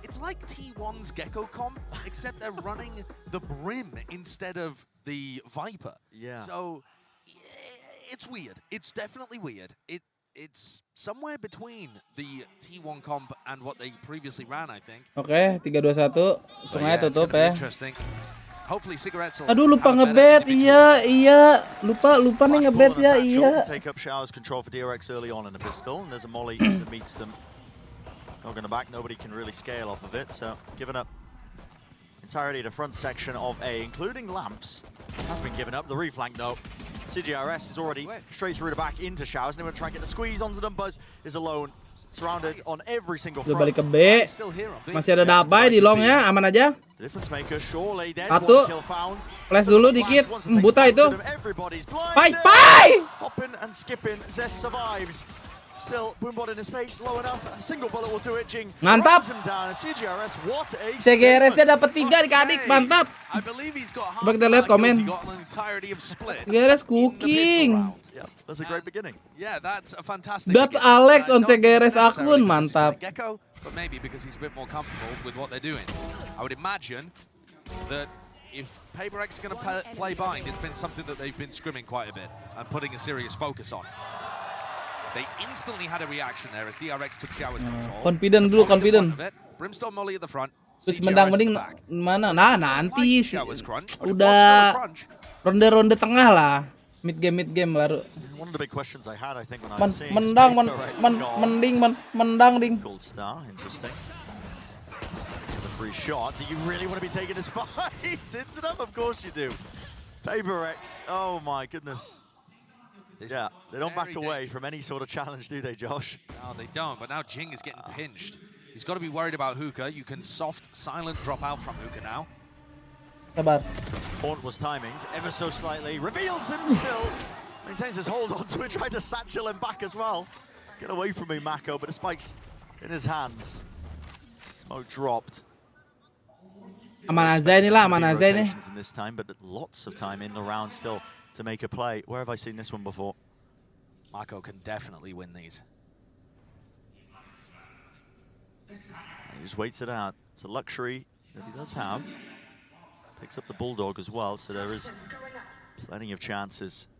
it's like T1's Gecko comp, except they're running the Brim instead of the Viper. Yeah. So, it's weird. It's definitely weird. It's somewhere between the T1 comp and what they previously ran, I think. Oke, 3-2-1. Sungai tutup ya. Interesting. Hopefully cigarettes. Aduh, lupa ngebet. Iya. Lupa nih ngebet ya, iya. Take up Shower's control for DRX early on in the pistol, and there's a molly that meets them. Not going to back, nobody can really scale off of it, so giving up entirely the front section of A, including Lamps, has been given up. The reflank though. CGRS is already straight through the back into Showers, and they're going to try and get the squeeze onto them. Buzz is alone, surrounded on every single front. Udah balik ke B. Masih ada Dabai di long ya, aman aja. Satu. Flash dulu dikit. Buta itu. Fight. Hopping and skipping. Zest survives. Still, Boombot in his face, low enough. A single bullet will do it, Jing. Mantap. CGRS, what a CGRS-nya dapat 3 dikit, mantap. Coba kita lihat komen. CGRS cooking. Yeah, that's a great beginning. Yeah, that's a fantastic. That's Alex on CGRS akun, mantap. Gecko, but maybe because he's a bit more comfortable with what they're doing. I would imagine that if PaperX is going to play Bind, it's been something that they've been scrimming quite a bit and putting a serious focus on. They instantly had a reaction there as DRX took Shower's control. Confident dulu, confident. Brimstone Molly at the front. Terus mending mana? Nah, nanti udah ronde-ronde tengah lah. Mid game baru. One of the big questions I had, I think, when I was seeing mendang ding. Gold star, interesting. The free shot. Do you really want to be taking this fight into them? Of course you do. PaperX. Oh my goodness. Yeah, they don't back away from any sort of challenge, do they, Josh? No, they don't, but now Jing is getting pinched. He's got to be worried about Hookah. You can soft, silent drop out from Hookah now. Sabar. Haunt was timing ever so slightly. Reveals him still. Maintains his hold on to it, tried to satchel him back as well. Get away from me, Mako, but the spike's in his hands. Smoke dropped. Aman aja ini lah, aman aja ini. In this time, but lots of time in the round still to make a play. Where have I seen this one before? Mako can definitely win these. He just waits it out. It's a luxury that he does have. Picks up the Bulldog as well, so there is plenty of chances.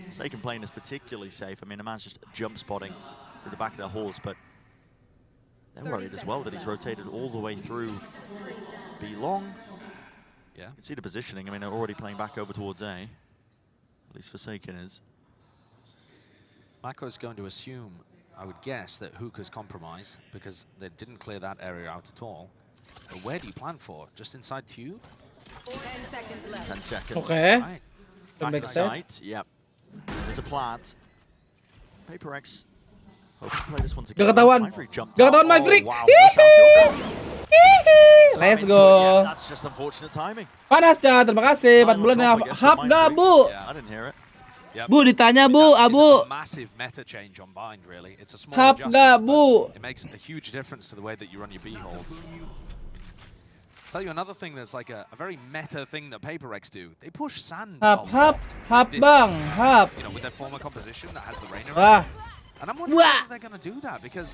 Forsaken plane is particularly safe. I mean, the man's just jump spotting through the back of their halls, but they're worried as well that he's rotated all the way through B long. Yeah. You can see the positioning. I mean, they're already playing back over towards A. At least Forsaken is. Mako's going to assume, I would guess, that Hookah's compromised because they didn't clear that area out at all. But where do you plan for? Just inside Tube? 10 seconds. Okay. Right. Come Back back to side. site. Yep. There's a plant. PaperX. Hope to play this one Gak together. ketahuan. Mindfreak jumped Gak out. ketahuan Oh, Mindfreak. wow. Let's Yeah, go. that's just unfortunate timing. Panas ya, terima kasih. 4 bulan ya. Hap gak bu? I didn't hear it. Yep. Bu ditanya bu, Abu. It's a massive meta change on bind, really. It's a small Hap adjustment, gak but bu? it makes a huge difference to the way that you run your B holds. Tell you another thing that's like a very meta thing that PaperX do. They push sand. Hap, a hap, lot hap with this, bang, hap. You know, with their former composition that has the rain Wah. And I'm wondering if they're going to do that because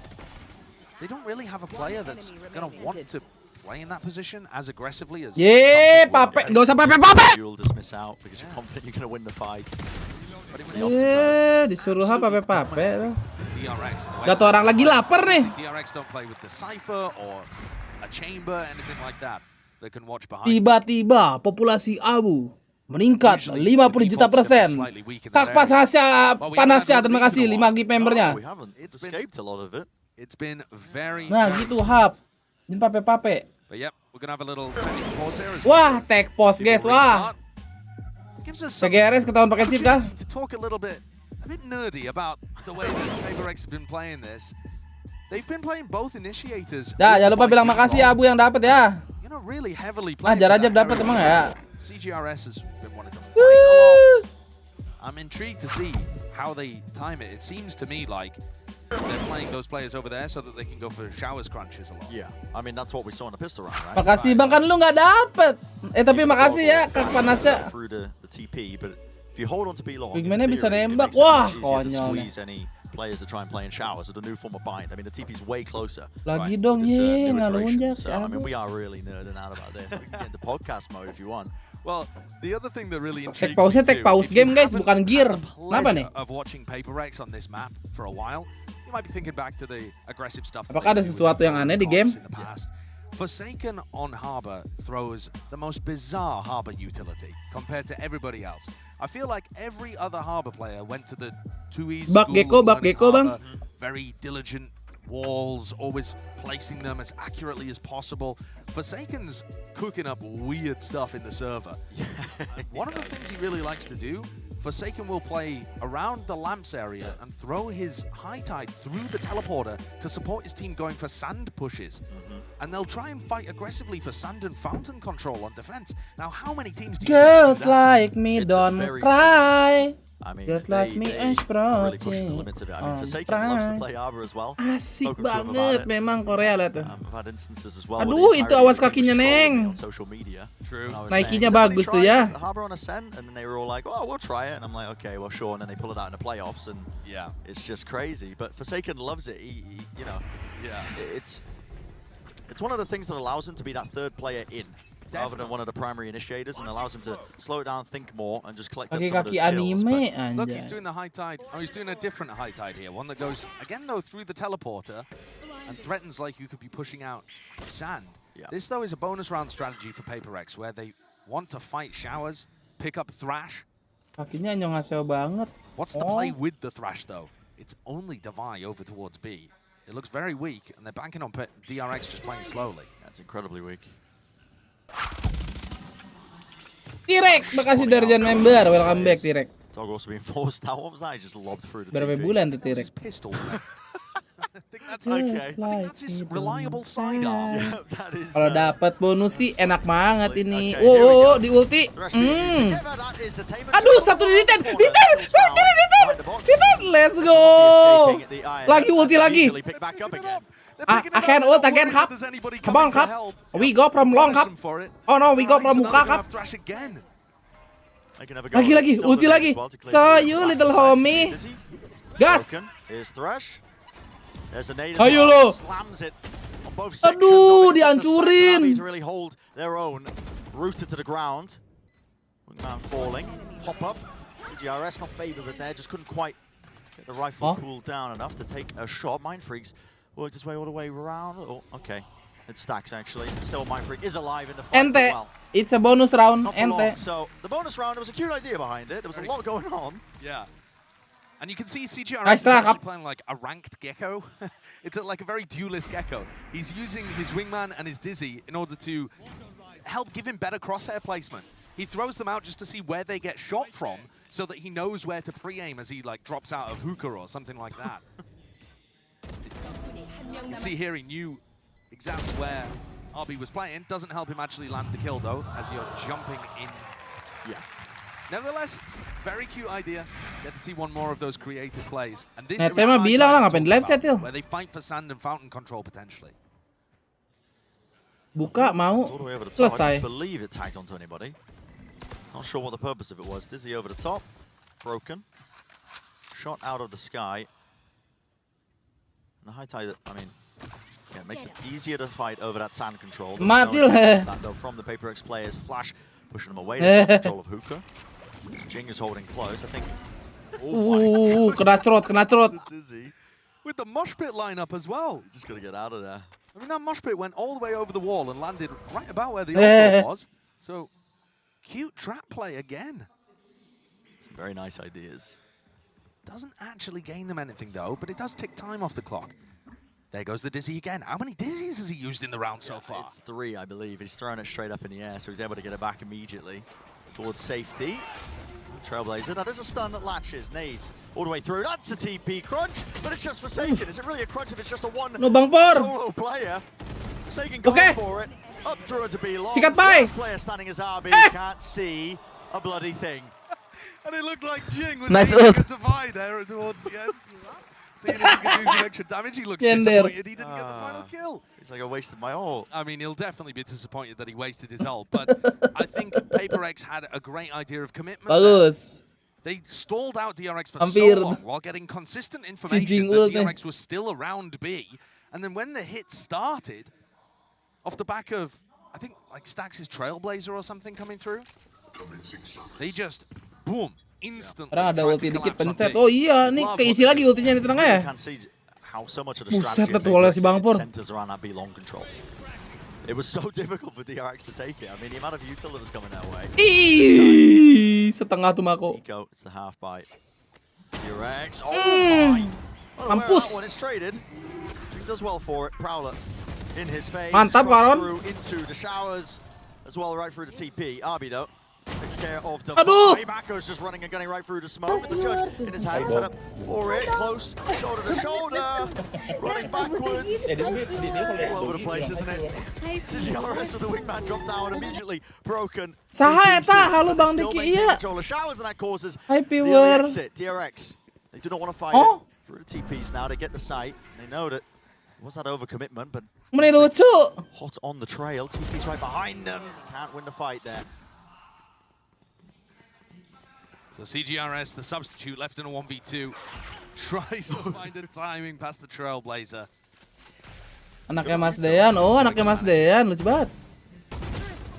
they don't really have a player that's going to want to play in that position as aggressively as. Yeay, Pape. Gak usah Pape. You'll dismiss out because you're confident you're going to win the fight. Disuruh Pape. DRX. Gak tau orang lagi lapar nih. DRX don't play with the Cypher or a chamber, anything like that. They can watch behind. Tiba-tiba populasi Abu meningkat 50 juta %. Tak pas panasnya, terima kasih 5 gig membernya. We haven't escaped a lot of it. It's been very. Nah gitu Hap. Ini Pape. But yep, we're gonna have a little technical pause here as Wah, tag pause guys, wah. PGRS ketahuan pakai chip kah? To talk a little bit, a bit nerdy about the way that PaperX have been playing this. They've been playing both initiators. Dah, jangan lupa bilang makasih ya Abu yang dapat ya. You know, really heavily playing. Jarajab dapat emang ya. CGRS has been wanting to fight a lot. I'm intrigued to see how they time it. It seems to me like they're playing those players over there so that they can go for showers crunches a lot. Yeah, I mean that's what we saw in the pistol round, right? Makasih Bang, kan lu nggak dapet. Tapi makasih ya Kak Panasnya. Through the TP, but if you hold on to B long, Bigman-nya bisa nembak. Wah, konyol nih. Players that try and play in showers with a new form of bind. I mean, the TP's way closer. Lagi dong, ye, ngalunjak. So, I mean, we are really nerding out about this. We can get into podcast mode if you want. Well, the other thing that really intrigues me too, pause game guys, bukan gear. Kenapa nih? Of watching PaperX on this map for a while, you might be thinking back to the aggressive stuff. Apakah ada sesuatu yang aneh di game? Forsaken on Harbor throws the most bizarre Harbor utility compared to everybody else. I feel like every other Harbor player went to the 2E school Bak Gecko bang. Very diligent walls, always placing them as accurately as possible. Forsaken's cooking up weird stuff in the server. One of the things he really likes to do, Forsaken will play around the lamps area and throw his high tide through the teleporter to support his team going for sand pushes. And they'll try and fight aggressively for sand and fountain control on defense. Now, how many teams do you Girls see do that? like me don't cry. I mean, Girls like me and really pushing the limits of it. I mean, Forsaken loves to play Arbor as well. Asik banget memang Korea lihat tuh. I've had instances as well. Aduh, itu awas kakinya Neng. On social media. True. Nike-nya bagus tuh ya. Harbor on Ascent, and then they were all like, "Oh, we'll try it," and I'm like, "Okay, well, sure." And then they pull it out in the playoffs, and yeah, it's just crazy. But Forsaken loves it. He you know, yeah, it's one of the things that allows him to be that third player in. Rather than one of the primary initiators, and allows him to slow it down, think more, and just collect up some of those kills. Anime, look, he's doing the high tide. Oh, he's doing a different high tide here. One that goes, again though, through the teleporter and threatens like you could be pushing out sand. Yeah. This though is a bonus round strategy for PaperX where they want to fight showers, pick up Thrash. Kakinya nyongaseo banget. What's the play with the Thrash though? It's only Devi over towards B. It looks very weak, and they're banking on DRX just playing slowly. That's incredibly weak. Tirek, makasih Darjan member, welcome back Tirek. Dog also being forced out. What was that? He just lobbed through the berapa bulan tuh Tirek? Pistol. I think that's his reliable sidearm. Yeah, that is. Kalau dapat bonus sih enak banget ini. Oh, di ulti. Aduh, satu di diten. Let's go. Lagi ulti lagi. I can ult again, Kap. Come on, Kap. We go from long, Kap. Oh no, we go from muka, Kap. Lagi, ulti lagi. So you little homie. Gas. Here's Thresh. There's a nade. Ayo lo. Slams it on both sections. Aduh, dihancurin. To really hold their own, rooted to the ground. Wingman falling. Pop up. CGRS not favored there, just couldn't quite get the rifle cooled down enough to take a shot. Mindfreak's worked his way all the way around. Oh, okay. It stacks actually. Still Mindfreak is alive in the fight. Ente. Well, it's a bonus round. not for Ente. long. So the bonus round, there was a cute idea behind it. There was a lot going on. Yeah. And you can see CGRS Nice is actually playing like a ranked Gecko. It's like a very duelist Gecko. He's using his Wingman and his Dizzy in order to help give him better crosshair placement. He throws them out just to see where they get shot from, so that he knows where to pre-aim as he like drops out of hookah or something like that. You can see here he knew exactly where RB was playing. Doesn't help him actually land the kill though, as you're jumping in. Yeah. Nevertheless, very cute idea. Get to see one more of those creative plays. And this is saya mah bilang lah ngapain di live chat yuk. where they fight for sand and fountain control potentially. Buka mau All the way over the top. I selesai. believe it tagged onto anybody. Not sure what the purpose of it was. Dizzy over the top. Broken. Shot out of the sky. And the high tide, I mean, yeah, it makes it easier to fight over that sand control. Mati lah. That though from the PaperX players. Flash pushing them away to control of hookah. Jing is holding close, I think. Kena cerot. Dizzy. With the mosh pit lineup as well. You just got to get out of there. I mean, that mosh pit went all the way over the wall and landed right about where the altar was. So, cute trap play again. Some very nice ideas. Doesn't actually gain them anything though, but it does tick time off the clock. There goes the Dizzy again. How many Dizzies has he used in the round so far? It's 3, I believe. He's throwing it straight up in the air, so he's able to get it back immediately towards safety. Trailblazer, that is a stun that latches. Nade all the way through. That's a TP crunch, but it's just Forsaken. Is it really a crunch if it's just a one solo player? Forsaken going for it. Up through it to be long. Sikat bay. Last player standing as RB can't see a bloody thing. And it looked like Jing was Nice able to get divide there towards the end. Seeing if he could do some extra damage, he looks disappointed he didn't get the final kill. He's like, I wasted my ult. I mean, he'll definitely be disappointed that he wasted his ult, but I think PaperX had a great idea of commitment. Bagus. They stalled out DRX for Hampir. so long while getting consistent information that DRX was still around B. And then when the hit started, off the back of, I think, like Stax' Trailblazer or something coming through, they just, boom, instantly. Orang ada ulti dikit pencet. Oh iya, nih keisi lagi ultinya di tengah ya. Buset, ketualnya si Bang Pur. It was so difficult for DRX to take it. I mean, the amount of util that was coming their way. Ih, setengah tuh Mako. Eco, it's the half bite. DRX, oh my! Mampus. That one is traded. He does well for it. Prowler in his face. Mantap, Baron. Through into the showers as well, right through the TP. Arby though takes care of the Maka's just running and gunning right through the smoke with the judge in his hand, set up for it, close, shoulder to shoulder, running backwards, all over the place, isn't it? CGRS with the wingman drop down immediately, broken. Saha eta, halo Bang Diki, iya. Showers and that causes Hi, the viewer. exit. DRX, they do not want to fight it through the TPs now. They get the site. They know that it was that overcommitment, but Meni lucu. hot on the trail. TP's right behind them. Can't win the fight there. So CGRS, the substitute, left in a 1v2, tries to find a timing past the Trailblazer. Anaknya Mas Dean, anaknya Mas Dean, lucu banget.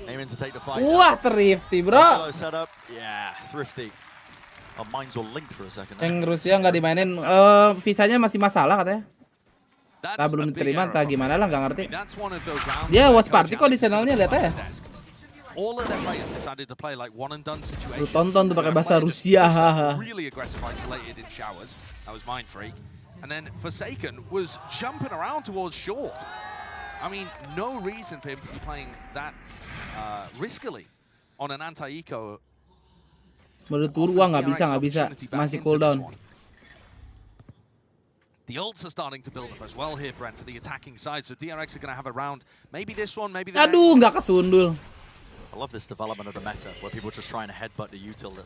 Aiming to take the fight. Wah, thrifty bro. Setup. Yeah, thrifty. Our minds were linked for a second. Yang Rusia nggak dimainin, visanya masih masalah katanya. Nah, belum diterima, entah gimana lah, nggak ngerti. Dia watch party kok di channelnya, lihat aja. All of their players decided to play like one and done situation. Lu tonton tuh pakai bahasa Rusia. Really aggressive, isolated in showers. That was Mind Freak. And then Forsaken was jumping around towards short. I mean, no reason for him to be playing that riskily on an anti-eco. Bertur nggak bisa, masih cooldown. The ults are starting to build up as well here, Brent, for the attacking side. So DRX are going to have a round. Maybe this one, maybe the Aduh, next. nggak kesundul. I love this development of the meta, where people are just trying to headbutt the util that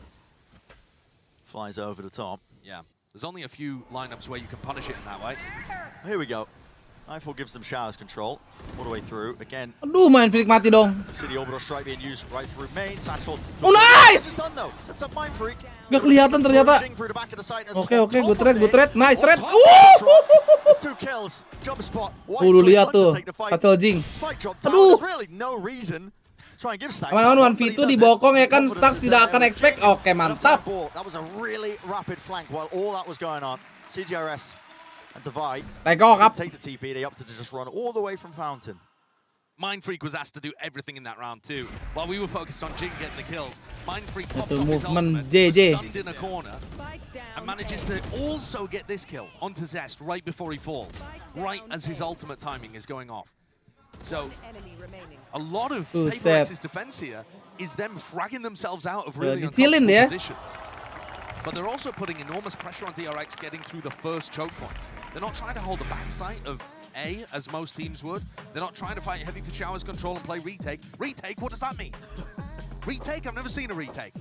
flies over the top. Yeah, there's only a few lineups where you can punish it in that way. Here we go. Nightfall gives them showers control all the way through. Again, Aduh, main Freak mati dong. City Orbital Strike being used right through main. Satchel. Oh, nice! It's done though. Sets up Mind Freak. Gak kelihatan ternyata. Oke, good trade, nice trade. It's 2 kills. Jump spot. Lu lihat tuh, Satchel Jing. Aduh. Really no reason. Lawan 1v2 di bokong ya kan, Stax tidak akan expect. Oke, mantap. That was a really rapid flank while all that was going on. CGRS and Divide take the TP. They opted to just run all the way from Fountain. Mind Freak was asked to do everything in that round too. While we were focused on Jing getting the kills, Mind Freak pops Itu off his movement ultimate, JJ. stunned in a corner, and manages to also get this kill onto Zest right before he falls, right as his ultimate timing is going off. So a lot of Buset. PaperX's defense here is them fragging themselves out of really Dicilin uncomfortable ya. positions. But they're also putting enormous pressure on DRX getting through the first choke point. They're not trying to hold the backside of A, as most teams would. They're not trying to fight heavy for showers control and play retake. Retake, what does that mean? Retake? I've never seen a retake.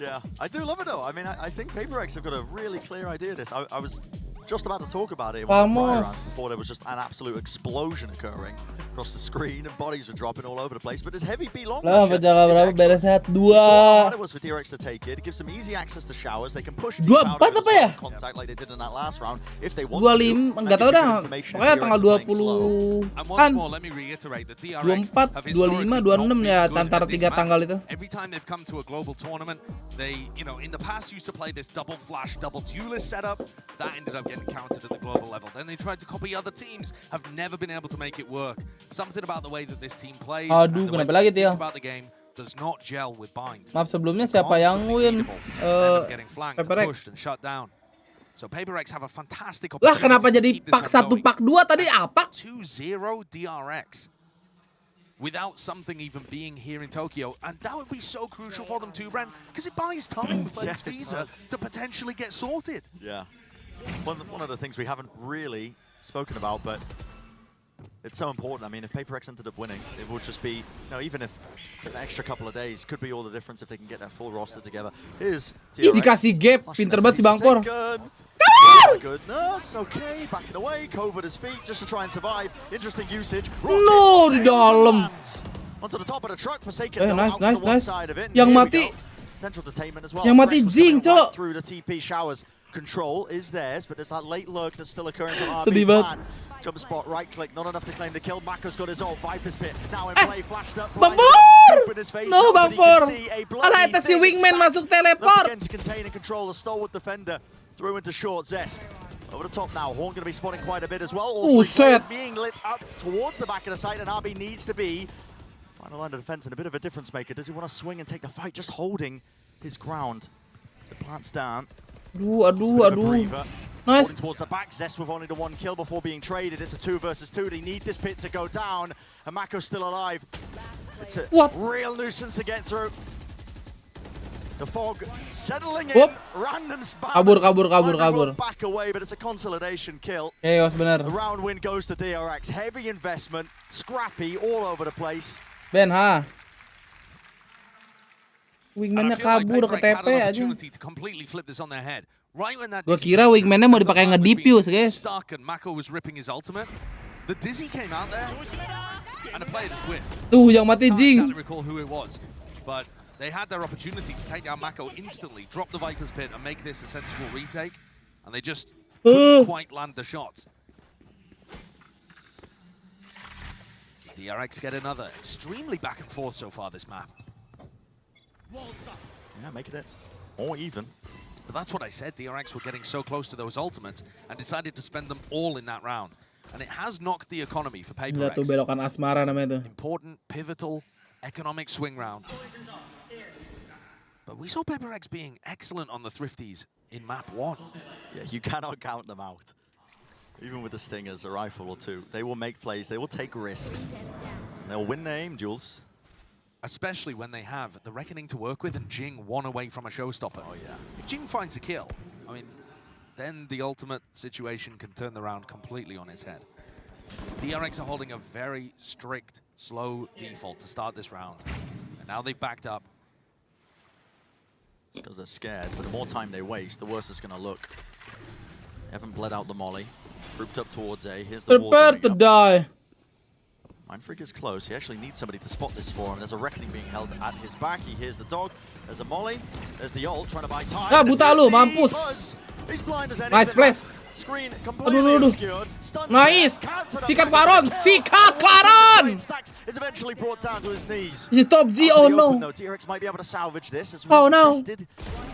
Yeah, I do love it though. I mean, I think PaperX have got a really clear idea of this. I was just about to talk about it in one of the prior rounds before there was just an absolute explosion occurring across the screen and bodies were dropping all over the place. But there's heavy B long Lah, pressure. berapa beres So how hard 2. it was for DRX to take it. It gives them easy access to showers. They can push 24 apa ya? contact like they did in that last round if they want 25, to. enggak tahu dah. Pokoknya tanggal 20 And kan. once more, let me reiterate that DRX 24, have 25, 26 ya antara 3 tanggal itu. Every time they've come to a global tournament, they, you know, in the past used to play this double flash, double duelist setup. That ended up getting countered at the global level. Then they tried to copy other teams, have never been able to make it work. Something about the way that this team plays Aduh, and the way kenapa they lagi, think Til? about the game does not gel with Bind. Maaf sebelumnya siapa yang win? Getting flanked, PaperX. pushed and shut down. So PaperX have a fantastic Lah opportunity. kenapa to jadi keep this pak one 1 going. pak 2 tadi apa? 2-0 DRX without something even being here in Tokyo, and that would be so crucial for them too, Bren, because it buys time for this visa to potentially get sorted. Yeah. One of the things we haven't really spoken about, but it's so important. I mean, if PaperX ended up winning, it would just be, you know, even if it's an extra couple of days, could be all the difference if they can get their full roster together. Here's Ih, DRX. dikasih gap, pinter banget si Bangkor. Oh my goodness, okay, backing away, covered his feet just to try and survive. Interesting usage. No, di dalam. Onto the top of the truck, Forsaken. Nice, out to the one nice. side of it. Yang Here we mati. go. Potential detainment as well. Yang mati Fresh was Jing, coming right Cok. through the TP showers. Control is theirs, but there's that late lurk that's still occurring from Sedih RB banget. Plan. Jump spot, right click, not enough to claim the kill. Mako's got his ult, Viper's Pit, now in play, flashed up. Bangkor! In his face, No, nobody Bangkor. can see a bloody Alah, eta si thing. wingman Stacks masuk teleport. once again to contain and control the stalwart defender. Through into short Zest. Over the top now, Horn going to be spotting quite a bit as well. All three players Buset. being lit up towards the back of the site, and RB needs to be final line of defense and a bit of a difference maker. Does he want to swing and take the fight? Just holding his ground. The plant's down. Aduh. Nice. Holding towards the back, Zest with only the 1 kill before being traded. It's a 2 versus 2. They need this pit to go down, and Mako's still alive. It's a real nuisance to get through. The fog settling in, random spams. Kabur. Back away, but it's a consolidation kill. Chaos bener. The round win goes to DRX. Heavy investment, scrappy all over the place. Ben, ha. And I Wingman-nya feel like kabur ke PaperX had TP an aja. opportunity to completely flip this on their head. Right when that Gua Dizzy kira came wingman-nya mau through, dipakai as the plan was nge-defuse, being guys. Stuck and Mako was ripping his ultimate. The Dizzy came out there, and the player just whiffed. Tuh, yang mati Can't Jing. exactly recall who it was, but they had their opportunity to take down Mako instantly, drop the Viper's Pit, and make this a sensible retake, and they just couldn't quite land the shot. DRX get another. Extremely back and forth so far this map. Yeah, making it more even. But that's what I said. DRX were getting so close to those ultimates and decided to spend them all in that round. And it has knocked the economy for Gila tuh PaperX. belokan asmara namanya tuh. Important, pivotal, economic swing round. But we saw PaperX being excellent on the Thrifties in map 1. Yeah, you cannot count them out. Even with the Stingers, a rifle or two, they will make plays, they will take risks. And they'll win their aim duels. Especially when they have the Reckoning to work with and Jing 1 away from a showstopper. Oh yeah. If Jing finds a kill, I mean, then the ultimate situation can turn the round completely on its head. DRX are holding a very strict, slow default to start this round. And now they've backed up. It's because they're scared, but the more time they waste, the worse it's going to look. They haven't bled out the molly. Grouped up towards A. Here's the wall Prepare going to up. die. Mindfreak is close. He actually needs somebody to spot this for him. There's a Reckoning being held at his back. He hears the dog. There's a molly. There's the ult trying to buy time. Ah, buta lu, He mampus. buzz. He's blind as anything. Nice flash. Screen Aduh, completely aduh. obscured. Stunned Nice. there. Cancelled up Sikat back Baron. into the kill. Sikat Baron. Stacks is eventually brought down to his knees. He's top G. Out Oh to the open, no. though. DRX might be able to salvage this as Oh well. no. Assisted.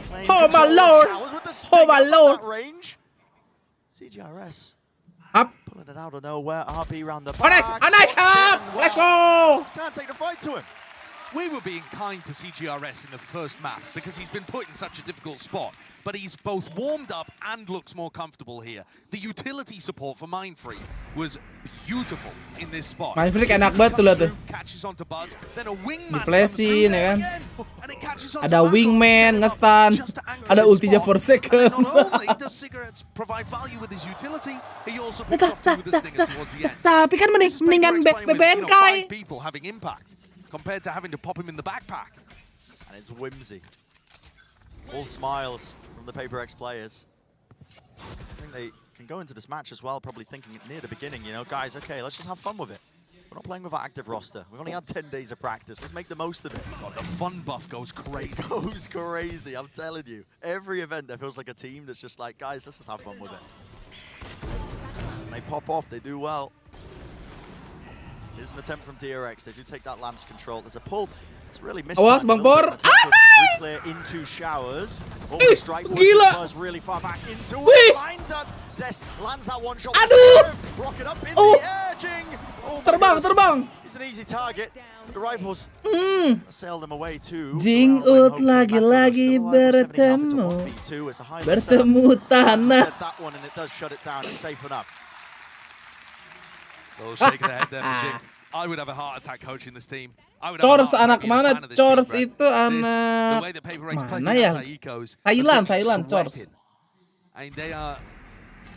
Claim Oh my control. lord. Showers with the Oh my stinger from lord. that range. CGRS. Up. Pulling it out of nowhere. RB round the Alright, back. nice up. Let's go. Can't take the fight to him. We were being kind to CGRS in the first map because he's been put in such a difficult spot, but he's both warmed up and looks more comfortable here. The utility support for Mindfreak was beautiful in this spot. Mindfreak enak banget tuh lihat tuh. Catches onto Buzz, then a wingman Diplesin ya kan. and it catches onto Ada wingman nge-stun. Ada ultinya for second. Not only does Cigarettes provide value with his utility, he also picks off two with the stinger towards the end. Tapi kan mendingan BBNK. 5 people having impact compared to having to pop him in the backpack. And it's whimsy. All smiles from the Paper X players. I think they can go into this match as well, probably thinking near the beginning, you know, guys, okay, let's just have fun with it. We're not playing with our active roster. We've only had 10 days of practice. Let's make the most of it. God, the fun buff goes crazy. It goes crazy, I'm telling you. Every event, there feels like a team that's just like, guys, let's just have fun with it. And they pop off, they do well. Here's an attempt from DRX. They do take that Lamb's control. There's a pull. It's really missed. Awas Bang Por. Clear into showers. Strike gila. Really far back into it. Lined up. Zest lands that one shot. Aduh. Rocket up in the air. Jing. Oh terbang. It's an easy target. The rifles sail them away too. Jing ut lagi-lagi bertemu. Bertemu tanah. That one and it does shut it down. It's safe enough. Oh, shake the head there for Jing. I would have a heart attack coaching this team. Chors anak mana? Chors itu anak mana ya? Thailand, Chors. I mean, they are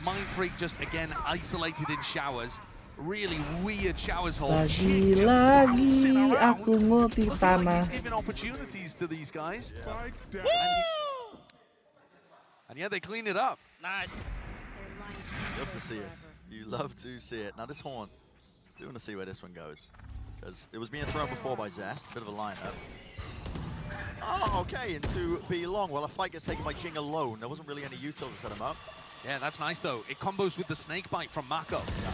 Mindfreak just again isolated in showers. Really weird showers hole. Lagi aku multi tanah. He's giving opportunities to these guys. And yeah, they clean it up. Nice. You love to see it. You love to see it. Now this horn, I do want to see where this one goes. Because it was being thrown before by Zest, a bit of a lineup. Oh, okay, into B long. Well, a fight gets taken by Jing alone. There wasn't really any util to set him up. Yeah, that's nice though. It combos with the snake bite from Mako. Yeah.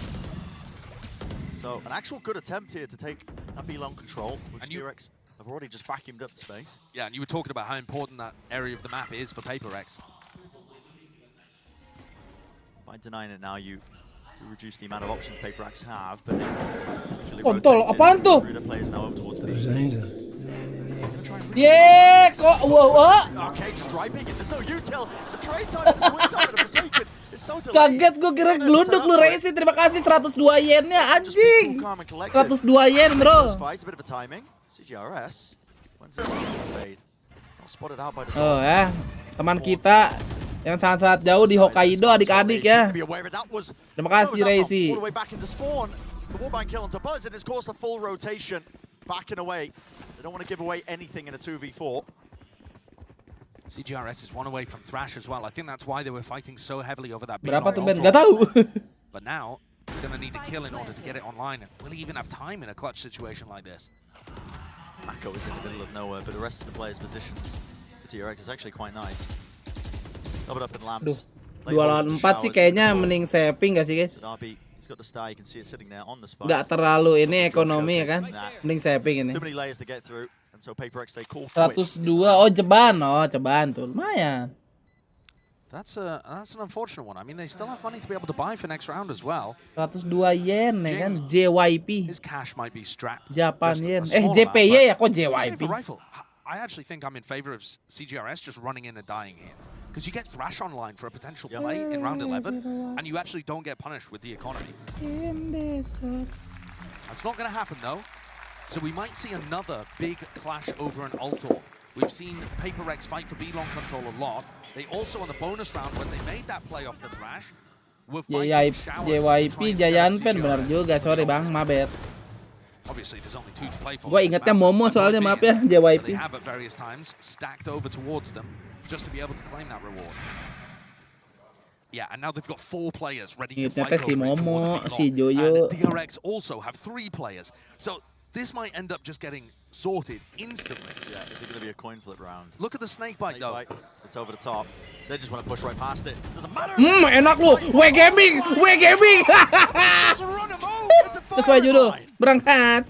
So, an actual good attempt here to take that B long control, which DRX have already just vacuumed up the space. Yeah, and you were talking about how important that area of the map is for Paper X. By denying it now, you reduce the amount of options Paper X have, but kontol, apaan tuh? Yeah, wow. Okay, striping it. There's no util. The trade time, the swing time of the Forsaken is so delayed. Kaget gue kira gelunduk lu Resi. Terima kasih 102 yennya anjing. 102 yen bro. A bit of a timing. CGRS. When's this fade? Spotted out by the oh ya, teman kita yang sangat-sangat jauh di Hokkaido, adik-adik ya. Terima kasih Resi. All the way back into spawn. The wallbang kill onto Buzz and it's caused a full rotation. Backing away. They don't want to give away anything in a 2v4. CGRS is one away from Thrash as well. I think that's why they were fighting so heavily over that. Berapa tuh Ben? Gak tahu. But now he's going to need to kill in order to get it online. Will he even have time in a clutch situation like this? Mako is in the middle of nowhere, but the rest of the players' positions for DRX is actually quite nice. Doubled up in lamps. 2 lawan 4 sih kayaknya mending saving gak sih guys? Got the star, you can see it sitting there on the spot. Nggak terlalu ini ekonomi ya kan? Mending saving ini. Too many layers to get through, and so Paper X they call 102, oh ceban tuh lumayan. That's an unfortunate one. I mean, they still have money to be able to buy for next round as well. 102 yen ya kan? JYP. His cash might be strapped. Japan yen. JPY ya kok JYP? I actually think I'm in favor of CGRS just running in and dying here. Because you get Thrash online for a potential play in round 11, and you actually don't get punished with the economy. That's not going to happen though. So we might see another big clash over an Ultor. We've seen Paper X fight for B-long control a lot. They also on the bonus round, when they made that play off the Thrash, were fighting Showers. JYP, Giant Pen, benar juga. Sorry bang, mabet. Obviously, there's only 2 to play for. Gue ingatnya Momo soalnya, maaf ya, JYP. They have at various times stacked over towards them just to be able to claim that reward. Yeah, and now they've got 4 players ready to fight over si Momo, si And Joyo. DRX also have 3 players. So this might end up just getting sorted instantly. Yeah, is it going to be a coin flip round? Look at the snake bite though. It's over the top. They just want to push right past it. Doesn't matter. Enak lu. W-Gaming. Sesuai judul. Berangkat.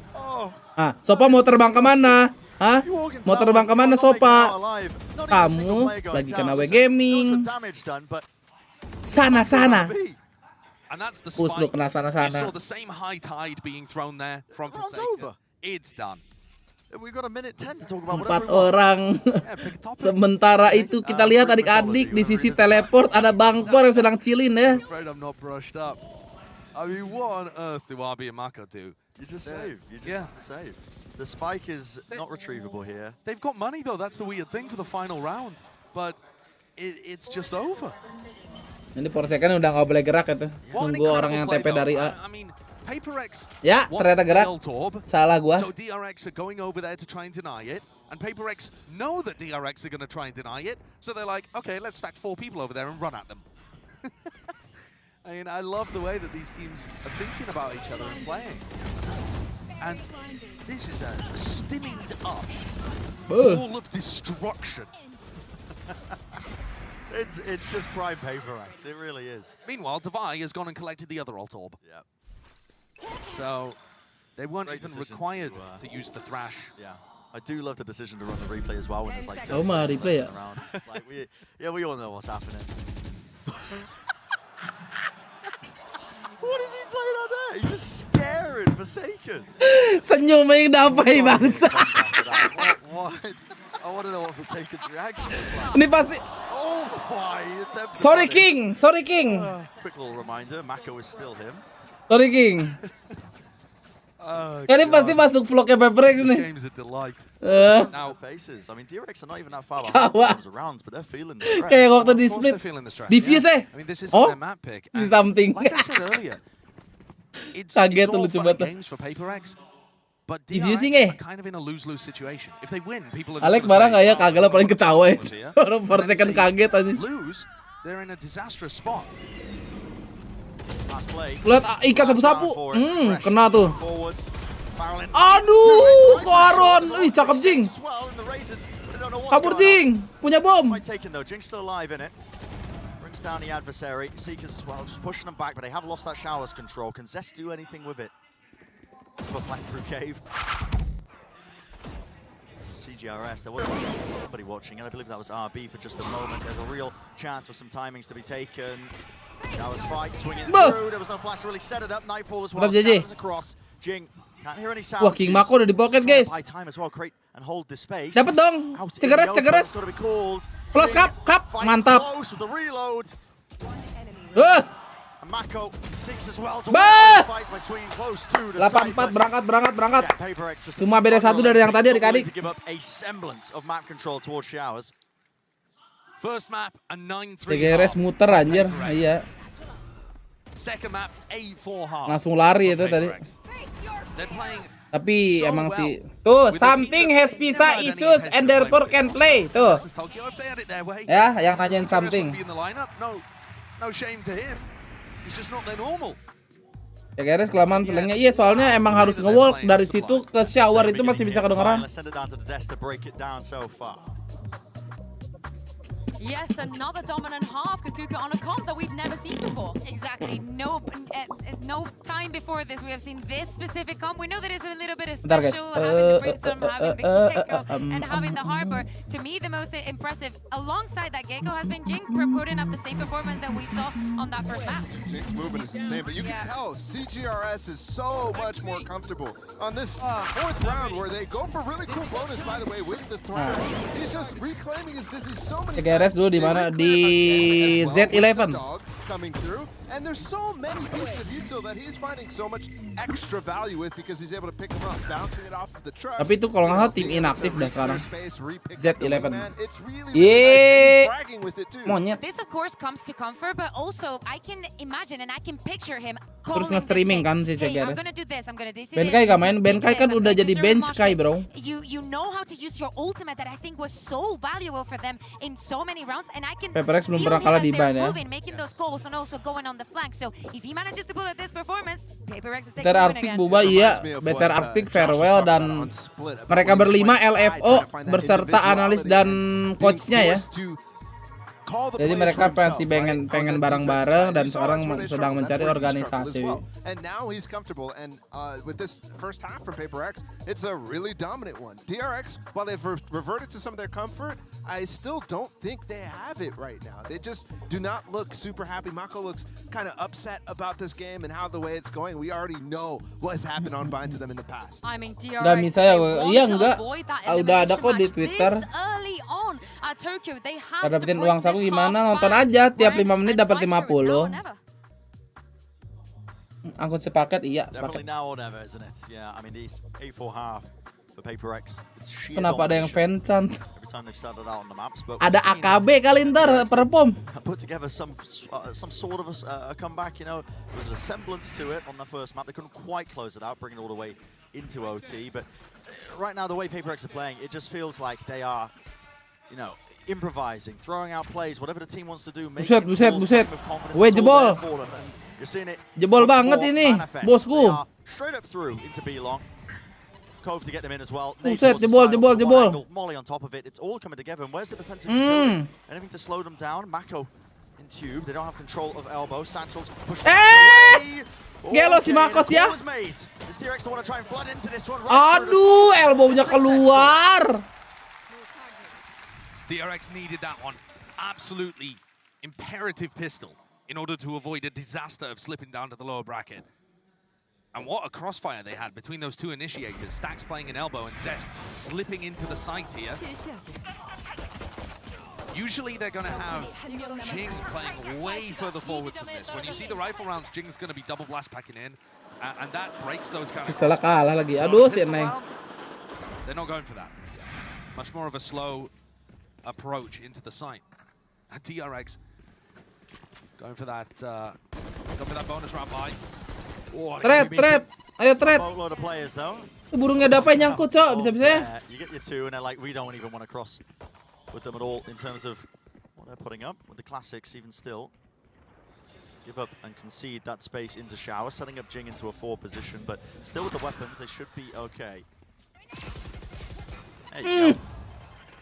Ah, Sopa mau terbang kemana? Hah? Mau terbang kemana Sopa? Kamu lagi kena W-Gaming. Sana. Push lu kena sana. You saw the same high tide being thrown there from Forsaken. It's done. We've got a minute 10 to talk about 4 whatever we want. orang. Sementara itu kita lihat adik-adik di sisi teleport ada Bangpor yang sedang chillin ya. I'm afraid I'm not brushed up. I mean, what on earth do RB and Mako do? You just save. You just have to save. The spike is not retrievable here. They've got money though. That's the weird thing for the final round. But it's just over. Ini Forsaken udah nggak boleh gerak itu. Tunggu orang yang TP dari A. I mean, PaperX Ya, ternyata gerak. Salah gua. So DRX are going over there to try and deny it, and PaperX know that DRX are going to try and deny it, so they're like, okay, let's stack 4 people over there and run at them. I mean, I love the way that these teams are thinking about each other and playing. And this is a stimmied up ball of destruction. It's just prime PaperX. It really is. Meanwhile, Devi has gone and collected the other ult orb. Yep. So they weren't Great even decision required to use the thrash. Yeah. I do love the decision to run the replay as well when there's like Oh, malah replay ya? around. It's like we all know what's happening. What is he playing on there? He's just scaring Forsaken. Senyumnya yang dapai bangsa. What? I want to know what Forsaken's reaction was like. Ini pasti. Oh my! Sorry King, sorry King. Quick little reminder, Mako is still him. Sorry King. Ini pasti masuk vlognya PaperX nih. This game's a delight. Now faces. I mean, DRX are not even that far behind in terms of rounds, but they're feeling the stress. Kayak waktu di Of course split. they're feeling the stress, Diffuse yeah. eh. I mean, this is Oh, their map pick. this is and something. Like I said earlier, it's Kaget tuh all lucu fun and banget. games for PaperX, but Diffusing DRX eh. are kind of in a lose-lose situation. If they win, people are just Alek gonna marah say, nggak ya? "Oh, Kagak lah, paling ketawa ya. here." Orang And then if Forsaken they kaget aja. lose, they're in a disastrous spot. Last play. Lihat ikat sapu-sapu. Kena tuh. Forwards. Aduh, Koron. Wih, cakep Jing. Kabur Jing. Punya bom. Quite taken though. Jing's still alive in it. Brings down the adversary. Seekers as well, just pushing them back, but they have lost that showers control. Can Zest do anything with it? For flank through cave. CGRS, there was somebody watching, and I believe that was RB for just a moment. There's a real chance for some timings to be taken. That was fight swinging through. There was no flash to really set it up. Nightfall as well. Scatters across. Jing can't hear any sound. Wah, King Mako udah di pocket guys. Buy time as well. Create and hold the space. Dapat dong. Cegeres, cegeres. Close cup, mantap. Close with the reload. Mako seeks as well to win the fight by swinging close to the 8-4 berangkat. Cuma beda 1 dari yang tadi adik-adik. To give up a semblance of map control towards showers. First map a 9-3. CGRS muter anjir. Iya. Second map 8-4 half. Langsung lari itu tadi. Tapi emang sih tuh something has visa issues and therefore can play tuh. Ya, yang nanyain something. No shame to him. He's just not their normal. Ya guys, kelamaan filmnya. Iya, soalnya emang harus nge-walk dari situ ke shower itu masih bisa kedengeran. Yes, another dominant half, Kakuka on a comp that we've never seen before. Exactly. No time before this we have seen this specific comp. We know that it's a little bit of Bentar, guys. special, having the Brimstone, having the Gecko, and having the Harbor. To me, the most impressive, alongside that Gecko, has been Jing putting up the same performance that we saw on that first map. Jing's movement is insane, but you can tell CGRS is so much more comfortable on this 4th round where they go for really cool bonus, by the way, with the throw. He's just reclaiming his dizzy so many times. CGRS dulu di mana? Di Z11. Coming through, and there's so many pieces of util that he's finding so much extra value with because he's able to pick them up, bouncing it off of the truck. Tapi itu kalau nggak salah tim inaktif dah sekarang. Z11. Monyet. This of course comes to comfort, but also I can imagine and I can picture him Terus nge-streaming kan si hey, I'm CGRS. gonna do this, I'm gonna do this. Benkai gak main, Benkai kan udah jadi bench Kai bro. You know how to use your ultimate that I think was so valuable for them in so many rounds, and I can PaperX belum feel pernah kalah him di as they're ban ya. moving, making those goals and also going on the flank. So if he manages to pull at this performance, PaperX is taking Better the win Arctic again. Buba iya, Better Arctic farewell dan mereka berlima LFO berserta analis dan coachnya ya. call the Jadi plays mereka for himself, pengen right? pengen On the bareng-bareng defensive dan side. You saw sekarang that's where they sedang struggled. mencari That's where he struggled organisasi. as well. And now he's comfortable. And with this first half from PaperX, it's a really dominant one. DRX, while they've reverted to some of their comfort, I still don't think they have it right now. They just do not look super happy. Mako looks kind of upset about this game and how the way it's going. We already know what's happened on Bind to them in the past. I mean, Udah DRX, misalnya, they want iya to enggak? avoid that Udah ada elimination kok di match Twitter. this early on at Tokyo. They have Kalau to dapetin bring uang saku this gimana? half Nonton back aja tiap when 5 menit dapat Cypher is now or 50. never. Angkut sepaket, iya Definitely sepaket. now or never, isn't it? Yeah, I mean, these 8-4 half for PaperX. It's sheer Kenapa ada yang domination fancant? every time they've started out on the maps. But Ada we've seen AKB kali ntar perpom. put together some sort of a comeback, you know. There was a semblance to it on the first map. They couldn't quite close it out, bring it all the way into OT. But right now, the way PaperX are playing, it just feels like they are, you know, improvising, throwing out plays, whatever the team wants to do. Buset, buset, buset. Weh, jebol. Jebol banget ini, bosku. Straight up through into B-Long. Cove to get them in as well. Buset, jebol, jebol, jebol. Molly on top of it. It's all coming together. And where's the defensive utility? Anything to slow them down? Mako in tube. They don't have control of elbow. Satchel's push away. Gelo si Makos ya. Is DRX the one to try and flood into this one? Aduh, elbownya keluar. DRX needed that one. Absolutely imperative pistol in order to avoid a disaster of slipping down to the lower bracket. And what a crossfire they had between those two initiators. Stacks playing an elbow and Zest slipping into the site here. Usually they're going to have Jing playing way further forwards than this. When you see the rifle rounds, Jing's going to be double blast packing in. And that breaks those kind of Pistolnya kalah lagi. Aduh si Neng. They're not going for that. Much more of a slow approach into the site. And DRX going for that bonus round buy. Threat. Ayo threat. Boatload of players though. Burungnya ada apa yang nyangkut, Cok? Bisa-bisa ya? You get your two and they're like, we don't even want to cross with them at all in terms of what they're putting up with the classics even still. Give up and concede that space into Shower, setting up Jing into a 4 position, but still with the weapons, they should be okay. There you go.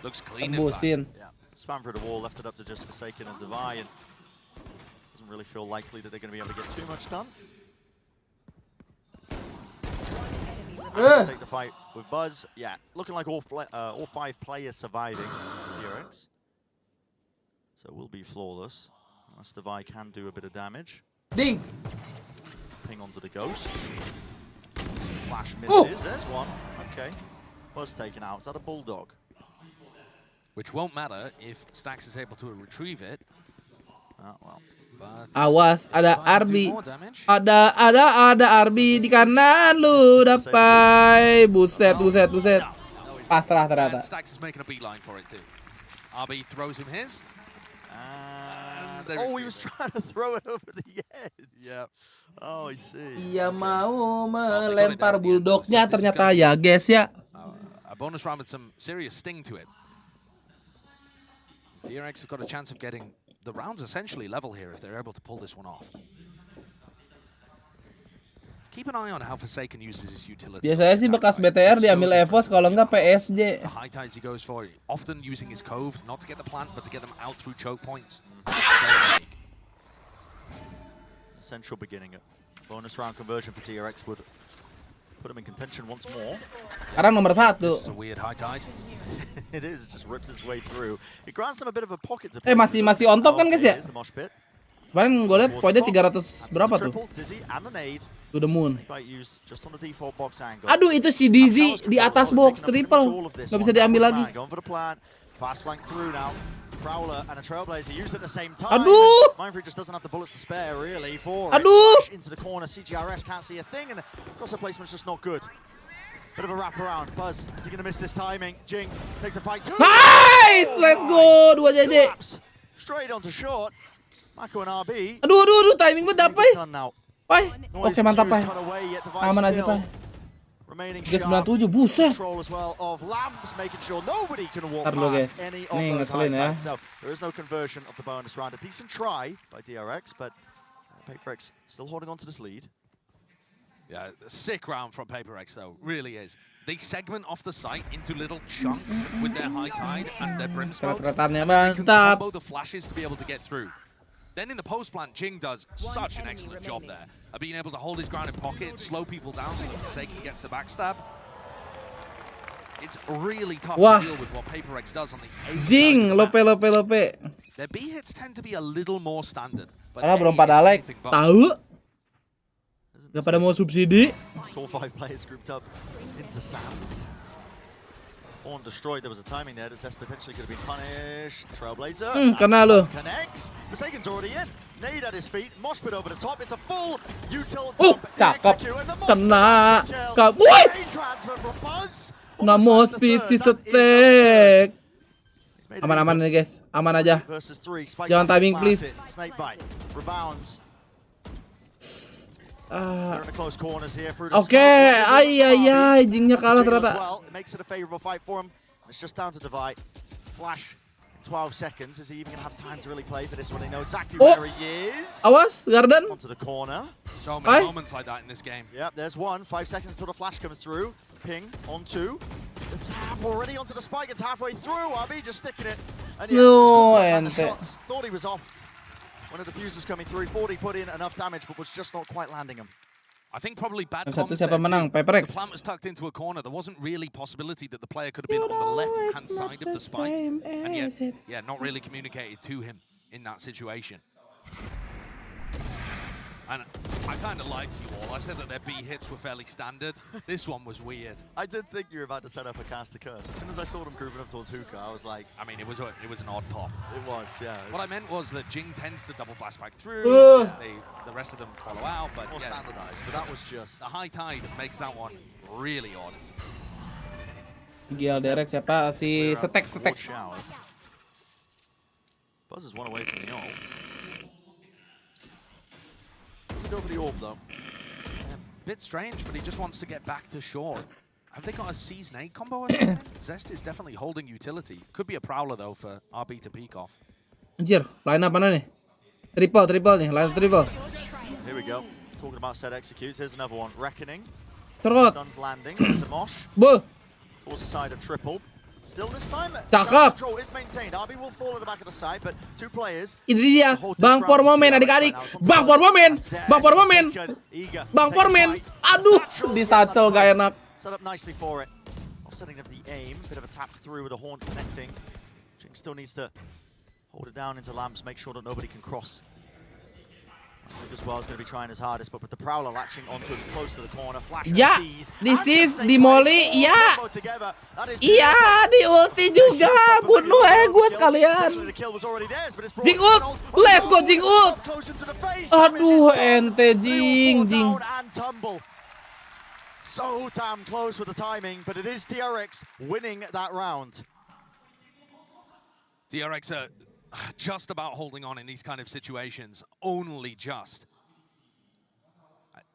Looks clean. Tembusin. Yeah, spam through the wall, left it up to just Forsaken and Devi, and doesn't really feel likely that they're going to be able to get too much done. Take the fight with Buzz. Yeah, looking like all 5 players surviving DRX. So it will be flawless. Unless Devi can do a bit of damage. Ding! Ping onto the Ghost. Flash misses. There's one. Okay. Buzz taken out. Is that a Bulldog? Which won't matter if Stax is able to retrieve it. Well. Awas, ada Arbi. Ada Arbi di kanan lu dapai. Buset. Pasrah ternyata. Stax is making a beeline for it too. Arbi throws him his. Oh, he was trying to throw it over the edge. Yep. Oh, I see. Ia mau melempar bulldognya ternyata ya, guys ya. A bonus round with some serious sting to it. DRX have got a chance of getting the rounds essentially level here if they're able to pull this one off. Keep an eye on how Forsaken uses his utility. Biasanya sih bekas BTR diambil EVOS kalau enggak PSG. The high tides he goes for, often using his cove, not to get the plant, but to get them out through choke points. Essential beginning. Bonus round conversion for DRX would put him in contention once more. Sekarang nomor 1. This is a weird high tide. It is, it just rips its way through. It grants them a bit of a pocket to masih on top kan guys ya? The mosh pit. Kemarin gue liat poinnya 300 berapa tuh? To the moon. Aduh itu si Dizzy di atas box triple. Gak bisa diambil lagi. Fast flank through now. Prowler and a Trailblazer used at the same time. Aduh! Mindfreak just doesn't have the bullets to spare really for Aduh! it. Into the corner, CGRS can't see a thing, and the crosser placement's just not good. Bit of a wraparound. Buzz, is he going to miss this timing? Jing takes a fight too. Nice! Let's go! 2 JJ. Straight onto short. Mako and RB. Aduh, timing banget Pai. Pai. Oke, mantap Pai. Aman aja Pai. Guys 97, buset. Ntar dulu guys, ini ngeselin ya. There is no conversion of the bonus round. A decent try by DRX, but PaperX still holding on to this lead. Yeah, a sick round from PaperX though, really is. They segment off the site into little chunks with their high tide and their brim smokes. Tret-tretannya And then they can mantap. combo the flashes to be able to get through. Then in the post plant, Jing does such an excellent job there of being able to hold his ground in pocket and slow people down so that Forsaken gets the backstab. It's really tough Wah. to deal with what PaperX does on the A Jing, side of the map. lope. Their B hits tend to be a little more standard. But Karena A belum is pada like. anything but. Tahu? Gak pada mau subsidi. It's all 5 players grouped up into sand. Horn destroyed. There was a timing there. This potentially could have been punished. Trailblazer. Kena lu. Connects. Forsaken's already in. Nade at his feet. Mosh pit over the top. It's a full util. Cakep. Kena. Woi! Transfer from Buzz. Kena mau speed si setek. Aman-aman nih guys. Aman aja. Versus 3. Spike Jangan timing planted. please. Snake bite. Rebounds. Ah. They're in the close corners here through the Oke, ay, Jingnya kalah Jing as ternyata. well. It makes it a favorable fight for him. It's just down to divide. Flash in 12 seconds. Is he even going to have time to really play for this one? They know exactly where he is. Awas, Garden. Onto the corner. So many moments like that in this game. Yep, there's one. 5 seconds till the flash comes through. Ping on 2. The tap already onto the spike. It's halfway through. RB just sticking it. And yeah, No, the ente. shots. Thought he was off. When the defuse was coming through, thought he put in enough damage, but was just not quite landing him. I think probably bad Yang satu comms siapa there menang? too. PaperX. The plant was tucked into a corner. There wasn't really possibility that the player could have been on the left-hand side of the spike. And yet, yeah, not really communicated to him in that situation. And I kind of lied to you all. I said that their B hits were fairly standard. This one was weird. I did think you were about to set up a cast the curse. As soon as I saw them grouping up towards Hookah, I was like... I mean, it was an odd pop. It was, yeah. What I meant was that Jing tends to double blast back through. The rest of them follow out, but More yeah, standardized, but that was just... the high tide makes that one really odd. Gil Derek siapa? Si setek. Buzz is one away from the ult. Doesn't go for the orb though. Bit strange, but he just wants to get back to shore. Have they got a Seize Nade combo or something? Zest is definitely holding utility. Could be a Prowler though for RB to peek off. Anjir, line up mana nih? Triple nih, line up triple. Here we go. Talking about set executes. Here's another one. Reckoning. Cerot. Stuns landing. There's a Mosh. Buh. Towards the side of triple. Still this time. Cakep. Control is maintained. RB will fall at the back of the side, but 2 players. Ini dia, Bang Formomen adik-adik. Bang Formomen. Aduh, di satchel gak enak. Set up nicely for it. Offsetting of the aim. Bit of a tap through with a horn connecting. Jing still needs to hold it down into lamps, make sure that nobody can cross. I think as well is going to be trying his hardest, but with the Prowler latching onto him close to the corner, flash Ya, this is di Molly, ya. Iya, di ulti juga. Bunuh gue sekalian. Jing ult, let's go Jing ult. Aduh, ente Jing. So damn close with the timing, but it is DRX winning that round. DRX are just about holding on in these kind of situations, only just.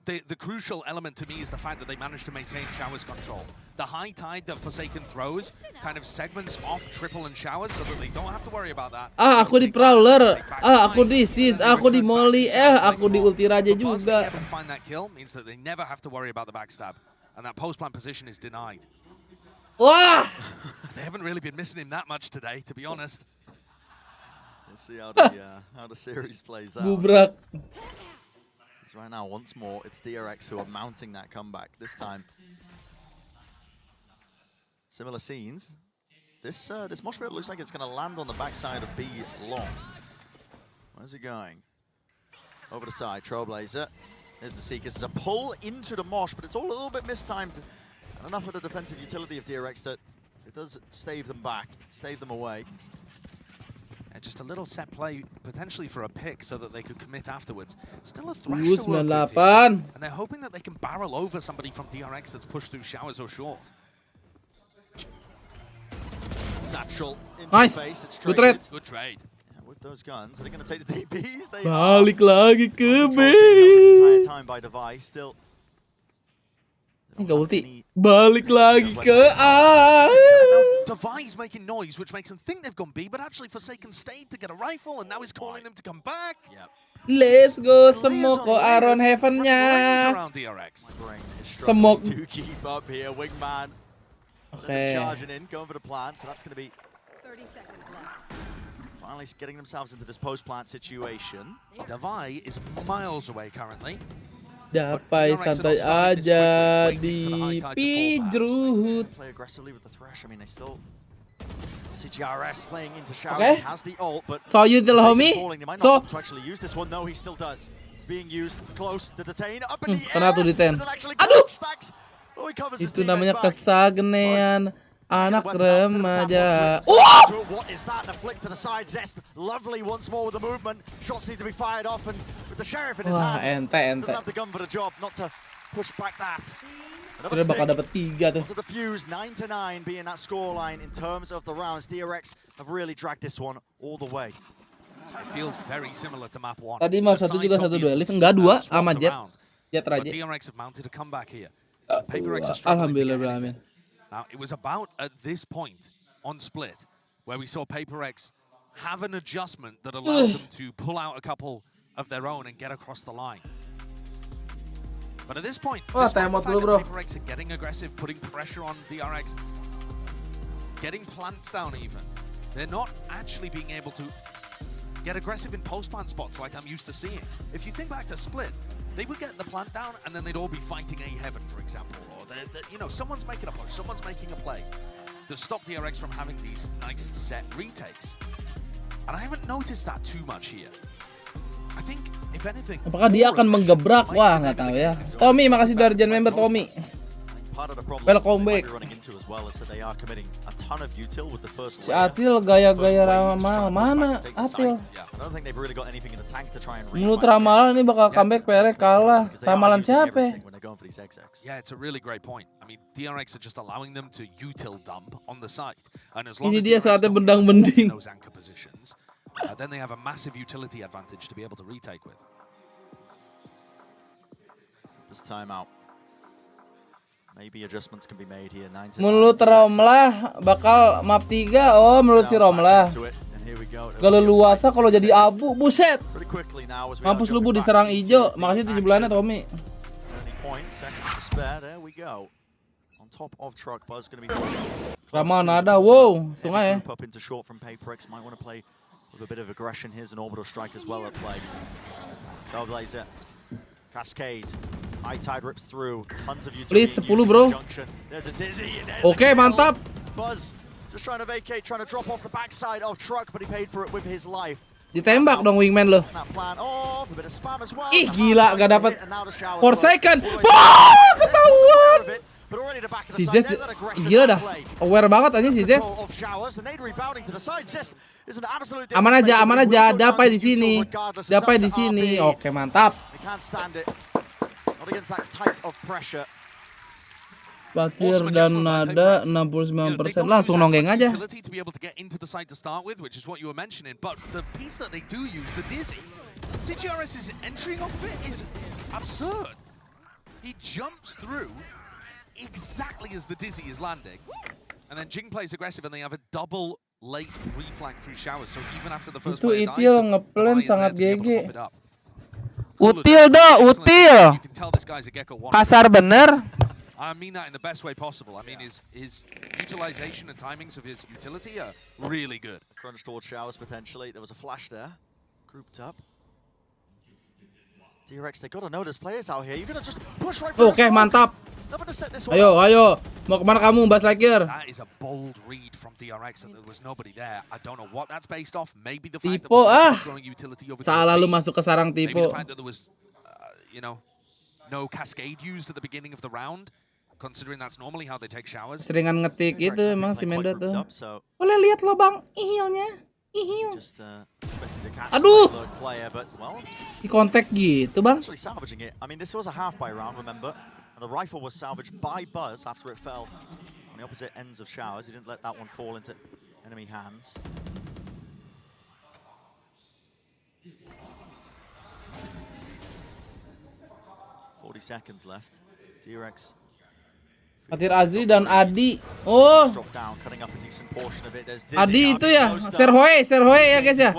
The crucial element to me is the fact that they managed to maintain Showers control. The high tide that Forsaken throws kind of segments off Triple and Showers so that they don't have to worry about that. Aku di Prowler, aku di Seize, aku di Molly, aku di ulti Raja juga. Find that kill means that they never have to worry about the backstab, and that post-plant position is denied. Wah! They haven't really been missing him that much today, to be honest. We'll see how the series plays out. Bubrak. Right now, once more, it's DRX who are mounting that comeback. This time, similar scenes. This mosh pit looks like it's going to land on the backside of B long. Where's it going? Over the side, Trailblazer. There's the Seekers. There's a pull into the mosh, but it's all a little bit mistimed. And enough of the defensive utility of DRX that it does stave them back, stave them away. Just a little set play, potentially for a pick, so that they could commit afterwards. Still a thrash to work with here. And they're hoping that they can barrel over somebody from DRX that's pushed through Showers or short. Satchel into Nice. the face. It's Good traded. trade. Good trade. Yeah, with those guns, are they going to take the DPs? They Balik lagi ke B. entire time by Device. Still. Enggak ulti. Balik lagi ke A. Device making noise, which makes them think they've gone B, but actually Forsaken stayed to get a rifle, and now he's calling them to come back. Yep. Let's go smoke ko Aaron Heaven-nya. Around DRX. Smoke. To keep up here, Wingman Oke. Charging in, going for the plant, so that's going to be 30 seconds left. finally getting themselves into this post-plant situation. Davai is miles away currently. Dapai santai aja di Pijrut. Play aggressively with the thresh. I mean, they still CGRS playing into Showers. Okay. He has the ult, but So you tell homie. they might So not want to actually use this one. No, he still does. It's being used close to detain. Up in the kena tuh air. detain. Doesn't actually Aduh. catch stacks. Oh, he covers his Itu teammates namanya back. kesagenean anak remaja. What is that? The flick to the side. Zest lovely once more with the movement. Shots need to be fired off, and with the sheriff in his Wah, hands, ente. doesn't have the gun for the job. Not to push back that. Udah bakal dapat 3 tuh. To the fuse, 9-9 being that scoreline in terms of the rounds. DRX have really dragged this one all the way. It feels very similar to map 1. Tadi map 1 juga 1 duelis, enggak 2 sama Jet. Jet But Raja. DRX have mounted a comeback here. Paper X are struggling to get Alhamdulillah. anything. Now, it was about at this point on Split where we saw Paper X have an adjustment that allowed them to pull out a couple of their own and get across the line. But at this point, Wah, despite timeout the fact dulu, that bro. Paper X are getting aggressive, putting pressure on DRX, getting plants down even, they're not actually being able to get aggressive in post-plant spots like I'm used to seeing. If you think back to Split, they would get the plant down and then they'd all be fighting A Heaven, for example, or you know, someone's making a push, someone's making a play to stop DRX from having these nice set retakes. And I haven't noticed that too much here. I think, if anything, Apakah dia akan menggebrak? Wah, nggak tahu ya. Tommy, makasih dari Gen member Tommy. Part of the problem Welcome they might back. be running into as well is that they are committing a ton of util with the first Si layer. Atil gaya-gaya Rama mana? Atil. Yeah, I don't think they've really got anything in the tank to try and Menurut ramalan ini bakal comeback PR kalah. Ramalan siapa? when they're going for these execs. Yeah, it's a really great point. I mean, DRX are just allowing them to util dump on the site. And as long Ini as dia DRX saatnya don't bendang-bending. get those anchor positions, then they have a massive utility advantage to be able to retake with. This time out. Maybe adjustments can be made here. 9-9. Menurut Romlah bakal map 3. Oh, menurut si Romlah. Gak leluasa kalau jadi abu. Buset. Mampus lu Bu diserang hijau. Makasih 7 bulannya Tommy. Rama nada. Wow, sungai ya. Up into short from Paperex. Might want to play with a bit of aggression. Here's an orbital strike as well at play. Trailblazer. Cascade. High tide rips through. Tons of utility. Please 10 bro. There's a dizzy. Oke, mantap. Buzz just trying to vacate, trying to drop off the backside of truck, but he paid for it with his life. Ditembak dong wingman lo. That plan off, a bit of spam as well. Ih, gila, gak dapet. And now the Showers 4 second. Wah, ketahuan. But already the back of Si the side, Jess there's that aggression gila at dah. play. Aware banget aja si Jess. Control of Showers, and they'd rebounding to the side. Zest is an absolute Aman aja, different aman player. aja. Will go down Dapai to di sini. neutral regardless. It's Dapai up di to sini. RP. Oke, mantap. They can't stand it. Not against that type of pressure. Bakir dan nada 69%. Langsung nonggeng aja. Utility to be able to get into the site to start with, which is what you were mentioning. But the piece that they do use, the Dizzy, CGRS's entering off of it is absurd. He jumps through exactly as the Dizzy is landing. And then Jing plays aggressive and they have a double late reflank through Showers. So even after the first Itu player Itil dies, ngeplan Davai is sangat there to be able to GG. pop it up. Util dong, util. You can tell this guy's a Gecko one. Kasar bener. I mean that in the best way possible. I mean, his utilization and timings of his utility are really good. Crunch towards Showers potentially. There was a flash there. Grouped up. DRX, they gotta know there's players out here. You're gonna just push right through. Oke, mantap. Ayo, Ayo. Mau kemana kamu, Bas Lightyear? That is a bold read from DRX, and there was nobody there. I don't know what that's based off. Maybe the fact that Tipo, was throwing utility over Salah to lu masuk ke sarang Maybe Tipo. the fact that there was, you know, no cascade used at the beginning of the round, considering that's normally how they take showers. Seringan ngetik itu emang si Menda tuh. Boleh lihat lo bang, ihilnya. Ihil. Aduh. Di kontak gitu bang. Actually salvaging it. I mean, this was a half by round, remember? And the rifle was salvaged by Buzz after it fell on the opposite ends of Showers. He didn't let that one fall into enemy hands. Seconds left. DRX. Fatir Azri dan Adi. Oh. Adi itu ya, Serhoe ya guys ya.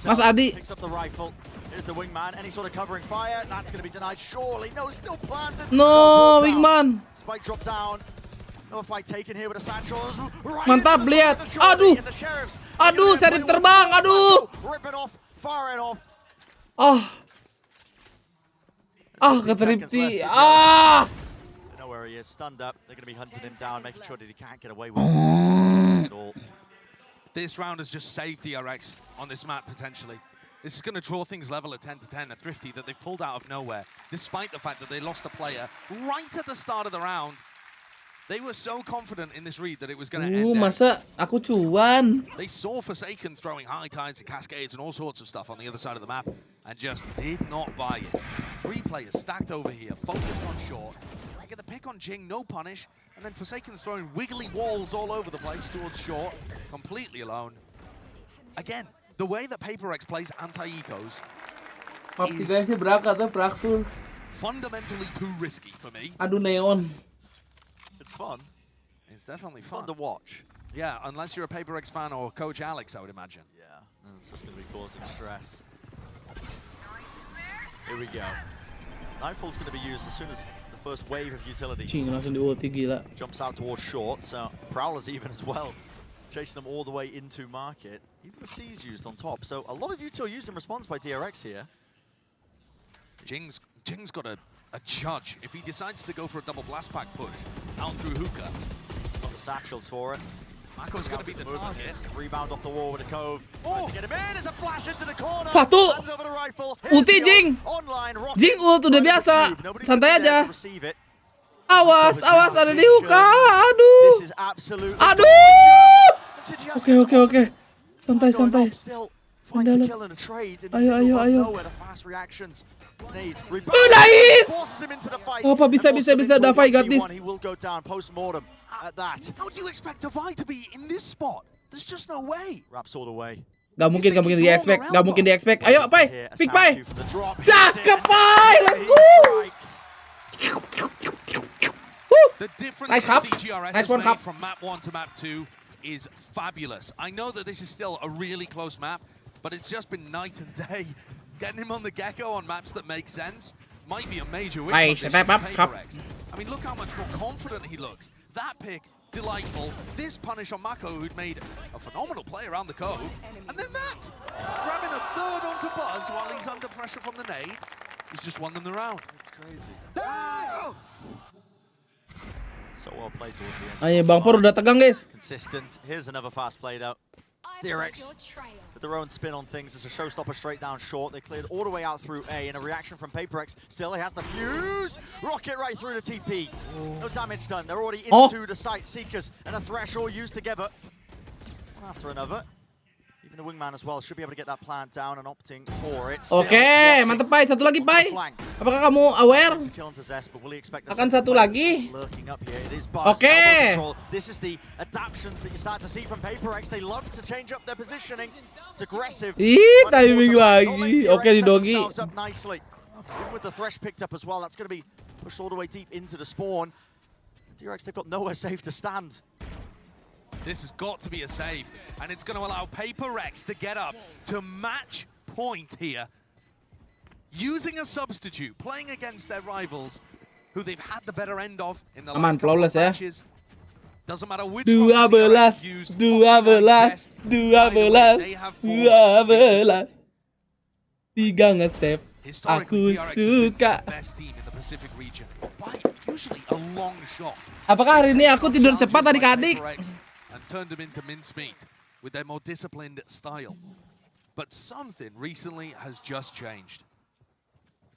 Mas Adi. No, Wingman. Another fight taken here with the Satchels. Right Mantap, lihat. Aduh. Aduh, serif terbang. Aduh. Ripping off, firing off. Ketripti. They know where he is, stunned up. They're going to be hunting him down, making sure that he can't get away with it at all. This round has just saved DRX on this map, potentially. This is going to draw things level at 10-10, a Thrifty that they've pulled out of nowhere, despite the fact that they lost a player right at the start of the round. They were so confident in this read that it was going to end. Masa aku cuan? They saw Forsaken throwing high tides and cascades and all sorts of stuff on the other side of the map and just did not buy it. 3 players stacked over here, focused on short. They get the pick on Jing, no punish, and then Forsaken's throwing wiggly walls all over the place towards short, completely alone. Again, the way that PaperX plays anti-ecos is fundamentally too risky for me. Aduh, neon. It's fun. It's definitely fun to watch. Yeah, unless you're a PaperX fan or Coach Alex, I would imagine. Yeah, it's just going to be causing stress. Here we go. Nightfall's going to be used as soon as the first wave of utility Cing, langsung di ulti, gila. jumps out towards short, so Prowler's even as well. Chasing them all the way into market. Even the C's used on top. So a lot of util used in response by DRX here. Jing's got a judge. If he decides to go for a double blast pack push out through hookah. Got the satchels for it. Mako's going to be the target. Rebound off the wall with a cove. Oh, get him in. There's a flash into the corner. Satu. Hands over the rifle. Ulti Jing. Jing ult udah biasa. Santai aja. Awas, ada di hookah. Aduh. Aduh. Oke. Santai. Ayo. Nice. Apa bisa Davai got this. He will go down post-mortem at that. How do you expect Davai to be in this spot? There's just no way. Wraps all the way. Gak mungkin di expect. Ayo, Pai. Pick Pai. Cakep, Pai. Let's go. The difference Nice that hop. CGRS Nice has one, made hop. from map 1 to map 2 is fabulous. I know that this is still a really close map, but it's just been night and day. Getting him on the Gecko on maps that make sense might be a major win. Nice, step up, PaperX. I mean, look how much more confident he looks. That pick, delightful. This punish on Mako, who'd made a phenomenal play around the cove. And then that! Grabbing a third onto Buzz while he's under pressure from the nade. He's just won them the round. It's crazy. So well played towards the end. Ayo, Bang Por udah tegang, guys. Consistent. Here's another fast played out. DRX with their own spin on things. It's a showstopper straight down short. They cleared all the way out through A, and a reaction from PaperX. Still, he has the fuse. Rocket right through the TP. No damage done. They're already into the site. Seekers and a Thresh all used together. One after another. Even the Wingman as well should be able to get that plant down and opting for it. Oke, mantep, Pai. Satu lagi, Pai. Apakah kamu aware? Akan satu lagi. Oke. This is the adaptations that you start to see from PaperX. They love to change up their positioning. It's aggressive. Ih, timing lagi. Oke, di doggy. Even with the Thresh picked up as well, that's going to be pushed all the way deep into the spawn. DRX, they've got nowhere safe to stand. This has got to be a save, and it's going to allow PaperX to get up to match point here. Using a substitute, playing against their rivals, who they've had the better end of in the last couple of matches. Doesn't matter which 12. Tiga nge-save. Aku suka. Best team in the Pacific region by usually a long shot. Apakah hari ini aku tidur cepat adik-adik? And turned them into mincemeat with their more disciplined style. But something recently has just changed.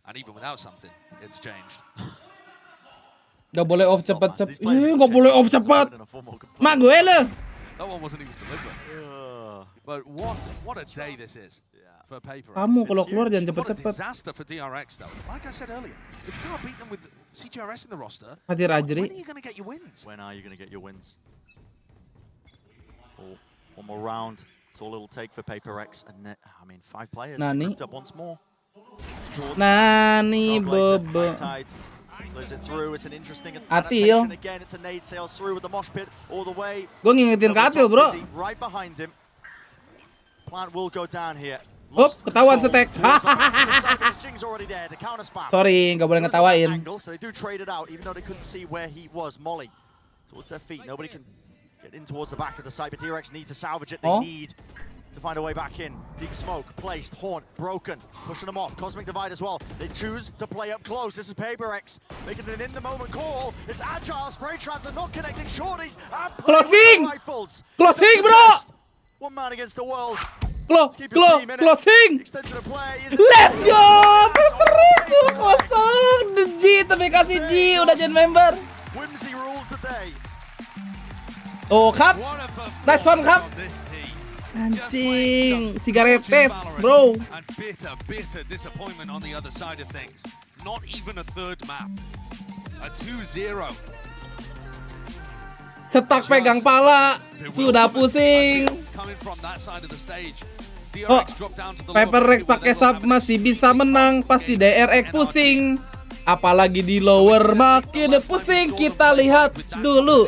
And even without something, it's changed. Gak boleh off cepat. Gak boleh off cepat. Mak gue le. That one wasn't even deliberate. But what a day this is for PaperX. Kamu kalau keluar jangan cepat-cepat. What a disaster for DRX though. Like I said earlier, if you can't beat them with CGRS in the roster, Hati when Rajri. are you going to get your wins? When are you going to get your wins? Oh, one more round. It's all it'll take for PaperX. And I mean, 5 players. Nani? Up once more. Nani bobo. Plays it through. It's an interesting Atil. adaptation again. It's a nade sails through with the mosh pit all the way. Gue ngingetin ke Atil, bro. Right behind him. Plant will go down here. Oh, ketahuan setek. Jing's already there. The counter spam. Sorry, nggak boleh ngetawain. So they do trade it out, even though they couldn't see where he was. Molly towards their feet. Nobody can get in towards the back of the site, but DRX need to salvage it. They Oh. need to find a way back in. Deep smoke, placed, Haunt, broken, pushing them off. Cosmic Divide as well. They choose to play up close. This is PaperX making an in-the-moment call. It's agile, spray trans are not connecting shorties. And Closing! rifles. Closing, bro! One man against the world. Closing! Extension of play is Let's go! PaperX 2-0. The G, tapi kasih G, udah jadi member. Whimsy rules the day. Oh, Kap. Nice one, Kap. Anjing, sigaretes, bro. And bitter disappointment on the other side of things. Not even a third map. A 2-0. Setak pegang pala, sudah pusing. Coming from that side of the stage. Oh, PaperX pakai sub masih bisa menang, pasti DRX pusing. Apalagi di lower makin pusing. Kita lihat dulu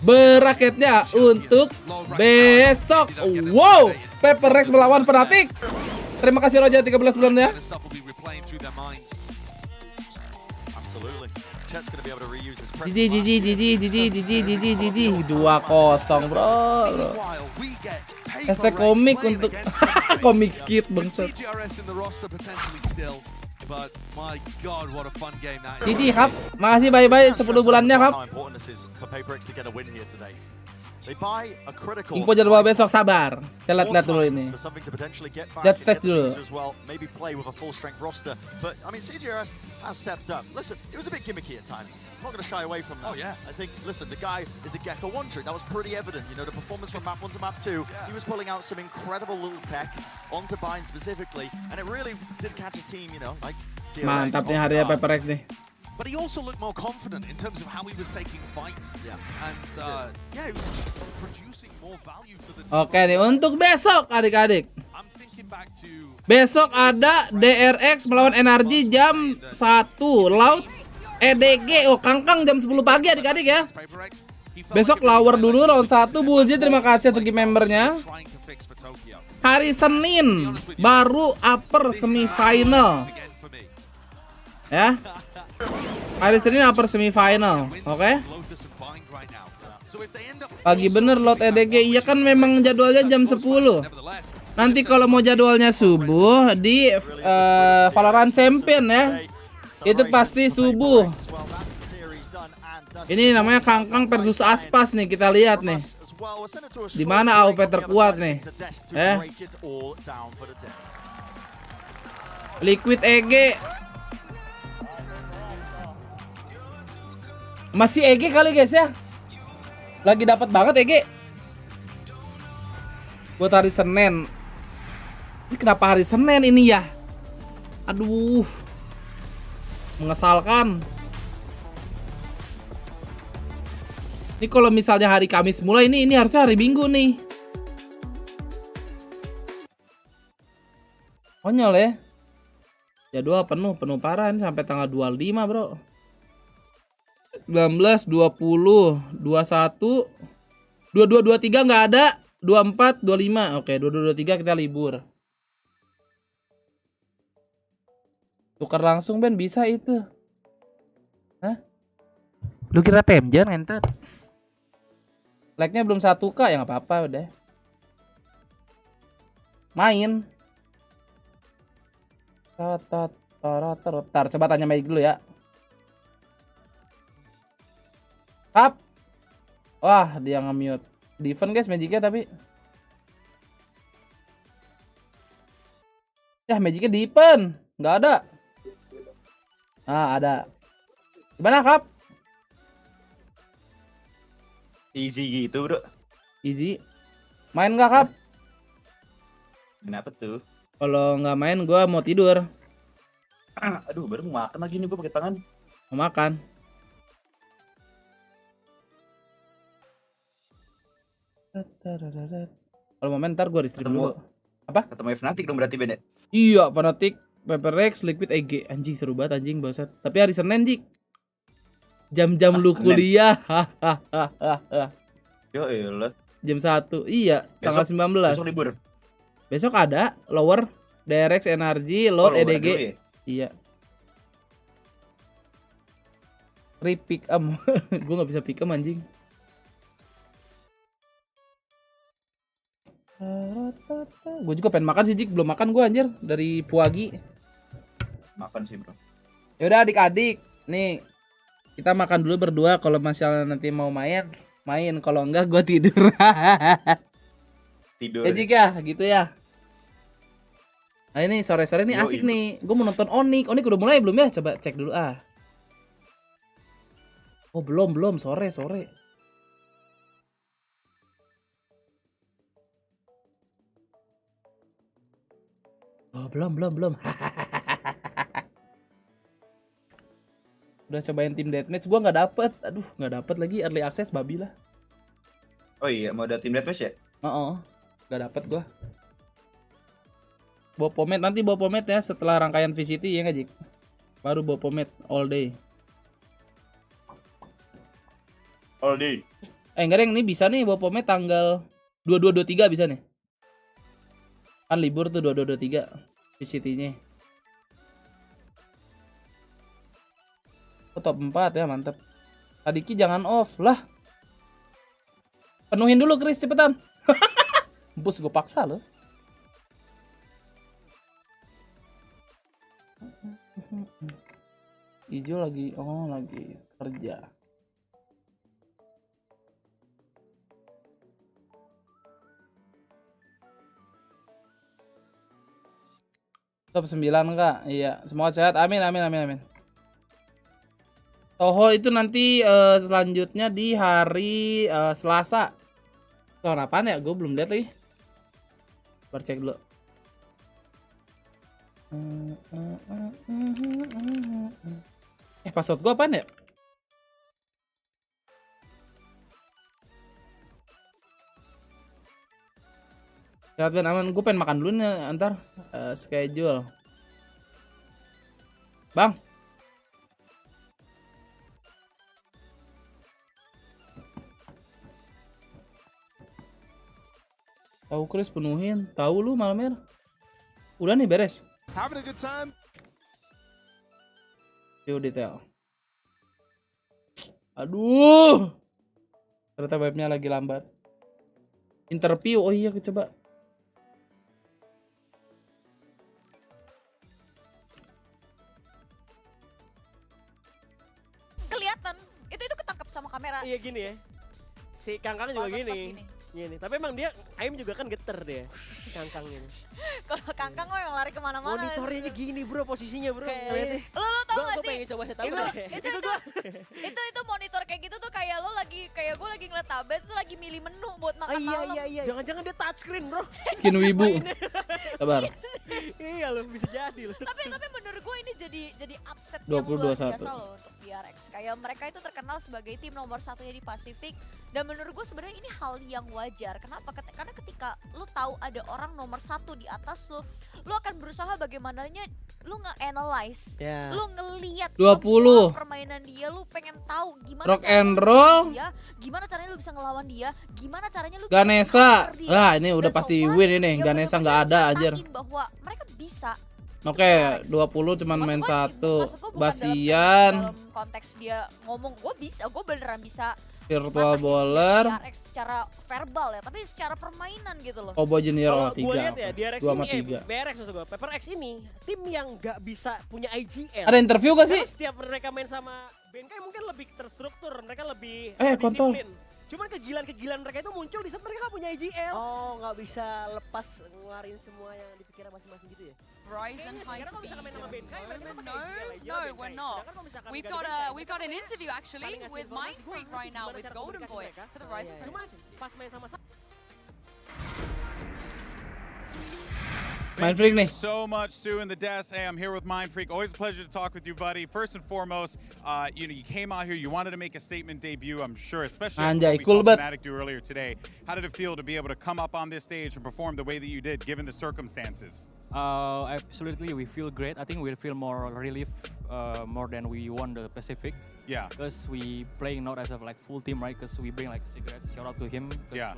beraketnya untuk besok. Wow, PaperX melawan Fnatic. Terima kasih Roja 13 bulan ya. Didi 2-0 bro. Hashtag komik untuk komik skit bangsat. Didi Kap, makasih bye-bye 10 bulannya Kap. Info jadwal besok, sabar. Kita lihat dulu ini. Lihat stage dulu. But I mean, CGRS has stepped up. Listen, it was a bit gimmicky at times. I'm not going to shy away from that. Oh yeah. I think, listen, the guy is a Gecko one trick. That was pretty evident. You know, the performance from map 1 to map 2. He was pulling out some incredible little tech onto Bind specifically, and it really did catch a team, you know, like. Mantap nih harinya PaperX nih. But he also looked more confident in terms of how he was taking fights. Yeah. And he was producing more value for the team. Oke nih, untuk besok adik-adik. Besok ada DRX melawan NRG jam 1. Laut EDG, oh Kangkang jam 10 pagi adik-adik ya. Besok lower dulu round 1. Bulji terima kasih untuk membernya. Hari Senin baru upper semifinal. Ya. Hari Senin upper semifinal, oke? Pagi bener load EDG, iya kan memang jadwalnya jam 10. Nanti kalau mau jadwalnya subuh di Valorant Champion ya, itu pasti subuh. Ini namanya Kangkang versus Aspas nih, kita lihat nih. Di mana AWP terkuat nih? Liquid EG. Masih EG kali guys ya. Lagi dapat banget EG. Buat hari Senin. Ini kenapa hari Senin ini ya? Aduh. Mengesalkan. Ini kalau misalnya hari Kamis mulai ini harusnya hari Minggu nih. Konyol ya. Jadwal penuh parah nih sampai tanggal 25, Bro. 19, 20, 21, 22, 23 nggak ada, 24, 25. Oke, 22, 23 kita libur. Tukar langsung Ben, bisa itu. Hah? Lu kira temjan entar? Like-nya belum 1K ya nggak apa-apa udah. Main. Tar, coba tanya Magic dulu ya. Up. Wah, dia nge-mute. Defend guys Magicnya tapi. Ya, Magicnya defend. Nggak ada. Ah, ada. Gimana, Kap? Easy gitu, Bro. Easy. Main nggak, Kap? Kenapa tuh? Kalau nggak main, gue mau tidur. Aduh, baru mau makan lagi nih gue pakai tangan. Mau makan. Kalau mau main ntar gue di-stream dulu. Apa? Ketemu Fnatic dong berarti Ben. Iya, Fnatic, PaperX, Liquid EG. Anjing seru banget anjing, bangsat. Tapi hari Senin, Jik. Jam-jam lu kuliah. Yo elah. Jam 1. Iya, tanggal 19. Besok libur. Besok ada lower DRX, NRG, load EDG. Ya? Iya. Pick em. Gue nggak bisa pick em anjing. Gue juga pengen makan sih, Jik. Belum makan gue anjir dari Puagi. Makan sih, bro. Yaudah adik-adik, nih kita makan dulu berdua. Kalau misalnya nanti mau main. Kalau enggak gue tidur. Tidur. Ya Jik ya, gitu ya. Nah ini sore-sore nih asik Yoi. nih. Gue mau nonton Onik. Onik udah mulai belum ya? Coba cek dulu ah. Oh belum sore. Oh belum. Udah cobain tim deathmatch, gua nggak dapet. Aduh nggak dapet lagi early access babi lah. Oh iya, mau ada tim deathmatch ya? Nggak dapet gua. Nanti bawa pomade ya setelah rangkaian VCT ya nggak Jik? Baru bawa pomade all day. All day. Enggak deng, ini bisa nih bawa pomade tanggal 22-23 bisa nih. Kan libur tuh 22-23 VCT-nya. Oh, top 4 ya, mantap. Adiki jangan off lah. Penuhin dulu Chris cepetan. Bus gue paksa loh. Ijo lagi kerja. Top 9 Kak. Iya, semoga sehat. Amin. Toho itu nanti selanjutnya di hari Selasa. Tahun apaan ya? Gue belum lihat lagi. Baru cek dulu. Password gue apaan ya? Sehat Ben, aman. Gue pengen makan dulu nih antar schedule. Bang. Tahu Chris penuhin. Tahu lu malamnya. Udah nih beres. Having a good time. View detail. Aduh. Ternyata webnya lagi lambat. Interview. Oh iya coba. Kelihatan. Itu ketangkap sama kamera. Iya gini ya. Si Kangkang juga gini. Tapi emang dia, Aim juga kan geter dia, Kangkang ini. Kalau Kangkang memang lari kemana-mana. Monitornya gini bro, posisinya bro. Lo tau gak sih? Pengen coba saya tahu itu monitor kayak gitu tuh kayak gue lagi ngeliat tablet tuh lagi milih menu buat makan malam. Iya. Jangan-jangan dia touchscreen bro. Skin wibu. Sabar. Iya loh, bisa jadi loh. Tapi menurut gue ini jadi upset 20, yang luar 21. biasa loh untuk DRX. Kayak mereka itu terkenal sebagai tim nomor 1-nya di Pasifik. Dan menurut gue sebenarnya ini hal yang wajar. Kenapa? Karena ketika lu tahu ada orang nomor 1 di atas lu akan berusaha bagaimananya lu nge-analyze, lu ngeliat 20. semua permainan dia, lu pengen tahu gimana Rock caranya and lu bisa roll. ngelawan dia, gimana caranya lu bisa ngelawan dia, gimana caranya lu Ganesha. bisa counter dia. Wah, ini udah Dan pasti so far, win ini. dia Ganesha bener-bener nggak ada anjir. nyatain bahwa mereka bisa. Oke, 20 cuman main satu. Maksud gua bukan Basian. dalam konteks dia ngomong gue beneran bisa Virtual matahin Bowler. DRX secara verbal ya, tapi secara permainan gitu loh. Kobo Junior Kalau 3. gue lihat ya, DRX 2 sama ini, 3. BRX maksud gue, PaperX ini tim yang gak bisa punya IGL. Ada interview gak sih? Karena setiap mereka main sama Banget mungkin lebih terstruktur, mereka lebih kontol. disiplin. Cuman kegilaan mereka itu muncul di saat mereka gak punya IGL. Oh, gak bisa lepas ngeluarin semua yang di pikiran masing-masing gitu ya? Rise and high Sekarang kalau misalkan main sama Banget, mereka pakai IGL aja. No, we're not. We've got an interview actually with Mindfreak right now with Golden Boy for the Rise and Cuman pas main sama Mindfreak nih. So much, Sue and the Des. Hey, I'm here with Mindfreak. Always a pleasure to talk with you, buddy. First and foremost, you came out here, you wanted to make a statement debut, I'm sure, especially after what we saw Fnatic do earlier today. How did it feel to be able to come up on this stage and perform the way that you did, given the circumstances? Absolutely, we feel great. I think we'll feel more relief more than we won the Pacific. Yeah. Because we playing not as a full team, right? Because we bring cigarettes. Shout out to him. Yeah.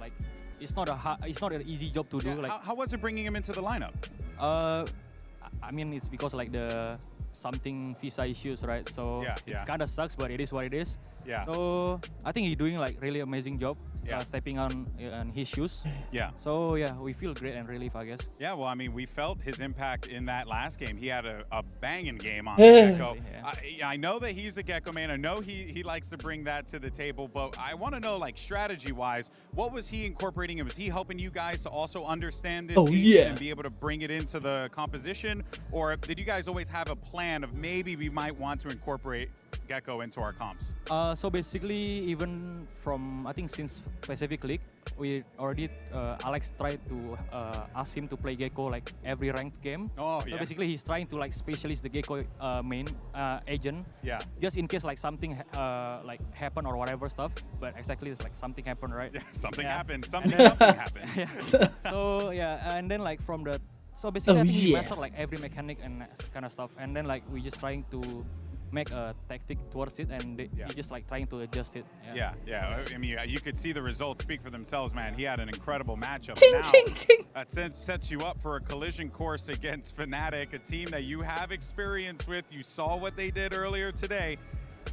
It's not an easy job to do. How was it bringing him into the lineup? I mean, it's because the something visa issues, right? So Yeah, it's yeah. kind of sucks, but it is what it is. Yeah. So I think he's doing like really amazing job, Yeah. stepping on his shoes. Yeah. So yeah, we feel great and relief, I guess. Yeah, well, I mean, we felt his impact in that last game. He had a banging game on the Gecko. I know that he's a Gecko man. I know he likes to bring that to the table, but I want to know, like, strategy-wise, what was he incorporating? And was he helping you guys to also understand this engine and be able to bring it into the composition? Or did you guys always have a plan of maybe we might want to incorporate Gecko into our comps? So basically, even from I think since Pacific League, we already Alex tried to ask him to play Gecko like every ranked game. Oh, So basically, he's trying to like specialist the Gecko main agent. Yeah. Just in case like something like happen or whatever stuff. But exactly, it's like something happened, right? Yeah, something happened. And Something then- happened. Yeah. So yeah, and then like from the basically I think he mastered like every mechanic and kind of stuff. And then like we just trying to make a tactic towards it, and he just like trying to adjust it. Yeah. I mean, you could see the results speak for themselves, man. He had an incredible matchup. Ting, now, ting, ting. that sets you up for a collision course against Fnatic, a team that you have experience with. You saw what they did earlier today.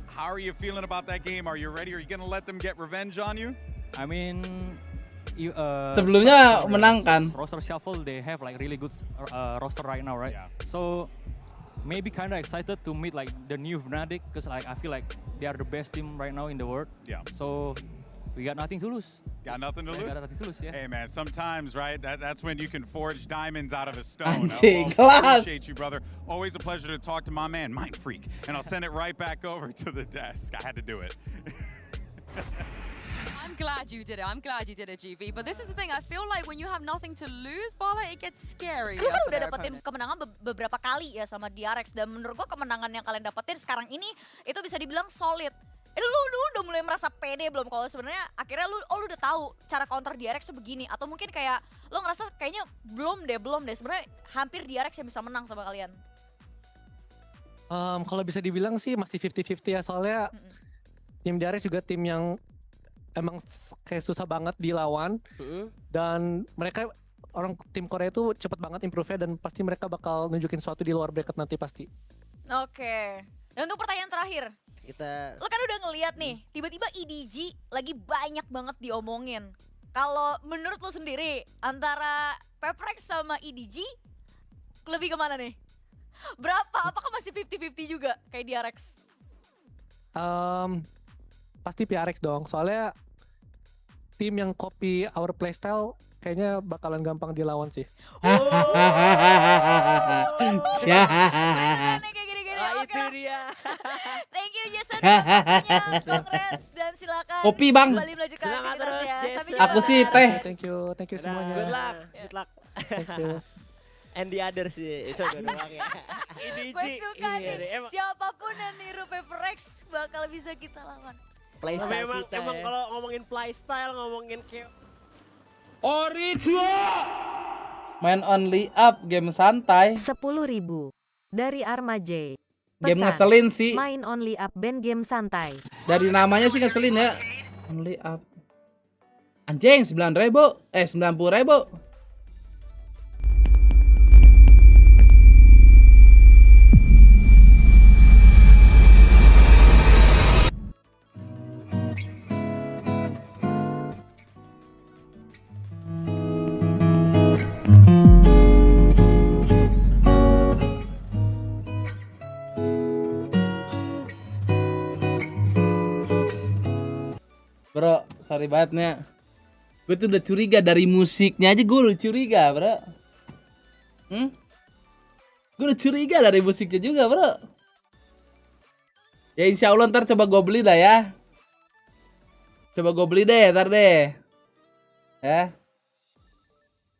How are you feeling about that game? Are you ready? Are you going to let them get revenge on you? I mean, Sebelumnya menang kan? Roster shuffle, they have like really good roster right now, right? Yeah. So maybe kind of excited to meet like the new Fnatic, because like I feel like they are the best team right now in the world. Yeah. So we got nothing to lose. Got nothing to lose? Got nothing to lose, yeah. Hey, man, sometimes, right, that's when you can forge diamonds out of a stone. Anjing, Well, kelas. appreciate you, brother. Always a pleasure to talk to my man, Mind Freak. And I'll send it right back over to the desk. I had to do it. I'm glad you did it. I'm glad you did it, GB. But this is the thing. I feel like when you have nothing to lose, Bala, it gets scary. Kalian kan udah dapetin kemenangan beberapa kali ya sama DRX, dan menurut gua kemenangan yang kalian dapetin sekarang ini itu bisa dibilang solid. Lu udah mulai merasa pede belum kalau sebenarnya akhirnya lu udah tahu cara counter DRX tuh begini, atau mungkin kayak lu ngerasa kayaknya belum deh sebenarnya hampir DRX yang bisa menang sama kalian? Kalau bisa dibilang sih masih 50-50 ya, soalnya tim DRX juga tim yang emang kayak susah banget dilawan, dan mereka orang tim Korea itu cepet banget improve-nya, dan pasti mereka bakal nunjukin sesuatu di luar bracket nanti pasti. Oke. Dan untuk pertanyaan terakhir, lo kan udah ngeliat nih, tiba-tiba EDG lagi banyak banget diomongin. Kalau menurut lo sendiri, antara Peprex sama EDG, lebih kemana nih? Berapa? Apakah masih 50-50 juga kayak DRX? Pasti PRX dong, soalnya tim yang copy our playstyle kayaknya bakalan gampang dilawan sih. Itu dia. Thank you Jason waktunya, congrats, dan silakan Kopi, Bang. kembali melanjutkan Semangat aktivitas terus, ya. Jason. Sampai jumpa. Aku sih teh. Thank you semuanya. Good luck. Thank you. And the others sih, coba doang ya. Gue suka nih, siapapun yang niru Peprex bakal bisa kita lawan. Playstyle Memang, kita emang ya. kalau ngomongin playstyle, ngomongin kayak Main only up, game santai. 10.000 dari Armaj. Game ngeselin sih. Main only up band game santai. Dari namanya sih ngeselin ya. Only up. Anjing 9.000. 90.000. Bro, sorry banget nih. Gue tuh udah curiga dari musiknya aja, gue udah curiga, bro. Gue udah curiga dari musiknya juga, bro. Ya insya Allah ntar coba gue beli dah ya. Coba gue beli deh, ntar deh. Ya.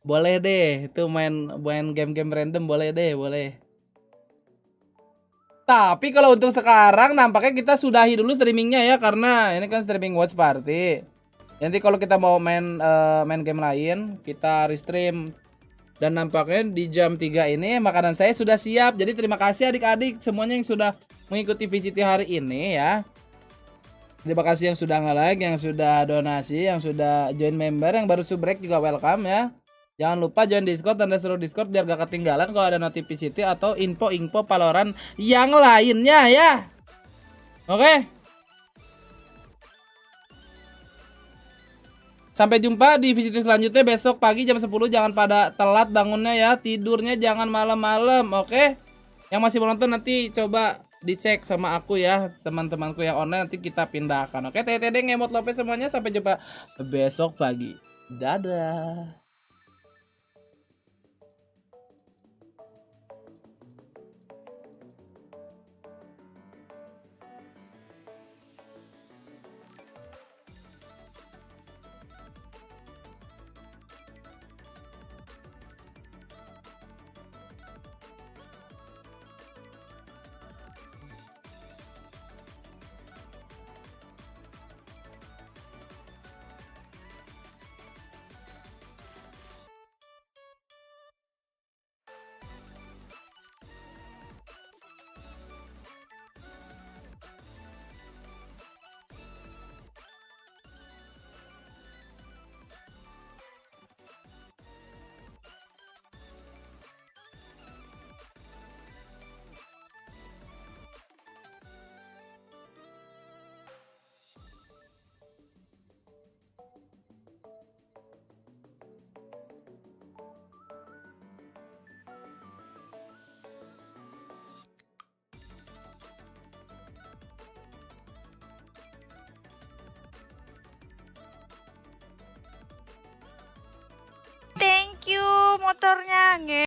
Boleh deh, itu main game-game random boleh deh, boleh. Tapi kalau untuk sekarang nampaknya kita sudahi dulu streamingnya ya, karena ini kan streaming watch party. Nanti kalau kita mau main game lain, kita restream. Dan nampaknya di jam 3 ini makanan saya sudah siap. Jadi terima kasih adik-adik semuanya yang sudah mengikuti VCT hari ini ya. Terima kasih yang sudah nge-like, yang sudah donasi, yang sudah join member, yang baru subrek juga welcome ya. Jangan lupa join Discord dan seluruh Discord biar gak ketinggalan kalau ada notifikasi atau info-info Valorant yang lainnya ya. Oke. Sampai jumpa di VCT selanjutnya besok pagi jam 10. Jangan pada telat bangunnya ya. Tidurnya jangan malam-malam, oke? Yang masih mau nonton nanti coba dicek sama aku ya, teman-temanku yang online nanti kita pindahkan. Oke, TTD ngemot Lopez semuanya. Sampai jumpa besok pagi. Dadah. Thank you motornya, nge.